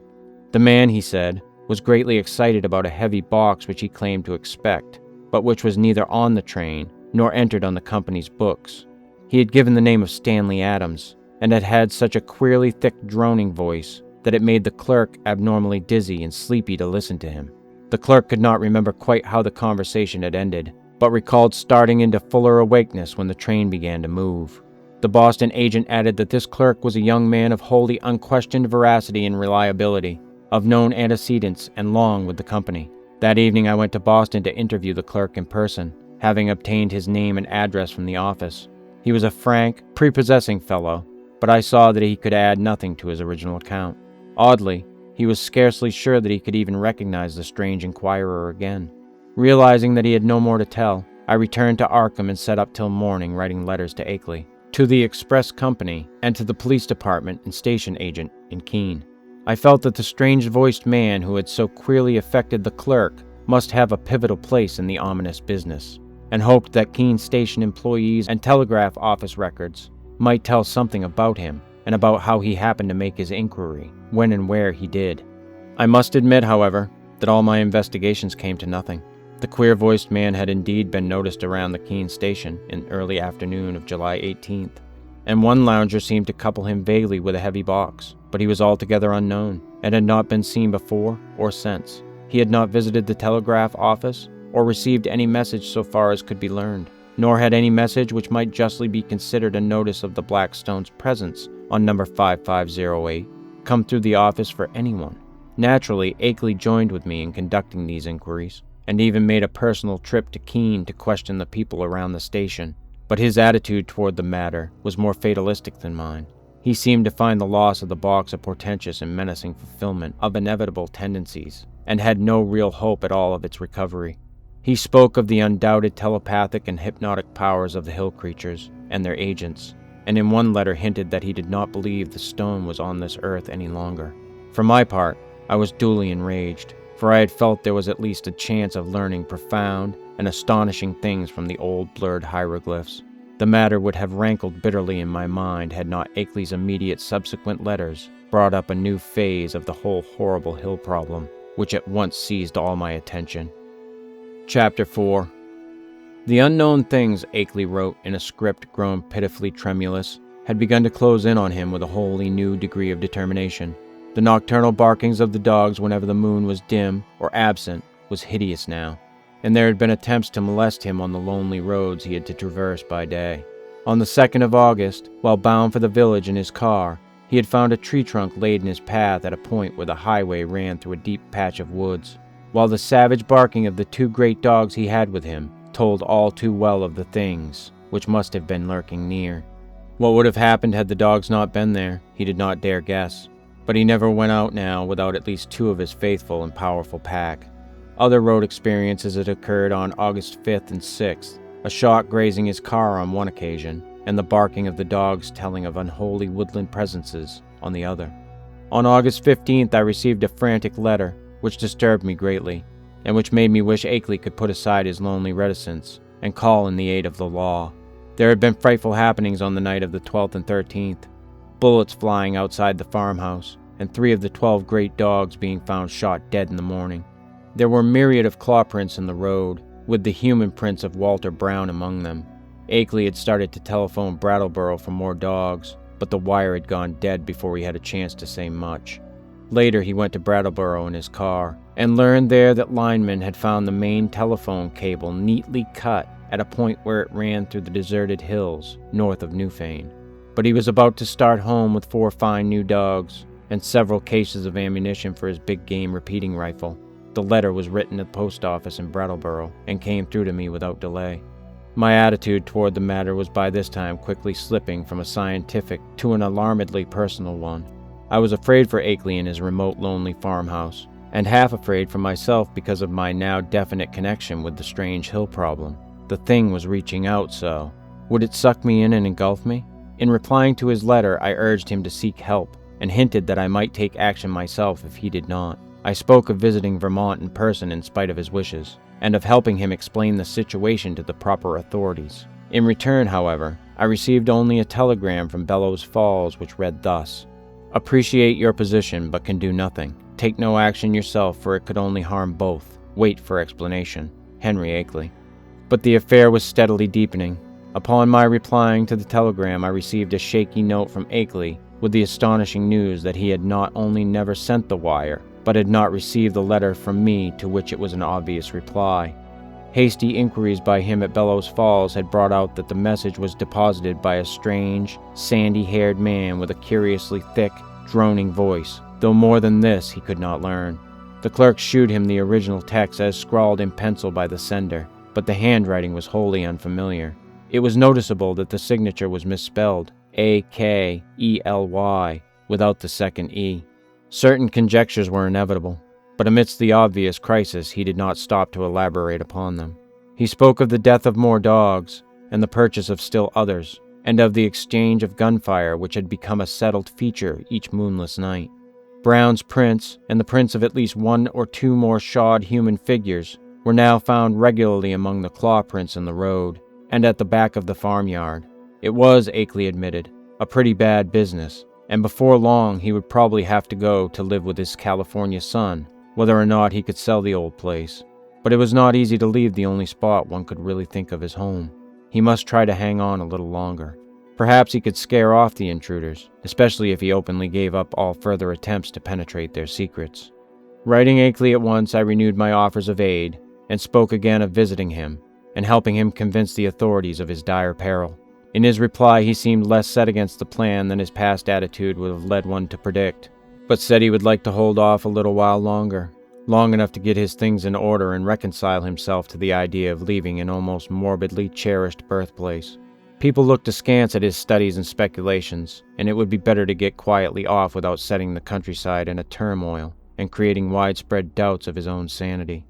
The man, he said, was greatly excited about a heavy box which he claimed to expect, but which was neither on the train nor entered on the company's books. He had given the name of Stanley Adams, and had had such a queerly thick droning voice that it made the clerk abnormally dizzy and sleepy to listen to him. The clerk could not remember quite how the conversation had ended, but recalled starting into fuller awakeness when the train began to move. The Boston agent added that this clerk was a young man of wholly unquestioned veracity and reliability, of known antecedents and long with the company. That evening I went to Boston to interview the clerk in person, having obtained his name and address from the office. He was a frank, prepossessing fellow, but I saw that he could add nothing to his original account. Oddly, he was scarcely sure that he could even recognize the strange inquirer again. Realizing that he had no more to tell, I returned to Arkham and sat up till morning writing letters to Akeley, to the express company, and to the police department and station agent in Keene. I felt that the strange-voiced man who had so queerly affected the clerk must have a pivotal place in the ominous business, and hoped that Keene station employees and telegraph office records might tell something about him and about how he happened to make his inquiry, when and where he did. I must admit, however, that all my investigations came to nothing. The queer-voiced man had indeed been noticed around the Keene station in early afternoon of July 18th, and one lounger seemed to couple him vaguely with a heavy box, but he was altogether unknown, and had not been seen before or since. He had not visited the telegraph office, or received any message so far as could be learned, nor had any message which might justly be considered a notice of the Blackstone's presence on number 5508 come through the office for anyone. Naturally, Akeley joined with me in conducting these inquiries, and even made a personal trip to Keene to question the people around the station, but his attitude toward the matter was more fatalistic than mine. He seemed to find the loss of the box a portentous and menacing fulfillment of inevitable tendencies, and had no real hope at all of its recovery. He spoke of the undoubted telepathic and hypnotic powers of the hill creatures and their agents, and in one letter hinted that he did not believe the stone was on this earth any longer. For my part, I was duly enraged, for I had felt there was at least a chance of learning profound and astonishing things from the old blurred hieroglyphs. The matter would have rankled bitterly in my mind had not Akeley's immediate subsequent letters brought up a new phase of the whole horrible hill problem, which at once seized all my attention. Chapter 4. The unknown things, Akeley wrote in a script grown pitifully tremulous, had begun to close in on him with a wholly new degree of determination. The nocturnal barkings of the dogs whenever the moon was dim or absent was hideous now, and there had been attempts to molest him on the lonely roads he had to traverse by day. On the 2nd of August, while bound for the village in his car, he had found a tree trunk laid in his path at a point where the highway ran through a deep patch of woods, while the savage barking of the 2 great dogs he had with him told all too well of the things which must have been lurking near. What would have happened had the dogs not been there, he did not dare guess, but he never went out now without at least 2 of his faithful and powerful pack. Other road experiences had occurred on August 5th and 6th, a shot grazing his car on one occasion, and the barking of the dogs telling of unholy woodland presences on the other. On August 15th I received a frantic letter, which disturbed me greatly, and which made me wish Akeley could put aside his lonely reticence and call in the aid of the law. There had been frightful happenings on the night of the 12th and 13th, bullets flying outside the farmhouse, and 3 of the 12 great dogs being found shot dead in the morning. There were myriad of claw prints in the road, with the human prints of Walter Brown among them. Akeley had started to telephone Brattleboro for more dogs, but the wire had gone dead before he had a chance to say much. Later, he went to Brattleboro in his car, and learned there that linemen had found the main telephone cable neatly cut at a point where it ran through the deserted hills north of Newfane. But he was about to start home with 4 fine new dogs, and several cases of ammunition for his big game repeating rifle. The letter was written at the post office in Brattleboro, and came through to me without delay. My attitude toward the matter was by this time quickly slipping from a scientific to an alarmedly personal one. I was afraid for Akeley in his remote, lonely farmhouse, and half afraid for myself because of my now definite connection with the strange hill problem. The thing was reaching out, so would it suck me in and engulf me? In replying to his letter, I urged him to seek help, and hinted that I might take action myself if he did not. I spoke of visiting Vermont in person in spite of his wishes, and of helping him explain the situation to the proper authorities. In return, however, I received only a telegram from Bellows Falls which read thus: "Appreciate your position but can do nothing. Take no action yourself, for it could only harm both. Wait for explanation. Henry Akeley." But the affair was steadily deepening. Upon my replying to the telegram, I received a shaky note from Akeley with the astonishing news that he had not only never sent the wire, but had not received the letter from me to which it was an obvious reply. Hasty inquiries by him at Bellows Falls had brought out that the message was deposited by a strange, sandy-haired man with a curiously thick, droning voice, though more than this he could not learn. The clerk shewed him the original text as scrawled in pencil by the sender, but the handwriting was wholly unfamiliar. It was noticeable that the signature was misspelled, A-K-E-L-Y, without the second E. Certain conjectures were inevitable, but amidst the obvious crisis he did not stop to elaborate upon them. He spoke of the death of more dogs, and the purchase of still others, and of the exchange of gunfire which had become a settled feature each moonless night. Brown's prints, and the prints of at least 1 or 2 more shod human figures, were now found regularly among the claw prints in the road, and at the back of the farmyard. It was, Akeley admitted, a pretty bad business, and before long he would probably have to go to live with his California son, whether or not he could sell the old place. But it was not easy to leave the only spot one could really think of as home. He must try to hang on a little longer. Perhaps he could scare off the intruders, especially if he openly gave up all further attempts to penetrate their secrets. Writing Akeley at once, I renewed my offers of aid, and spoke again of visiting him, and helping him convince the authorities of his dire peril. In his reply, he seemed less set against the plan than his past attitude would have led one to predict, but said he would like to hold off a little while longer, long enough to get his things in order and reconcile himself to the idea of leaving an almost morbidly cherished birthplace. People looked askance at his studies and speculations, and it would be better to get quietly off without setting the countryside in a turmoil and creating widespread doubts of his own sanity.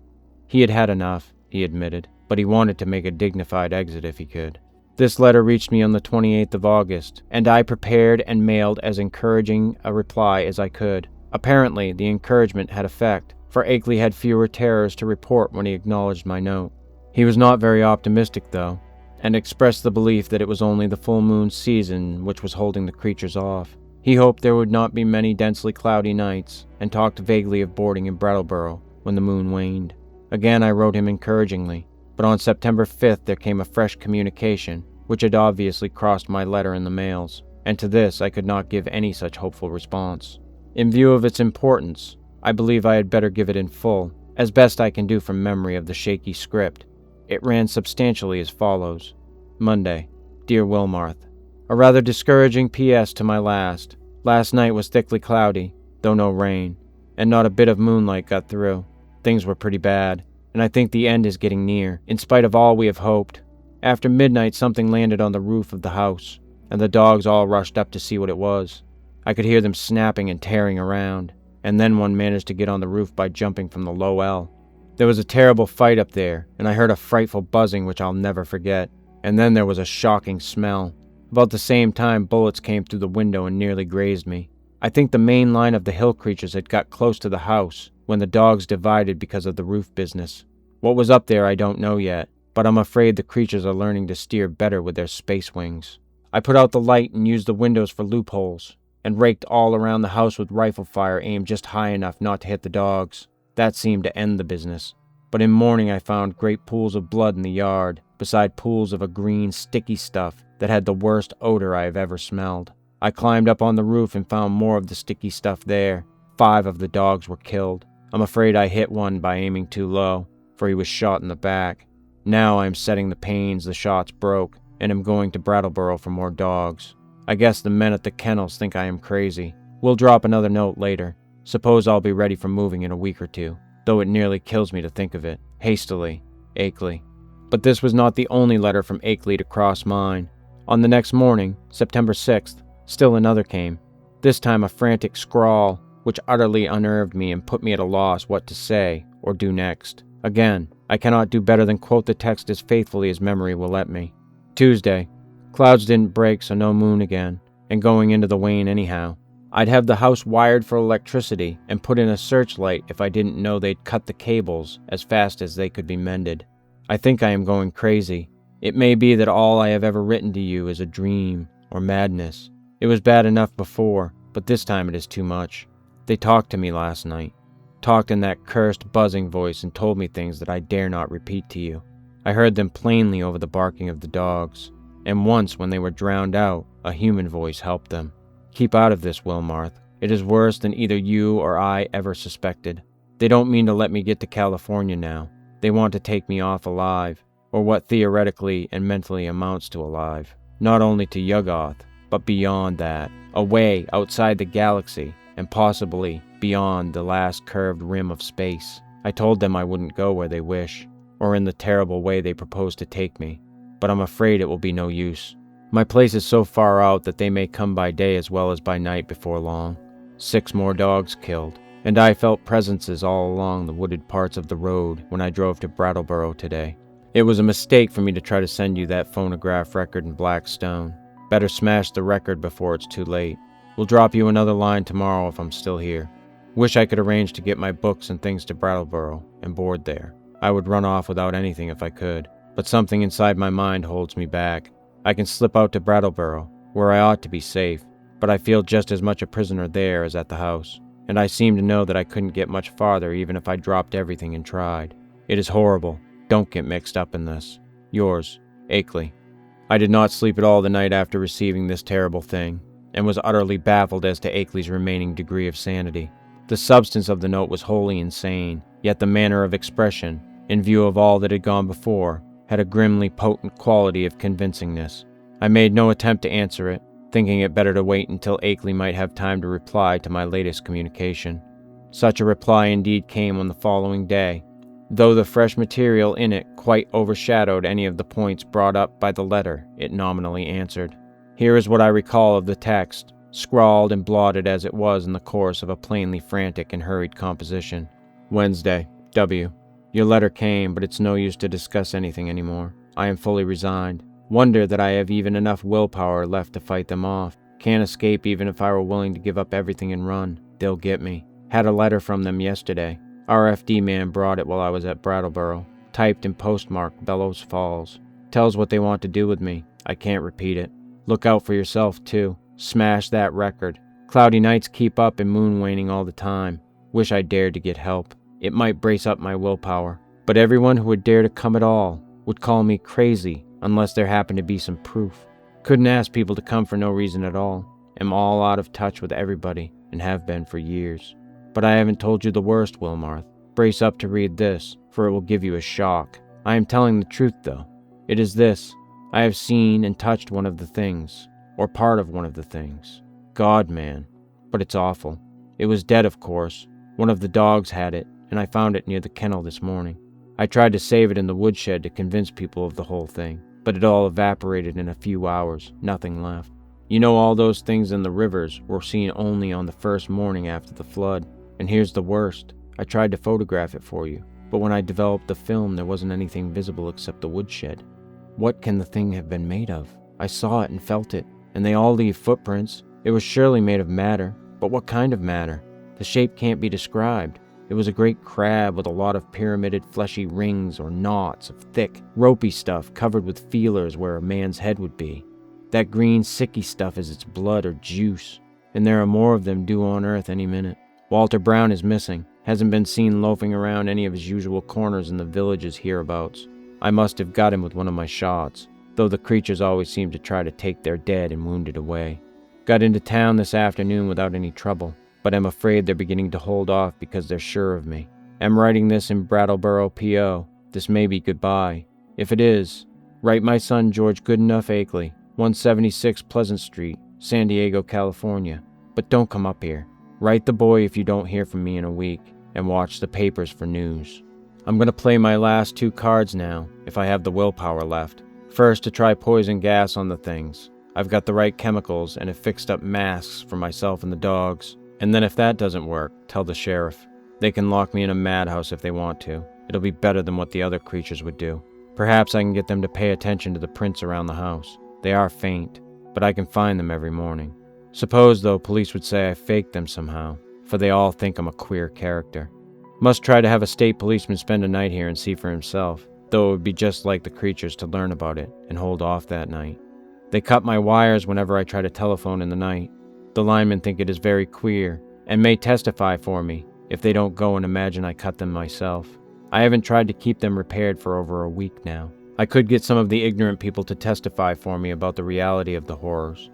He had had enough, he admitted, but he wanted to make a dignified exit if he could. This letter reached me on the 28th of August, and I prepared and mailed as encouraging a reply as I could. Apparently, the encouragement had effect, for Akeley had fewer terrors to report when he acknowledged my note. He was not very optimistic, though, and expressed the belief that it was only the full moon season which was holding the creatures off. He hoped there would not be many densely cloudy nights, and talked vaguely of boarding in Brattleboro when the moon waned. Again I wrote him encouragingly, but on September 5th there came a fresh communication, which had obviously crossed my letter in the mails, and to this I could not give any such hopeful response. In view of its importance, I believe I had better give it in full, as best I can do from memory of the shaky script. It ran substantially as follows. Monday. Dear Wilmarth, a rather discouraging P.S. to my last. Last night was thickly cloudy, though no rain, and not a bit of moonlight got through. Things were pretty bad, and I think the end is getting near, in spite of all we have hoped. After midnight something landed on the roof of the house, and the dogs all rushed up to see what it was. I could hear them snapping and tearing around, and then one managed to get on the roof by jumping from the low L. There was a terrible fight up there, and I heard a frightful buzzing which I'll never forget, and then there was a shocking smell. About the same time bullets came through the window and nearly grazed me. I think the main line of the hill creatures had got close to the house, when the dogs divided because of the roof business. What was up there I don't know yet, but I'm afraid the creatures are learning to steer better with their space wings. I put out the light and used the windows for loopholes, and raked all around the house with rifle fire aimed just high enough not to hit the dogs. That seemed to end the business. But in morning I found great pools of blood in the yard, beside pools of a green, sticky stuff that had the worst odor I have ever smelled. I climbed up on the roof and found more of the sticky stuff there. 5 of the dogs were killed. I'm afraid I hit one by aiming too low, for he was shot in the back. Now I am setting the panes the shots broke, and am going to Brattleboro for more dogs. I guess the men at the kennels think I am crazy. We'll drop another note later. Suppose I'll be ready for moving in a week or 2, though it nearly kills me to think of it. Hastily, Akeley. But this was not the only letter from Akeley to cross mine. On the next morning, September 6th, still another came. This time a frantic scrawl, which utterly unnerved me and put me at a loss what to say or do next. Again, I cannot do better than quote the text as faithfully as memory will let me. Tuesday. Clouds didn't break, so no moon again, and going into the wane anyhow. I'd have the house wired for electricity and put in a searchlight if I didn't know they'd cut the cables as fast as they could be mended. I think I am going crazy. It may be that all I have ever written to you is a dream or madness. It was bad enough before, but this time it is too much. They talked to me last night. Talked in that cursed buzzing voice and told me things that I dare not repeat to you. I heard them plainly over the barking of the dogs, and once when they were drowned out, a human voice helped them. Keep out of this, Wilmarth. It is worse than either you or I ever suspected. They don't mean to let me get to California now. They want to take me off alive, or what theoretically and mentally amounts to alive. Not only to Yuggoth, but beyond that, away outside the galaxy, and possibly beyond the last curved rim of space. I told them I wouldn't go where they wish, or in the terrible way they propose to take me, but I'm afraid it will be no use. My place is so far out that they may come by day as well as by night before long. 6 more dogs killed, and I felt presences all along the wooded parts of the road when I drove to Brattleboro today. It was a mistake for me to try to send you that phonograph record in black stone. Better smash the record before it's too late. We'll drop you another line tomorrow if I'm still here. Wish I could arrange to get my books and things to Brattleboro and board there. I would run off without anything if I could, but something inside my mind holds me back. I can slip out to Brattleboro, where I ought to be safe, but I feel just as much a prisoner there as at the house, and I seem to know that I couldn't get much farther even if I dropped everything and tried. It is horrible. Don't get mixed up in this. Yours, Akeley. I did not sleep at all the night after receiving this terrible thing, and was utterly baffled as to Akeley's remaining degree of sanity. The substance of the note was wholly insane, yet the manner of expression, in view of all that had gone before, had a grimly potent quality of convincingness. I made no attempt to answer it, thinking it better to wait until Akeley might have time to reply to my latest communication. Such a reply indeed came on the following day, though the fresh material in it quite overshadowed any of the points brought up by the letter it nominally answered. Here is what I recall of the text, scrawled and blotted as it was in the course of a plainly frantic and hurried composition. Wednesday, W. Your letter came, but it's no use to discuss anything anymore. I am fully resigned. Wonder that I have even enough willpower left to fight them off. Can't escape even if I were willing to give up everything and run. They'll get me. Had a letter from them yesterday. RFD man brought it while I was at Brattleboro. Typed and postmarked Bellows Falls. Tells what they want to do with me. I can't repeat it. Look out for yourself, too. Smash that record. Cloudy nights keep up and moon waning all the time. Wish I dared to get help. It might brace up my willpower. But everyone who would dare to come at all would call me crazy unless there happened to be some proof. Couldn't ask people to come for no reason at all. Am all out of touch with everybody and have been for years. But I haven't told you the worst, Wilmarth. Brace up to read this, for it will give you a shock. I am telling the truth, though. It is this. I have seen and touched one of the things, or part of one of the things. God, man. But it's awful. It was dead, of course. One of the dogs had it, and I found it near the kennel this morning. I tried to save it in the woodshed to convince people of the whole thing, but it all evaporated in a few hours, nothing left. You know, all those things in the rivers were seen only on the first morning after the flood. And here's the worst. I tried to photograph it for you, but when I developed the film, there wasn't anything visible except the woodshed. What can the thing have been made of? I saw it and felt it, and they all leave footprints. It was surely made of matter, but what kind of matter? The shape can't be described. It was a great crab with a lot of pyramided fleshy rings or knots of thick, ropey stuff covered with feelers where a man's head would be. That green, sicky stuff is its blood or juice, and there are more of them due on Earth any minute. Walter Brown is missing, hasn't been seen loafing around any of his usual corners in the villages hereabouts. I must have got him with one of my shots, though the creatures always seem to try to take their dead and wounded away. Got into town this afternoon without any trouble, but I'm afraid they're beginning to hold off because they're sure of me. I'm writing this in Brattleboro, P.O. This may be goodbye. If it is, write my son George Goodenough Akeley, 176 Pleasant Street, San Diego, California. But don't come up here. Write the boy if you don't hear from me in a week, and watch the papers for news. I'm going to play my last 2 cards now, if I have the willpower left. First, to try poison gas on the things. I've got the right chemicals and have fixed up masks for myself and the dogs. And then if that doesn't work, tell the sheriff. They can lock me in a madhouse if they want to. It'll be better than what the other creatures would do. Perhaps I can get them to pay attention to the prints around the house. They are faint, but I can find them every morning. Suppose, though, police would say I faked them somehow, for they all think I'm a queer character. Must try to have a state policeman spend a night here and see for himself, though it would be just like the creatures to learn about it and hold off that night. They cut my wires whenever I try to telephone in the night. The linemen think it is very queer, and may testify for me if they don't go and imagine I cut them myself. I haven't tried to keep them repaired for over a week now. I could get some of the ignorant people to testify for me about the reality of the horrors.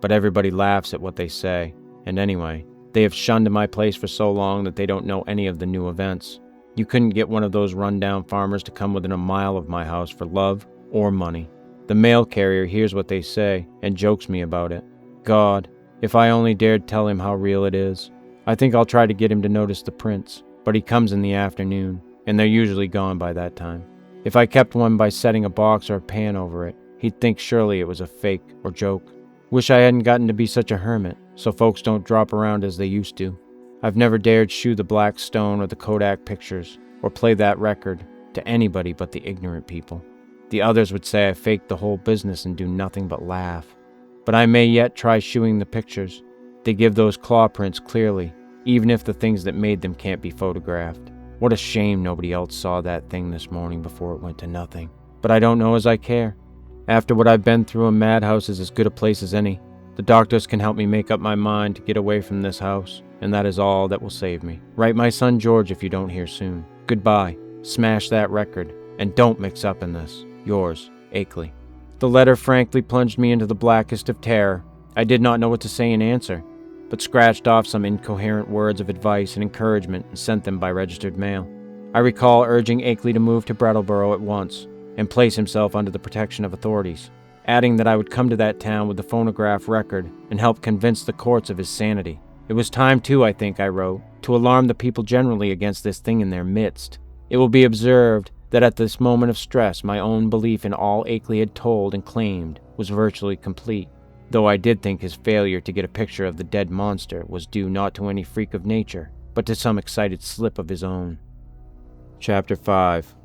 But everybody laughs at what they say, and anyway, they have shunned my place for so long that they don't know any of the new events. You couldn't get one of those run-down farmers to come within a mile of my house for love or money. The mail carrier hears what they say and jokes me about it. God, if I only dared tell him how real it is. I think I'll try to get him to notice the prints, but he comes in the afternoon, and they're usually gone by that time. If I kept one by setting a box or a pan over it, he'd think surely it was a fake or joke. Wish I hadn't gotten to be such a hermit, so folks don't drop around as they used to. I've never dared shew the Black Stone or the Kodak pictures, or play that record, to anybody but the ignorant people. The others would say I faked the whole business and do nothing but laugh. But I may yet try shewing the pictures. They give those claw prints clearly, even if the things that made them can't be photographed. What a shame nobody else saw that thing this morning before it went to nothing. But I don't know as I care. After what I've been through, a madhouse is as good a place as any. The doctors can help me make up my mind to get away from this house, and that is all that will save me. Write my son George if you don't hear soon. Goodbye. Smash that record, and don't mix up in this. Yours, Akeley. The letter frankly plunged me into the blackest of terror. I did not know what to say in answer, but scratched off some incoherent words of advice and encouragement and sent them by registered mail. I recall urging Akeley to move to Brattleboro at once and place himself under the protection of authorities, adding that I would come to that town with the phonograph record and help convince the courts of his sanity. It was time, too, I think I wrote, to alarm the people generally against this thing in their midst. It will be observed that at this moment of stress my own belief in all Akeley had told and claimed was virtually complete, though I did think his failure to get a picture of the dead monster was due not to any freak of nature, but to some excited slip of his own. Chapter 5.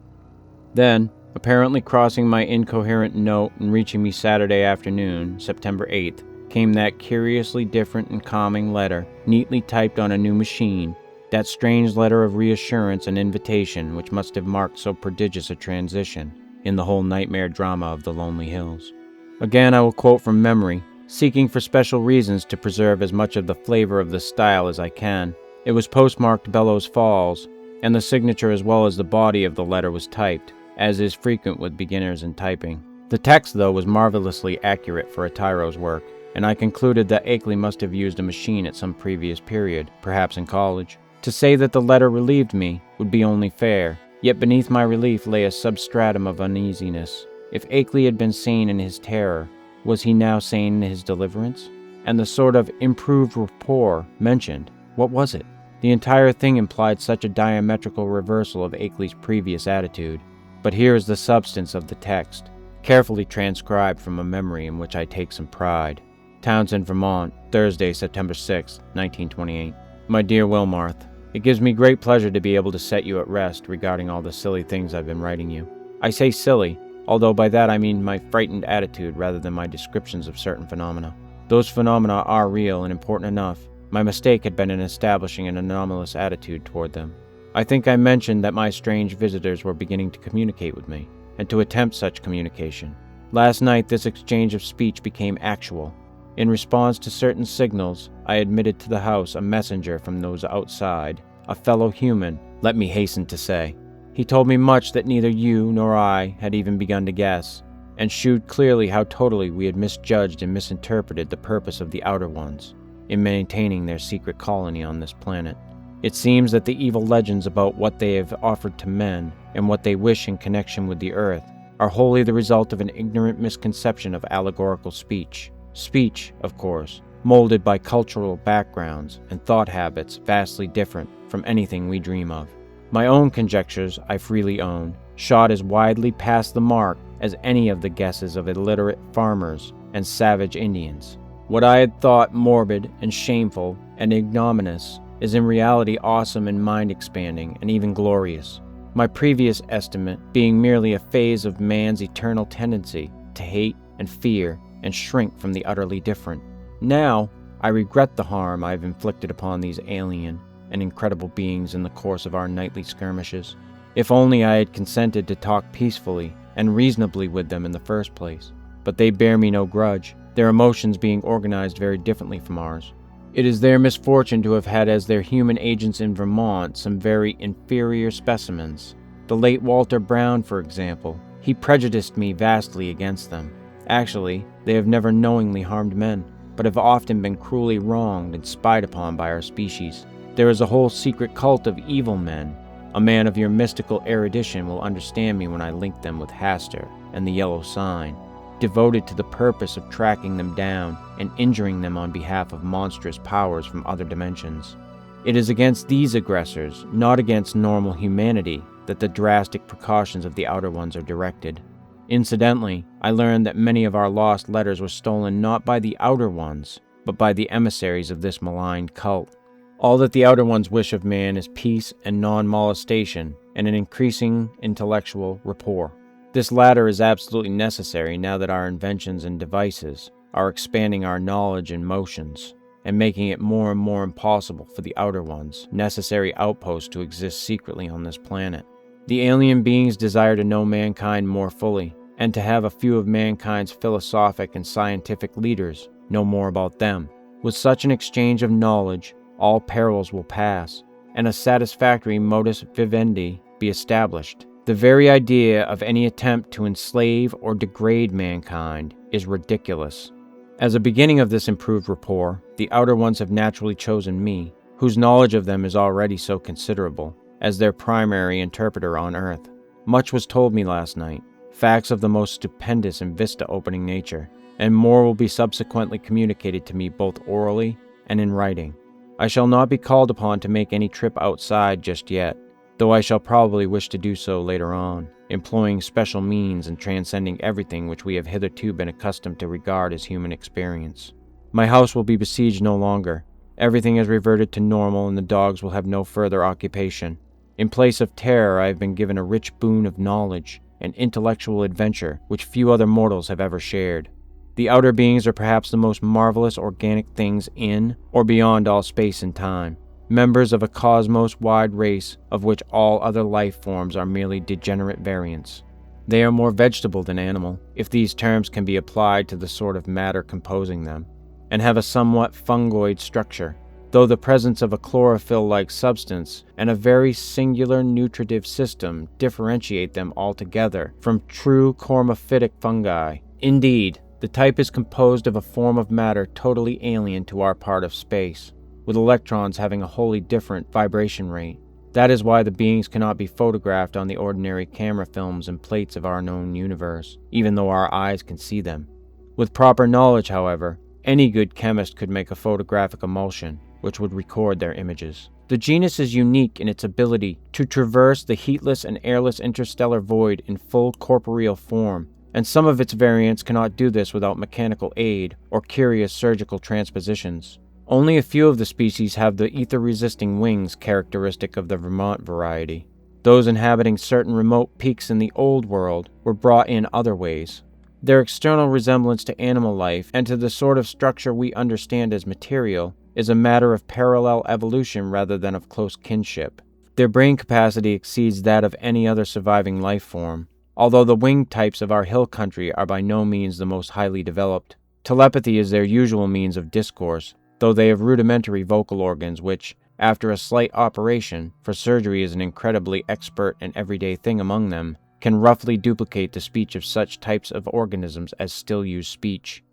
Then, apparently crossing my incoherent note and reaching me Saturday afternoon, September 8th, came that curiously different and calming letter, neatly typed on a new machine, that strange letter of reassurance and invitation which must have marked so prodigious a transition in the whole nightmare drama of the Lonely Hills. Again, I will quote from memory, seeking for special reasons to preserve as much of the flavor of the style as I can. It was postmarked Bellows Falls, and the signature as well as the body of the letter was typed, as is frequent with beginners in typing. The text, though, was marvelously accurate for a tyro's work, and I concluded that Akeley must have used a machine at some previous period, perhaps in college. To say that the letter relieved me would be only fair, yet beneath my relief lay a substratum of uneasiness. If Akeley had been sane in his terror, was he now sane in his deliverance? And the sort of improved rapport mentioned, what was it? The entire thing implied such a diametrical reversal of Akeley's previous attitude. But here is the substance of the text, carefully transcribed from a memory in which I take some pride. Townsend, Vermont, Thursday, September 6, 1928. My dear Wilmarth, it gives me great pleasure to be able to set you at rest regarding all the silly things I've been writing you. I say silly, although by that I mean my frightened attitude rather than my descriptions of certain phenomena. Those phenomena are real and important enough. My mistake had been in establishing an anomalous attitude toward them. I think I mentioned that my strange visitors were beginning to communicate with me, and to attempt such communication. Last night this exchange of speech became actual. In response to certain signals, I admitted to the house a messenger from those outside, a fellow human, let me hasten to say. He told me much that neither you nor I had even begun to guess, and shewed clearly how totally we had misjudged and misinterpreted the purpose of the Outer Ones in maintaining their secret colony on this planet. It seems that the evil legends about what they have offered to men and what they wish in connection with the Earth are wholly the result of an ignorant misconception of allegorical speech. Speech, of course, molded by cultural backgrounds and thought habits vastly different from anything we dream of. My own conjectures, I freely own, shot as widely past the mark as any of the guesses of illiterate farmers and savage Indians. What I had thought morbid and shameful and ignominious is in reality awesome and mind-expanding and even glorious. My previous estimate being merely a phase of man's eternal tendency to hate and fear and shrink from the utterly different. Now, I regret the harm I have inflicted upon these alien and incredible beings in the course of our nightly skirmishes. If only I had consented to talk peacefully and reasonably with them in the first place. But they bear me no grudge, their emotions being organized very differently from ours. It is their misfortune to have had as their human agents in Vermont some very inferior specimens. The late Walter Brown, for example, he prejudiced me vastly against them. Actually, they have never knowingly harmed men, but have often been cruelly wronged and spied upon by our species. There is a whole secret cult of evil men. A man of your mystical erudition will understand me when I link them with Hastur and the Yellow Sign, devoted to the purpose of tracking them down and injuring them on behalf of monstrous powers from other dimensions. It is against these aggressors, not against normal humanity, that the drastic precautions of the Outer Ones are directed. Incidentally, I learned that many of our lost letters were stolen not by the Outer Ones, but by the emissaries of this maligned cult. All that the Outer Ones wish of man is peace and non-molestation and an increasing intellectual rapport. This latter is absolutely necessary now that our inventions and devices are expanding our knowledge and motions and making it more and more impossible for the Outer Ones' necessary outposts to exist secretly on this planet. The alien beings desire to know mankind more fully and to have a few of mankind's philosophic and scientific leaders know more about them. With such an exchange of knowledge, all perils will pass, and a satisfactory modus vivendi be established. The very idea of any attempt to enslave or degrade mankind is ridiculous. As a beginning of this improved rapport, the Outer Ones have naturally chosen me, whose knowledge of them is already so considerable, as their primary interpreter on Earth. Much was told me last night, facts of the most stupendous and vista-opening nature, and more will be subsequently communicated to me both orally and in writing. I shall not be called upon to make any trip outside just yet, though I shall probably wish to do so later on, employing special means and transcending everything which we have hitherto been accustomed to regard as human experience. My house will be besieged no longer. Everything has reverted to normal and the dogs will have no further occupation. In place of terror, I have been given a rich boon of knowledge and intellectual adventure which few other mortals have ever shared. The outer beings are perhaps the most marvelous organic things in or beyond all space and time, members of a cosmos-wide race of which all other life forms are merely degenerate variants. They are more vegetable than animal, if these terms can be applied to the sort of matter composing them, and have a somewhat fungoid structure, though the presence of a chlorophyll-like substance and a very singular nutritive system differentiate them altogether from true cormophytic fungi. Indeed, the type is composed of a form of matter totally alien to our part of space, with electrons having a wholly different vibration rate. That is why the beings cannot be photographed on the ordinary camera films and plates of our known universe, even though our eyes can see them. With proper knowledge, however, any good chemist could make a photographic emulsion, which would record their images. The genus is unique in its ability to traverse the heatless and airless interstellar void in full corporeal form, and some of its variants cannot do this without mechanical aid or curious surgical transpositions. Only a few of the species have the ether-resisting wings characteristic of the Vermont variety. Those inhabiting certain remote peaks in the Old World were brought in other ways. Their external resemblance to animal life and to the sort of structure we understand as material is a matter of parallel evolution rather than of close kinship. Their brain capacity exceeds that of any other surviving life form, although the winged types of our hill country are by no means the most highly developed. Telepathy is their usual means of discourse, though they have rudimentary vocal organs which, after a slight operation, for surgery is an incredibly expert and everyday thing among them, can roughly duplicate the speech of such types of organisms as still use speech.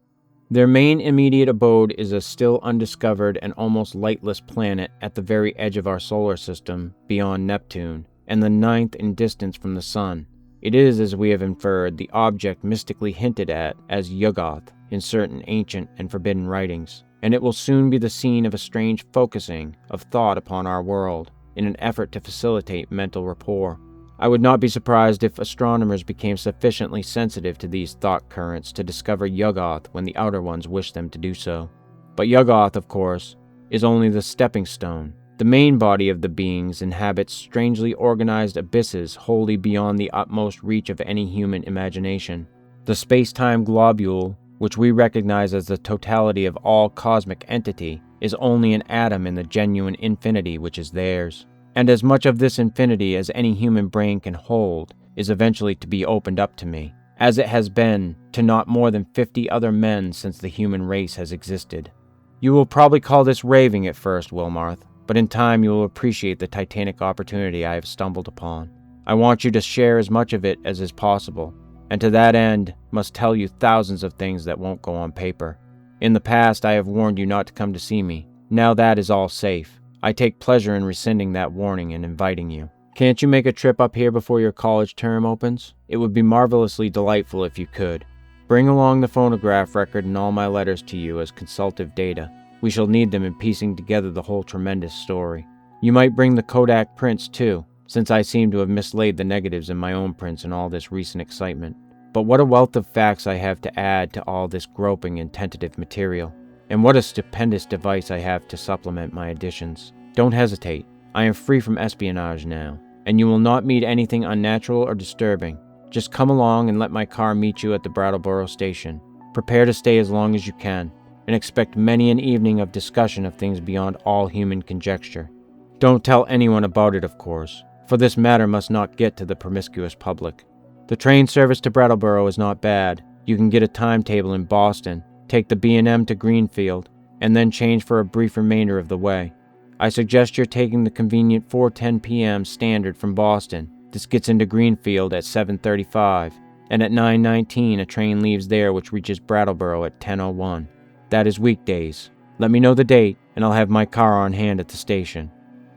Their main immediate abode is a still undiscovered and almost lightless planet at the very edge of our solar system, beyond Neptune, and the 9th in distance from the Sun. It is, as we have inferred, the object mystically hinted at as Yuggoth in certain ancient and forbidden writings, and it will soon be the scene of a strange focusing of thought upon our world, in an effort to facilitate mental rapport. I would not be surprised if astronomers became sufficiently sensitive to these thought currents to discover Yuggoth when the outer ones wish them to do so. But Yuggoth, of course, is only the stepping stone. The main body of the beings inhabits strangely organized abysses wholly beyond the utmost reach of any human imagination. The space-time globule, which we recognize as the totality of all cosmic entity, is only an atom in the genuine infinity which is theirs. And as much of this infinity as any human brain can hold is eventually to be opened up to me, as it has been to not more than 50 other men since the human race has existed. You will probably call this raving at first, Wilmarth, but in time you will appreciate the titanic opportunity I have stumbled upon. I want you to share as much of it as is possible, and to that end must tell you thousands of things that won't go on paper. In the past I have warned you not to come to see me. Now that is all safe. I take pleasure in rescinding that warning and inviting you. Can't you make a trip up here before your college term opens? It would be marvelously delightful if you could. Bring along the phonograph record and all my letters to you as consultative data. We shall need them in piecing together the whole tremendous story. You might bring the Kodak prints too, since I seem to have mislaid the negatives in my own prints in all this recent excitement. But what a wealth of facts I have to add to all this groping and tentative material. And what a stupendous device I have to supplement my additions. Don't hesitate. I am free from espionage now, and you will not meet anything unnatural or disturbing. Just come along and let my car meet you at the Brattleboro station. Prepare to stay as long as you can, and expect many an evening of discussion of things beyond all human conjecture. Don't tell anyone about it, of course, for this matter must not get to the promiscuous public. The train service to Brattleboro is not bad. You can get a timetable in Boston, take the B&M to Greenfield, and then change for a brief remainder of the way. I suggest you're taking the convenient 4:10 p.m. standard from Boston. This gets into Greenfield at 7:35, and at 9:19 a train leaves there which reaches Brattleboro at 10:01. That is weekdays. Let me know the date, and I'll have my car on hand at the station.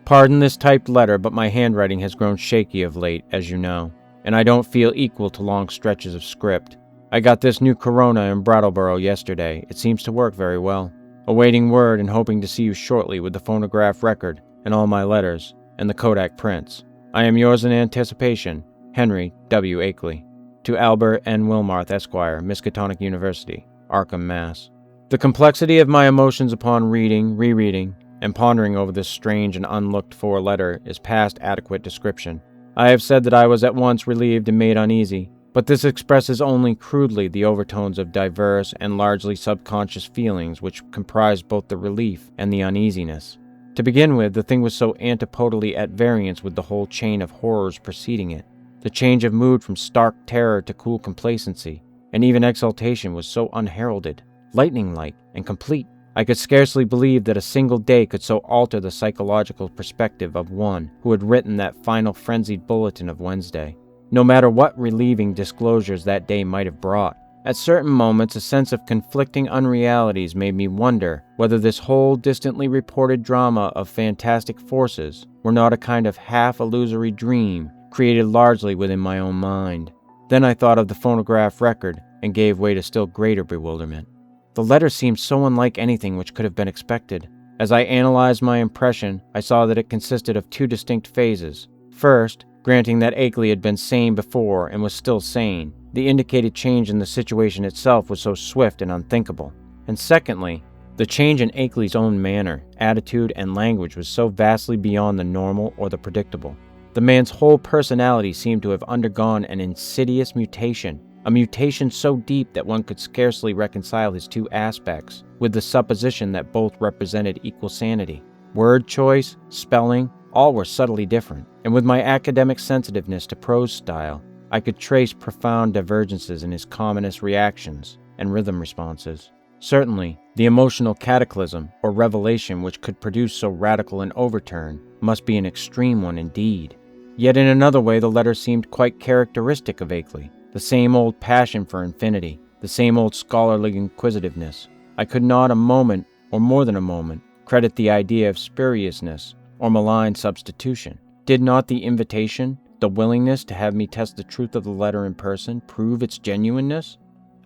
Pardon this typed letter, but my handwriting has grown shaky of late, as you know, and I don't feel equal to long stretches of script. I got this new Corona in Brattleboro yesterday. It seems to work very well. Awaiting word and hoping to see you shortly with the phonograph record and all my letters and the Kodak prints. I am yours in anticipation, Henry W. Akeley. To Albert N. Wilmarth, Esquire, Miskatonic University, Arkham, Mass. The complexity of my emotions upon reading, rereading, and pondering over this strange and unlooked-for letter is past adequate description. I have said that I was at once relieved and made uneasy, but this expresses only crudely the overtones of diverse and largely subconscious feelings which comprised both the relief and the uneasiness. To begin with, the thing was so antipodally at variance with the whole chain of horrors preceding it. The change of mood from stark terror to cool complacency, and even exultation, was so unheralded, lightning-like, and complete. I could scarcely believe that a single day could so alter the psychological perspective of one who had written that final frenzied bulletin of Wednesday. No matter what relieving disclosures that day might have brought, at certain moments a sense of conflicting unrealities made me wonder whether this whole distantly reported drama of fantastic forces were not a kind of half-illusory dream created largely within my own mind. Then I thought of the phonograph record and gave way to still greater bewilderment. The letter seemed so unlike anything which could have been expected. As I analyzed my impression, I saw that it consisted of two distinct phases. First, granting that Akeley had been sane before and was still sane, the indicated change in the situation itself was so swift and unthinkable. And secondly, the change in Akeley's own manner, attitude, and language was so vastly beyond the normal or the predictable. The man's whole personality seemed to have undergone an insidious mutation, a mutation so deep that one could scarcely reconcile his two aspects with the supposition that both represented equal sanity. Word choice, spelling, all were subtly different, and with my academic sensitiveness to prose style, I could trace profound divergences in his commonest reactions and rhythm responses. Certainly, the emotional cataclysm or revelation which could produce so radical an overturn must be an extreme one indeed. Yet in another way the letter seemed quite characteristic of Akeley. The same old passion for infinity, the same old scholarly inquisitiveness. I could not a moment, or more than a moment, credit the idea of spuriousness or malign substitution. Did not the invitation, the willingness to have me test the truth of the letter in person, prove its genuineness?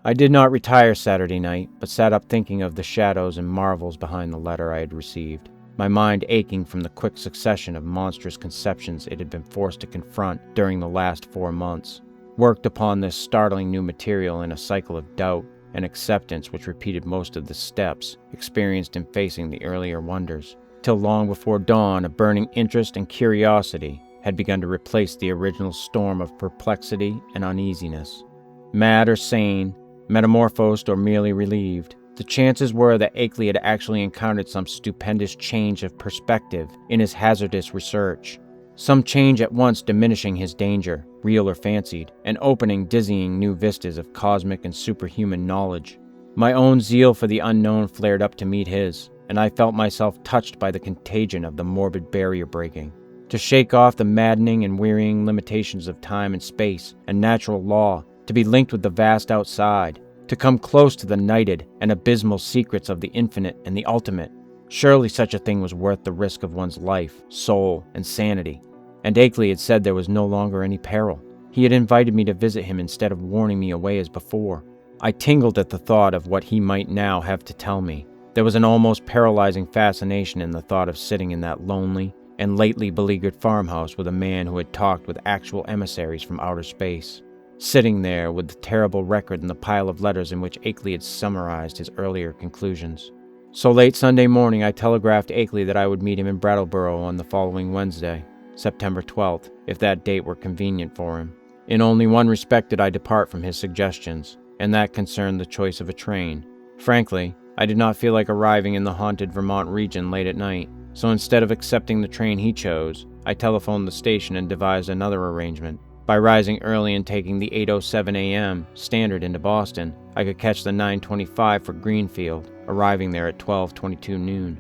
I did not retire Saturday night, but sat up thinking of the shadows and marvels behind the letter I had received, my mind aching from the quick succession of monstrous conceptions it had been forced to confront during the last 4 months. Worked upon this startling new material in a cycle of doubt and acceptance which repeated most of the steps experienced in facing the earlier wonders, till long before dawn a burning interest and curiosity had begun to replace the original storm of perplexity and uneasiness. Mad or sane, metamorphosed or merely relieved, the chances were that Akeley had actually encountered some stupendous change of perspective in his hazardous research. Some change at once diminishing his danger, real or fancied, and opening dizzying new vistas of cosmic and superhuman knowledge. My own zeal for the unknown flared up to meet his, and I felt myself touched by the contagion of the morbid barrier breaking. To shake off the maddening and wearying limitations of time and space and natural law, to be linked with the vast outside, to come close to the nighted and abysmal secrets of the infinite and the ultimate. Surely such a thing was worth the risk of one's life, soul, and sanity. And Akeley had said there was no longer any peril. He had invited me to visit him instead of warning me away as before. I tingled at the thought of what he might now have to tell me. There was an almost paralyzing fascination in the thought of sitting in that lonely and lately beleaguered farmhouse with a man who had talked with actual emissaries from outer space. Sitting there with the terrible record and the pile of letters in which Akeley had summarized his earlier conclusions. So late Sunday morning I telegraphed Akeley that I would meet him in Brattleboro on the following Wednesday, September 12th, if that date were convenient for him. In only one respect did I depart from his suggestions, and that concerned the choice of a train. Frankly, I did not feel like arriving in the haunted Vermont region late at night, so instead of accepting the train he chose, I telephoned the station and devised another arrangement. By rising early and taking the 8:07 a.m. standard into Boston, I could catch the 9:25 for Greenfield, arriving there at 12:22 noon.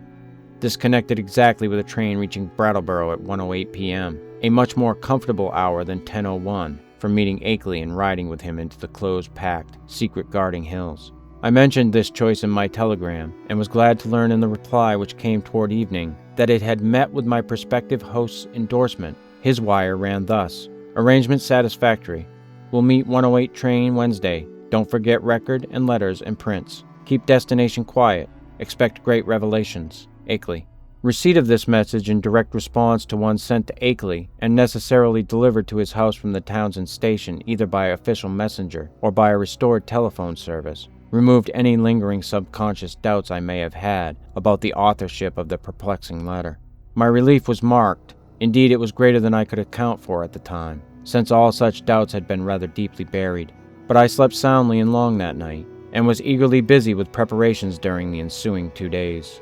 This connected exactly with a train reaching Brattleboro at 1:08 p.m., a much more comfortable hour than 10:01 for meeting Akeley and riding with him into the close-packed, secret-guarding hills. I mentioned this choice in my telegram, and was glad to learn in the reply which came toward evening that it had met with my prospective host's endorsement. His wire ran thus: "Arrangement satisfactory. We'll meet 1:08 train Wednesday. Don't forget record and letters and prints. Keep destination quiet. Expect great revelations. Akeley." Receipt of this message in direct response to one sent to Akeley and necessarily delivered to his house from the Townsend station either by official messenger or by a restored telephone service removed any lingering subconscious doubts I may have had about the authorship of the perplexing letter. My relief was marked. Indeed, it was greater than I could account for at the time, since all such doubts had been rather deeply buried. But I slept soundly and long that night, and was eagerly busy with preparations during the ensuing 2 days.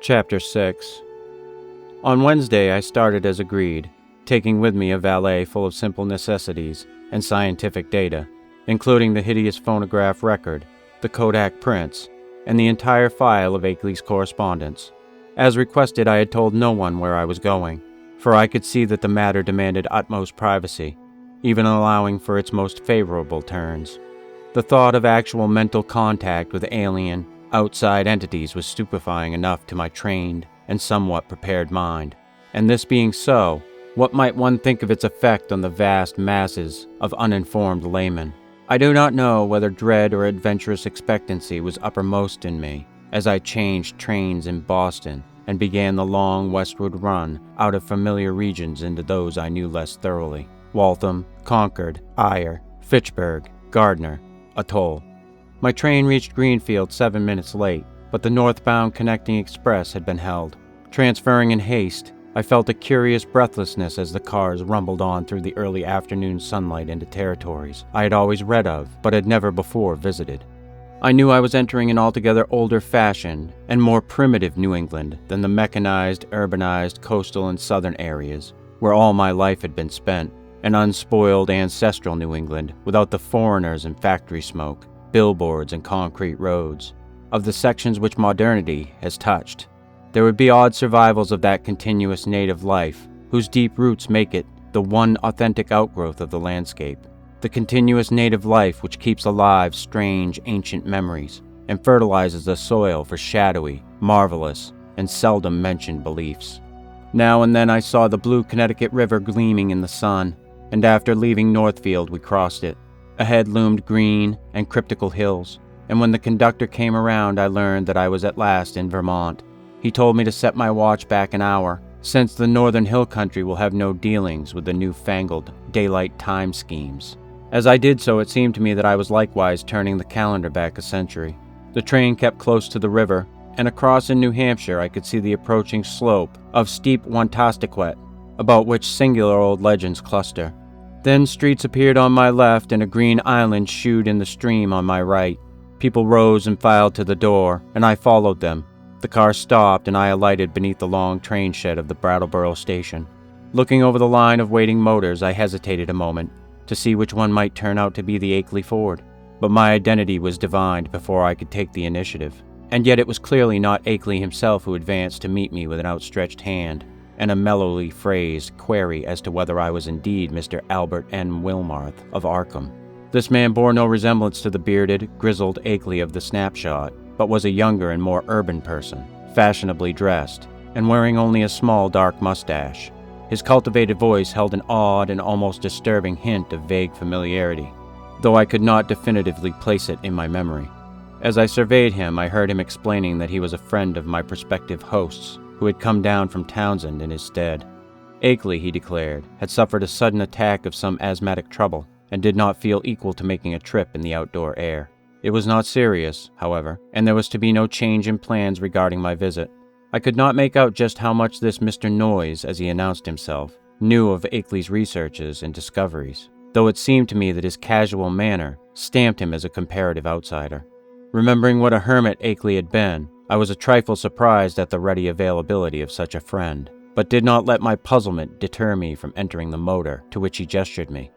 Chapter 6. On Wednesday I started as agreed, taking with me a valet full of simple necessities and scientific data, including the hideous phonograph record, the Kodak prints, and the entire file of Akeley's correspondence. As requested, I had told no one where I was going, for I could see that the matter demanded utmost privacy, even allowing for its most favorable turns. The thought of actual mental contact with alien, outside entities was stupefying enough to my trained and somewhat prepared mind. And this being so, what might one think of its effect on the vast masses of uninformed laymen? I do not know whether dread or adventurous expectancy was uppermost in me as I changed trains in Boston and began the long westward run out of familiar regions into those I knew less thoroughly. Waltham, Concord, Ayr, Fitchburg, Gardner, Atoll. My train reached Greenfield 7 minutes late, but the northbound connecting express had been held. Transferring in haste, I felt a curious breathlessness as the cars rumbled on through the early afternoon sunlight into territories I had always read of, but had never before visited. I knew I was entering an altogether older-fashioned and more primitive New England than the mechanized, urbanized coastal and southern areas, where all my life had been spent, an unspoiled ancestral New England without the foreigners and factory smoke, billboards and concrete roads, of the sections which modernity has touched. There would be odd survivals of that continuous native life, whose deep roots make it the one authentic outgrowth of the landscape. The continuous native life which keeps alive strange ancient memories and fertilizes the soil for shadowy, marvelous, and seldom mentioned beliefs. Now and then I saw the blue Connecticut River gleaming in the sun, and after leaving Northfield we crossed it. Ahead loomed green and cryptical hills, and when the conductor came around I learned that I was at last in Vermont. He told me to set my watch back an hour, since the northern hill country will have no dealings with the newfangled daylight time schemes. As I did so, it seemed to me that I was likewise turning the calendar back a century. The train kept close to the river, and across in New Hampshire I could see the approaching slope of steep Wantastiquet, about which singular old legends cluster. Then streets appeared on my left, and a green island shewed in the stream on my right. People rose and filed to the door, and I followed them. The car stopped, and I alighted beneath the long train shed of the Brattleboro station. Looking over the line of waiting motors, I hesitated a moment to see which one might turn out to be the Akeley Ford. But my identity was divined before I could take the initiative. And yet it was clearly not Akeley himself who advanced to meet me with an outstretched hand and a mellowly phrased query as to whether I was indeed Mr. Albert N. Wilmarth of Arkham. This man bore no resemblance to the bearded, grizzled Akeley of the snapshot, but was a younger and more urban person, fashionably dressed, and wearing only a small dark mustache. His cultivated voice held an odd and almost disturbing hint of vague familiarity, though I could not definitively place it in my memory. As I surveyed him, I heard him explaining that he was a friend of my prospective host's, who had come down from Townsend in his stead. Akeley, he declared, had suffered a sudden attack of some asthmatic trouble, and did not feel equal to making a trip in the outdoor air. It was not serious, however, and there was to be no change in plans regarding my visit. I could not make out just how much this Mr. Noyes, as he announced himself, knew of Akeley's researches and discoveries, though it seemed to me that his casual manner stamped him as a comparative outsider. Remembering what a hermit Akeley had been, I was a trifle surprised at the ready availability of such a friend, but did not let my puzzlement deter me from entering the motor to which he gestured me.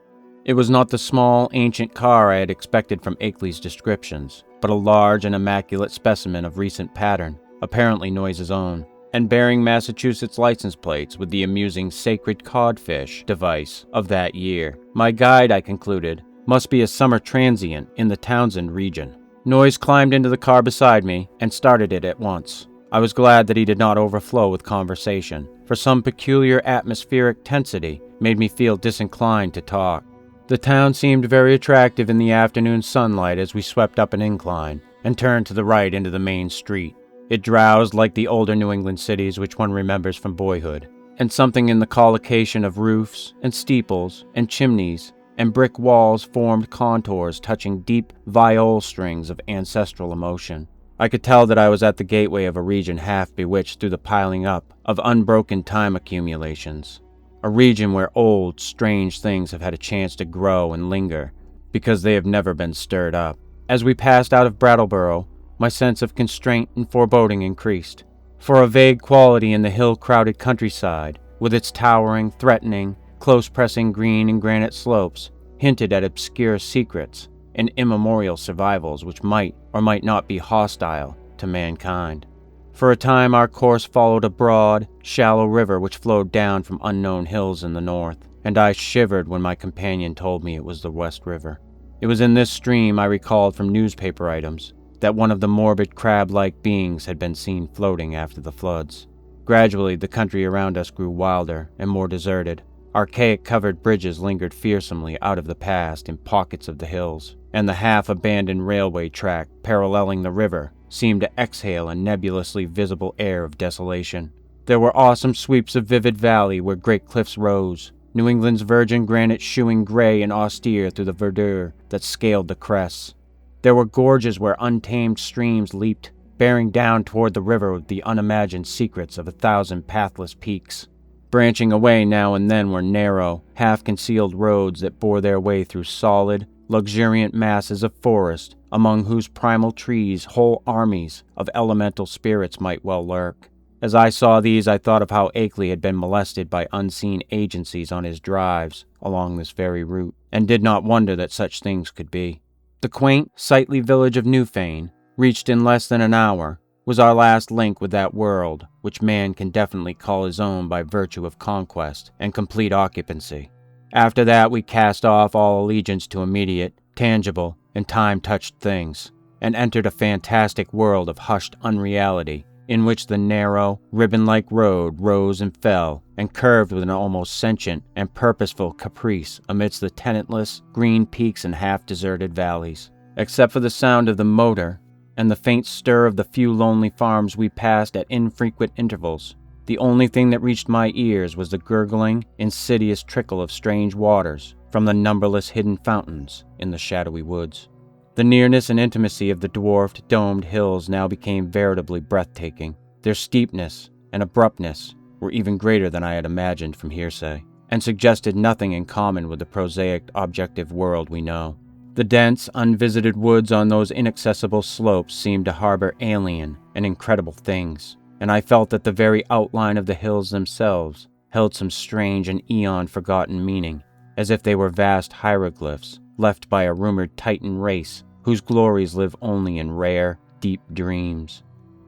It was not the small, ancient car I had expected from Akeley's descriptions, but a large and immaculate specimen of recent pattern, apparently Noyes' own, and bearing Massachusetts license plates with the amusing sacred codfish device of that year. My guide, I concluded, must be a summer transient in the Townsend region. Noyes climbed into the car beside me and started it at once. I was glad that he did not overflow with conversation, for some peculiar atmospheric tensity made me feel disinclined to talk. The town seemed very attractive in the afternoon sunlight as we swept up an incline and turned to the right into the main street. It drowsed like the older New England cities which one remembers from boyhood, and something in the collocation of roofs and steeples and chimneys and brick walls formed contours touching deep viol strings of ancestral emotion. I could tell that I was at the gateway of a region half bewitched through the piling up of unbroken time accumulations, a region where old, strange things have had a chance to grow and linger because they have never been stirred up. As we passed out of Brattleboro, my sense of constraint and foreboding increased, for a vague quality in the hill-crowded countryside, with its towering, threatening, close-pressing green and granite slopes, hinted at obscure secrets and immemorial survivals which might or might not be hostile to mankind. For a time our course followed a broad, shallow river which flowed down from unknown hills in the north, and I shivered when my companion told me it was the West River. It was in this stream, I recalled from newspaper items, that one of the morbid crab-like beings had been seen floating after the floods. Gradually, the country around us grew wilder and more deserted. Archaic covered bridges lingered fearsomely out of the past in pockets of the hills, and the half-abandoned railway track paralleling the river seemed to exhale a nebulously visible air of desolation. There were awesome sweeps of vivid valley where great cliffs rose, New England's virgin granite shewing gray and austere through the verdure that scaled the crests. There were gorges where untamed streams leaped, bearing down toward the river with the unimagined secrets of 1,000 pathless peaks. Branching away now and then were narrow, half-concealed roads that bore their way through solid, luxuriant masses of forest, among whose primal trees whole armies of elemental spirits might well lurk. As I saw these, I thought of how Akeley had been molested by unseen agencies on his drives along this very route, and did not wonder that such things could be. The quaint, sightly village of Newfane, reached in less than an hour, was our last link with that world which man can definitely call his own by virtue of conquest and complete occupancy. After that, we cast off all allegiance to immediate, tangible, and time-touched things, and entered a fantastic world of hushed unreality in which the narrow, ribbon-like road rose and fell and curved with an almost sentient and purposeful caprice amidst the tenantless, green peaks and half-deserted valleys. Except for the sound of the motor and the faint stir of the few lonely farms we passed at infrequent intervals, the only thing that reached my ears was the gurgling, insidious trickle of strange waters from the numberless hidden fountains in the shadowy woods. The nearness and intimacy of the dwarfed, domed hills now became veritably breathtaking. Their steepness and abruptness were even greater than I had imagined from hearsay, and suggested nothing in common with the prosaic, objective world we know. The dense, unvisited woods on those inaccessible slopes seemed to harbor alien and incredible things, and I felt that the very outline of the hills themselves held some strange and eon-forgotten meaning, as if they were vast hieroglyphs left by a rumored Titan race whose glories live only in rare, deep dreams.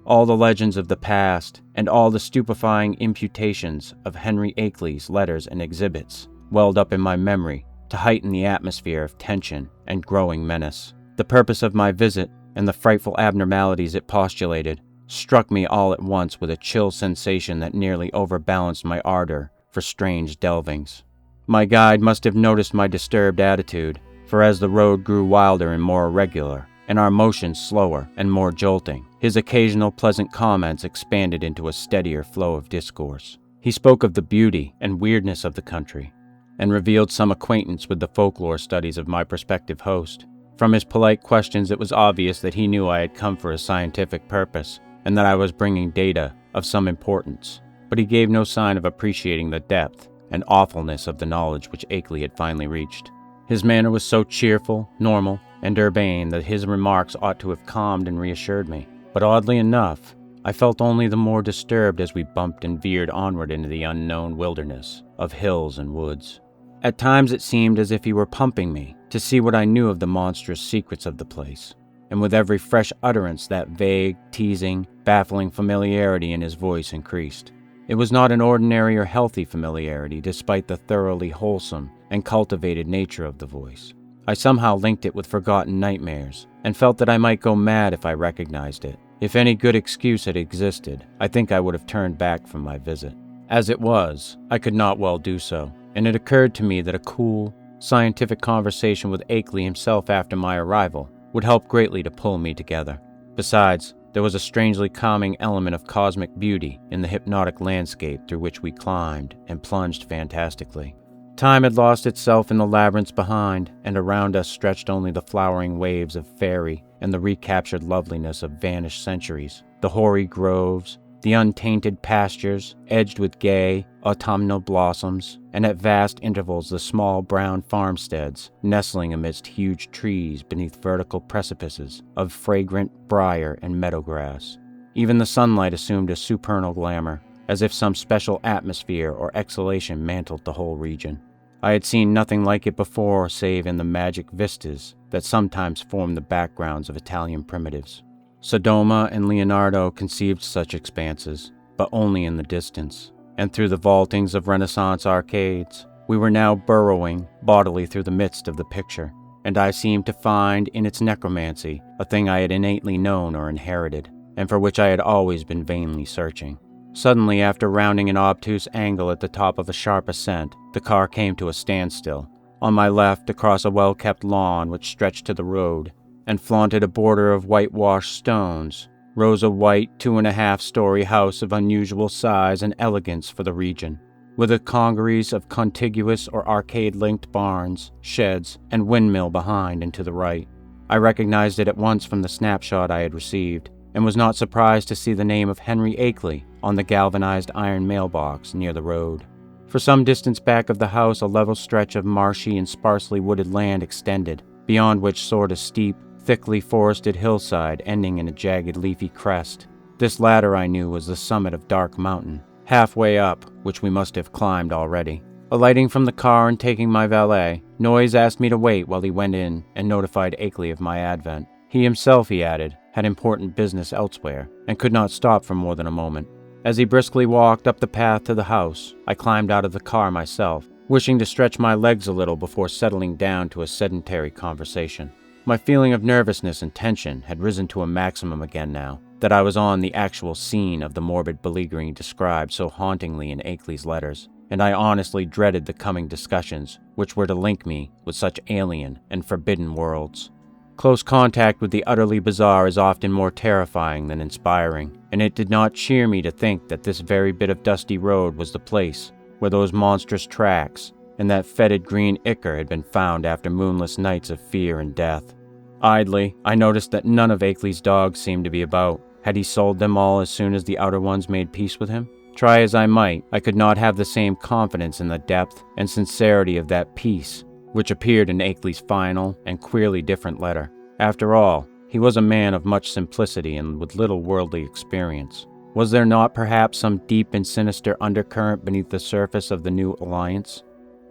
All the legends of the past and all the stupefying imputations of Henry Akeley's letters and exhibits welled up in my memory to heighten the atmosphere of tension and growing menace. The purpose of my visit and the frightful abnormalities it postulated struck me all at once with a chill sensation that nearly overbalanced my ardor for strange delvings. My guide must have noticed my disturbed attitude, for as the road grew wilder and more irregular, and our motions slower and more jolting, his occasional pleasant comments expanded into a steadier flow of discourse. He spoke of the beauty and weirdness of the country, and revealed some acquaintance with the folklore studies of my prospective host. From his polite questions, it was obvious that he knew I had come for a scientific purpose, and that I was bringing data of some importance, but he gave no sign of appreciating the depth and awfulness of the knowledge which Akeley had finally reached. His manner was so cheerful, normal, and urbane that his remarks ought to have calmed and reassured me. But oddly enough, I felt only the more disturbed as we bumped and veered onward into the unknown wilderness of hills and woods. At times it seemed as if he were pumping me to see what I knew of the monstrous secrets of the place, and with every fresh utterance that vague, teasing, baffling familiarity in his voice increased. It was not an ordinary or healthy familiarity, despite the thoroughly wholesome and cultivated nature of the voice. I somehow linked it with forgotten nightmares, and felt that I might go mad if I recognized it. If any good excuse had existed, I think I would have turned back from my visit. As it was, I could not well do so, and it occurred to me that a cool, scientific conversation with Akeley himself after my arrival would help greatly to pull me together. Besides, there was a strangely calming element of cosmic beauty in the hypnotic landscape through which we climbed and plunged fantastically. Time had lost itself in the labyrinths behind, and around us stretched only the flowering waves of fairy and the recaptured loveliness of vanished centuries, the hoary groves, the untainted pastures, edged with gay, autumnal blossoms, and at vast intervals the small brown farmsteads, nestling amidst huge trees beneath vertical precipices of fragrant briar and meadow grass. Even the sunlight assumed a supernal glamour, as if some special atmosphere or exhalation mantled the whole region. I had seen nothing like it before save in the magic vistas that sometimes form the backgrounds of Italian primitives. Sodoma and Leonardo conceived such expanses, but only in the distance, and through the vaultings of Renaissance arcades, we were now burrowing bodily through the midst of the picture, and I seemed to find in its necromancy a thing I had innately known or inherited, and for which I had always been vainly searching. Suddenly, after rounding an obtuse angle at the top of a sharp ascent, the car came to a standstill. On my left, across a well-kept lawn which stretched to the road, and flaunted a border of whitewashed stones, rose a white 2.5-story house of unusual size and elegance for the region, with a congeries of contiguous or arcade-linked barns, sheds, and windmill behind and to the right. I recognized it at once from the snapshot I had received, and was not surprised to see the name of Henry Akeley on the galvanized iron mailbox near the road. For some distance back of the house, a level stretch of marshy and sparsely wooded land extended, beyond which soared a steep, thickly forested hillside ending in a jagged leafy crest. This latter I knew was the summit of Dark Mountain, halfway up which we must have climbed already. Alighting from the car and taking my valet, Noyes asked me to wait while he went in and notified Akeley of my advent. He himself, he added, had important business elsewhere and could not stop for more than a moment. As he briskly walked up the path to the house, I climbed out of the car myself, wishing to stretch my legs a little before settling down to a sedentary conversation. My feeling of nervousness and tension had risen to a maximum again now that I was on the actual scene of the morbid beleaguering described so hauntingly in Akeley's letters, and I honestly dreaded the coming discussions which were to link me with such alien and forbidden worlds. Close contact with the utterly bizarre is often more terrifying than inspiring, and it did not cheer me to think that this very bit of dusty road was the place where those monstrous tracks and that fetid green ichor had been found after moonless nights of fear and death. Idly, I noticed that none of Akeley's dogs seemed to be about. Had he sold them all as soon as the outer ones made peace with him? Try as I might, I could not have the same confidence in the depth and sincerity of that peace which appeared in Akeley's final and queerly different letter. After all, he was a man of much simplicity and with little worldly experience. Was there not perhaps some deep and sinister undercurrent beneath the surface of the new alliance?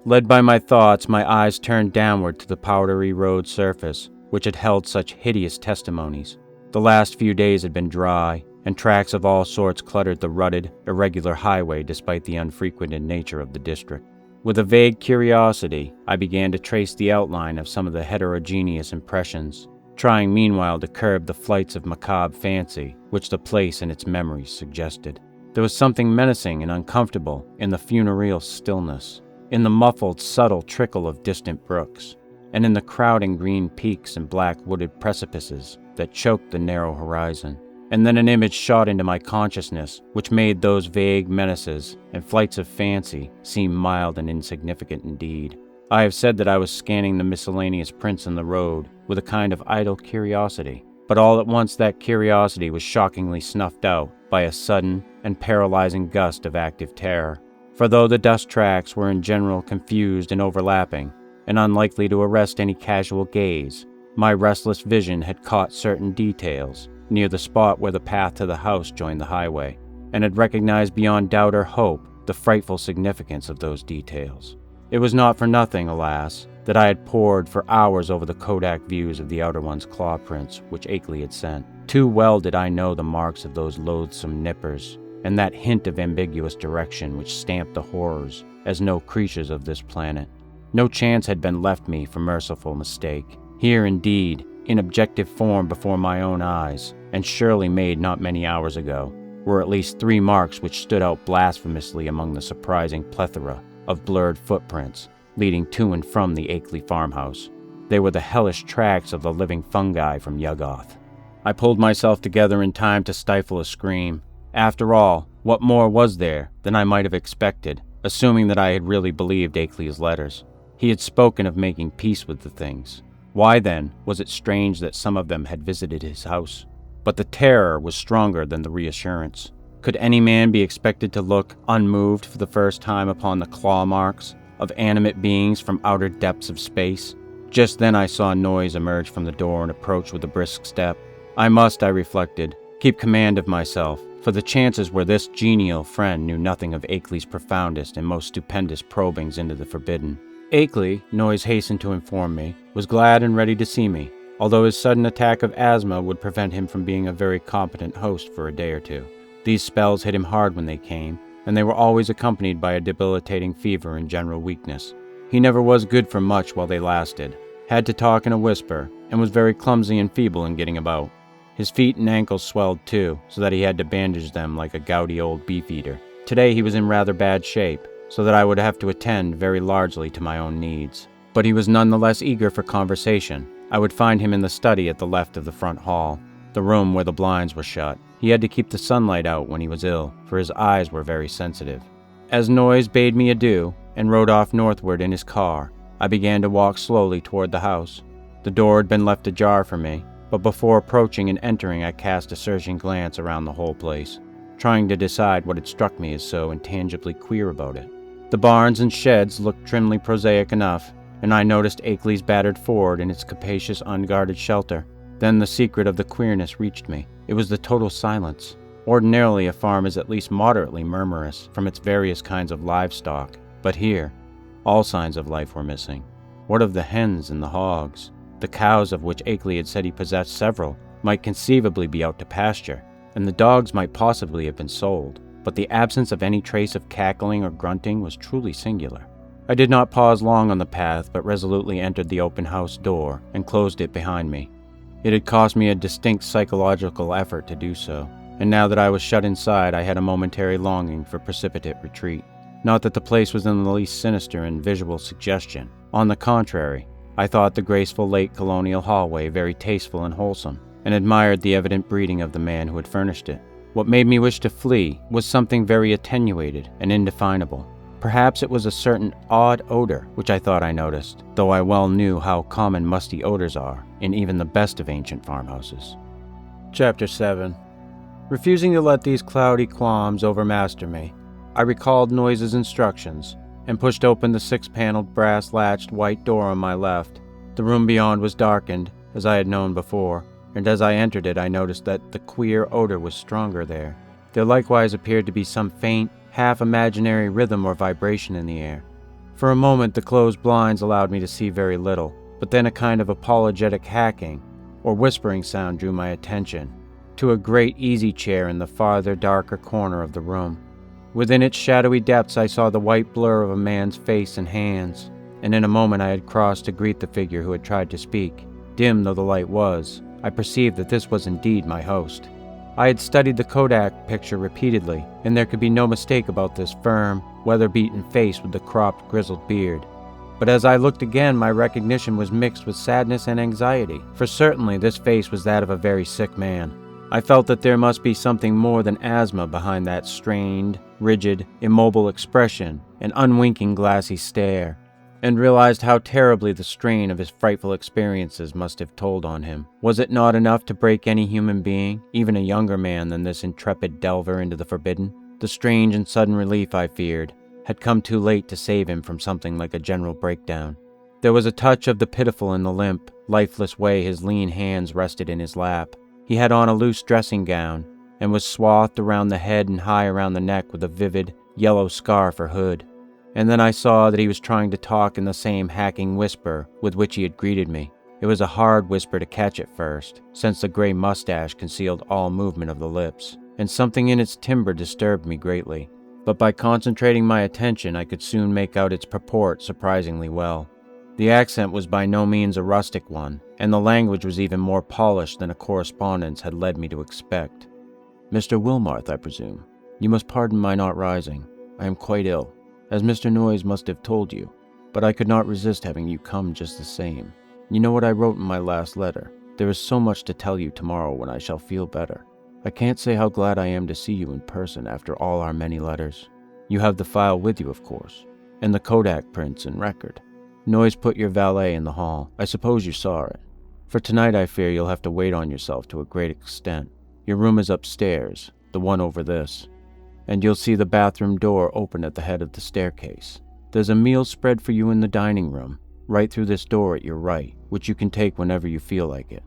Led by my thoughts, my eyes turned downward to the powdery road surface, which had held such hideous testimonies. The last few days had been dry, and tracks of all sorts cluttered the rutted, irregular highway despite the unfrequented nature of the district. With a vague curiosity, I began to trace the outline of some of the heterogeneous impressions, trying meanwhile to curb the flights of macabre fancy which the place and its memories suggested. There was something menacing and uncomfortable in the funereal stillness, in the muffled, subtle trickle of distant brooks, and in the crowding green peaks and black wooded precipices that choked the narrow horizon. And then an image shot into my consciousness which made those vague menaces and flights of fancy seem mild and insignificant indeed. I have said that I was scanning the miscellaneous prints in the road with a kind of idle curiosity, but all at once that curiosity was shockingly snuffed out by a sudden and paralyzing gust of active terror. For though the dust tracks were in general confused and overlapping, and unlikely to arrest any casual gaze, my restless vision had caught certain details near the spot where the path to the house joined the highway, and had recognized beyond doubt or hope the frightful significance of those details. It was not for nothing, alas, that I had pored for hours over the Kodak views of the outer one's claw prints which Akeley had sent. Too well did I know the marks of those loathsome nippers, and that hint of ambiguous direction which stamped the horrors as no creatures of this planet. No chance had been left me for merciful mistake. Here, indeed, in objective form before my own eyes, and surely made not many hours ago, were at least 3 marks which stood out blasphemously among the surprising plethora of blurred footprints leading to and from the Akeley farmhouse. They were the hellish tracks of the living fungi from Yuggoth. I pulled myself together in time to stifle a scream. After all, what more was there than I might have expected, assuming that I had really believed Akeley's letters? He had spoken of making peace with the things. Why, then, was it strange that some of them had visited his house? But the terror was stronger than the reassurance. Could any man be expected to look unmoved for the first time upon the claw marks of animate beings from outer depths of space? Just then I saw a noise emerge from the door and approach with a brisk step. I must, I reflected, keep command of myself, for the chances were this genial friend knew nothing of Akeley's profoundest and most stupendous probings into the forbidden. Akeley, Noise hastened to inform me, was glad and ready to see me, although his sudden attack of asthma would prevent him from being a very competent host for a day or two. These spells hit him hard when they came, and they were always accompanied by a debilitating fever and general weakness. He never was good for much while they lasted, had to talk in a whisper, and was very clumsy and feeble in getting about. His feet and ankles swelled too, so that he had to bandage them like a gouty old beef-eater. Today he was in rather bad shape, so that I would have to attend very largely to my own needs. But he was none the less eager for conversation. I would find him in the study at the left of the front hall, the room where the blinds were shut. He had to keep the sunlight out when he was ill, for his eyes were very sensitive. As Noise bade me adieu and rode off northward in his car, I began to walk slowly toward the house. The door had been left ajar for me, but before approaching and entering I cast a searching glance around the whole place, trying to decide what had struck me as so intangibly queer about it. The barns and sheds looked trimly prosaic enough, and I noticed Akeley's battered Ford in its capacious unguarded shelter. Then the secret of the queerness reached me. It was the total silence. Ordinarily a farm is at least moderately murmurous from its various kinds of livestock, but here, all signs of life were missing. What of the hens and the hogs? The cows, of which Akeley had said he possessed several, might conceivably be out to pasture, and the dogs might possibly have been sold, but the absence of any trace of cackling or grunting was truly singular. I did not pause long on the path, but resolutely entered the open house door and closed it behind me. It had cost me a distinct psychological effort to do so, and now that I was shut inside, I had a momentary longing for precipitate retreat. Not that the place was in the least sinister in visual suggestion. On the contrary, I thought the graceful late colonial hallway very tasteful and wholesome, and admired the evident breeding of the man who had furnished it. What made me wish to flee was something very attenuated and indefinable. Perhaps it was a certain odd odor which I thought I noticed, though I well knew how common musty odors are in even the best of ancient farmhouses. Chapter 7. Refusing to let these cloudy qualms overmaster me, I recalled Noise's instructions and pushed open the 6-paneled brass-latched white door on my left. The room beyond was darkened, as I had known before, and as I entered it I noticed that the queer odor was stronger there. There likewise appeared to be some faint, half-imaginary rhythm or vibration in the air. For a moment the closed blinds allowed me to see very little, but then a kind of apologetic hacking or whispering sound drew my attention to a great easy chair in the farther, darker corner of the room. Within its shadowy depths I saw the white blur of a man's face and hands, and in a moment I had crossed to greet the figure who had tried to speak. Dim though the light was, I perceived that this was indeed my host. I had studied the Kodak picture repeatedly, and there could be no mistake about this firm, weather-beaten face with the cropped, grizzled beard. But as I looked again, my recognition was mixed with sadness and anxiety, for certainly this face was that of a very sick man. I felt that there must be something more than asthma behind that strained, rigid, immobile expression and unwinking glassy stare, and realized how terribly the strain of his frightful experiences must have told on him. Was it not enough to break any human being, even a younger man than this intrepid delver into the forbidden? The strange and sudden relief, I feared, had come too late to save him from something like a general breakdown. There was a touch of the pitiful in the limp, lifeless way his lean hands rested in his lap. He had on a loose dressing gown, and was swathed around the head and high around the neck with a vivid, yellow scarf or hood. And then I saw that he was trying to talk in the same hacking whisper with which he had greeted me. It was a hard whisper to catch at first, since the gray mustache concealed all movement of the lips, and something in its timbre disturbed me greatly. But by concentrating my attention, I could soon make out its purport surprisingly well. The accent was by no means a rustic one, and the language was even more polished than a correspondence had led me to expect. "Mr. Wilmarth, I presume. You must pardon my not rising. I am quite ill, as Mr. Noyes must have told you, but I could not resist having you come just the same. You know what I wrote in my last letter. There is so much to tell you tomorrow when I shall feel better. I can't say how glad I am to see you in person after all our many letters. You have the file with you, of course, and the Kodak prints and record. Noyes put your valet in the hall. I suppose you saw it. For tonight I fear you'll have to wait on yourself to a great extent. Your room is upstairs, the one over this, and you'll see the bathroom door open at the head of the staircase. There's a meal spread for you in the dining room, right through this door at your right, which you can take whenever you feel like it.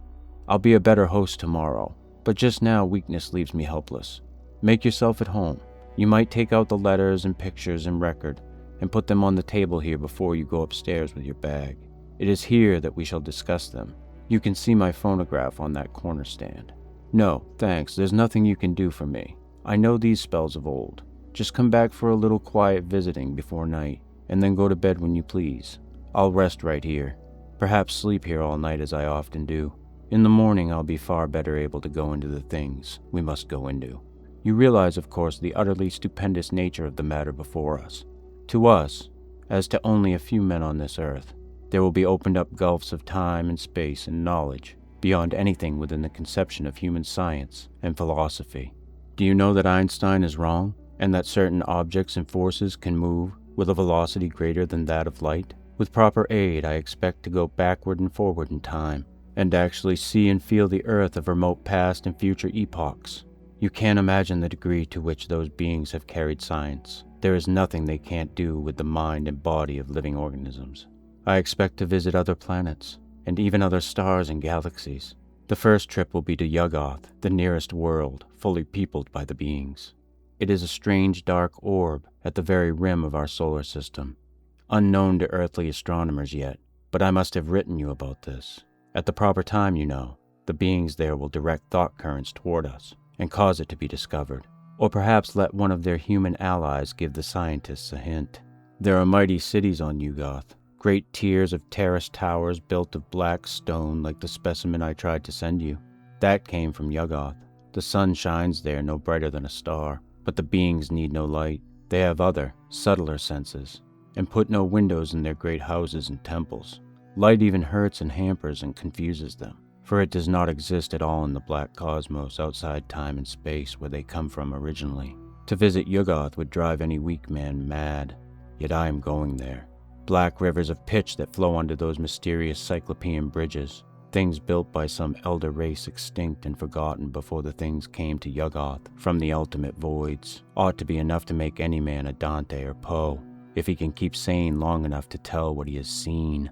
I'll be a better host tomorrow, but just now weakness leaves me helpless. Make yourself at home. You might take out the letters and pictures and record, and put them on the table here before you go upstairs with your bag. It is here that we shall discuss them. You can see my phonograph on that corner stand. No, thanks, there's nothing you can do for me. I know these spells of old. Just come back for a little quiet visiting before night, and then go to bed when you please. I'll rest right here. Perhaps sleep here all night as I often do. In the morning I'll be far better able to go into the things we must go into. You realize, of course, the utterly stupendous nature of the matter before us. To us, as to only a few men on this earth, there will be opened up gulfs of time and space and knowledge beyond anything within the conception of human science and philosophy. Do you know that Einstein is wrong, and that certain objects and forces can move with a velocity greater than that of light? With proper aid, I expect to go backward and forward in time, and actually see and feel the earth of remote past and future epochs. You can't imagine the degree to which those beings have carried science. There is nothing they can't do with the mind and body of living organisms. I expect to visit other planets, and even other stars and galaxies. The first trip will be to Yuggoth, the nearest world, fully peopled by the beings. It is a strange dark orb at the very rim of our solar system, unknown to earthly astronomers yet, but I must have written you about this. At the proper time, you know. The beings there will direct thought currents toward us and cause it to be discovered, or perhaps let one of their human allies give the scientists a hint. There are mighty cities on Yuggoth, great tiers of terraced towers built of black stone like the specimen I tried to send you. That came from Yuggoth. The sun shines there no brighter than a star, but the beings need no light. They have other, subtler senses, and put no windows in their great houses and temples. Light even hurts and hampers and confuses them, for it does not exist at all in the black cosmos outside time and space where they come from originally. To visit Yuggoth would drive any weak man mad, yet I am going there. Black rivers of pitch that flow under those mysterious cyclopean bridges, things built by some elder race extinct and forgotten before the things came to Yuggoth from the ultimate voids, ought to be enough to make any man a Dante or Poe, if he can keep sane long enough to tell what he has seen.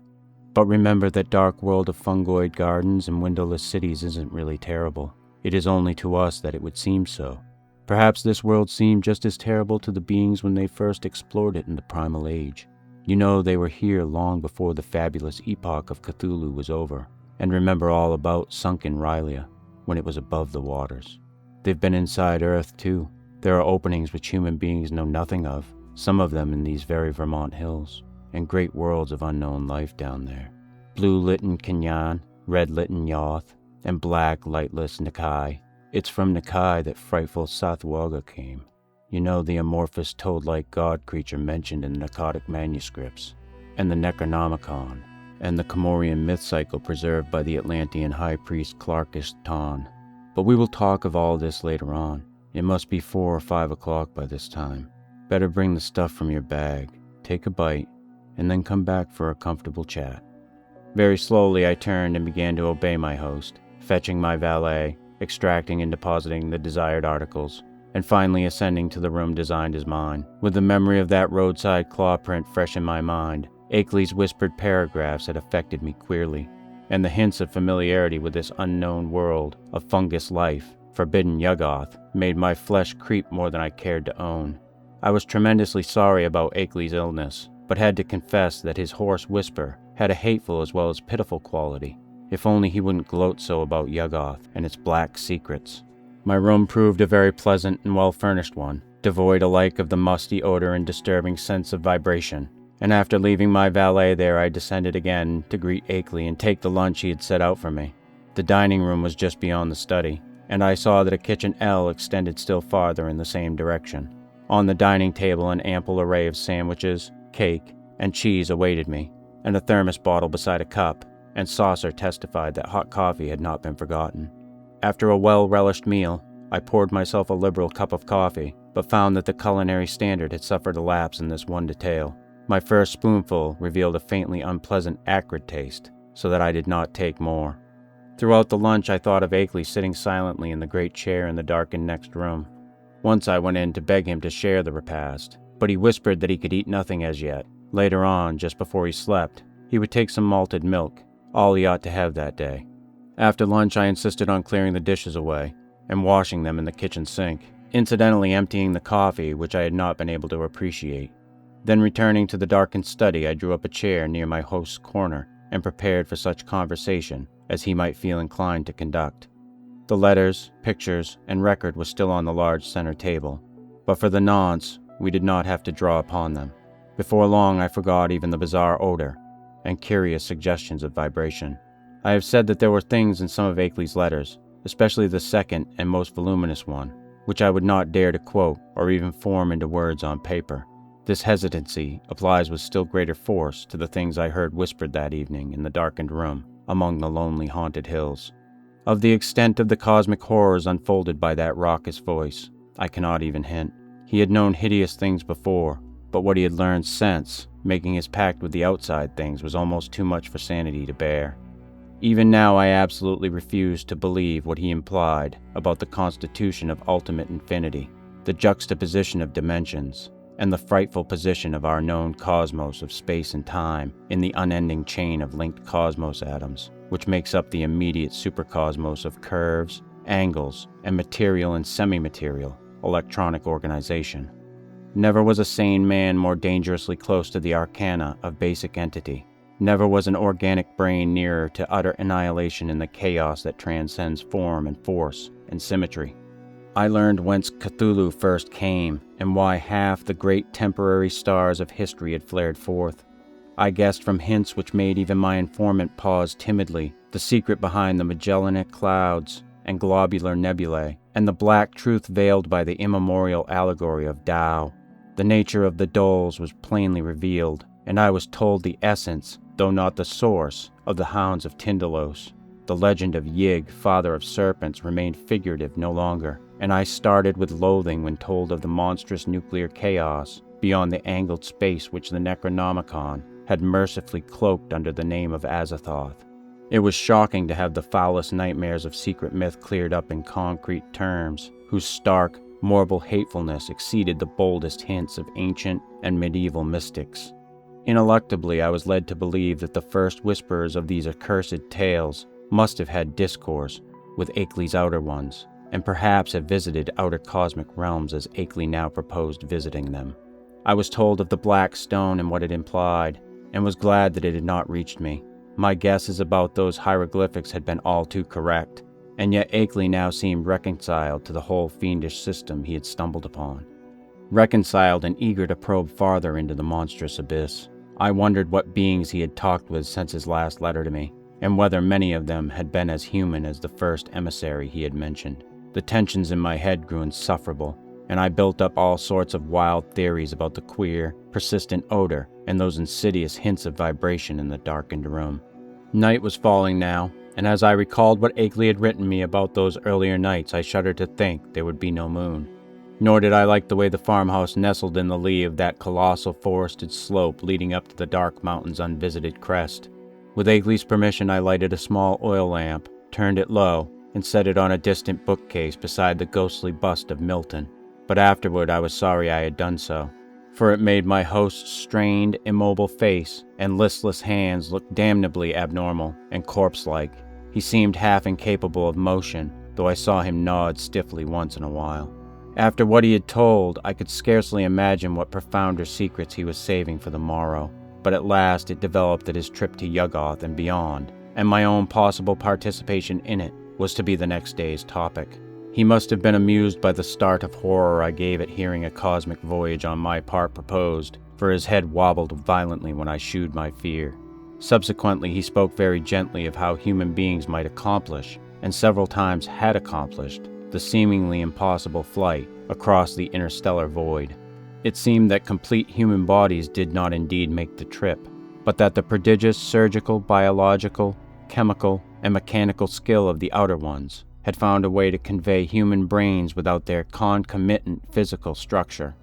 But remember that dark world of fungoid gardens and windowless cities isn't really terrible. It is only to us that it would seem so. Perhaps this world seemed just as terrible to the beings when they first explored it in the Primal Age. You know they were here long before the fabulous epoch of Cthulhu was over, and remember all about sunken Rylea, when it was above the waters. They've been inside Earth, too. There are openings which human beings know nothing of, some of them in these very Vermont hills, and great worlds of unknown life down there. Blue-lit in Kenyan, red-lit in Yoth, and black, lightless Nakai. It's from Nakai that frightful Sathwaga came. You know, the amorphous toad-like god creature mentioned in the Akkadic manuscripts, and the Necronomicon, and the Comorian myth cycle preserved by the Atlantean high priest Clarkus Ton. But we will talk of all this later on. It must be 4 or 5 o'clock by this time. Better bring the stuff from your bag, take a bite, and then come back for a comfortable chat. Very slowly I turned and began to obey my host, fetching my valet, extracting and depositing the desired articles, and finally ascending to the room designed as mine. With the memory of that roadside claw print fresh in my mind, Akeley's whispered paragraphs had affected me queerly, and the hints of familiarity with this unknown world of fungus life, forbidden Yuggoth, made my flesh creep more than I cared to own. I was tremendously sorry about Akeley's illness, but had to confess that his hoarse whisper had a hateful as well as pitiful quality. If only he wouldn't gloat so about Yuggoth and its black secrets. My room proved a very pleasant and well-furnished one, devoid alike of the musty odor and disturbing sense of vibration, and after leaving my valet there I descended again to greet Akeley and take the lunch he had set out for me. The dining room was just beyond the study, and I saw that a kitchen L extended still farther in the same direction. On the dining table an ample array of sandwiches, cake, and cheese awaited me, and a thermos bottle beside a cup and saucer testified that hot coffee had not been forgotten. After a well-relished meal, I poured myself a liberal cup of coffee, but found that the culinary standard had suffered a lapse in this one detail. My first spoonful revealed a faintly unpleasant acrid taste, so that I did not take more. Throughout the lunch I thought of Akeley sitting silently in the great chair in the darkened next room. Once I went in to beg him to share the repast, but he whispered that he could eat nothing as yet. Later on, just before he slept, he would take some malted milk, all he ought to have that day. After lunch I insisted on clearing the dishes away and washing them in the kitchen sink, incidentally emptying the coffee which I had not been able to appreciate. Then returning to the darkened study I drew up a chair near my host's corner and prepared for such conversation as he might feel inclined to conduct. The letters, pictures, and record was still on the large center table, but for the nonce we did not have to draw upon them. Before long I forgot even the bizarre odor and curious suggestions of vibration. I have said that there were things in some of Akeley's letters, especially the second and most voluminous one, which I would not dare to quote or even form into words on paper. This hesitancy applies with still greater force to the things I heard whispered that evening in the darkened room among the lonely haunted hills. Of the extent of the cosmic horrors unfolded by that raucous voice, I cannot even hint. He had known hideous things before, but what he had learned since, making his pact with the outside things, was almost too much for sanity to bear. Even now I absolutely refused to believe what he implied about the constitution of ultimate infinity, the juxtaposition of dimensions, and the frightful position of our known cosmos of space and time in the unending chain of linked cosmos atoms, which makes up the immediate supercosmos of curves, angles, and material and semi-material electronic organization. Never was a sane man more dangerously close to the arcana of basic entity. Never was an organic brain nearer to utter annihilation in the chaos that transcends form and force and symmetry. I learned whence Cthulhu first came, and why half the great temporary stars of history had flared forth. I guessed from hints which made even my informant pause timidly the secret behind the Magellanic clouds and globular nebulae, and the black truth veiled by the immemorial allegory of Tao. The nature of the doles was plainly revealed, and I was told the essence, though not the source, of the hounds of Tyndalos. The legend of Yig, father of serpents, remained figurative no longer, and I started with loathing when told of the monstrous nuclear chaos beyond the angled space which the Necronomicon had mercifully cloaked under the name of Azathoth. It was shocking to have the foulest nightmares of secret myth cleared up in concrete terms, whose stark, morbid hatefulness exceeded the boldest hints of ancient and medieval mystics. Ineluctably, I was led to believe that the first whisperers of these accursed tales must have had discourse with Akeley's outer ones, and perhaps have visited outer cosmic realms as Akeley now proposed visiting them. I was told of the Black Stone and what it implied, and was glad that it had not reached me. My guesses about those hieroglyphics had been all too correct, and yet Akeley now seemed reconciled to the whole fiendish system he had stumbled upon. Reconciled and eager to probe farther into the monstrous abyss. I wondered what beings he had talked with since his last letter to me, and whether many of them had been as human as the first emissary he had mentioned. The tensions in my head grew insufferable, and I built up all sorts of wild theories about the queer, persistent odor and those insidious hints of vibration in the darkened room. Night was falling now, and as I recalled what Akeley had written me about those earlier nights, I shuddered to think there would be no moon. Nor did I like the way the farmhouse nestled in the lee of that colossal forested slope leading up to the dark mountain's unvisited crest. With Akeley's permission, I lighted a small oil lamp, turned it low, and set it on a distant bookcase beside the ghostly bust of Milton. But afterward I was sorry I had done so, for it made my host's strained, immobile face and listless hands look damnably abnormal and corpse-like. He seemed half incapable of motion, though I saw him nod stiffly once in a while. After what he had told, I could scarcely imagine what profounder secrets he was saving for the morrow, but at last it developed that his trip to Yuggoth and beyond, and my own possible participation in it, was to be the next day's topic. He must have been amused by the start of horror I gave at hearing a cosmic voyage on my part proposed, for his head wobbled violently when I shewed my fear. Subsequently, he spoke very gently of how human beings might accomplish, and several times had accomplished, the seemingly impossible flight across the interstellar void. It seemed that complete human bodies did not indeed make the trip, but that the prodigious surgical, biological, chemical, and mechanical skill of the outer ones had found a way to convey human brains without their concomitant physical structure.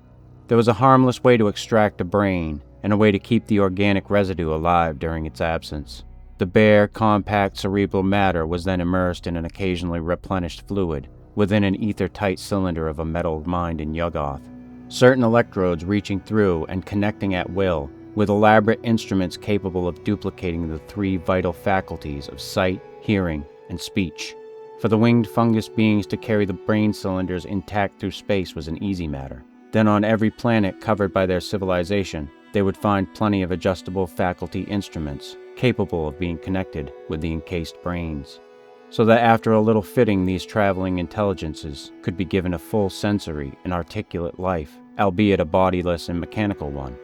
There was a harmless way to extract a brain, and a way to keep the organic residue alive during its absence. The bare, compact cerebral matter was then immersed in an occasionally replenished fluid, within an ether-tight cylinder of a metal mind in Yuggoth. Certain electrodes reaching through and connecting at will, with elaborate instruments capable of duplicating the three vital faculties of sight, hearing, and speech. For the winged fungus beings to carry the brain cylinders intact through space was an easy matter. Then on every planet covered by their civilization, they would find plenty of adjustable faculty instruments capable of being connected with the encased brains, so that after a little fitting these traveling intelligences could be given a full sensory and articulate life, albeit a bodiless and mechanical one,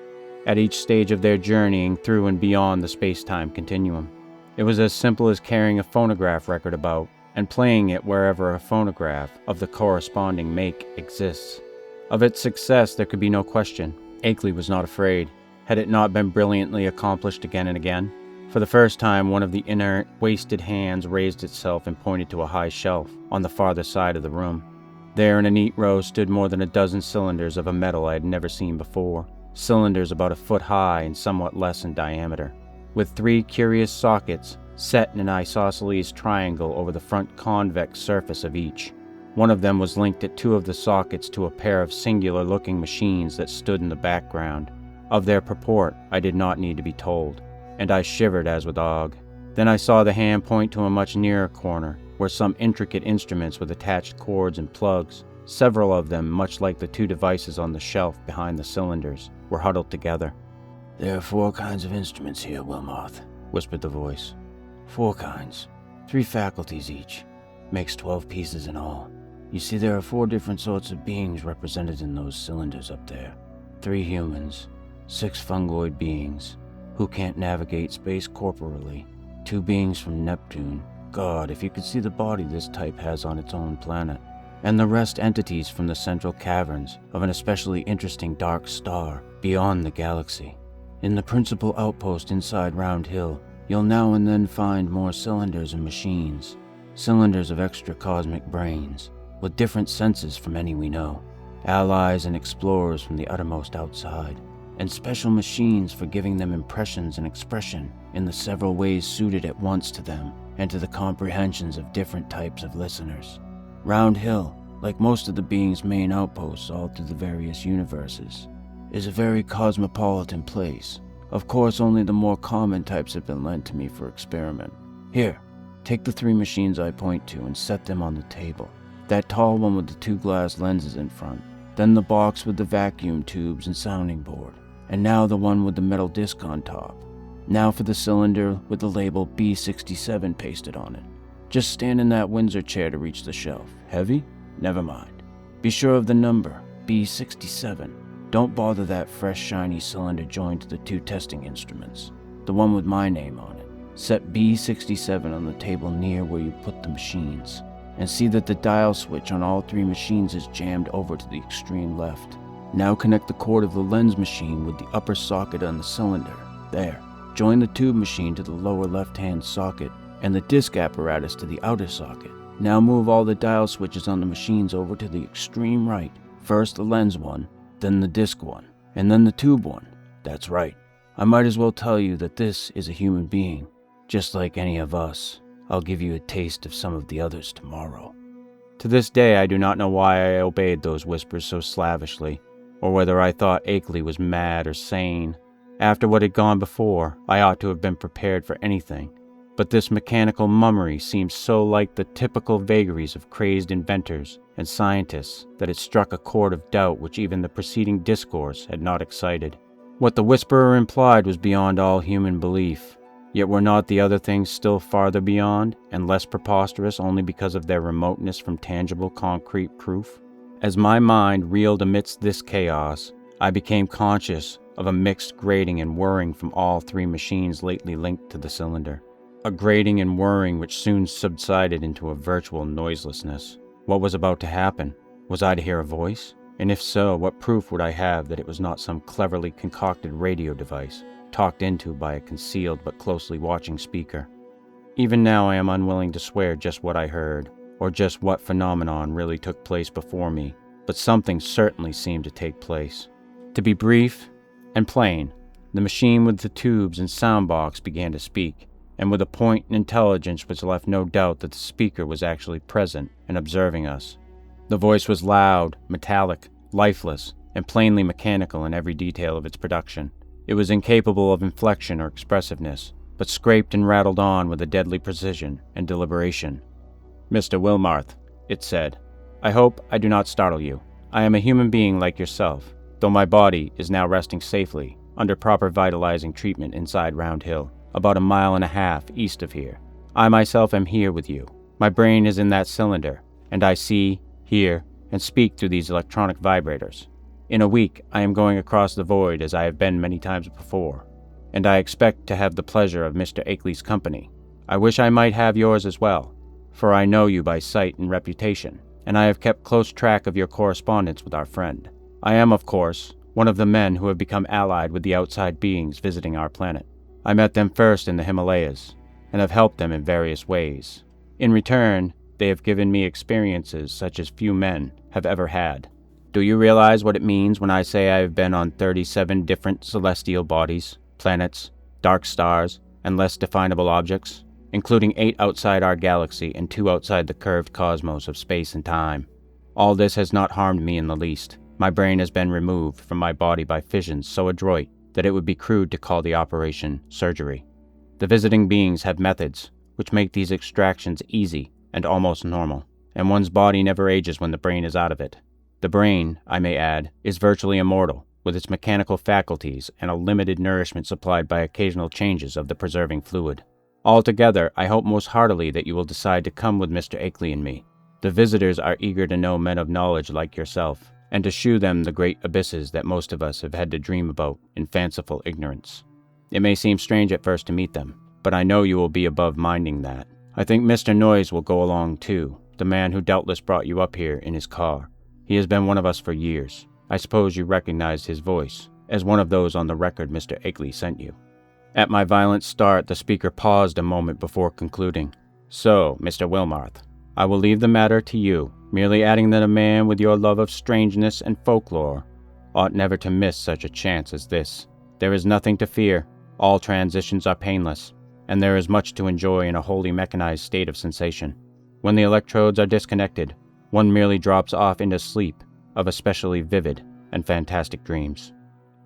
at each stage of their journeying through and beyond the space-time continuum. It was as simple as carrying a phonograph record about and playing it wherever a phonograph of the corresponding make exists. Of its success there could be no question. Akeley was not afraid. Had it not been brilliantly accomplished again and again? For the first time, one of the inert, wasted hands raised itself and pointed to a high shelf on the farther side of the room. There in a neat row stood more than a dozen cylinders of a metal I had never seen before, cylinders about a foot high and somewhat less in diameter, with three curious sockets set in an isosceles triangle over the front convex surface of each. One of them was linked at two of the sockets to a pair of singular-looking machines that stood in the background. Of their purport, I did not need to be told, and I shivered as with ague. Then I saw the hand point to a much nearer corner, where some intricate instruments with attached cords and plugs, several of them much like the two devices on the shelf behind the cylinders, were huddled together. "There are 4 kinds of instruments here, Wilmarth," whispered the voice. 4 kinds. 3 faculties each. Makes 12 pieces in all. You see, there are 4 different sorts of beings represented in those cylinders up there. 3 humans, 6 fungoid beings, who can't navigate space corporally, 2 beings from Neptune. God, if you could see the body this type has on its own planet. And the rest entities from the central caverns of an especially interesting dark star beyond the galaxy. In the principal outpost inside Round Hill, you'll now and then find more cylinders and machines. Cylinders of extra cosmic brains, with different senses from any we know. Allies and explorers from the uttermost outside. And special machines for giving them impressions and expression in the several ways suited at once to them and to the comprehensions of different types of listeners. Round Hill, like most of the being's main outposts all through the various universes, is a very cosmopolitan place. Of course, only the more common types have been lent to me for experiment. Here, take the 3 machines I point to and set them on the table. That tall one with the 2 glass lenses in front, then the box with the vacuum tubes and sounding board, and now the one with the metal disc on top. Now for the cylinder with the label B67 pasted on it. Just stand in that Windsor chair to reach the shelf. Heavy? Never mind. Be sure of the number, B67. Don't bother that fresh, shiny cylinder joined to the 2 testing instruments, the one with my name on it. Set B67 on the table near where you put the machines, and see that the dial switch on all 3 machines is jammed over to the extreme left. Now connect the cord of the lens machine with the upper socket on the cylinder. There. Join the tube machine to the lower left-hand socket, and the disc apparatus to the outer socket. Now move all the dial switches on the machines over to the extreme right. First the lens one, then the disc one, and then the tube one. That's right. I might as well tell you that this is a human being, just like any of us. I'll give you a taste of some of the others tomorrow. To this day, I do not know why I obeyed those whispers so slavishly, or whether I thought Akeley was mad or sane. After what had gone before, I ought to have been prepared for anything. But this mechanical mummery seemed so like the typical vagaries of crazed inventors and scientists that it struck a chord of doubt which even the preceding discourse had not excited. What the whisperer implied was beyond all human belief, yet were not the other things still farther beyond, and less preposterous only because of their remoteness from tangible concrete proof? As my mind reeled amidst this chaos, I became conscious of a mixed grating and whirring from all 3 machines lately linked to the cylinder. A grating and whirring which soon subsided into a virtual noiselessness. What was about to happen? Was I to hear a voice? And if so, what proof would I have that it was not some cleverly concocted radio device, talked into by a concealed but closely watching speaker? Even now I am unwilling to swear just what I heard, or just what phenomenon really took place before me, but something certainly seemed to take place. To be brief and plain, the machine with the tubes and sound box began to speak, and with a point and intelligence which left no doubt that the speaker was actually present and observing us. The voice was loud, metallic, lifeless, and plainly mechanical in every detail of its production. It was incapable of inflection or expressiveness, but scraped and rattled on with a deadly precision and deliberation. "Mr. Wilmarth," it said, "I hope I do not startle you. I am a human being like yourself, though my body is now resting safely under proper vitalizing treatment inside Round Hill, about 1.5 miles east of here. I myself am here with you. My brain is in that cylinder, and I see, hear, and speak through these electronic vibrators. In a week, I am going across the void as I have been many times before, and I expect to have the pleasure of Mr. Akeley's company. I wish I might have yours as well, for I know you by sight and reputation, and I have kept close track of your correspondence with our friend. I am, of course, one of the men who have become allied with the outside beings visiting our planet. I met them first in the Himalayas, and have helped them in various ways. In return, they have given me experiences such as few men have ever had. Do you realize what it means when I say I have been on 37 different celestial bodies, planets, dark stars, and less definable objects, including 8 outside our galaxy and 2 outside the curved cosmos of space and time? All this has not harmed me in the least. My brain has been removed from my body by fissions so adroit that it would be crude to call the operation surgery. The visiting beings have methods which make these extractions easy and almost normal, and one's body never ages when the brain is out of it. The brain, I may add, is virtually immortal, with its mechanical faculties and a limited nourishment supplied by occasional changes of the preserving fluid. Altogether, I hope most heartily that you will decide to come with Mr. Akeley and me. The visitors are eager to know men of knowledge like yourself, and to shew them the great abysses that most of us have had to dream about in fanciful ignorance. It may seem strange at first to meet them, but I know you will be above minding that. I think Mr. Noyes will go along too, the man who doubtless brought you up here in his car. He has been one of us for years. I suppose you recognized his voice, as one of those on the record Mr. Akeley sent you." At my violent start, the speaker paused a moment before concluding. "So, Mr. Wilmarth, I will leave the matter to you, merely adding that a man with your love of strangeness and folklore ought never to miss such a chance as this. There is nothing to fear, all transitions are painless, and there is much to enjoy in a wholly mechanized state of sensation. When the electrodes are disconnected, one merely drops off into sleep of especially vivid and fantastic dreams.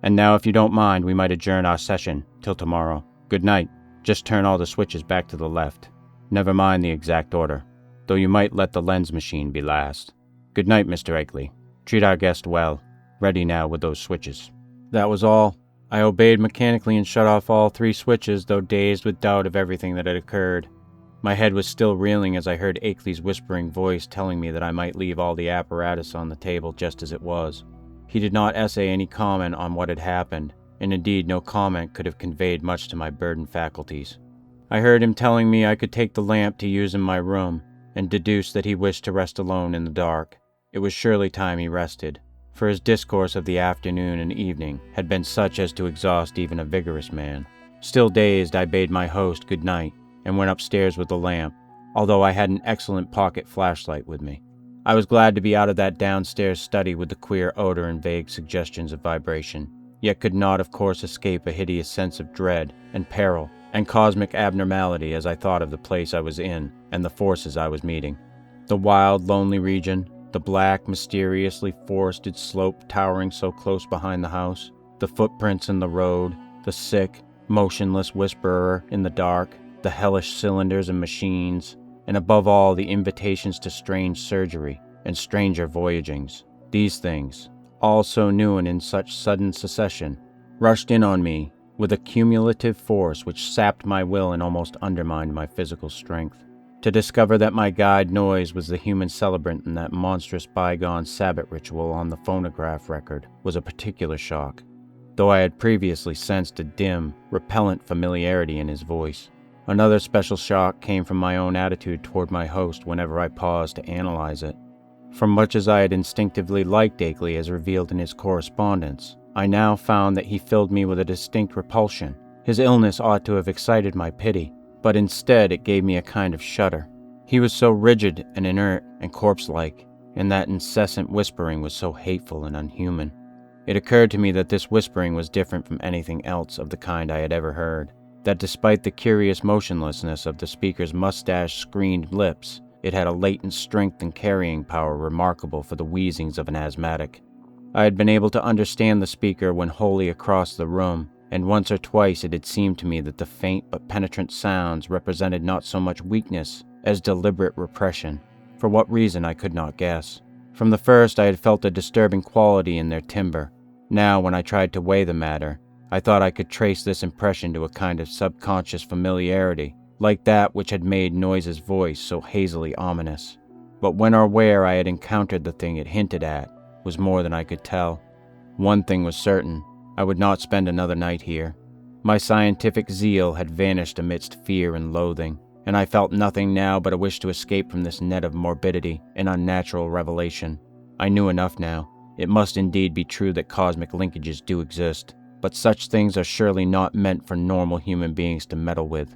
And now, if you don't mind, we might adjourn our session till tomorrow. Good night. Just turn all the switches back to the left. Never mind the exact order, though you might let the lens machine be last. Good night, Mr. Akeley. Treat our guest well. Ready now with those switches." That was all. I obeyed mechanically and shut off all 3 switches, though dazed with doubt of everything that had occurred. My head was still reeling as I heard Akeley's whispering voice telling me that I might leave all the apparatus on the table just as it was. He did not essay any comment on what had happened, and indeed no comment could have conveyed much to my burdened faculties. I heard him telling me I could take the lamp to use in my room, and deduced that he wished to rest alone in the dark. It was surely time he rested, for his discourse of the afternoon and evening had been such as to exhaust even a vigorous man. Still dazed, I bade my host good night, and went upstairs with the lamp, although I had an excellent pocket flashlight with me. I was glad to be out of that downstairs study with the queer odor and vague suggestions of vibration, yet could not, of course, escape a hideous sense of dread and peril and cosmic abnormality as I thought of the place I was in and the forces I was meeting. The wild, lonely region, the black, mysteriously forested slope towering so close behind the house, the footprints in the road, the sick, motionless whisperer in the dark, the hellish cylinders and machines, and above all the invitations to strange surgery and stranger voyagings. These things, all so new and in such sudden succession, rushed in on me with a cumulative force which sapped my will and almost undermined my physical strength. To discover that my guide Noyes was the human celebrant in that monstrous bygone Sabbath ritual on the phonograph record was a particular shock, though I had previously sensed a dim, repellent familiarity in his voice. Another special shock came from my own attitude toward my host whenever I paused to analyze it. For much as I had instinctively liked Akeley as revealed in his correspondence, I now found that he filled me with a distinct repulsion. His illness ought to have excited my pity, but instead it gave me a kind of shudder. He was so rigid and inert and corpse-like, and that incessant whispering was so hateful and unhuman. It occurred to me that this whispering was different from anything else of the kind I had ever heard, that despite the curious motionlessness of the speaker's mustache-screened lips, it had a latent strength and carrying power remarkable for the wheezings of an asthmatic. I had been able to understand the speaker when wholly across the room, and once or twice it had seemed to me that the faint but penetrant sounds represented not so much weakness as deliberate repression. For what reason I could not guess. From the first I had felt a disturbing quality in their timbre. Now, when I tried to weigh the matter, I thought I could trace this impression to a kind of subconscious familiarity, like that which had made Noyes' voice so hazily ominous. But when or where I had encountered the thing it hinted at was more than I could tell. One thing was certain: I would not spend another night here. My scientific zeal had vanished amidst fear and loathing, and I felt nothing now but a wish to escape from this net of morbidity and unnatural revelation. I knew enough now. It must indeed be true that cosmic linkages do exist, but such things are surely not meant for normal human beings to meddle with.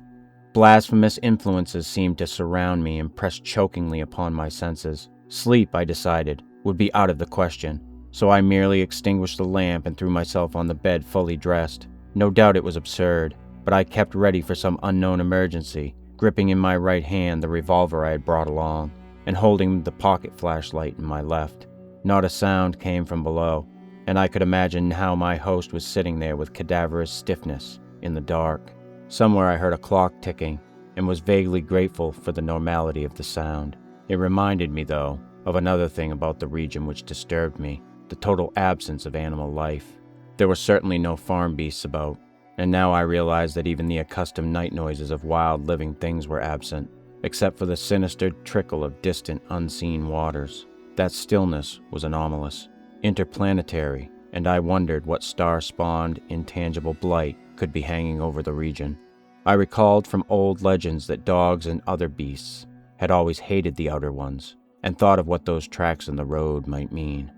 Blasphemous influences seemed to surround me and press chokingly upon my senses. Sleep, I decided, would be out of the question, so I merely extinguished the lamp and threw myself on the bed fully dressed. No doubt it was absurd, but I kept ready for some unknown emergency, gripping in my right hand the revolver I had brought along, and holding the pocket flashlight in my left. Not a sound came from below, and I could imagine how my host was sitting there with cadaverous stiffness in the dark. Somewhere I heard a clock ticking, and was vaguely grateful for the normality of the sound. It reminded me, though, of another thing about the region which disturbed me: the total absence of animal life. There were certainly no farm beasts about, and now I realized that even the accustomed night noises of wild living things were absent, except for the sinister trickle of distant, unseen waters. That stillness was anomalous, interplanetary, and I wondered what star-spawned, intangible blight could be hanging over the region. I recalled from old legends that dogs and other beasts had always hated the Outer Ones, and thought of what those tracks in the road might mean.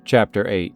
Chapter 8.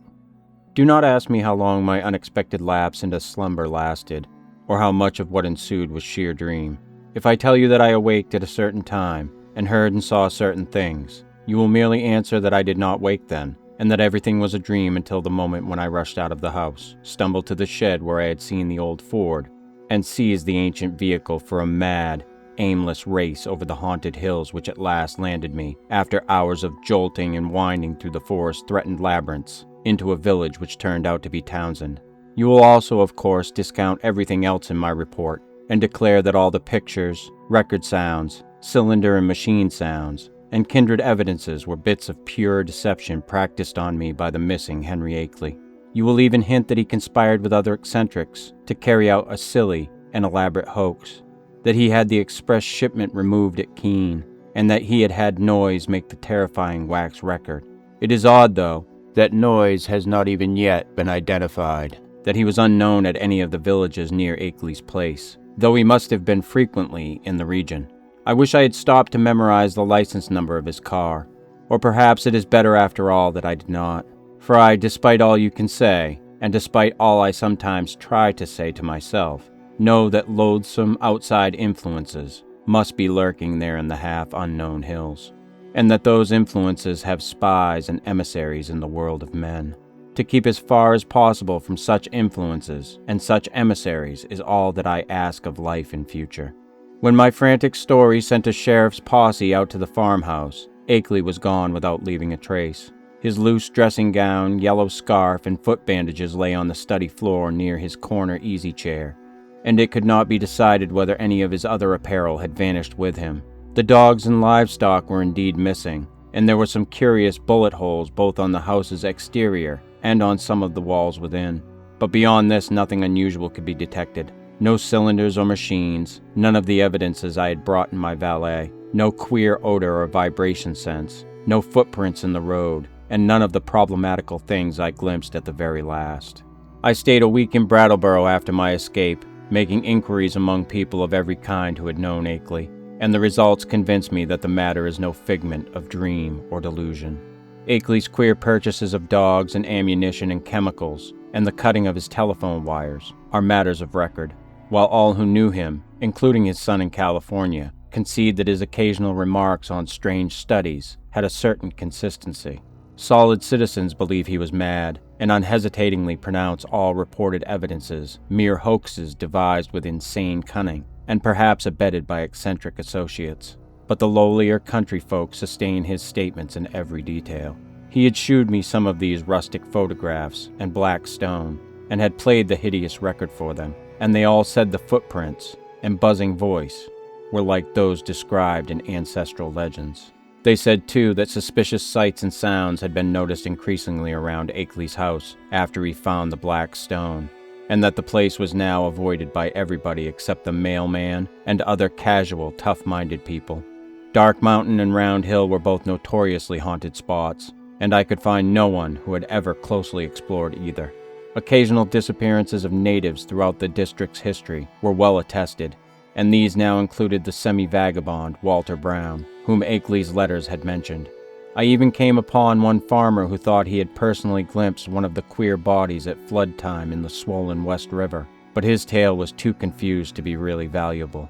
Do not ask me how long my unexpected lapse into slumber lasted, or how much of what ensued was sheer dream. If I tell you that I awaked at a certain time, and heard and saw certain things, you will merely answer that I did not wake then, and that everything was a dream until the moment when I rushed out of the house, stumbled to the shed where I had seen the old Ford, and seized the ancient vehicle for a mad, aimless race over the haunted hills which at last landed me, after hours of jolting and winding through the forest-threatened labyrinths, into a village which turned out to be Townsend. You will also, of course, discount everything else in my report, and declare that all the pictures, record sounds, cylinder and machine sounds, and kindred evidences were bits of pure deception practiced on me by the missing Henry Akeley. You will even hint that he conspired with other eccentrics to carry out a silly and elaborate hoax, that he had the express shipment removed at Keene, and that he had had Noyes make the terrifying wax record. It is odd, though, that Noyes has not even yet been identified, that he was unknown at any of the villages near Akeley's place, though he must have been frequently in the region. I wish I had stopped to memorize the license number of his car, or perhaps it is better after all that I did not, for I, despite all you can say, and despite all I sometimes try to say to myself, know that loathsome outside influences must be lurking there in the half-unknown hills, and that those influences have spies and emissaries in the world of men. To keep as far as possible from such influences and such emissaries is all that I ask of life in future. When my frantic story sent a sheriff's posse out to the farmhouse, Akeley was gone without leaving a trace. His loose dressing gown, yellow scarf, and foot bandages lay on the study floor near his corner easy chair, and it could not be decided whether any of his other apparel had vanished with him. The dogs and livestock were indeed missing, and there were some curious bullet holes both on the house's exterior and on some of the walls within. But beyond this, nothing unusual could be detected. No cylinders or machines, none of the evidences I had brought in my valet, no queer odor or vibration sense, no footprints in the road, and none of the problematical things I glimpsed at the very last. I stayed a week in Brattleboro after my escape, making inquiries among people of every kind who had known Akeley, and the results convinced me that the matter is no figment of dream or delusion. Akeley's queer purchases of dogs and ammunition and chemicals, and the cutting of his telephone wires, are matters of record, while all who knew him, including his son in California, concede that his occasional remarks on strange studies had a certain consistency. Solid citizens believe he was mad, and unhesitatingly pronounce all reported evidences mere hoaxes devised with insane cunning, and perhaps abetted by eccentric associates. But the lowlier country folk sustain his statements in every detail. He had shewed me some of these rustic photographs and black stone, and had played the hideous record for them, and they all said the footprints and buzzing voice were like those described in ancestral legends. They said, too, that suspicious sights and sounds had been noticed increasingly around Akeley's house after he found the black stone, and that the place was now avoided by everybody except the mailman and other casual, tough-minded people. Dark Mountain and Round Hill were both notoriously haunted spots, and I could find no one who had ever closely explored either. Occasional disappearances of natives throughout the district's history were well attested, and these now included the semi-vagabond Walter Brown, whom Akeley's letters had mentioned. I even came upon one farmer who thought he had personally glimpsed one of the queer bodies at flood time in the swollen West River, but his tale was too confused to be really valuable.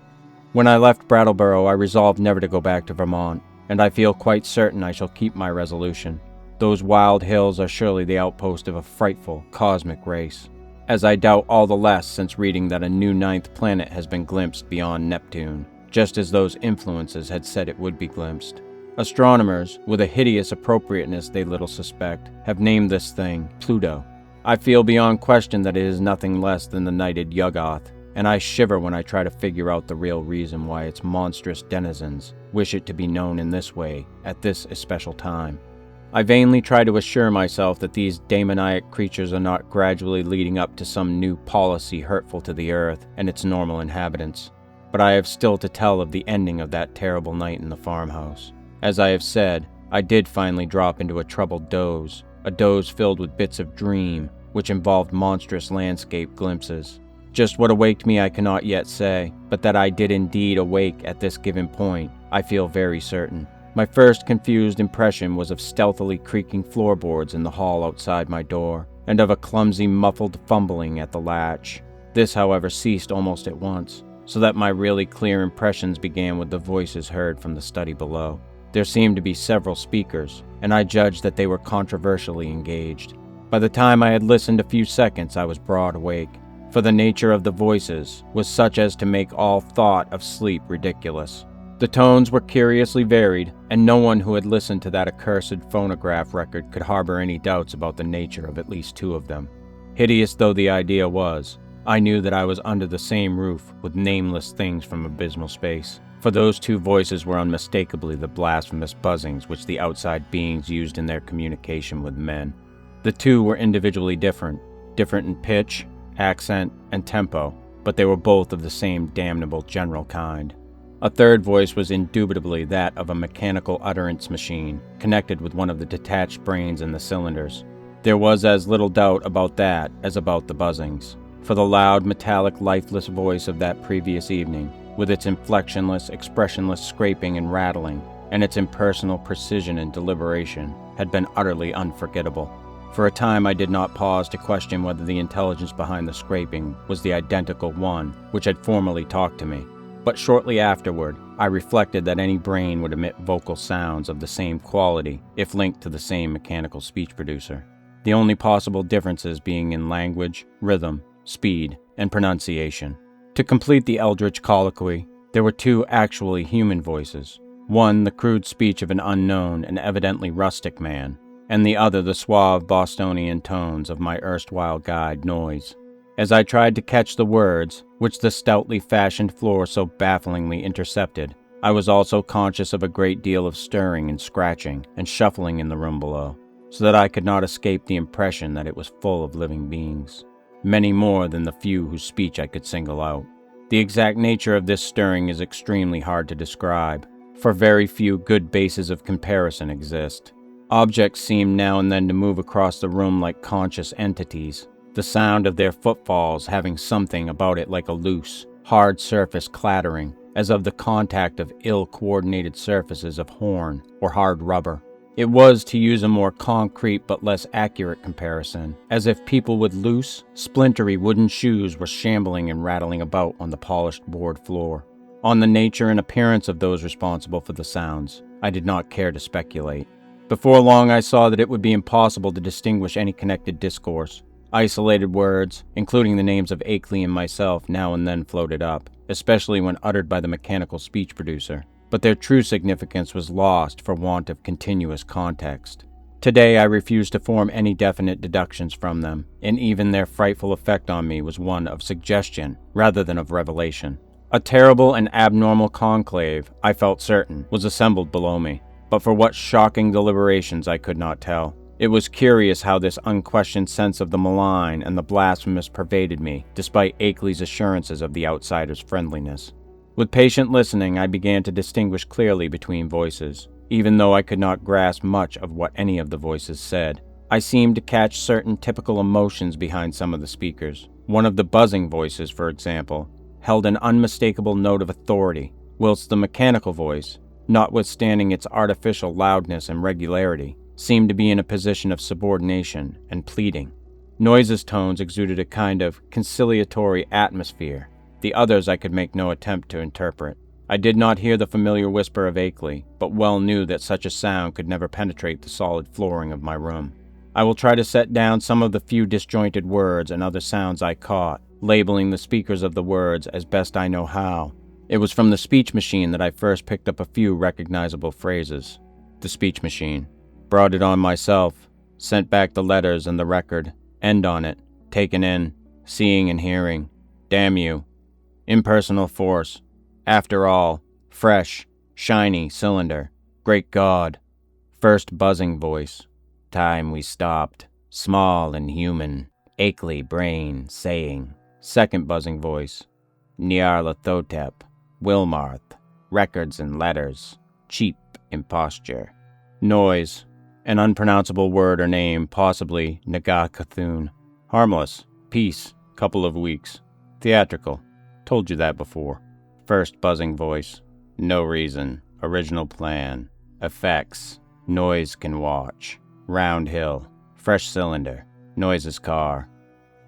When I left Brattleboro, I resolved never to go back to Vermont, and I feel quite certain I shall keep my resolution. Those wild hills are surely the outpost of a frightful, cosmic race, as I doubt all the less since reading that a new ninth planet has been glimpsed beyond Neptune, just as those influences had said it would be glimpsed. Astronomers, with a hideous appropriateness they little suspect, have named this thing Pluto. I feel beyond question that it is nothing less than the knighted Yuggoth, and I shiver when I try to figure out the real reason why its monstrous denizens wish it to be known in this way at this especial time. I vainly try to assure myself that these demoniac creatures are not gradually leading up to some new policy hurtful to the earth and its normal inhabitants. But I have still to tell of the ending of that terrible night in the farmhouse. As I have said, I did finally drop into a troubled doze, a doze filled with bits of dream, which involved monstrous landscape glimpses. Just what awaked me I cannot yet say, but that I did indeed awake at this given point, I feel very certain. My first confused impression was of stealthily creaking floorboards in the hall outside my door, and of a clumsy muffled fumbling at the latch. This, however, ceased almost at once, so that my really clear impressions began with the voices heard from the study below. There seemed to be several speakers, and I judged that they were controversially engaged. By the time I had listened a few seconds, I was broad awake, for the nature of the voices was such as to make all thought of sleep ridiculous. The tones were curiously varied, and no one who had listened to that accursed phonograph record could harbor any doubts about the nature of at least two of them. Hideous though the idea was, I knew that I was under the same roof with nameless things from abysmal space, for those two voices were unmistakably the blasphemous buzzings which the outside beings used in their communication with men. The two were individually different in pitch, accent, and tempo, but they were both of the same damnable general kind. A third voice was indubitably that of a mechanical utterance machine, connected with one of the detached brains in the cylinders. There was as little doubt about that as about the buzzings, for the loud, metallic, lifeless voice of that previous evening, with its inflectionless, expressionless scraping and rattling, and its impersonal precision and deliberation, had been utterly unforgettable. For a time I did not pause to question whether the intelligence behind the scraping was the identical one which had formerly talked to me. But shortly afterward, I reflected that any brain would emit vocal sounds of the same quality if linked to the same mechanical speech producer, the only possible differences being in language, rhythm, speed, and pronunciation. To complete the eldritch colloquy, there were two actually human voices, one the crude speech of an unknown and evidently rustic man, and the other the suave Bostonian tones of my erstwhile guide, Noise. As I tried to catch the words, which the stoutly fashioned floor so bafflingly intercepted, I was also conscious of a great deal of stirring and scratching and shuffling in the room below, so that I could not escape the impression that it was full of living beings, many more than the few whose speech I could single out. The exact nature of this stirring is extremely hard to describe, for very few good bases of comparison exist. Objects seemed now and then to move across the room like conscious entities, the sound of their footfalls having something about it like a loose, hard surface clattering, as of the contact of ill-coordinated surfaces of horn or hard rubber. It was, to use a more concrete but less accurate comparison, as if people with loose, splintery wooden shoes were shambling and rattling about on the polished board floor. On the nature and appearance of those responsible for the sounds, I did not care to speculate. Before long I saw that it would be impossible to distinguish any connected discourse. Isolated words, including the names of Akeley and myself, now and then floated up, especially when uttered by the mechanical speech producer, but their true significance was lost for want of continuous context. Today I refused to form any definite deductions from them, and even their frightful effect on me was one of suggestion rather than of revelation. A terrible and abnormal conclave, I felt certain, was assembled below me, but for what shocking deliberations I could not tell. It was curious how this unquestioned sense of the malign and the blasphemous pervaded me, despite Akeley's assurances of the outsider's friendliness. With patient listening, I began to distinguish clearly between voices, even though I could not grasp much of what any of the voices said. I seemed to catch certain typical emotions behind some of the speakers. One of the buzzing voices, for example, held an unmistakable note of authority, whilst the mechanical voice, notwithstanding its artificial loudness and regularity, seemed to be in a position of subordination and pleading. Noise's tones exuded a kind of conciliatory atmosphere. The others I could make no attempt to interpret. I did not hear the familiar whisper of Akeley, but well knew that such a sound could never penetrate the solid flooring of my room. I will try to set down some of the few disjointed words and other sounds I caught, labeling the speakers of the words as best I know how. It was from the speech machine that I first picked up a few recognizable phrases. The speech machine. Brought it on myself, sent back the letters and the record, end on it, taken in, seeing and hearing, damn you, impersonal force, after all, fresh, shiny cylinder, great God, First buzzing voice. Time we stopped. Small and human. Achy brain saying. Second buzzing voice. Nyarlathotep. Wilmarth. Records and letters. Cheap imposture. Noise. An unpronounceable word or name, possibly Naga-Cthulhu. Harmless. Peace. Couple of weeks. Theatrical. Told you that before. First buzzing voice. No reason. Original plan. Effects. Noise can watch. Round hill. Fresh cylinder. Noise's car.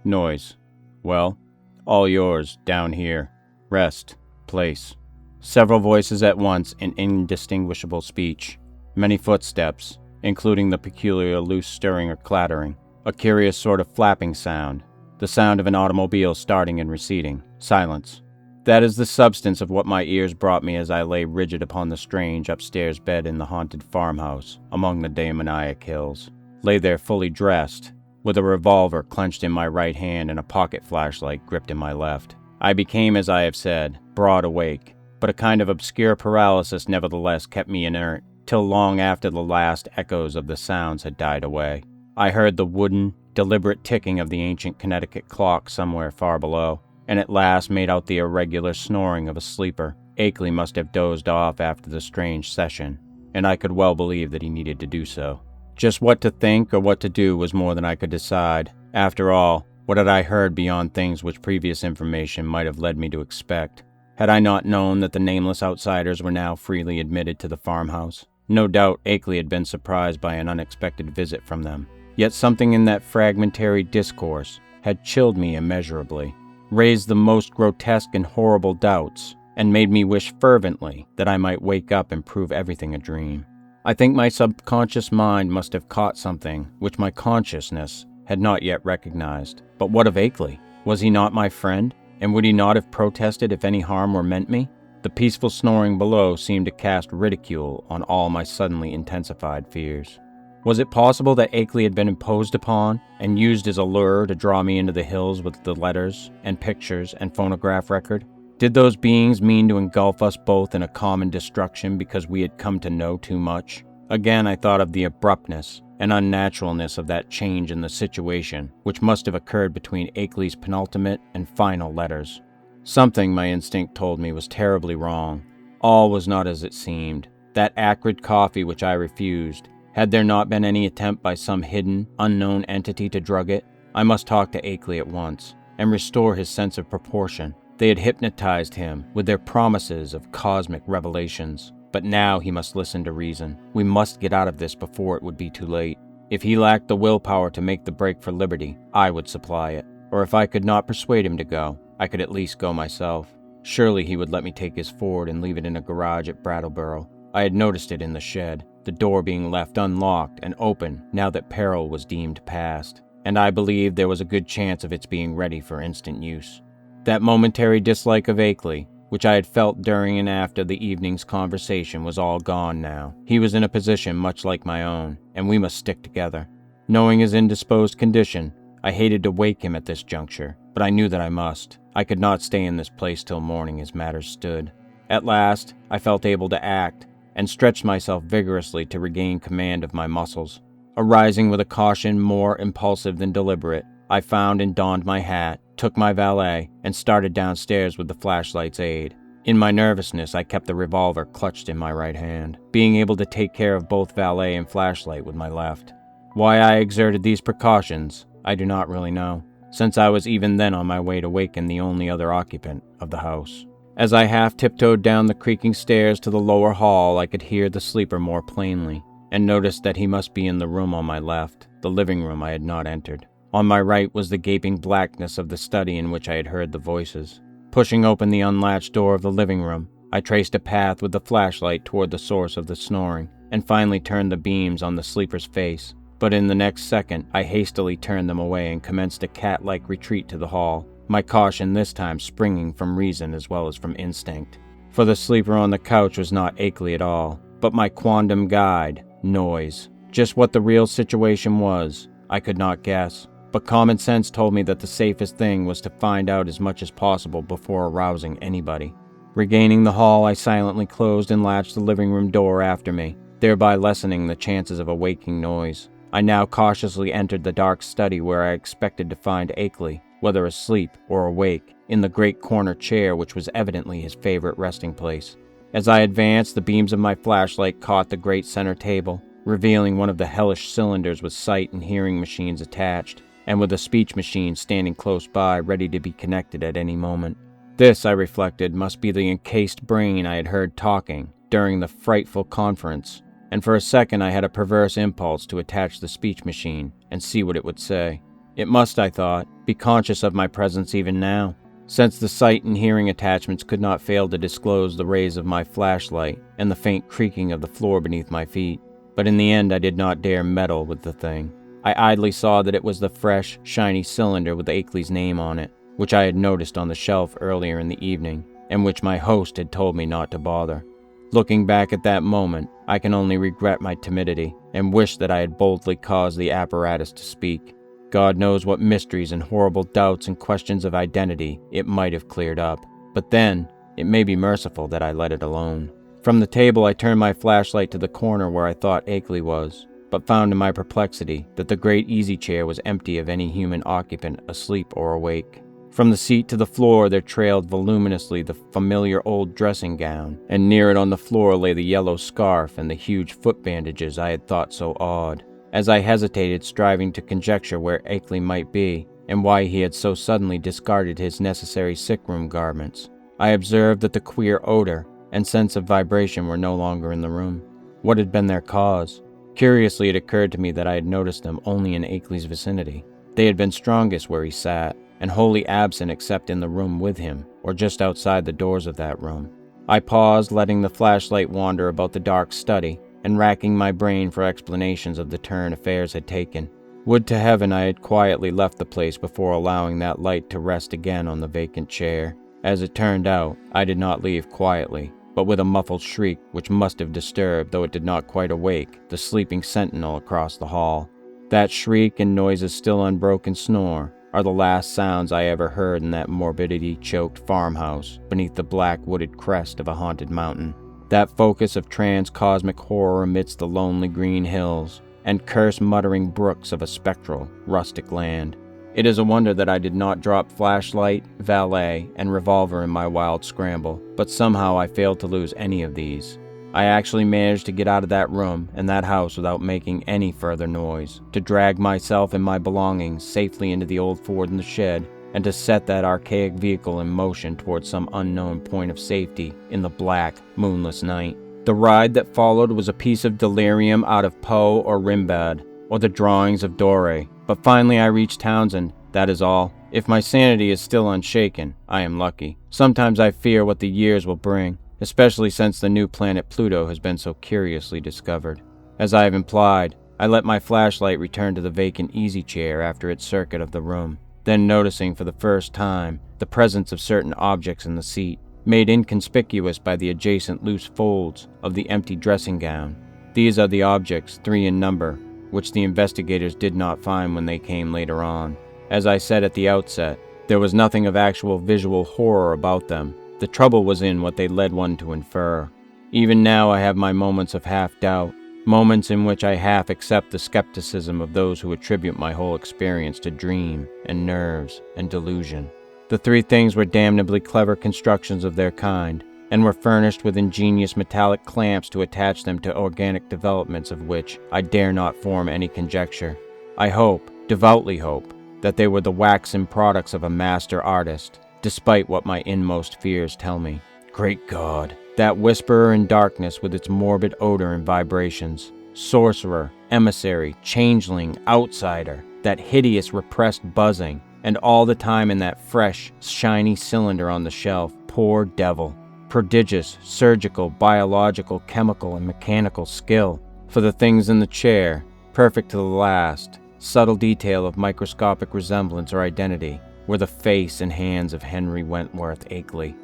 Noise. Well, all yours, down here. Rest. Place. Several voices at once in indistinguishable speech. Many footsteps, including the peculiar loose stirring or clattering. A curious sort of flapping sound. The sound of an automobile starting and receding. Silence. That is the substance of what my ears brought me as I lay rigid upon the strange upstairs bed in the haunted farmhouse among the demoniac hills. Lay there fully dressed, with a revolver clenched in my right hand and a pocket flashlight gripped in my left. I became, as I have said, broad awake, but a kind of obscure paralysis nevertheless kept me inert, till long after the last echoes of the sounds had died away. I heard the wooden, deliberate ticking of the ancient Connecticut clock somewhere far below, and at last made out the irregular snoring of a sleeper. Akeley must have dozed off after the strange session, and I could well believe that he needed to do so. Just what to think or what to do was more than I could decide. After all, what had I heard beyond things which previous information might have led me to expect? Had I not known that the nameless outsiders were now freely admitted to the farmhouse? No doubt Akeley had been surprised by an unexpected visit from them. Yet something in that fragmentary discourse had chilled me immeasurably, raised the most grotesque and horrible doubts, and made me wish fervently that I might wake up and prove everything a dream. I think my subconscious mind must have caught something which my consciousness had not yet recognized. But what of Akeley? Was he not my friend? And would he not have protested if any harm were meant me? The peaceful snoring below seemed to cast ridicule on all my suddenly intensified fears. Was it possible that Akeley had been imposed upon and used as a lure to draw me into the hills with the letters and pictures and phonograph record? Did those beings mean to engulf us both in a common destruction because we had come to know too much? Again, I thought of the abruptness and unnaturalness of that change in the situation, which must have occurred between Akeley's penultimate and final letters. Something, my instinct told me, was terribly wrong. All was not as it seemed. That acrid coffee which I refused, had there not been any attempt by some hidden, unknown entity to drug it? I must talk to Akeley at once, and restore his sense of proportion. They had hypnotized him with their promises of cosmic revelations, but now he must listen to reason. We must get out of this before it would be too late. If he lacked the willpower to make the break for liberty, I would supply it. Or if I could not persuade him to go, I could at least go myself. Surely he would let me take his Ford and leave it in a garage at Brattleboro. I had noticed it in the shed, the door being left unlocked and open now that peril was deemed past, and I believed there was a good chance of its being ready for instant use. That momentary dislike of Akeley, which I had felt during and after the evening's conversation, was all gone now. He was in a position much like my own, and we must stick together. Knowing his indisposed condition, I hated to wake him at this juncture, but I knew that I must. I could not stay in this place till morning as matters stood. At last, I felt able to act, and stretched myself vigorously to regain command of my muscles. Arising with a caution more impulsive than deliberate, I found and donned my hat, took my valet, and started downstairs with the flashlight's aid. In my nervousness, I kept the revolver clutched in my right hand, being able to take care of both valet and flashlight with my left. Why I exerted these precautions, I do not really know, since I was even then on my way to waken the only other occupant of the house. As I half tiptoed down the creaking stairs to the lower hall, I could hear the sleeper more plainly, and noticed that he must be in the room on my left, the living room I had not entered. On my right was the gaping blackness of the study in which I had heard the voices. Pushing open the unlatched door of the living room, I traced a path with the flashlight toward the source of the snoring, and finally turned the beams on the sleeper's face. But in the next second, I hastily turned them away and commenced a cat-like retreat to the hall, my caution this time springing from reason as well as from instinct. For the sleeper on the couch was not Akeley at all, but my quondam guide, Noise. Just what the real situation was, I could not guess, but common sense told me that the safest thing was to find out as much as possible before arousing anybody. Regaining the hall, I silently closed and latched the living room door after me, thereby lessening the chances of a waking noise. I now cautiously entered the dark study where I expected to find Akeley, whether asleep or awake, in the great corner chair which was evidently his favorite resting place. As I advanced, the beams of my flashlight caught the great center table, revealing one of the hellish cylinders with sight and hearing machines attached, and with a speech machine standing close by, ready to be connected at any moment. This, I reflected, must be the encased brain I had heard talking during the frightful conference, and for a second I had a perverse impulse to attach the speech machine and see what it would say. It must, I thought, be conscious of my presence even now, since the sight and hearing attachments could not fail to disclose the rays of my flashlight and the faint creaking of the floor beneath my feet. But in the end I did not dare meddle with the thing. I idly saw that it was the fresh, shiny cylinder with Akeley's name on it, which I had noticed on the shelf earlier in the evening, and which my host had told me not to bother. Looking back at that moment, I can only regret my timidity, and wish that I had boldly caused the apparatus to speak. God knows what mysteries and horrible doubts and questions of identity it might have cleared up, but then, it may be merciful that I let it alone. From the table I turned my flashlight to the corner where I thought Akeley was, but found in my perplexity that the great easy chair was empty of any human occupant asleep or awake. From the seat to the floor there trailed voluminously the familiar old dressing gown, and near it on the floor lay the yellow scarf and the huge foot bandages I had thought so odd. As I hesitated, striving to conjecture where Akeley might be, and why he had so suddenly discarded his necessary sick-room garments, I observed that the queer odor and sense of vibration were no longer in the room. What had been their cause? Curiously, it occurred to me that I had noticed them only in Akeley's vicinity. They had been strongest where he sat, and wholly absent except in the room with him, or just outside the doors of that room. I paused, letting the flashlight wander about the dark study, and racking my brain for explanations of the turn affairs had taken. Would to heaven I had quietly left the place before allowing that light to rest again on the vacant chair. As it turned out, I did not leave quietly, but with a muffled shriek which must have disturbed, though it did not quite awake, the sleeping sentinel across the hall. That shriek and noise's still unbroken snore are the last sounds I ever heard in that morbidity-choked farmhouse beneath the black wooded crest of a haunted mountain. That focus of trans-cosmic horror amidst the lonely green hills and curse-muttering brooks of a spectral, rustic land. It is a wonder that I did not drop flashlight, valet, and revolver in my wild scramble, but somehow I failed to lose any of these. I actually managed to get out of that room and that house without making any further noise, to drag myself and my belongings safely into the old Ford in the shed, and to set that archaic vehicle in motion towards some unknown point of safety in the black, moonless night. The ride that followed was a piece of delirium out of Poe or Rimbaud, or the drawings of Doré, but finally I reached Townsend, that is all. If my sanity is still unshaken, I am lucky. Sometimes I fear what the years will bring, especially since the new planet Pluto has been so curiously discovered. As I have implied, I let my flashlight return to the vacant easy chair after its circuit of the room, then noticing for the first time the presence of certain objects in the seat, made inconspicuous by the adjacent loose folds of the empty dressing gown. These are the objects, 3 in number, which the investigators did not find when they came later on. As I said at the outset, there was nothing of actual visual horror about them. The trouble was in what they led one to infer. Even now I have my moments of half-doubt, moments in which I half accept the skepticism of those who attribute my whole experience to dream and nerves and delusion. The 3 things were damnably clever constructions of their kind, and were furnished with ingenious metallic clamps to attach them to organic developments of which I dare not form any conjecture. I hope, devoutly hope, that they were the waxen products of a master artist, despite what my inmost fears tell me. Great God! That whisperer in darkness with its morbid odor and vibrations. Sorcerer, emissary, changeling, outsider. That hideous repressed buzzing, and all the time in that fresh, shiny cylinder on the shelf. Poor devil. Prodigious, surgical, biological, chemical, and mechanical skill. For the things in the chair, perfect to the last, subtle detail of microscopic resemblance or identity, were the face and hands of Henry Wentworth Akeley.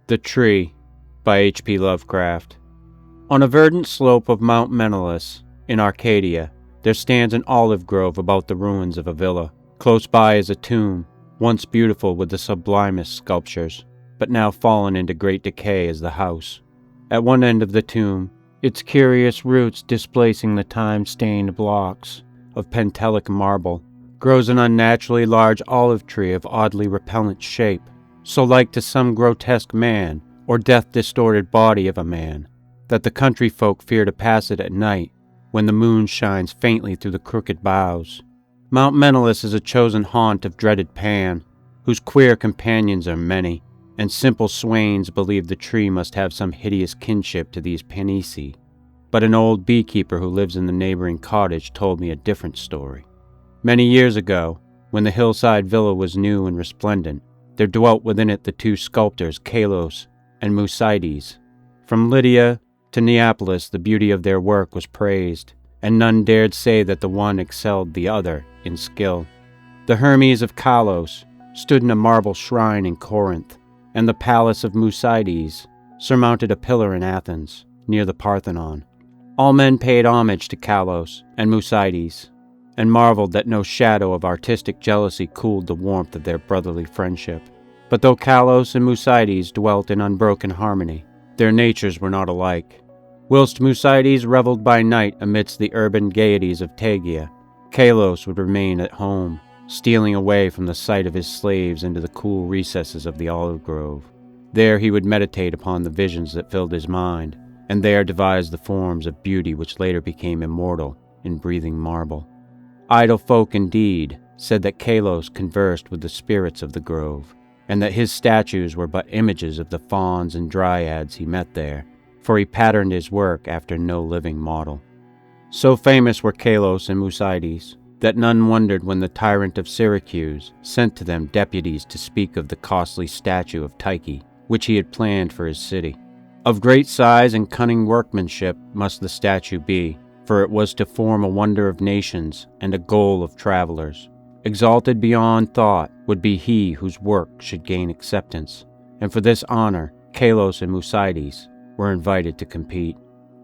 The Tree by H.P. Lovecraft. On a verdant slope of Mount Menelaus, in Arcadia, there stands an olive grove about the ruins of a villa. Close by is a tomb, once beautiful with the sublimest sculptures. but now fallen into great decay as the house. At one end of the tomb, its curious roots displacing the time-stained blocks of pentelic marble, grows an unnaturally large olive tree of oddly repellent shape, so like to some grotesque man or death-distorted body of a man, that the country folk fear to pass it at night when the moon shines faintly through the crooked boughs. Mount Menelaus is a chosen haunt of dreaded Pan, whose queer companions are many, and simple swains believe the tree must have some hideous kinship to these Panisi. But an old beekeeper who lives in the neighboring cottage told me a different story. Many years ago, when the hillside villa was new and resplendent, there dwelt within it the two sculptors Kalos and Musaides. From Lydia to Neapolis the beauty of their work was praised, and none dared say that the one excelled the other in skill. The Hermes of Kalos stood in a marble shrine in Corinth, and the palace of Musaides surmounted a pillar in Athens, near the Parthenon. All men paid homage to Kalos and Musaides, and marveled that no shadow of artistic jealousy cooled the warmth of their brotherly friendship. But though Kalos and Musaides dwelt in unbroken harmony, their natures were not alike. Whilst Musaides reveled by night amidst the urban gaieties of Tegea, Kalos would remain at home, stealing away from the sight of his slaves into the cool recesses of the olive grove. There he would meditate upon the visions that filled his mind, and there devise the forms of beauty which later became immortal in breathing marble. Idle folk, indeed, said that Kalos conversed with the spirits of the grove, and that his statues were but images of the fauns and dryads he met there, for he patterned his work after no living model. So famous were Kalos and Musaides that none wondered when the tyrant of Syracuse sent to them deputies to speak of the costly statue of Tyche, which he had planned for his city. Of great size and cunning workmanship must the statue be, for it was to form a wonder of nations and a goal of travelers. Exalted beyond thought would be he whose work should gain acceptance, and for this honor Kalos and Musaides were invited to compete.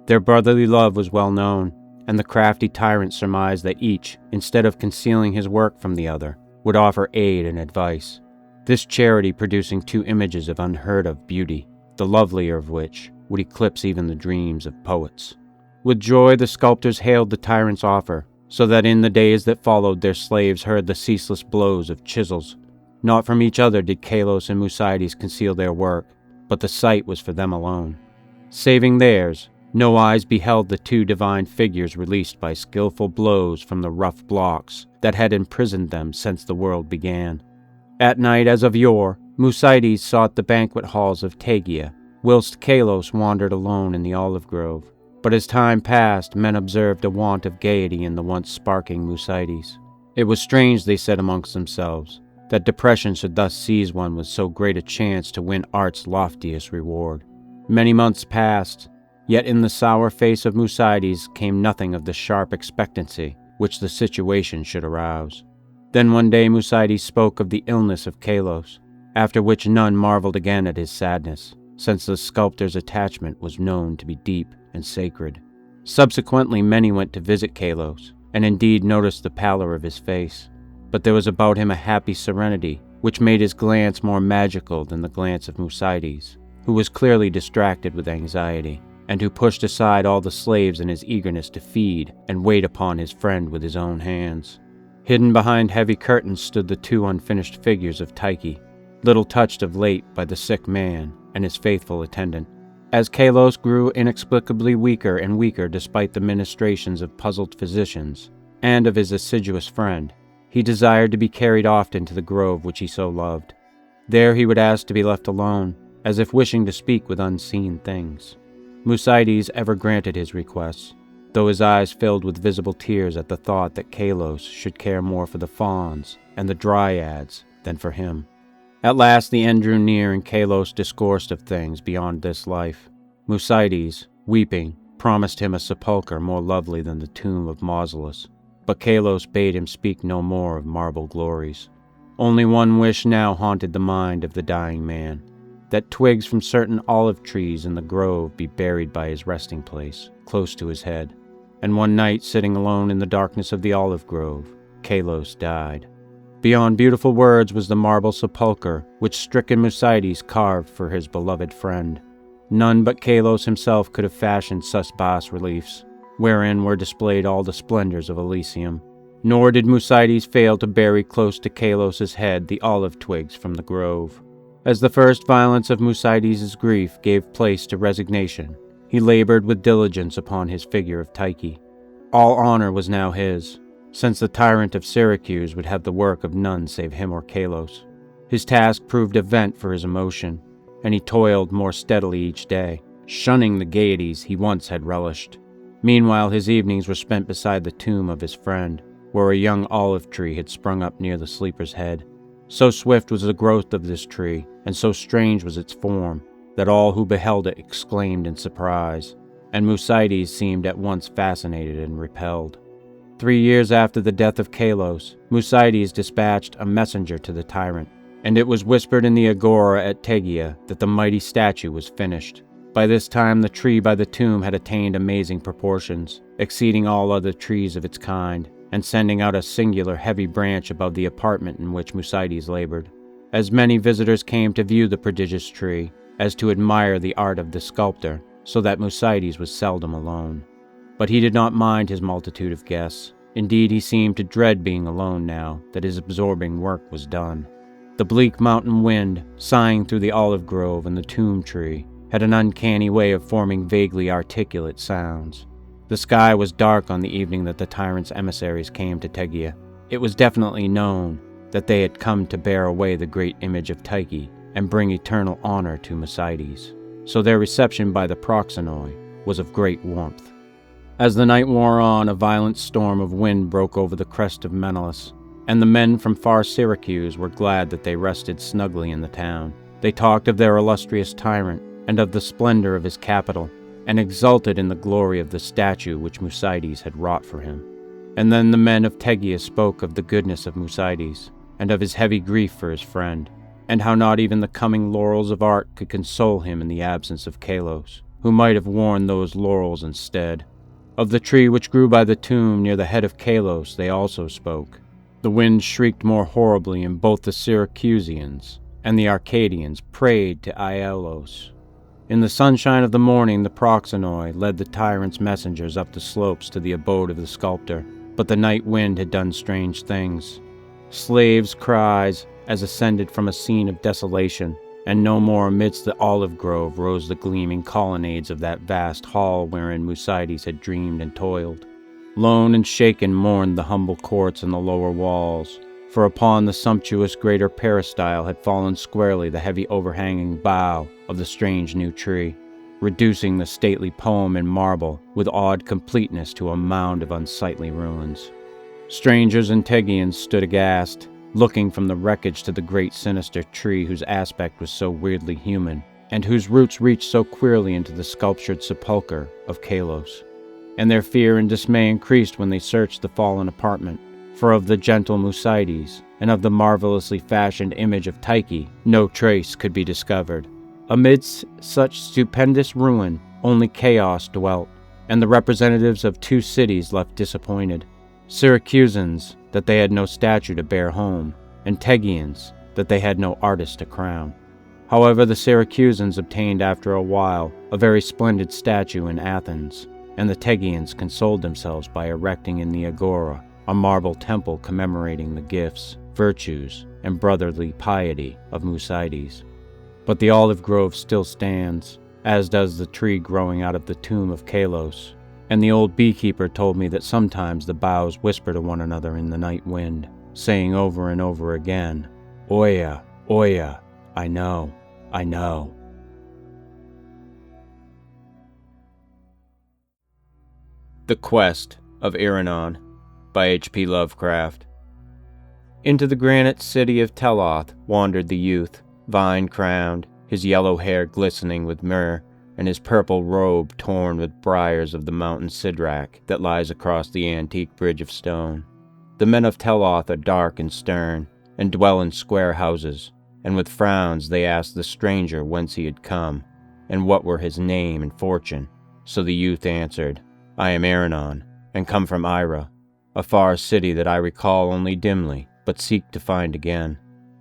Their brotherly love was well known, and the crafty tyrant surmised that each, instead of concealing his work from the other, would offer aid and advice, this charity producing two images of unheard-of beauty, the lovelier of which would eclipse even the dreams of poets. With joy the sculptors hailed the tyrant's offer, so that in the days that followed their slaves heard the ceaseless blows of chisels. Not from each other did Kalos and Musaides conceal their work, but the sight was for them alone. Saving theirs, no eyes beheld the two divine figures released by skillful blows from the rough blocks that had imprisoned them since the world began. At night, as of yore, Musaides sought the banquet halls of Tegea, whilst Kalos wandered alone in the olive grove. But as time passed, men observed a want of gaiety in the once sparking Musaides. It was strange, they said amongst themselves, that depression should thus seize one with so great a chance to win art's loftiest reward. Many months passed, yet in the sour face of Musaides came nothing of the sharp expectancy which the situation should arouse. Then one day Musaides spoke of the illness of Kalos, after which none marveled again at his sadness, since the sculptor's attachment was known to be deep and sacred. Subsequently many went to visit Kalos, and indeed noticed the pallor of his face, but there was about him a happy serenity which made his glance more magical than the glance of Musaides, who was clearly distracted with anxiety, and who pushed aside all the slaves in his eagerness to feed and wait upon his friend with his own hands. Hidden behind heavy curtains stood the two unfinished figures of Tyche, little touched of late by the sick man and his faithful attendant. As Kalos grew inexplicably weaker and weaker despite the ministrations of puzzled physicians and of his assiduous friend, he desired to be carried often to the grove which he so loved. There he would ask to be left alone, as if wishing to speak with unseen things. Musaides ever granted his requests, though his eyes filled with visible tears at the thought that Kalos should care more for the fauns and the dryads than for him. At last the end drew near, and Kalos discoursed of things beyond this life. Musaides, weeping, promised him a sepulchre more lovely than the tomb of Mausolus, but Kalos bade him speak no more of marble glories. Only one wish now haunted the mind of the dying man, that twigs from certain olive trees in the grove be buried by his resting place, close to his head. And one night, sitting alone in the darkness of the olive grove, Kalos died. Beyond beautiful words was the marble sepulchre which stricken Musaites carved for his beloved friend. None but Kalos himself could have fashioned such bas-reliefs, wherein were displayed all the splendors of Elysium. Nor did Musaites fail to bury close to Kalos's head the olive twigs from the grove. As the first violence of Musaites' grief gave place to resignation, he labored with diligence upon his figure of Tyche. All honor was now his, since the tyrant of Syracuse would have the work of none save him or Kalos. His task proved a vent for his emotion, and he toiled more steadily each day, shunning the gaieties he once had relished. Meanwhile, his evenings were spent beside the tomb of his friend, where a young olive tree had sprung up near the sleeper's head. So swift was the growth of this tree, and so strange was its form, that all who beheld it exclaimed in surprise, and Musaites seemed at once fascinated and repelled. 3 years after the death of Kalos, Musaites dispatched a messenger to the tyrant, and it was whispered in the agora at Tegea that the mighty statue was finished. By this time the tree by the tomb had attained amazing proportions, exceeding all other trees of its kind, and sending out a singular heavy branch above the apartment in which Musaites labored. As many visitors came to view the prodigious tree, as to admire the art of the sculptor, so that Musaites was seldom alone. But he did not mind his multitude of guests. Indeed, he seemed to dread being alone now that his absorbing work was done. The bleak mountain wind, sighing through the olive grove and the tomb tree, had an uncanny way of forming vaguely articulate sounds. The sky was dark on the evening that the tyrant's emissaries came to Tegea. It was definitely known that they had come to bear away the great image of Tyche and bring eternal honor to Musaites, so their reception by the proxenoi was of great warmth. As the night wore on, a violent storm of wind broke over the crest of Menelaus, and the men from far Syracuse were glad that they rested snugly in the town. They talked of their illustrious tyrant and of the splendor of his capital, and exulted in the glory of the statue which Musaites had wrought for him. And then the men of Tegea spoke of the goodness of Musaites, and of his heavy grief for his friend, and how not even the coming laurels of art could console him in the absence of Kalos, who might have worn those laurels instead. Of the tree which grew by the tomb near the head of Kalos they also spoke. The wind shrieked more horribly, and both the Syracusians and the Arcadians prayed to Aeolus. In the sunshine of the morning the proxenoi led the tyrant's messengers up the slopes to the abode of the sculptor, but the night wind had done strange things. Slaves' cries as ascended from a scene of desolation, and no more amidst the olive grove rose the gleaming colonnades of that vast hall wherein Musaites had dreamed and toiled. Lone and shaken mourned the humble courts and the lower walls, for upon the sumptuous greater peristyle had fallen squarely the heavy overhanging bough of the strange new tree, reducing the stately poem in marble with odd completeness to a mound of unsightly ruins. Strangers and Tegeans stood aghast, looking from the wreckage to the great sinister tree whose aspect was so weirdly human, and whose roots reached so queerly into the sculptured sepulchre of Kalos. And their fear and dismay increased when they searched the fallen apartment, for of the gentle Musaites, and of the marvelously fashioned image of Tyche, no trace could be discovered. Amidst such stupendous ruin, only chaos dwelt, and the representatives of 2 cities left disappointed. Syracusans, that they had no statue to bear home, and Tegeans, that they had no artist to crown. However, the Syracusans obtained after a while a very splendid statue in Athens, and the Tegeans consoled themselves by erecting in the agora a marble temple commemorating the gifts, virtues, and brotherly piety of Musaites. But the olive grove still stands, as does the tree growing out of the tomb of Kalos, and the old beekeeper told me that sometimes the boughs whisper to one another in the night wind, saying over and over again, "Oya, Oya, I know, I know." The Quest of Iranon by H.P. Lovecraft. Into the granite city of Teloth wandered the youth, vine-crowned, his yellow hair glistening with myrrh, and his purple robe torn with briars of the mountain Sidrak that lies across the antique bridge of stone. The men of Teloth are dark and stern, and dwell in square houses, and with frowns they asked the stranger whence he had come, and what were his name and fortune. So the youth answered, "I am Iranon, and come from Ira, a far city that I recall only dimly, but seek to find again.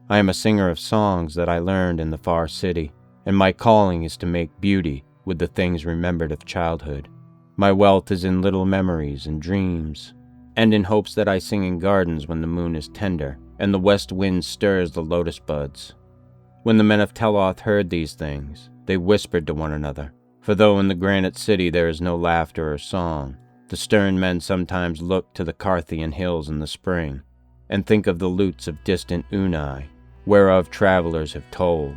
I am a singer of songs that I learned in the far city, and my calling is to make beauty with the things remembered of childhood. My wealth is in little memories and dreams, and in hopes that I sing in gardens when the moon is tender, and the west wind stirs the lotus buds. When the men of Teloth heard these things, they whispered to one another, for though in the granite city there is no laughter or song, the stern men sometimes look to the Carthian hills in the spring, and think of the lutes of distant Unai, whereof travelers have told.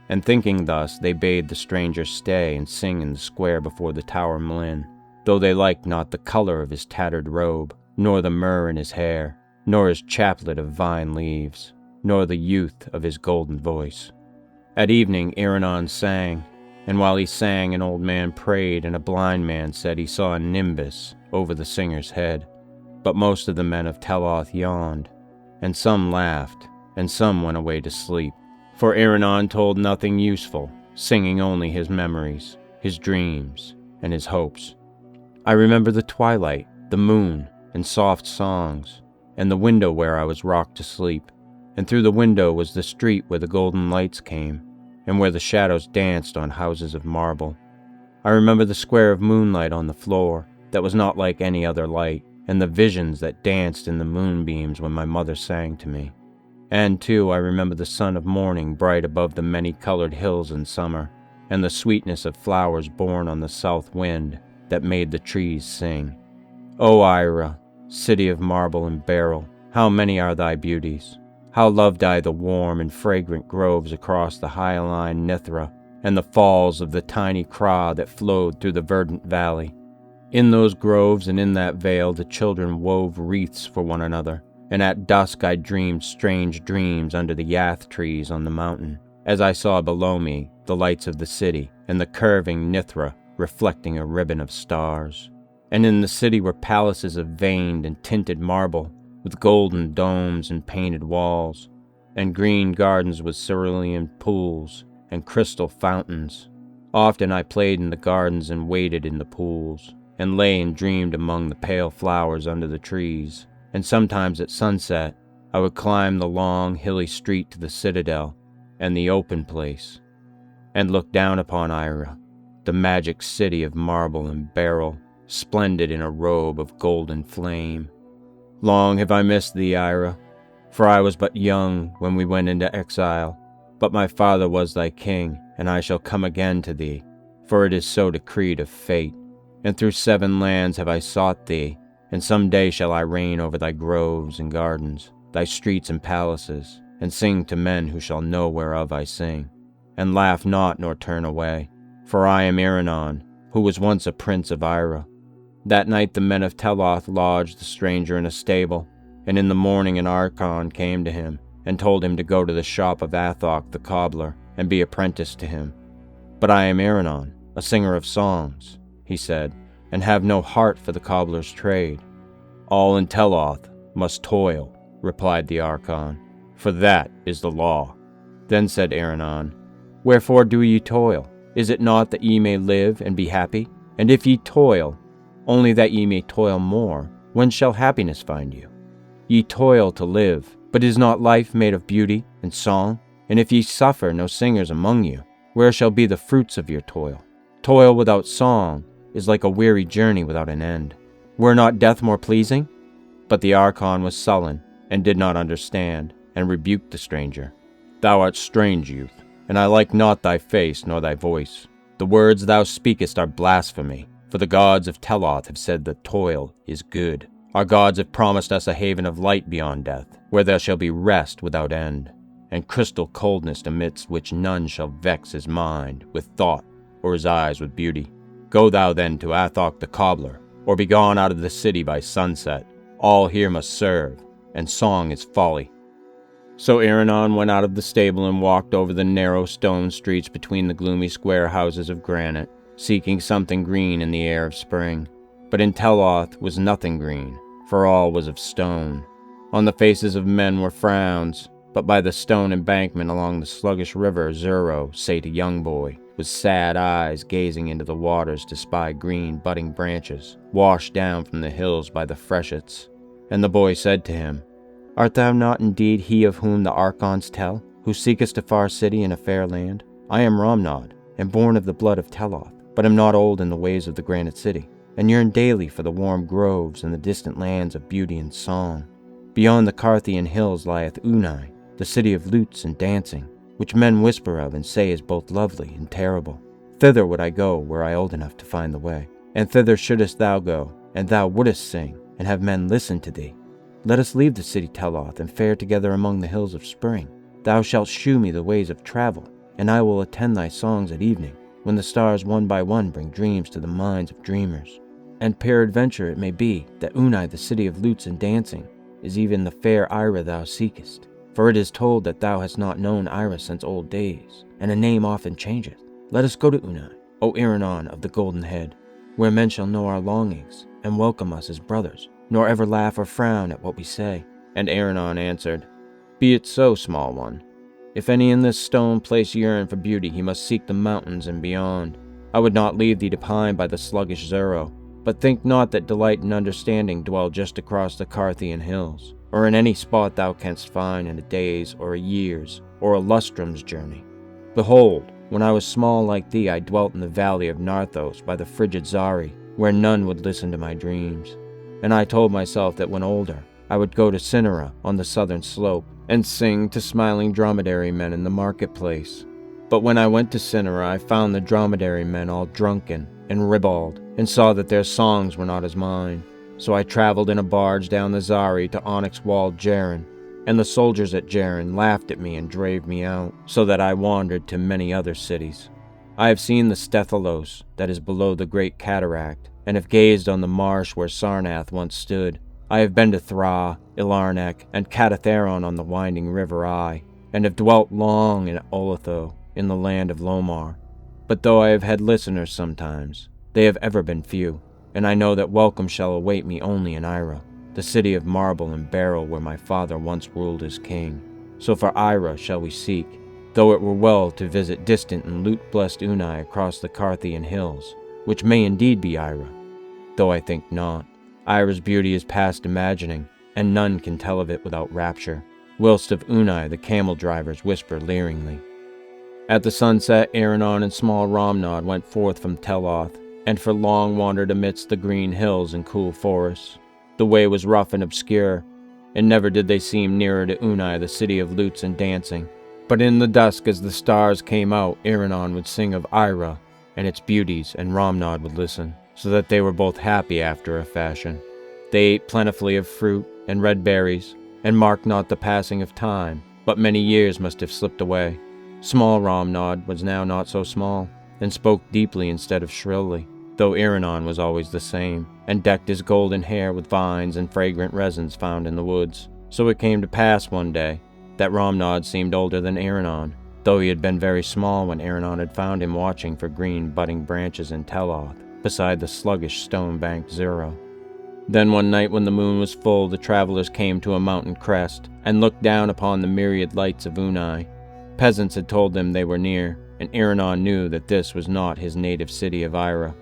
And thinking thus, they bade the stranger stay and sing in the square before the Tower Mlin, though they liked not the color of his tattered robe, nor the myrrh in his hair, nor his chaplet of vine leaves, nor the youth of his golden voice. At evening Iranon sang, and while he sang an old man prayed, and a blind man said he saw a nimbus over the singer's head. But most of the men of Teloth yawned, and some laughed, and some went away to sleep. For Iranon told nothing useful, singing only his memories, his dreams, and his hopes. I remember the twilight, the moon, and soft songs, and the window where I was rocked to sleep, and through the window was the street where the golden lights came, and where the shadows danced on houses of marble. I remember the square of moonlight on the floor that was not like any other light, and the visions that danced in the moonbeams when my mother sang to me. And, too, I remember the sun of morning bright above the many-colored hills in summer, and the sweetness of flowers born on the south wind that made the trees sing. O Ira, city of marble and beryl, how many are thy beauties! How loved I the warm and fragrant groves across the hyaline Nithra, and the falls of the tiny Kra that flowed through the verdant valley. In those groves and in that vale the children wove wreaths for one another, and at dusk I dreamed strange dreams under the yath trees on the mountain, as I saw below me the lights of the city, and the curving Nithra reflecting a ribbon of stars. And in the city were palaces of veined and tinted marble, with golden domes and painted walls, and green gardens with cerulean pools and crystal fountains. Often I played in the gardens and waded in the pools, and lay and dreamed among the pale flowers under the trees. And sometimes at sunset, I would climb the long, hilly street to the citadel and the open place, and look down upon Ira, the magic city of marble and beryl, splendid in a robe of golden flame. Long have I missed thee, Ira, for I was but young when we went into exile, but my father was thy king, and I shall come again to thee, for it is so decreed of fate. And through 7 lands have I sought thee, and some day shall I reign over thy groves and gardens, thy streets and palaces, and sing to men who shall know whereof I sing, and laugh not nor turn away, for I am Iranon, who was once a prince of Ira. That night the men of Teloth lodged the stranger in a stable, and in the morning an Archon came to him, and told him to go to the shop of Athok the cobbler, and be apprenticed to him. But I am Iranon, a singer of songs, he said, and have no heart for the cobbler's trade. All in Teloth must toil, replied the Archon, for that is the law. Then said Iranon, Wherefore do ye toil? Is it not that ye may live and be happy? And if ye toil, only that ye may toil more, when shall happiness find you? Ye toil to live, but is not life made of beauty and song? And if ye suffer no singers among you, where shall be the fruits of your toil? Toil without song is like a weary journey without an end. Were not death more pleasing? But the Archon was sullen, and did not understand, and rebuked the stranger. Thou art strange, youth, and I like not thy face nor thy voice. The words thou speakest are blasphemy, for the gods of Teloth have said that toil is good. Our gods have promised us a haven of light beyond death, where there shall be rest without end, and crystal coldness amidst which none shall vex his mind with thought or his eyes with beauty. Go thou then to Athok the cobbler, or be gone out of the city by sunset. All here must serve, and song is folly. So Iranon went out of the stable and walked over the narrow stone streets between the gloomy square houses of granite, seeking something green in the air of spring. But in Teloth was nothing green, for all was of stone. On the faces of men were frowns, but by the stone embankment along the sluggish river Zuro sate a young boy, with sad eyes gazing into the waters to spy green budding branches, washed down from the hills by the freshets. And the boy said to him, Art thou not indeed he of whom the archons tell, who seekest a far city in a fair land? I am Romnod, and born of the blood of Teloth, but am not old in the ways of the granite city, and yearn daily for the warm groves and the distant lands of beauty and song. Beyond the Carthian hills lieth Unai, the city of lutes and dancing, which men whisper of and say is both lovely and terrible. Thither would I go were I old enough to find the way, and thither shouldest thou go, and thou wouldest sing, and have men listen to thee. Let us leave the city Teloth and fare together among the hills of spring. Thou shalt shew me the ways of travel, and I will attend thy songs at evening, when the stars one by one bring dreams to the minds of dreamers. And peradventure it may be that Unai, the city of lutes and dancing, is even the fair Ira thou seekest. For it is told that thou hast not known Ira since old days, and a name often changeth. Let us go to Unai, O Iranon of the golden head, where men shall know our longings, and welcome us as brothers, nor ever laugh or frown at what we say. And Iranon answered, Be it so, small one. If any in this stone place yearn for beauty, he must seek the mountains and beyond. I would not leave thee to pine by the sluggish Zero, but think not that delight and understanding dwell just across the Carthian hills, or in any spot thou canst find in a day's or a year's or a lustrum's journey. Behold, when I was small like thee, I dwelt in the valley of Narthos by the frigid Zari, where none would listen to my dreams. And I told myself that when older, I would go to Cinera on the southern slope and sing to smiling dromedary men in the marketplace. But when I went to Cinera, I found the dromedary men all drunken and ribald, and saw that their songs were not as mine. So I traveled in a barge down the Zari to onyx-walled Jaren, and the soldiers at Jaren laughed at me and drave me out, so that I wandered to many other cities. I have seen the Stethalos that is below the great cataract, and have gazed on the marsh where Sarnath once stood. I have been to Thra, Ilarnek, and Catatheron on the winding river Ai, and have dwelt long in Olatho, in the land of Lomar. But though I have had listeners sometimes, they have ever been few, and I know that welcome shall await me only in Ira, the city of marble and beryl where my father once ruled as king. So for Ira shall we seek, though it were well to visit distant and loot-blessed Unai across the Carthian hills, which may indeed be Ira, though I think not. Ira's beauty is past imagining, and none can tell of it without rapture, whilst of Unai the camel-drivers whisper leeringly. At the sunset, Iranon and small Romnod went forth from Teloth, and for long wandered amidst the green hills and cool forests. The way was rough and obscure, and never did they seem nearer to Unai, the city of lutes and dancing. But in the dusk, as the stars came out, Iranon would sing of Ira and its beauties, and Romnod would listen, so that they were both happy after a fashion. They ate plentifully of fruit and red berries, and marked not the passing of time, but many years must have slipped away. Small Romnod was now not so small, and spoke deeply instead of shrilly, though Iranon was always the same, and decked his golden hair with vines and fragrant resins found in the woods. So it came to pass one day that Romnod seemed older than Iranon, though he had been very small when Iranon had found him watching for green budding branches in Teloth, beside the sluggish stone-banked Zero. Then one night when the moon was full, the travelers came to a mountain crest, and looked down upon the myriad lights of Unai. Peasants had told them they were near, and Iranon knew that this was not his native city of Ira.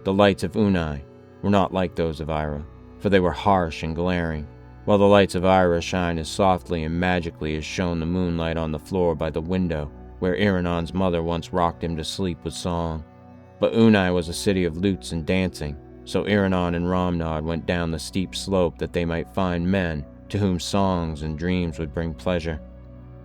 The lights of Unai were not like those of Ira, for they were harsh and glaring, while the lights of Ira shine as softly and magically as shone the moonlight on the floor by the window where Iranon's mother once rocked him to sleep with song. But Unai was a city of lutes and dancing, so Iranon and Romnod went down the steep slope that they might find men to whom songs and dreams would bring pleasure.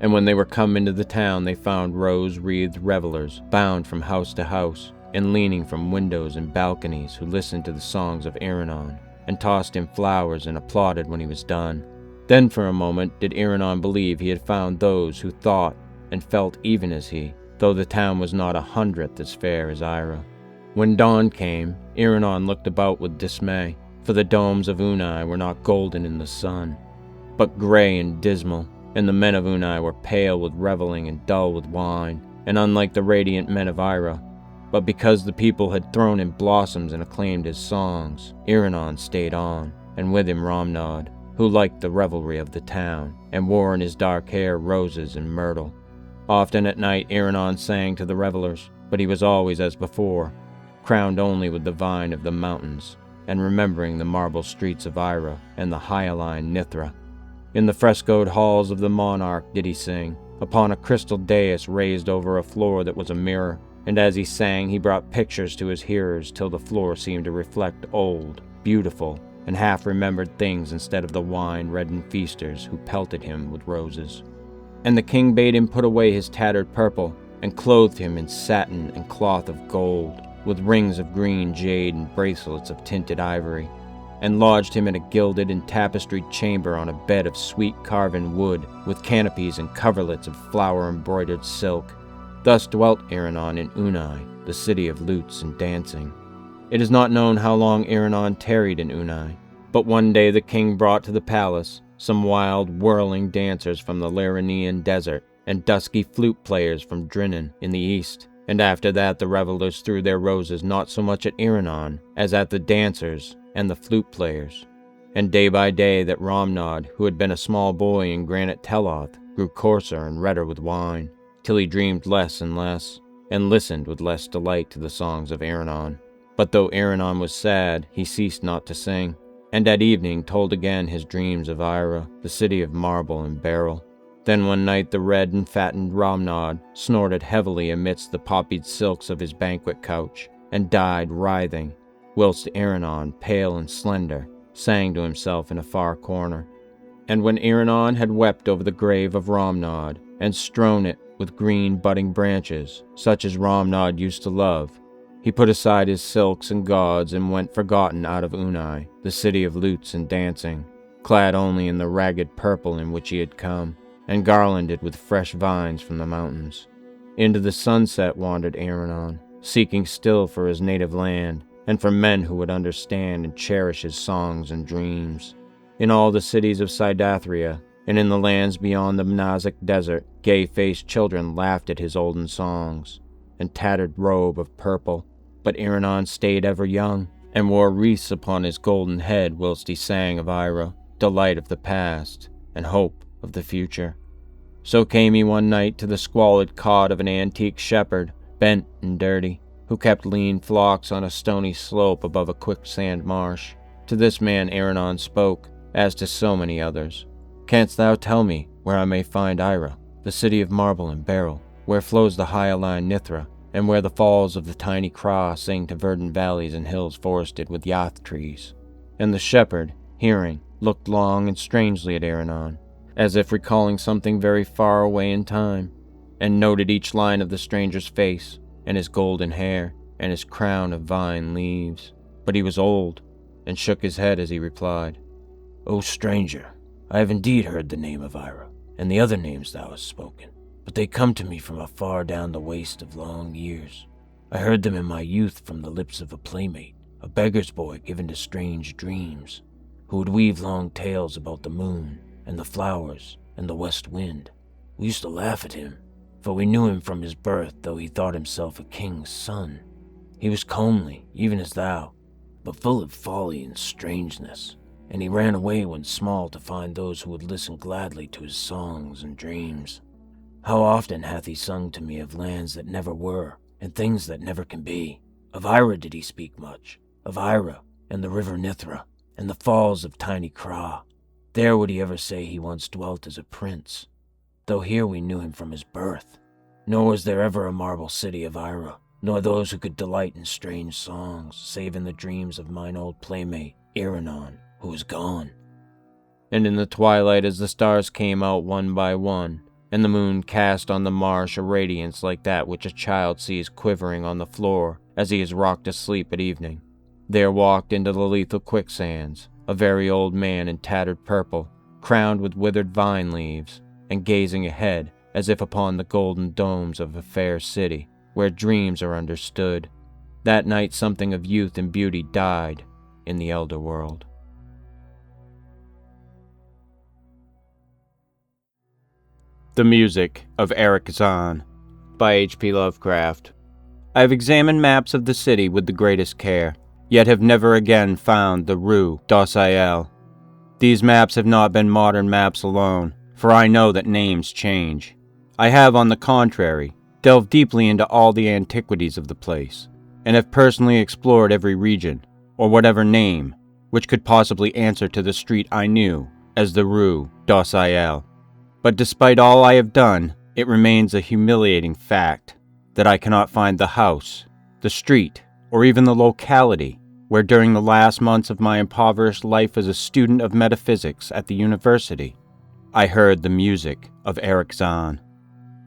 And when they were come into the town, they found rose-wreathed revelers, bound from house to house, and leaning from windows and balconies, who listened to the songs of Iranon, and tossed him flowers and applauded when he was done. Then for a moment did Iranon believe he had found those who thought and felt even as he, though the town was not 100th as fair as Ira. When dawn came, Iranon looked about with dismay, for the domes of Unai were not golden in the sun, but gray and dismal, and the men of Unai were pale with reveling and dull with wine, and unlike the radiant men of Ira. But because the people had thrown him blossoms and acclaimed his songs, Iranon stayed on, and with him Romnod, who liked the revelry of the town, and wore in his dark hair roses and myrtle. Often at night Iranon sang to the revelers, but he was always as before, crowned only with the vine of the mountains, and remembering the marble streets of Ira and the hyaline Nithra. In the frescoed halls of the monarch did he sing, upon a crystal dais raised over a floor that was a mirror, and as he sang he brought pictures to his hearers till the floor seemed to reflect old, beautiful, and half-remembered things instead of the wine-reddened feasters who pelted him with roses. And the king bade him put away his tattered purple, and clothed him in satin and cloth of gold, with rings of green jade and bracelets of tinted ivory, and lodged him in a gilded and tapestried chamber on a bed of sweet carven wood, with canopies and coverlets of flower-embroidered silk. Thus dwelt Iranon in Unai, the city of lutes and dancing. It is not known how long Iranon tarried in Unai, but one day the king brought to the palace some wild, whirling dancers from the Laranean desert, and dusky flute players from Drinan in the east, and after that the revelers threw their roses not so much at Iranon as at the dancers and the flute players. And day by day that Romnod, who had been a small boy in granite Teloth, grew coarser and redder with wine, till he dreamed less and less, and listened with less delight to the songs of Iranon. But though Iranon was sad, he ceased not to sing, and at evening told again his dreams of Ira, the city of marble and beryl. Then one night the red and fattened Romnod snorted heavily amidst the poppied silks of his banquet couch, and died writhing, whilst Iranon, pale and slender, sang to himself in a far corner. And when Iranon had wept over the grave of Romnod, and strewn it with green budding branches, such as Romnod used to love, he put aside his silks and gauds and went forgotten out of Unai, the city of lutes and dancing, clad only in the ragged purple in which he had come, and garlanded with fresh vines from the mountains. Into the sunset wandered Iranon, seeking still for his native land, and for men who would understand and cherish his songs and dreams. In all the cities of Cydathria, and in the lands beyond the Mnazic desert, gay-faced children laughed at his olden songs, and tattered robe of purple, but Iranon stayed ever young, and wore wreaths upon his golden head whilst he sang of Ira, delight of the past, and hope of the future. So came he one night to the squalid cot of an antique shepherd, bent and dirty, who kept lean flocks on a stony slope above a quicksand marsh. To this man Iranon spoke, as to so many others. Canst thou tell me where I may find Ira, the city of marble and beryl, where flows the hyaline Nithra, and where the falls of the tiny Kra sing to verdant valleys and hills forested with yath trees? And the shepherd, hearing, looked long and strangely at Iranon, as if recalling something very far away in time, and noted each line of the stranger's face, and his golden hair, and his crown of vine leaves. But he was old, and shook his head as he replied, "O stranger, I have indeed heard the name of Ira, and the other names thou hast spoken, but they come to me from afar down the waste of long years. I heard them in my youth from the lips of a playmate, a beggar's boy given to strange dreams, who would weave long tales about the moon, and the flowers, and the west wind. We used to laugh at him, for we knew him from his birth, though he thought himself a king's son. He was comely, even as thou, but full of folly and strangeness, and he ran away when small to find those who would listen gladly to his songs and dreams. How often hath he sung to me of lands that never were, and things that never can be. Of Ira did he speak much, of Ira, and the river Nithra, and the falls of tiny Kra. There would he ever say he once dwelt as a prince, though here we knew him from his birth. Nor was there ever a marble city of Ira, nor those who could delight in strange songs, save in the dreams of mine old playmate, Iranon, who is gone." And in the twilight, as the stars came out one by one, and the moon cast on the marsh a radiance like that which a child sees quivering on the floor as he is rocked asleep at evening, there walked into the lethal quicksands a very old man in tattered purple, crowned with withered vine leaves, and gazing ahead as if upon the golden domes of a fair city, where dreams are understood. That night something of youth and beauty died in the elder world. The Music of Eric Zahn by H.P. Lovecraft. I have examined maps of the city with the greatest care, yet have never again found the Rue d'Ossiel. These maps have not been modern maps alone, for I know that names change. I have, on the contrary, delved deeply into all the antiquities of the place, and have personally explored every region, or whatever name, which could possibly answer to the street I knew, as the Rue d'Orsayel. But despite all I have done, it remains a humiliating fact that I cannot find the house, the street, or even the locality where during the last months of my impoverished life as a student of metaphysics at the university, I heard the music of Eric Zahn.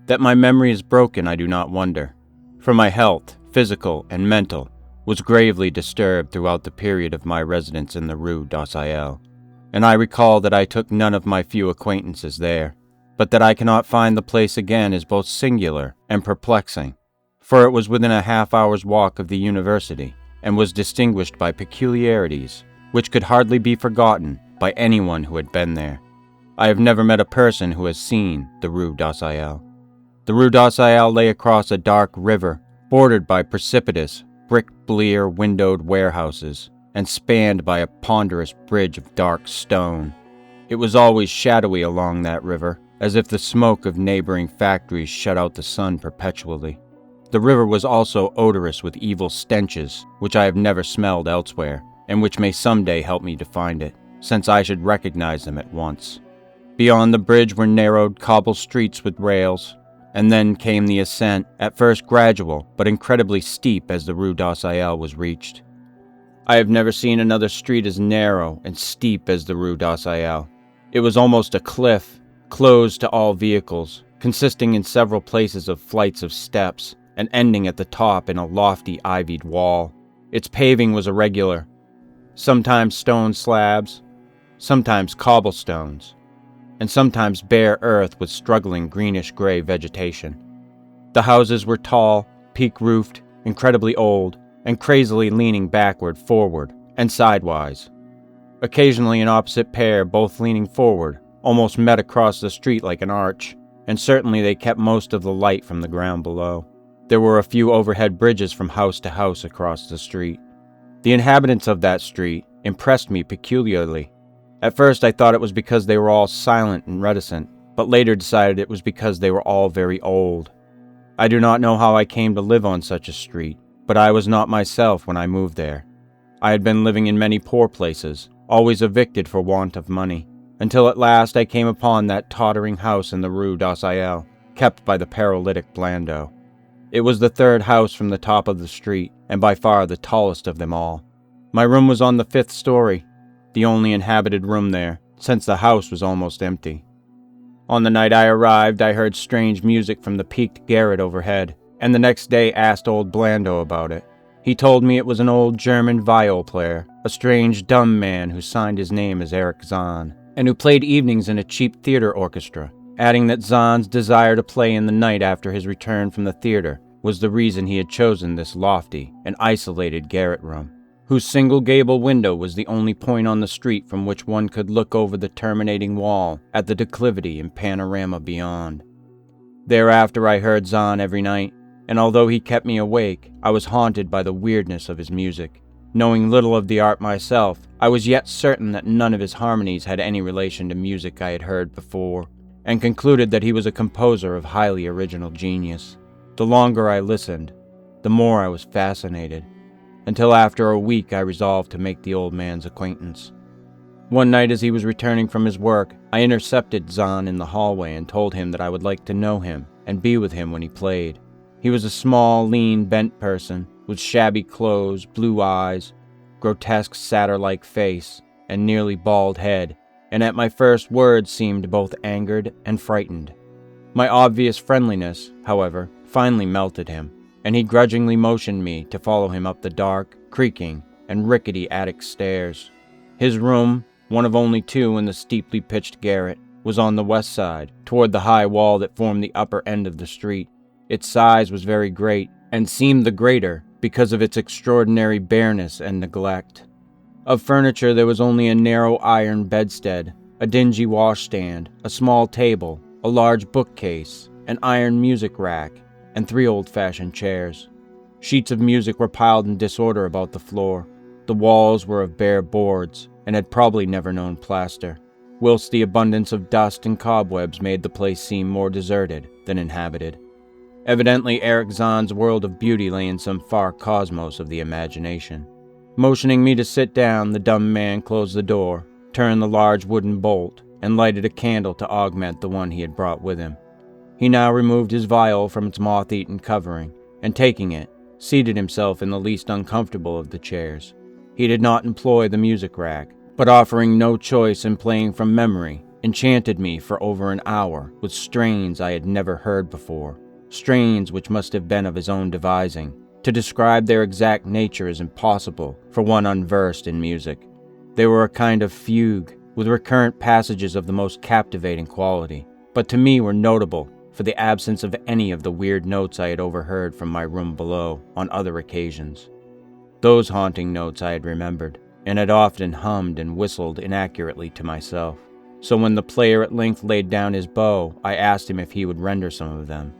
That my memory is broken, I do not wonder, for my health, physical and mental, was gravely disturbed throughout the period of my residence in the Rue d'Orsayel, and I recall that I took none of my few acquaintances there. But that I cannot find the place again is both singular and perplexing, for it was within a half-hour's walk of the university, and was distinguished by peculiarities which could hardly be forgotten by anyone who had been there. I have never met a person who has seen the Rue d'Orsayel. The Rue d'Orsayel lay across a dark river, bordered by precipitous, brick-blear windowed warehouses, and spanned by a ponderous bridge of dark stone. It was always shadowy along that river, as if the smoke of neighboring factories shut out the sun perpetually. The river was also odorous with evil stenches, which I have never smelled elsewhere, and which may someday help me to find it, since I should recognize them at once. Beyond the bridge were narrowed cobble streets with rails, and then came the ascent, at first gradual, but incredibly steep as the Rue d'Orsayel was reached. I have never seen another street as narrow and steep as the Rue d'Orsayel. It was almost a cliff, closed to all vehicles, consisting in several places of flights of steps, and ending at the top in a lofty ivied wall. Its paving was irregular, sometimes stone slabs, sometimes cobblestones, and sometimes bare earth with struggling greenish-gray vegetation. The houses were tall, peak-roofed, incredibly old, and crazily leaning backward, forward, and sidewise. Occasionally an opposite pair, both leaning forward, almost met across the street like an arch, and certainly they kept most of the light from the ground below. There were a few overhead bridges from house to house across the street. The inhabitants of that street impressed me peculiarly. At first I thought it was because they were all silent and reticent, but later decided it was because they were all very old. I do not know how I came to live on such a street, but I was not myself when I moved there. I had been living in many poor places, always evicted for want of money, until at last I came upon that tottering house in the Rue d'Orsayel, kept by the paralytic Blando. It was the third house from the top of the street, and by far the tallest of them all. My room was on the 5th story, the only inhabited room there, since the house was almost empty. On the night I arrived, I heard strange music from the peaked garret overhead, and the next day asked old Blando about it. He told me it was an old German viol player, a strange dumb man who signed his name as Eric Zahn, and who played evenings in a cheap theater orchestra, adding that Zahn's desire to play in the night after his return from the theater was the reason he had chosen this lofty and isolated garret room, whose single gable window was the only point on the street from which one could look over the terminating wall at the declivity and panorama beyond. Thereafter I heard Zahn every night, and although he kept me awake, I was haunted by the weirdness of his music. Knowing little of the art myself, I was yet certain that none of his harmonies had any relation to music I had heard before, and concluded that he was a composer of highly original genius. The longer I listened, the more I was fascinated, until after a week I resolved to make the old man's acquaintance. One night as he was returning from his work, I intercepted Zahn in the hallway and told him that I would like to know him and be with him when he played. He was a small, lean, bent person, with shabby clothes, blue eyes, grotesque satyr-like face, and nearly bald head, and at my first words seemed both angered and frightened. My obvious friendliness, however, finally melted him, and he grudgingly motioned me to follow him up the dark, creaking, and rickety attic stairs. His room, one of only 2 in the steeply pitched garret, was on the west side, toward the high wall that formed the upper end of the street. Its size was very great, and seemed the greater because of its extraordinary bareness and neglect. Of furniture there was only a narrow iron bedstead, a dingy washstand, a small table, a large bookcase, an iron music rack, and 3 old-fashioned chairs. Sheets of music were piled in disorder about the floor. The walls were of bare boards, and had probably never known plaster, whilst the abundance of dust and cobwebs made the place seem more deserted than inhabited. Evidently Eric Zahn's world of beauty lay in some far cosmos of the imagination. Motioning me to sit down, the dumb man closed the door, turned the large wooden bolt, and lighted a candle to augment the one he had brought with him. He now removed his vial from its moth-eaten covering, and taking it, seated himself in the least uncomfortable of the chairs. He did not employ the music rack, but offering no choice in playing from memory, enchanted me for over an hour with strains I had never heard before, strains which must have been of his own devising. To describe their exact nature is impossible for one unversed in music. They were a kind of fugue, with recurrent passages of the most captivating quality, but to me were notable for the absence of any of the weird notes I had overheard from my room below on other occasions. Those haunting notes I had remembered, and had often hummed and whistled inaccurately to myself. So when the player at length laid down his bow, I asked him if he would render some of them.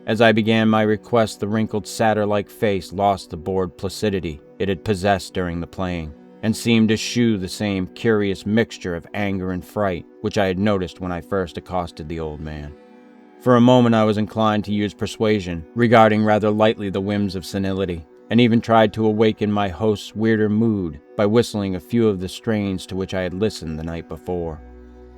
As I began my request, the wrinkled satyr-like face lost the bored placidity it had possessed during the playing, and seemed to shew the same curious mixture of anger and fright which I had noticed when I first accosted the old man. For a moment I was inclined to use persuasion, regarding rather lightly the whims of senility, and even tried to awaken my host's weirder mood by whistling a few of the strains to which I had listened the night before.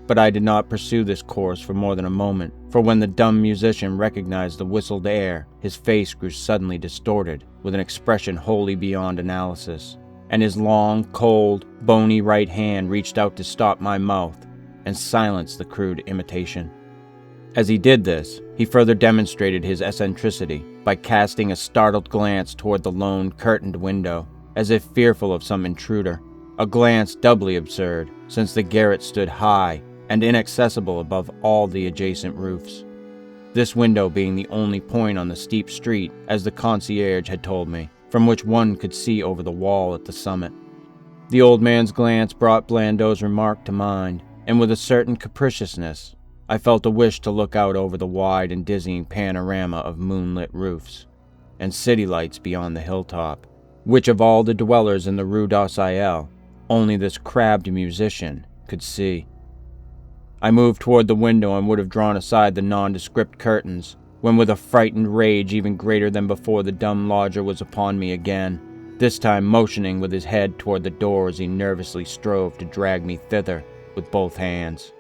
But I did not pursue this course for more than a moment, for when the dumb musician recognized the whistled air, his face grew suddenly distorted with an expression wholly beyond analysis, and his long, cold, bony right hand reached out to stop my mouth and silence the crude imitation. As he did this, he further demonstrated his eccentricity by casting a startled glance toward the lone, curtained window, as if fearful of some intruder, a glance doubly absurd, since the garret stood high and inaccessible above all the adjacent roofs. This window being the only point on the steep street, as the concierge had told me, from which one could see over the wall at the summit. The old man's glance brought Blandot's remark to mind, and with a certain capriciousness, I felt a wish to look out over the wide and dizzying panorama of moonlit roofs and city lights beyond the hilltop, which of all the dwellers in the Rue d'Orsayel, only this crabbed musician could see. I moved toward the window and would have drawn aside the nondescript curtains, when with a frightened rage even greater than before the dumb lodger was upon me again, this time motioning with his head toward the door as he nervously strove to drag me thither with both hands.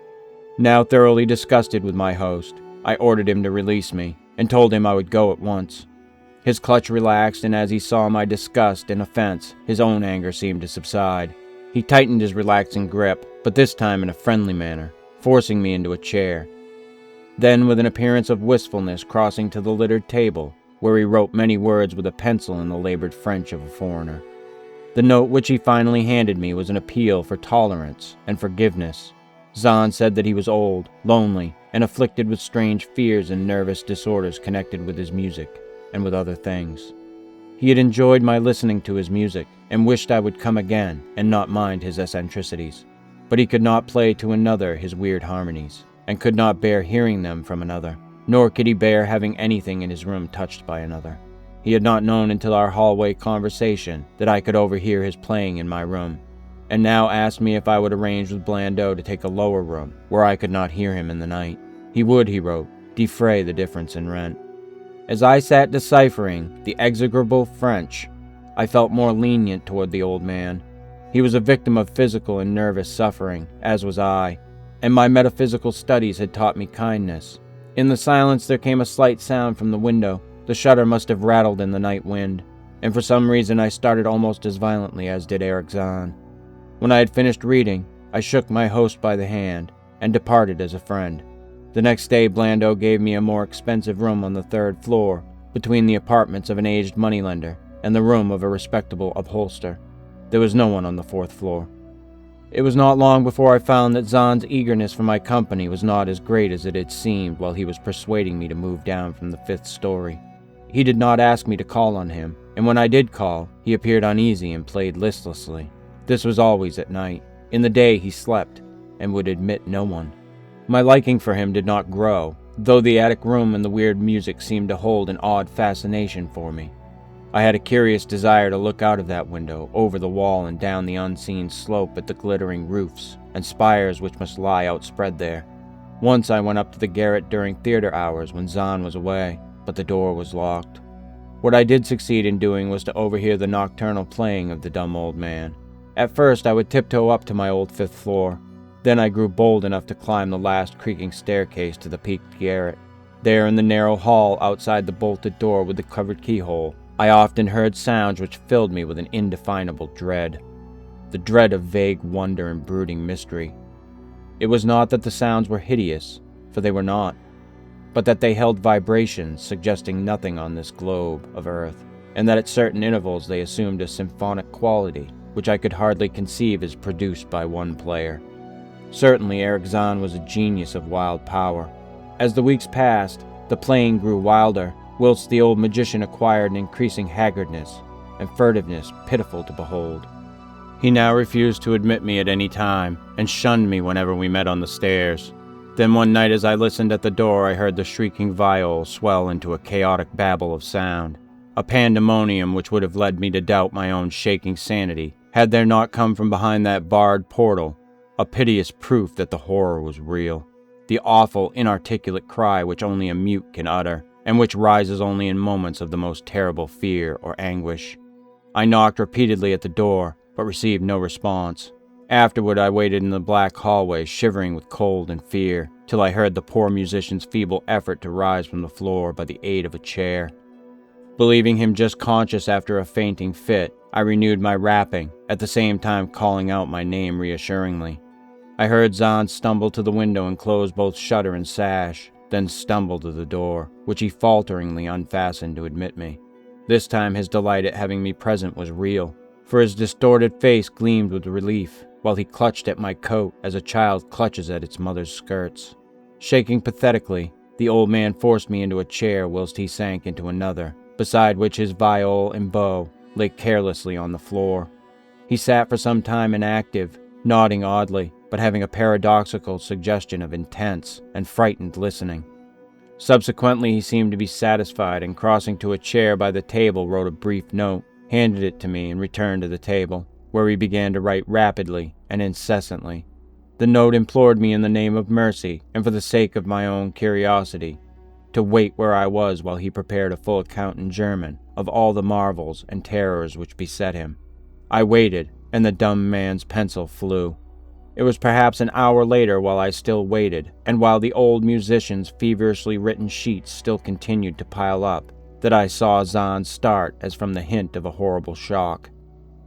Now thoroughly disgusted with my host, I ordered him to release me, and told him I would go at once. His clutch relaxed, and as he saw my disgust and offense, his own anger seemed to subside. He tightened his relaxing grip, but this time in a friendly manner, forcing me into a chair. Then, with an appearance of wistfulness, crossing to the littered table, where he wrote many words with a pencil in the labored French of a foreigner. The note which he finally handed me was an appeal for tolerance and forgiveness. Zahn said that he was old, lonely, and afflicted with strange fears and nervous disorders connected with his music, and with other things. He had enjoyed my listening to his music, and wished I would come again and not mind his eccentricities. But he could not play to another his weird harmonies, and could not bear hearing them from another, nor could he bear having anything in his room touched by another. He had not known until our hallway conversation that I could overhear his playing in my room, and now asked me if I would arrange with Blandot to take a lower room, where I could not hear him in the night. He would, he wrote, defray the difference in rent. As I sat deciphering the execrable French, I felt more lenient toward the old man. He was a victim of physical and nervous suffering, as was I, and my metaphysical studies had taught me kindness. In the silence there came a slight sound from the window. The shutter must have rattled in the night wind, and for some reason I started almost as violently as did Eric Zahn. When I had finished reading, I shook my host by the hand, and departed as a friend. The next day Blandot gave me a more expensive room on the 3rd floor, between the apartments of an aged moneylender and the room of a respectable upholster. There was no one on the 4th floor. It was not long before I found that Zahn's eagerness for my company was not as great as it had seemed while he was persuading me to move down from the 5th story. He did not ask me to call on him, and when I did call, he appeared uneasy and played listlessly. This was always at night. In the day he slept, and would admit no one. My liking for him did not grow, though the attic room and the weird music seemed to hold an odd fascination for me. I had a curious desire to look out of that window, over the wall and down the unseen slope at the glittering roofs and spires which must lie outspread there. Once I went up to the garret during theater hours when Zahn was away, but the door was locked. What I did succeed in doing was to overhear the nocturnal playing of the dumb old man. At first I would tiptoe up to my old 5th floor, Then I grew bold enough to climb the last creaking staircase to the peaked garret. There in the narrow hall outside the bolted door with the covered keyhole, I often heard sounds which filled me with an indefinable dread. The dread of vague wonder and brooding mystery. It was not that the sounds were hideous, for they were not, but that they held vibrations suggesting nothing on this globe of earth, and that at certain intervals they assumed a symphonic quality, which I could hardly conceive as produced by one player. Certainly Eric Zahn was a genius of wild power. As the weeks passed, the playing grew wilder, whilst the old magician acquired an increasing haggardness and furtiveness pitiful to behold. He now refused to admit me at any time, and shunned me whenever we met on the stairs. Then one night as I listened at the door, I heard the shrieking viol swell into a chaotic babble of sound, a pandemonium which would have led me to doubt my own shaking sanity, had there not come from behind that barred portal a piteous proof that the horror was real, the awful, inarticulate cry which only a mute can utter, and which rises only in moments of the most terrible fear or anguish. I knocked repeatedly at the door, but received no response. Afterward I waited in the black hallway, shivering with cold and fear, till I heard the poor musician's feeble effort to rise from the floor by the aid of a chair. Believing him just conscious after a fainting fit, I renewed my rapping, at the same time calling out my name reassuringly. I heard Zahn stumble to the window and close both shutter and sash, then stumble to the door, which he falteringly unfastened to admit me. This time his delight at having me present was real, for his distorted face gleamed with relief, while he clutched at my coat as a child clutches at its mother's skirts. Shaking pathetically, the old man forced me into a chair whilst he sank into another, beside which his viol and bow lay carelessly on the floor. He sat for some time inactive, nodding oddly, but having a paradoxical suggestion of intense and frightened listening. Subsequently he seemed to be satisfied, and crossing to a chair by the table wrote a brief note, handed it to me, and returned to the table, where he began to write rapidly and incessantly. The note implored me in the name of mercy, and for the sake of my own curiosity, to wait where I was while he prepared a full account in German of all the marvels and terrors which beset him. I waited, and the dumb man's pencil flew. It was perhaps an hour later, while I still waited, and while the old musician's feverishly written sheets still continued to pile up, that I saw Zahn start as from the hint of a horrible shock.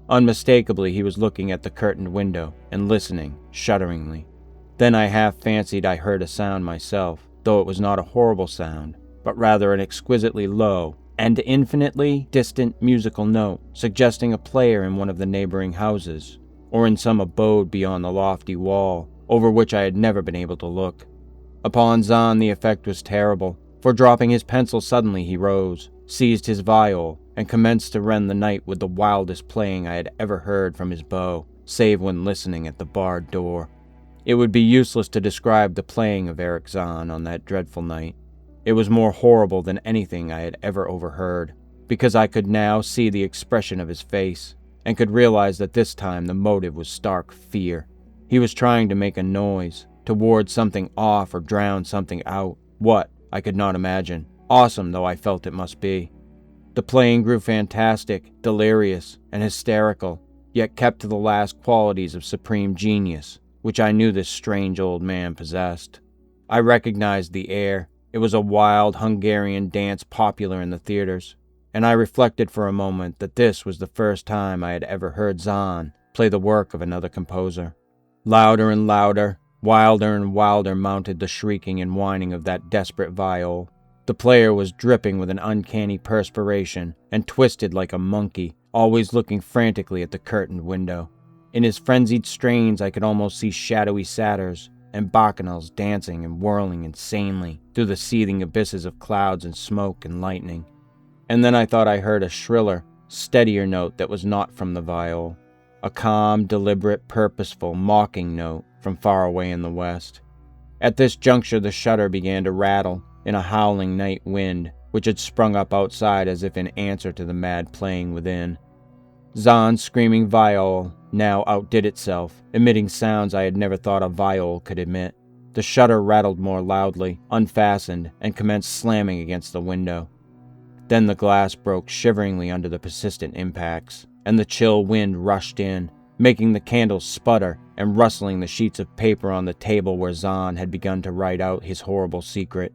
Unmistakably he was looking at the curtained window and listening, shudderingly. Then I half fancied I heard a sound myself, though it was not a horrible sound, but rather an exquisitely low and infinitely distant musical note, suggesting a player in one of the neighboring houses, or in some abode beyond the lofty wall, over which I had never been able to look. Upon Zahn the effect was terrible, for dropping his pencil suddenly he rose, seized his viol, and commenced to rend the night with the wildest playing I had ever heard from his bow, save when listening at the barred door. It would be useless to describe the playing of Eric Zahn on that dreadful night. It was more horrible than anything I had ever overheard, because I could now see the expression of his face, and could realize that this time the motive was stark fear. He was trying to make a noise, to ward something off or drown something out. What? I could not imagine, awesome though I felt it must be. The playing grew fantastic, delirious, and hysterical, yet kept to the last qualities of supreme genius, which I knew this strange old man possessed. I recognized the air. It was a wild Hungarian dance popular in the theaters, and I reflected for a moment that this was the first time I had ever heard Zahn play the work of another composer. Louder and louder, wilder and wilder mounted the shrieking and whining of that desperate viol. The player was dripping with an uncanny perspiration and twisted like a monkey, always looking frantically at the curtained window. In his frenzied strains I could almost see shadowy satyrs and bacchanals dancing and whirling insanely through the seething abysses of clouds and smoke and lightning. And then I thought I heard a shriller, steadier note that was not from the viol, a calm, deliberate, purposeful, mocking note from far away in the west. At this juncture the shutter began to rattle in a howling night wind, which had sprung up outside as if in answer to the mad playing within. Zahn's screaming viol now outdid itself, emitting sounds I had never thought a viol could emit. The shutter rattled more loudly, unfastened, and commenced slamming against the window. Then the glass broke shiveringly under the persistent impacts, and the chill wind rushed in, making the candles sputter and rustling the sheets of paper on the table where Zahn had begun to write out his horrible secret.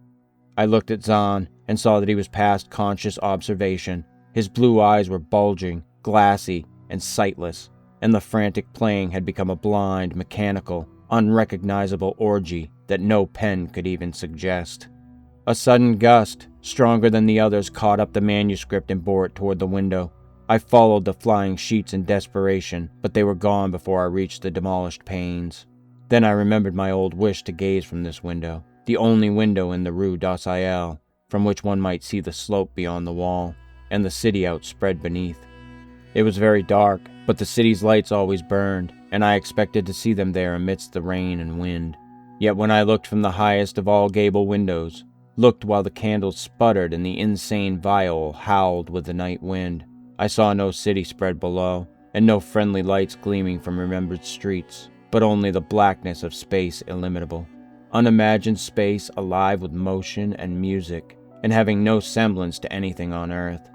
I looked at Zahn and saw that he was past conscious observation. His blue eyes were bulging, glassy, and sightless, and the frantic playing had become a blind, mechanical, unrecognizable orgy that no pen could even suggest. A sudden gust, stronger than the others, caught up the manuscript and bore it toward the window. I followed the flying sheets in desperation, but they were gone before I reached the demolished panes. Then I remembered my old wish to gaze from this window, the only window in the Rue d'Orsayel, from which one might see the slope beyond the wall, and the city outspread beneath. It was very dark, but the city's lights always burned, and I expected to see them there amidst the rain and wind. Yet when I looked from the highest of all gable windows, looked while the candles sputtered and the insane viol howled with the night wind, I saw no city spread below, and no friendly lights gleaming from remembered streets, but only the blackness of space illimitable. Unimagined space alive with motion and music, and having no semblance to anything on earth.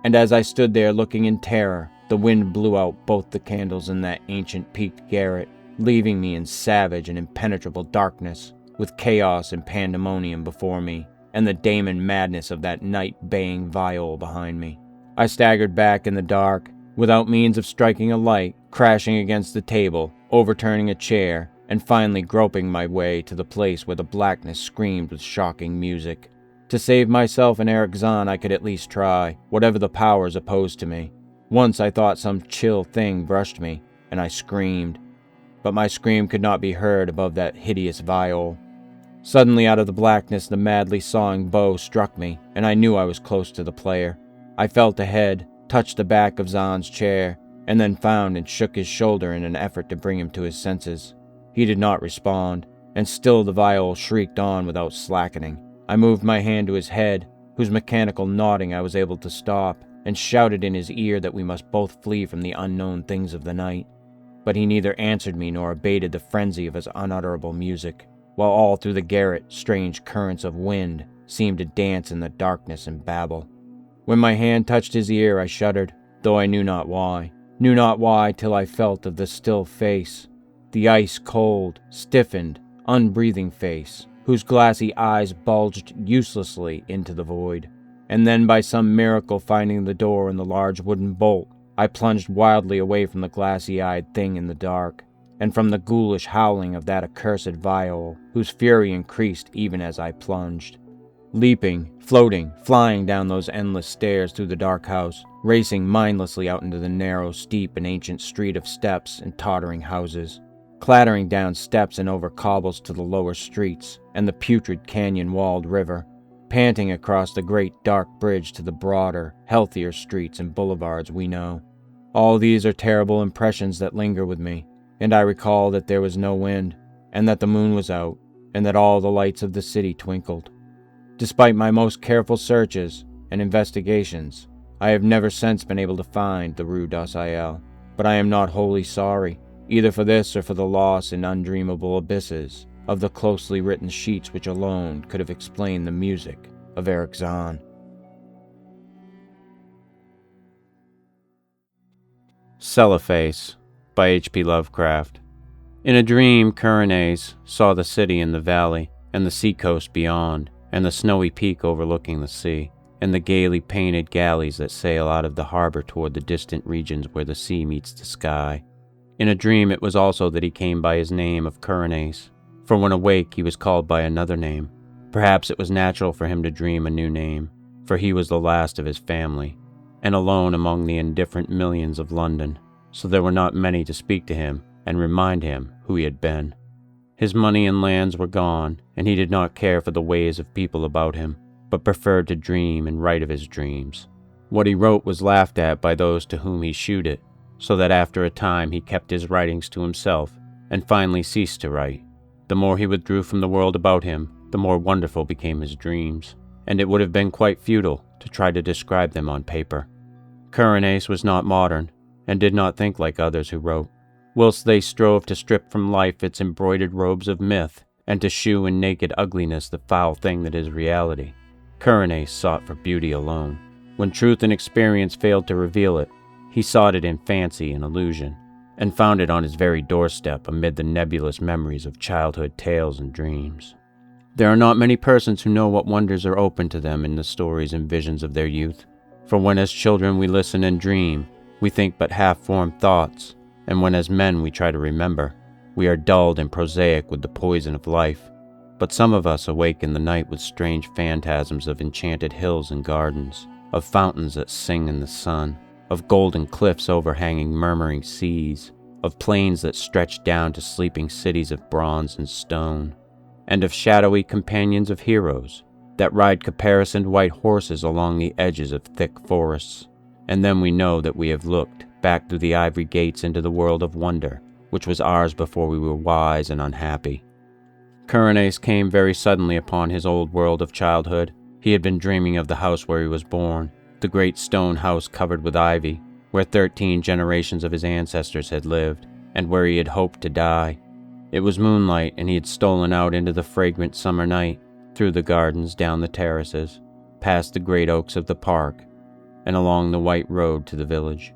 And as I stood there looking in terror, the wind blew out both the candles in that ancient peaked garret, leaving me in savage and impenetrable darkness, with chaos and pandemonium before me, and the daemon madness of that night-baying viol behind me. I staggered back in the dark, without means of striking a light, crashing against the table, overturning a chair, and finally groping my way to the place where the blackness screamed with shocking music. To save myself and Eric Zahn I could at least try, whatever the powers opposed to me. Once I thought some chill thing brushed me, and I screamed. But my scream could not be heard above that hideous viol. Suddenly out of the blackness the madly sawing bow struck me, and I knew I was close to the player. I felt ahead, touched the back of Zahn's chair, and then found and shook his shoulder in an effort to bring him to his senses. He did not respond, and still the viol shrieked on without slackening. I moved my hand to his head, whose mechanical nodding I was able to stop, and shouted in his ear that we must both flee from the unknown things of the night. But he neither answered me nor abated the frenzy of his unutterable music, while all through the garret strange currents of wind seemed to dance in the darkness and babble. When my hand touched his ear I shuddered, though I knew not why till I felt of the still face, the ice-cold, stiffened, unbreathing face, whose glassy eyes bulged uselessly into the void. And then by some miracle finding the door and the large wooden bolt, I plunged wildly away from the glassy-eyed thing in the dark, and from the ghoulish howling of that accursed viol, whose fury increased even as I plunged. Leaping, floating, flying down those endless stairs through the dark house, racing mindlessly out into the narrow, steep, and ancient street of steps and tottering houses, clattering down steps and over cobbles to the lower streets and the putrid canyon-walled river, panting across the great dark bridge to the broader, healthier streets and boulevards we know. All these are terrible impressions that linger with me, and I recall that there was no wind, and that the moon was out, and that all the lights of the city twinkled. Despite my most careful searches and investigations, I have never since been able to find the Rue d'Orsayel, but I am not wholly sorry, either for this or for the loss in undreamable abysses of the closely written sheets which alone could have explained the music of Eric Zahn. Celephais by H.P. Lovecraft. In a dream, Corones saw the city in the valley, and the seacoast beyond, and the snowy peak overlooking the sea, and the gaily painted galleys that sail out of the harbor toward the distant regions where the sea meets the sky. In a dream it was also that he came by his name of Corones, for when awake he was called by another name. Perhaps it was natural for him to dream a new name, for he was the last of his family, and alone among the indifferent millions of London, so there were not many to speak to him and remind him who he had been. His money and lands were gone, and he did not care for the ways of people about him, but preferred to dream and write of his dreams. What he wrote was laughed at by those to whom he shewed it, so that after a time he kept his writings to himself, and finally ceased to write. The more he withdrew from the world about him, the more wonderful became his dreams, and it would have been quite futile to try to describe them on paper. Corones was not modern, and did not think like others who wrote. Whilst they strove to strip from life its embroidered robes of myth, and to shew in naked ugliness the foul thing that is reality, Corones sought for beauty alone. When truth and experience failed to reveal it, he sought it in fancy and illusion, and found it on his very doorstep amid the nebulous memories of childhood tales and dreams. There are not many persons who know what wonders are open to them in the stories and visions of their youth, for when as children we listen and dream, we think but half-formed thoughts, and when as men we try to remember, we are dulled and prosaic with the poison of life. But some of us awake in the night with strange phantasms of enchanted hills and gardens, of fountains that sing in the sun, of golden cliffs overhanging murmuring seas, of plains that stretch down to sleeping cities of bronze and stone, and of shadowy companions of heroes that ride caparisoned white horses along the edges of thick forests. And then we know that we have looked back through the ivory gates into the world of wonder, which was ours before we were wise and unhappy. Coronace came very suddenly upon his old world of childhood. He had been dreaming of the house where he was born, the great stone house covered with ivy, where 13 generations of his ancestors had lived, and where he had hoped to die. It was moonlight, and he had stolen out into the fragrant summer night, through the gardens, down the terraces, past the great oaks of the park, and along the white road to the village.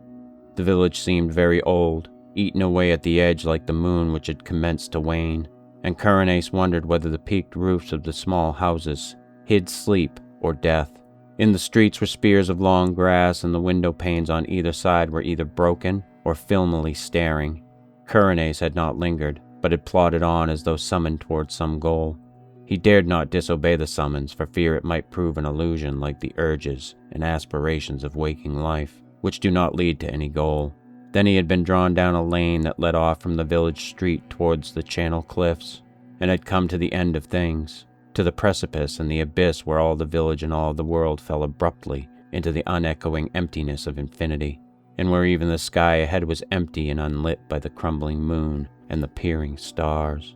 The village seemed very old, eaten away at the edge like the moon which had commenced to wane, and Coronace wondered whether the peaked roofs of the small houses hid sleep or death. In the streets were spears of long grass, and the window panes on either side were either broken or filmily staring. Coronace had not lingered, but had plodded on as though summoned towards some goal. He dared not disobey the summons for fear it might prove an illusion like the urges and aspirations of waking life, which do not lead to any goal. Then he had been drawn down a lane that led off from the village street towards the Channel Cliffs, and had come to the end of things, to the precipice and the abyss where all the village and all the world fell abruptly into the unechoing emptiness of infinity, and where even the sky ahead was empty and unlit by the crumbling moon and the peering stars.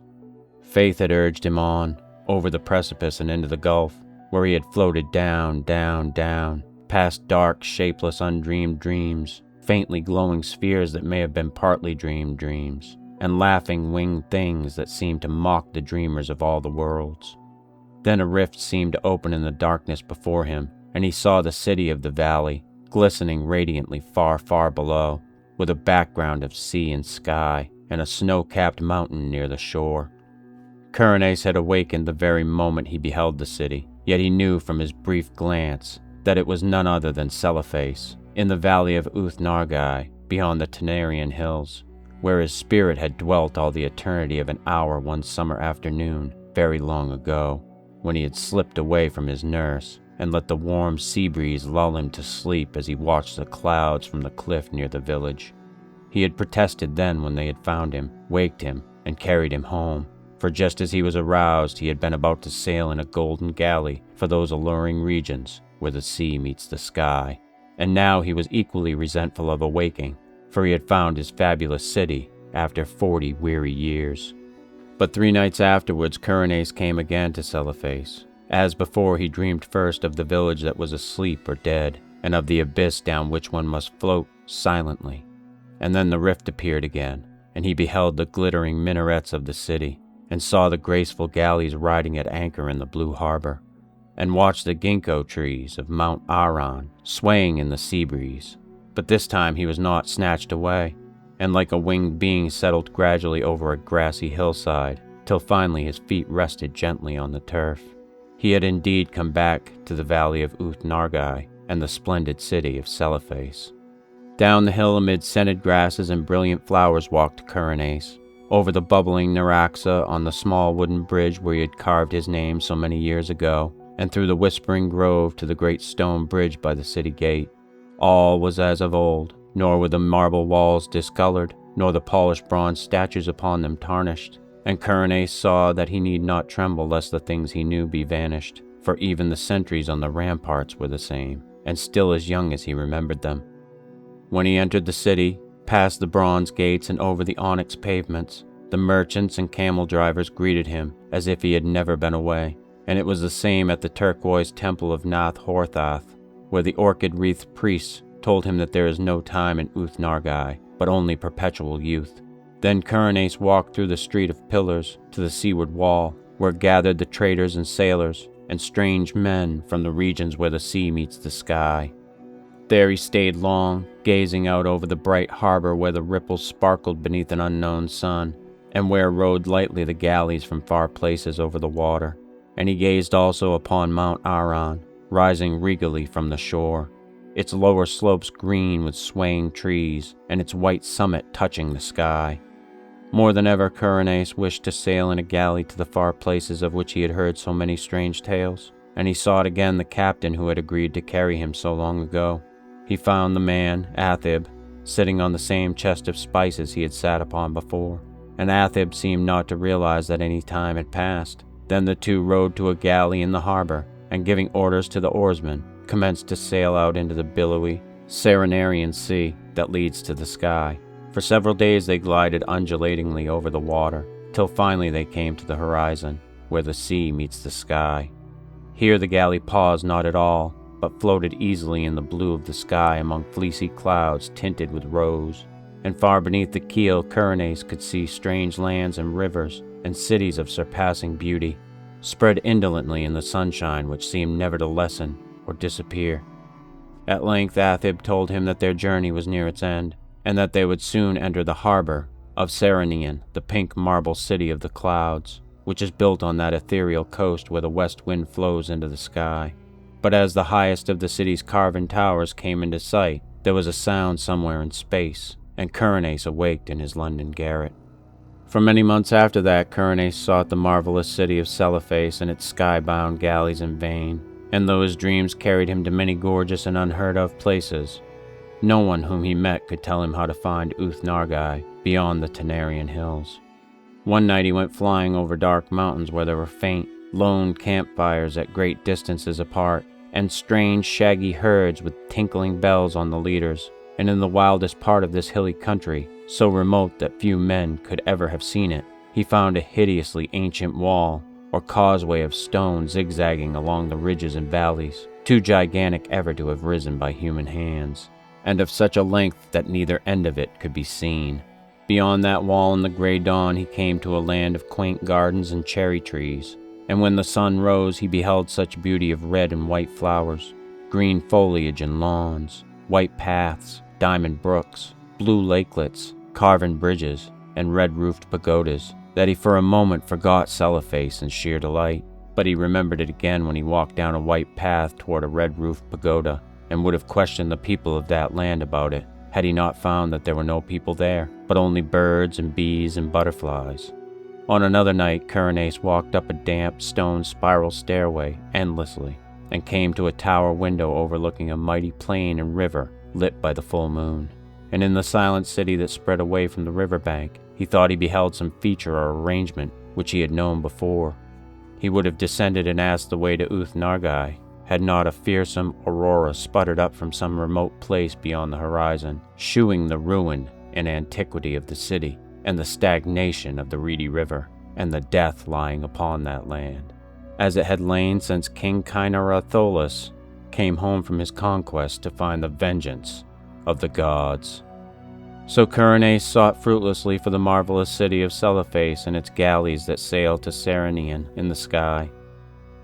Faith had urged him on, over the precipice and into the gulf, where he had floated down, down, down, past dark, shapeless, undreamed dreams, faintly glowing spheres that may have been partly dreamed dreams, and laughing winged things that seemed to mock the dreamers of all the worlds. Then a rift seemed to open in the darkness before him, and he saw the city of the valley, glistening radiantly far, far below, with a background of sea and sky, and a snow-capped mountain near the shore. Coronace had awakened the very moment he beheld the city, yet he knew from his brief glance that it was none other than Celephais, in the valley of Uth-Nargai, beyond the Tenarian hills, where his spirit had dwelt all the eternity of an hour one summer afternoon, very long ago, when he had slipped away from his nurse and let the warm sea breeze lull him to sleep as he watched the clouds from the cliff near the village. He had protested then when they had found him, waked him, and carried him home, for just as he was aroused he had been about to sail in a golden galley for those alluring regions where the sea meets the sky. And now he was equally resentful of awaking, for he had found his fabulous city after 40 weary years. But 3 nights afterwards Coronace came again to Celephais. As before, he dreamed first of the village that was asleep or dead, and of the abyss down which one must float silently. And then the rift appeared again, and he beheld the glittering minarets of the city, and saw the graceful galleys riding at anchor in the blue harbor, and watched the ginkgo trees of Mount Aran swaying in the sea breeze. But this time he was not snatched away, and like a winged being settled gradually over a grassy hillside, till finally his feet rested gently on the turf. He had indeed come back to the valley of Uth-Nargai and the splendid city of Celephais. Down the hill amid scented grasses and brilliant flowers walked Coronace, over the bubbling Naraxa on the small wooden bridge where he had carved his name so many years ago, and through the whispering grove to the great stone bridge by the city gate. All was as of old, nor were the marble walls discolored, nor the polished bronze statues upon them tarnished, and Coronace saw that he need not tremble lest the things he knew be vanished, for even the sentries on the ramparts were the same, and still as young as he remembered them. When he entered the city, past the bronze gates and over the onyx pavements, the merchants and camel drivers greeted him as if he had never been away, and it was the same at the turquoise temple of Nath-Horthath, where the orchid-wreathed priests told him that there is no time in Uth-Nargai, but only perpetual youth. Then Coronace walked through the street of pillars to the seaward wall, where gathered the traders and sailors, and strange men from the regions where the sea meets the sky. There he stayed long, gazing out over the bright harbor where the ripples sparkled beneath an unknown sun, and where rode lightly the galleys from far places over the water. And he gazed also upon Mount Aran, rising regally from the shore, its lower slopes green with swaying trees, and its white summit touching the sky. More than ever, Coronis wished to sail in a galley to the far places of which he had heard so many strange tales, and he sought again the captain who had agreed to carry him so long ago. He found the man, Athib, sitting on the same chest of spices he had sat upon before, and Athib seemed not to realize that any time had passed. Then the two rowed to a galley in the harbor, and giving orders to the oarsmen, commenced to sail out into the billowy, Serenarian sea that leads to the sky. For several days they glided undulatingly over the water, till finally they came to the horizon, where the sea meets the sky. Here the galley paused not at all, but floated easily in the blue of the sky among fleecy clouds tinted with rose. And far beneath the keel, Coronis could see strange lands and rivers, and cities of surpassing beauty, spread indolently in the sunshine which seemed never to lessen or disappear. At length Athib told him that their journey was near its end, and that they would soon enter the harbor of Serenian, the pink marble city of the clouds, which is built on that ethereal coast where the west wind flows into the sky. But as the highest of the city's carven towers came into sight, there was a sound somewhere in space, and Coronis awaked in his London garret. For many months after that, Coronis sought the marvelous city of Celephais and its sky-bound galleys in vain, and though his dreams carried him to many gorgeous and unheard-of places, no one whom he met could tell him how to find Uth-Nargai beyond the Tanarian hills. One night he went flying over dark mountains where there were faint, lone campfires at great distances apart, and strange shaggy herds with tinkling bells on the leaders, and in the wildest part of this hilly country, so remote that few men could ever have seen it, he found a hideously ancient wall, or causeway of stone zigzagging along the ridges and valleys, too gigantic ever to have risen by human hands, and of such a length that neither end of it could be seen. Beyond that wall in the gray dawn he came to a land of quaint gardens and cherry trees, and when the sun rose he beheld such beauty of red and white flowers, green foliage and lawns, white paths, diamond brooks, blue lakelets, carven bridges, and red-roofed pagodas, that he for a moment forgot Celephais in sheer delight. But he remembered it again when he walked down a white path toward a red-roofed pagoda, and would have questioned the people of that land about it, had he not found that there were no people there, but only birds and bees and butterflies. On another night, Coronis walked up a damp stone spiral stairway endlessly, and came to a tower window overlooking a mighty plain and river lit by the full moon. And in the silent city that spread away from the riverbank, he thought he beheld some feature or arrangement which he had known before. He would have descended and asked the way to Uth-Nargai, had not a fearsome aurora sputtered up from some remote place beyond the horizon, shewing the ruin and antiquity of the city, and the stagnation of the reedy river, and the death lying upon that land, as it had lain since King Kynaratholis came home from his conquest to find the vengeance of the gods. So Coronis sought fruitlessly for the marvelous city of Celephais and its galleys that sailed to Serenian in the sky,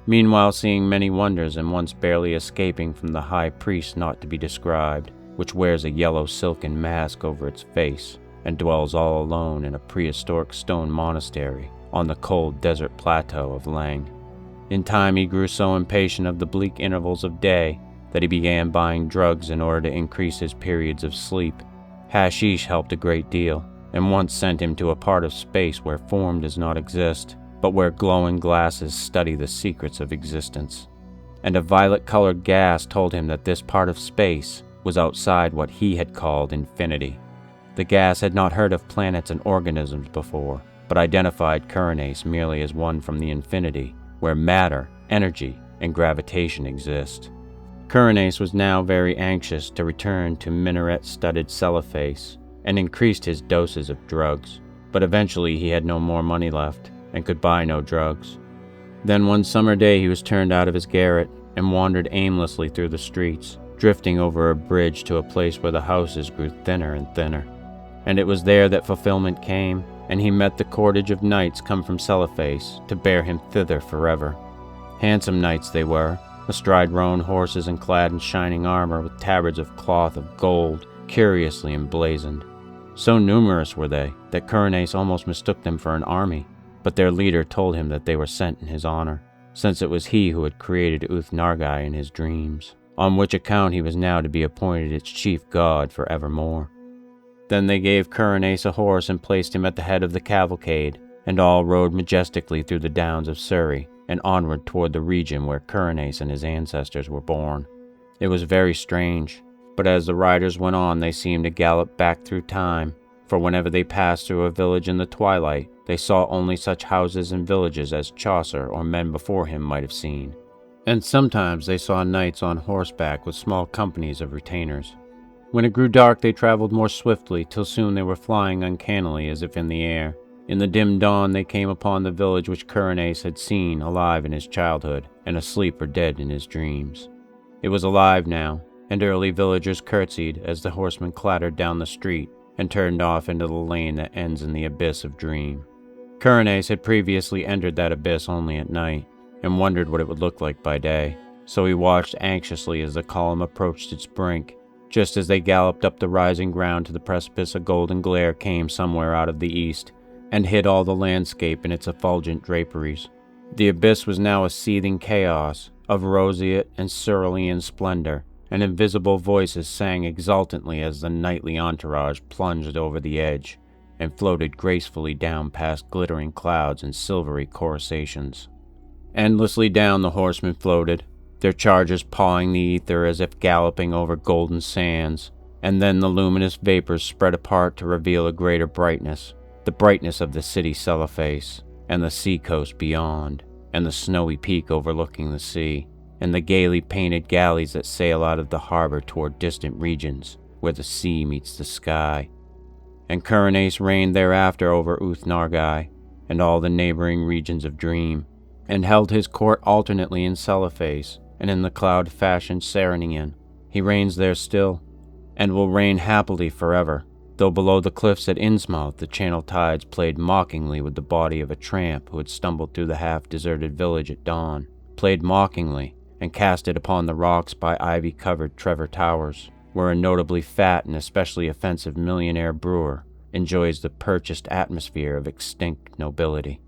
meanwhile seeing many wonders and once barely escaping from the high priest not to be described, which wears a yellow silken mask over its face, and dwells all alone in a prehistoric stone monastery on the cold desert plateau of Lang. In time he grew so impatient of the bleak intervals of day that he began buying drugs in order to increase his periods of sleep. Hashish helped a great deal, and once sent him to a part of space where form does not exist, but where glowing glasses study the secrets of existence. And a violet-colored gas told him that this part of space was outside what he had called infinity. The gas had not heard of planets and organisms before, but identified Coronis merely as one from the infinity, where matter, energy, and gravitation exist. Coronis was now very anxious to return to minaret-studded Celephais, and increased his doses of drugs, but eventually he had no more money left, and could buy no drugs. Then one summer day he was turned out of his garret, and wandered aimlessly through the streets, drifting over a bridge to a place where the houses grew thinner and thinner. And it was there that fulfillment came, and he met the cordage of knights come from Celephais to bear him thither forever. Handsome knights they were, astride roan horses and clad in shining armor with tabards of cloth of gold, curiously emblazoned. So numerous were they that Coronace almost mistook them for an army, but their leader told him that they were sent in his honor, since it was he who had created Uth-Nargai in his dreams, on which account he was now to be appointed its chief god for evermore. Then they gave Coronace a horse and placed him at the head of the cavalcade, and all rode majestically through the downs of Surrey and onward toward the region where Coronace and his ancestors were born. It was very strange, but as the riders went on they seemed to gallop back through time, for whenever they passed through a village in the twilight, they saw only such houses and villages as Chaucer or men before him might have seen. And sometimes they saw knights on horseback with small companies of retainers. When it grew dark they traveled more swiftly, till soon they were flying uncannily as if in the air. In the dim dawn they came upon the village which Coronace had seen alive in his childhood, and asleep or dead in his dreams. It was alive now, and early villagers curtsied as the horsemen clattered down the street and turned off into the lane that ends in the abyss of dream. Coronace had previously entered that abyss only at night, and wondered what it would look like by day, so he watched anxiously as the column approached its brink. Just as they galloped up the rising ground to the precipice, a golden glare came somewhere out of the east, and hid all the landscape in its effulgent draperies. The abyss was now a seething chaos of roseate and cerulean splendor, and invisible voices sang exultantly as the nightly entourage plunged over the edge, and floated gracefully down past glittering clouds and silvery coruscations. Endlessly down the horsemen floated, their chargers pawing the ether as if galloping over golden sands, and then the luminous vapors spread apart to reveal a greater brightness, the brightness of the city Celephais, and the sea-coast beyond, and the snowy peak overlooking the sea, and the gaily painted galleys that sail out of the harbor toward distant regions, where the sea meets the sky. And Coronace reigned thereafter over Uth-Nargai, and all the neighboring regions of dream, and held his court alternately in Celephais, and in the cloud-fashioned Serenian. He reigns there still, and will reign happily forever, though below the cliffs at Innsmouth the channel tides played mockingly with the body of a tramp who had stumbled through the half-deserted village at dawn, played mockingly, and cast it upon the rocks by ivy-covered Trevor Towers, where a notably fat and especially offensive millionaire brewer enjoys the purchased atmosphere of extinct nobility.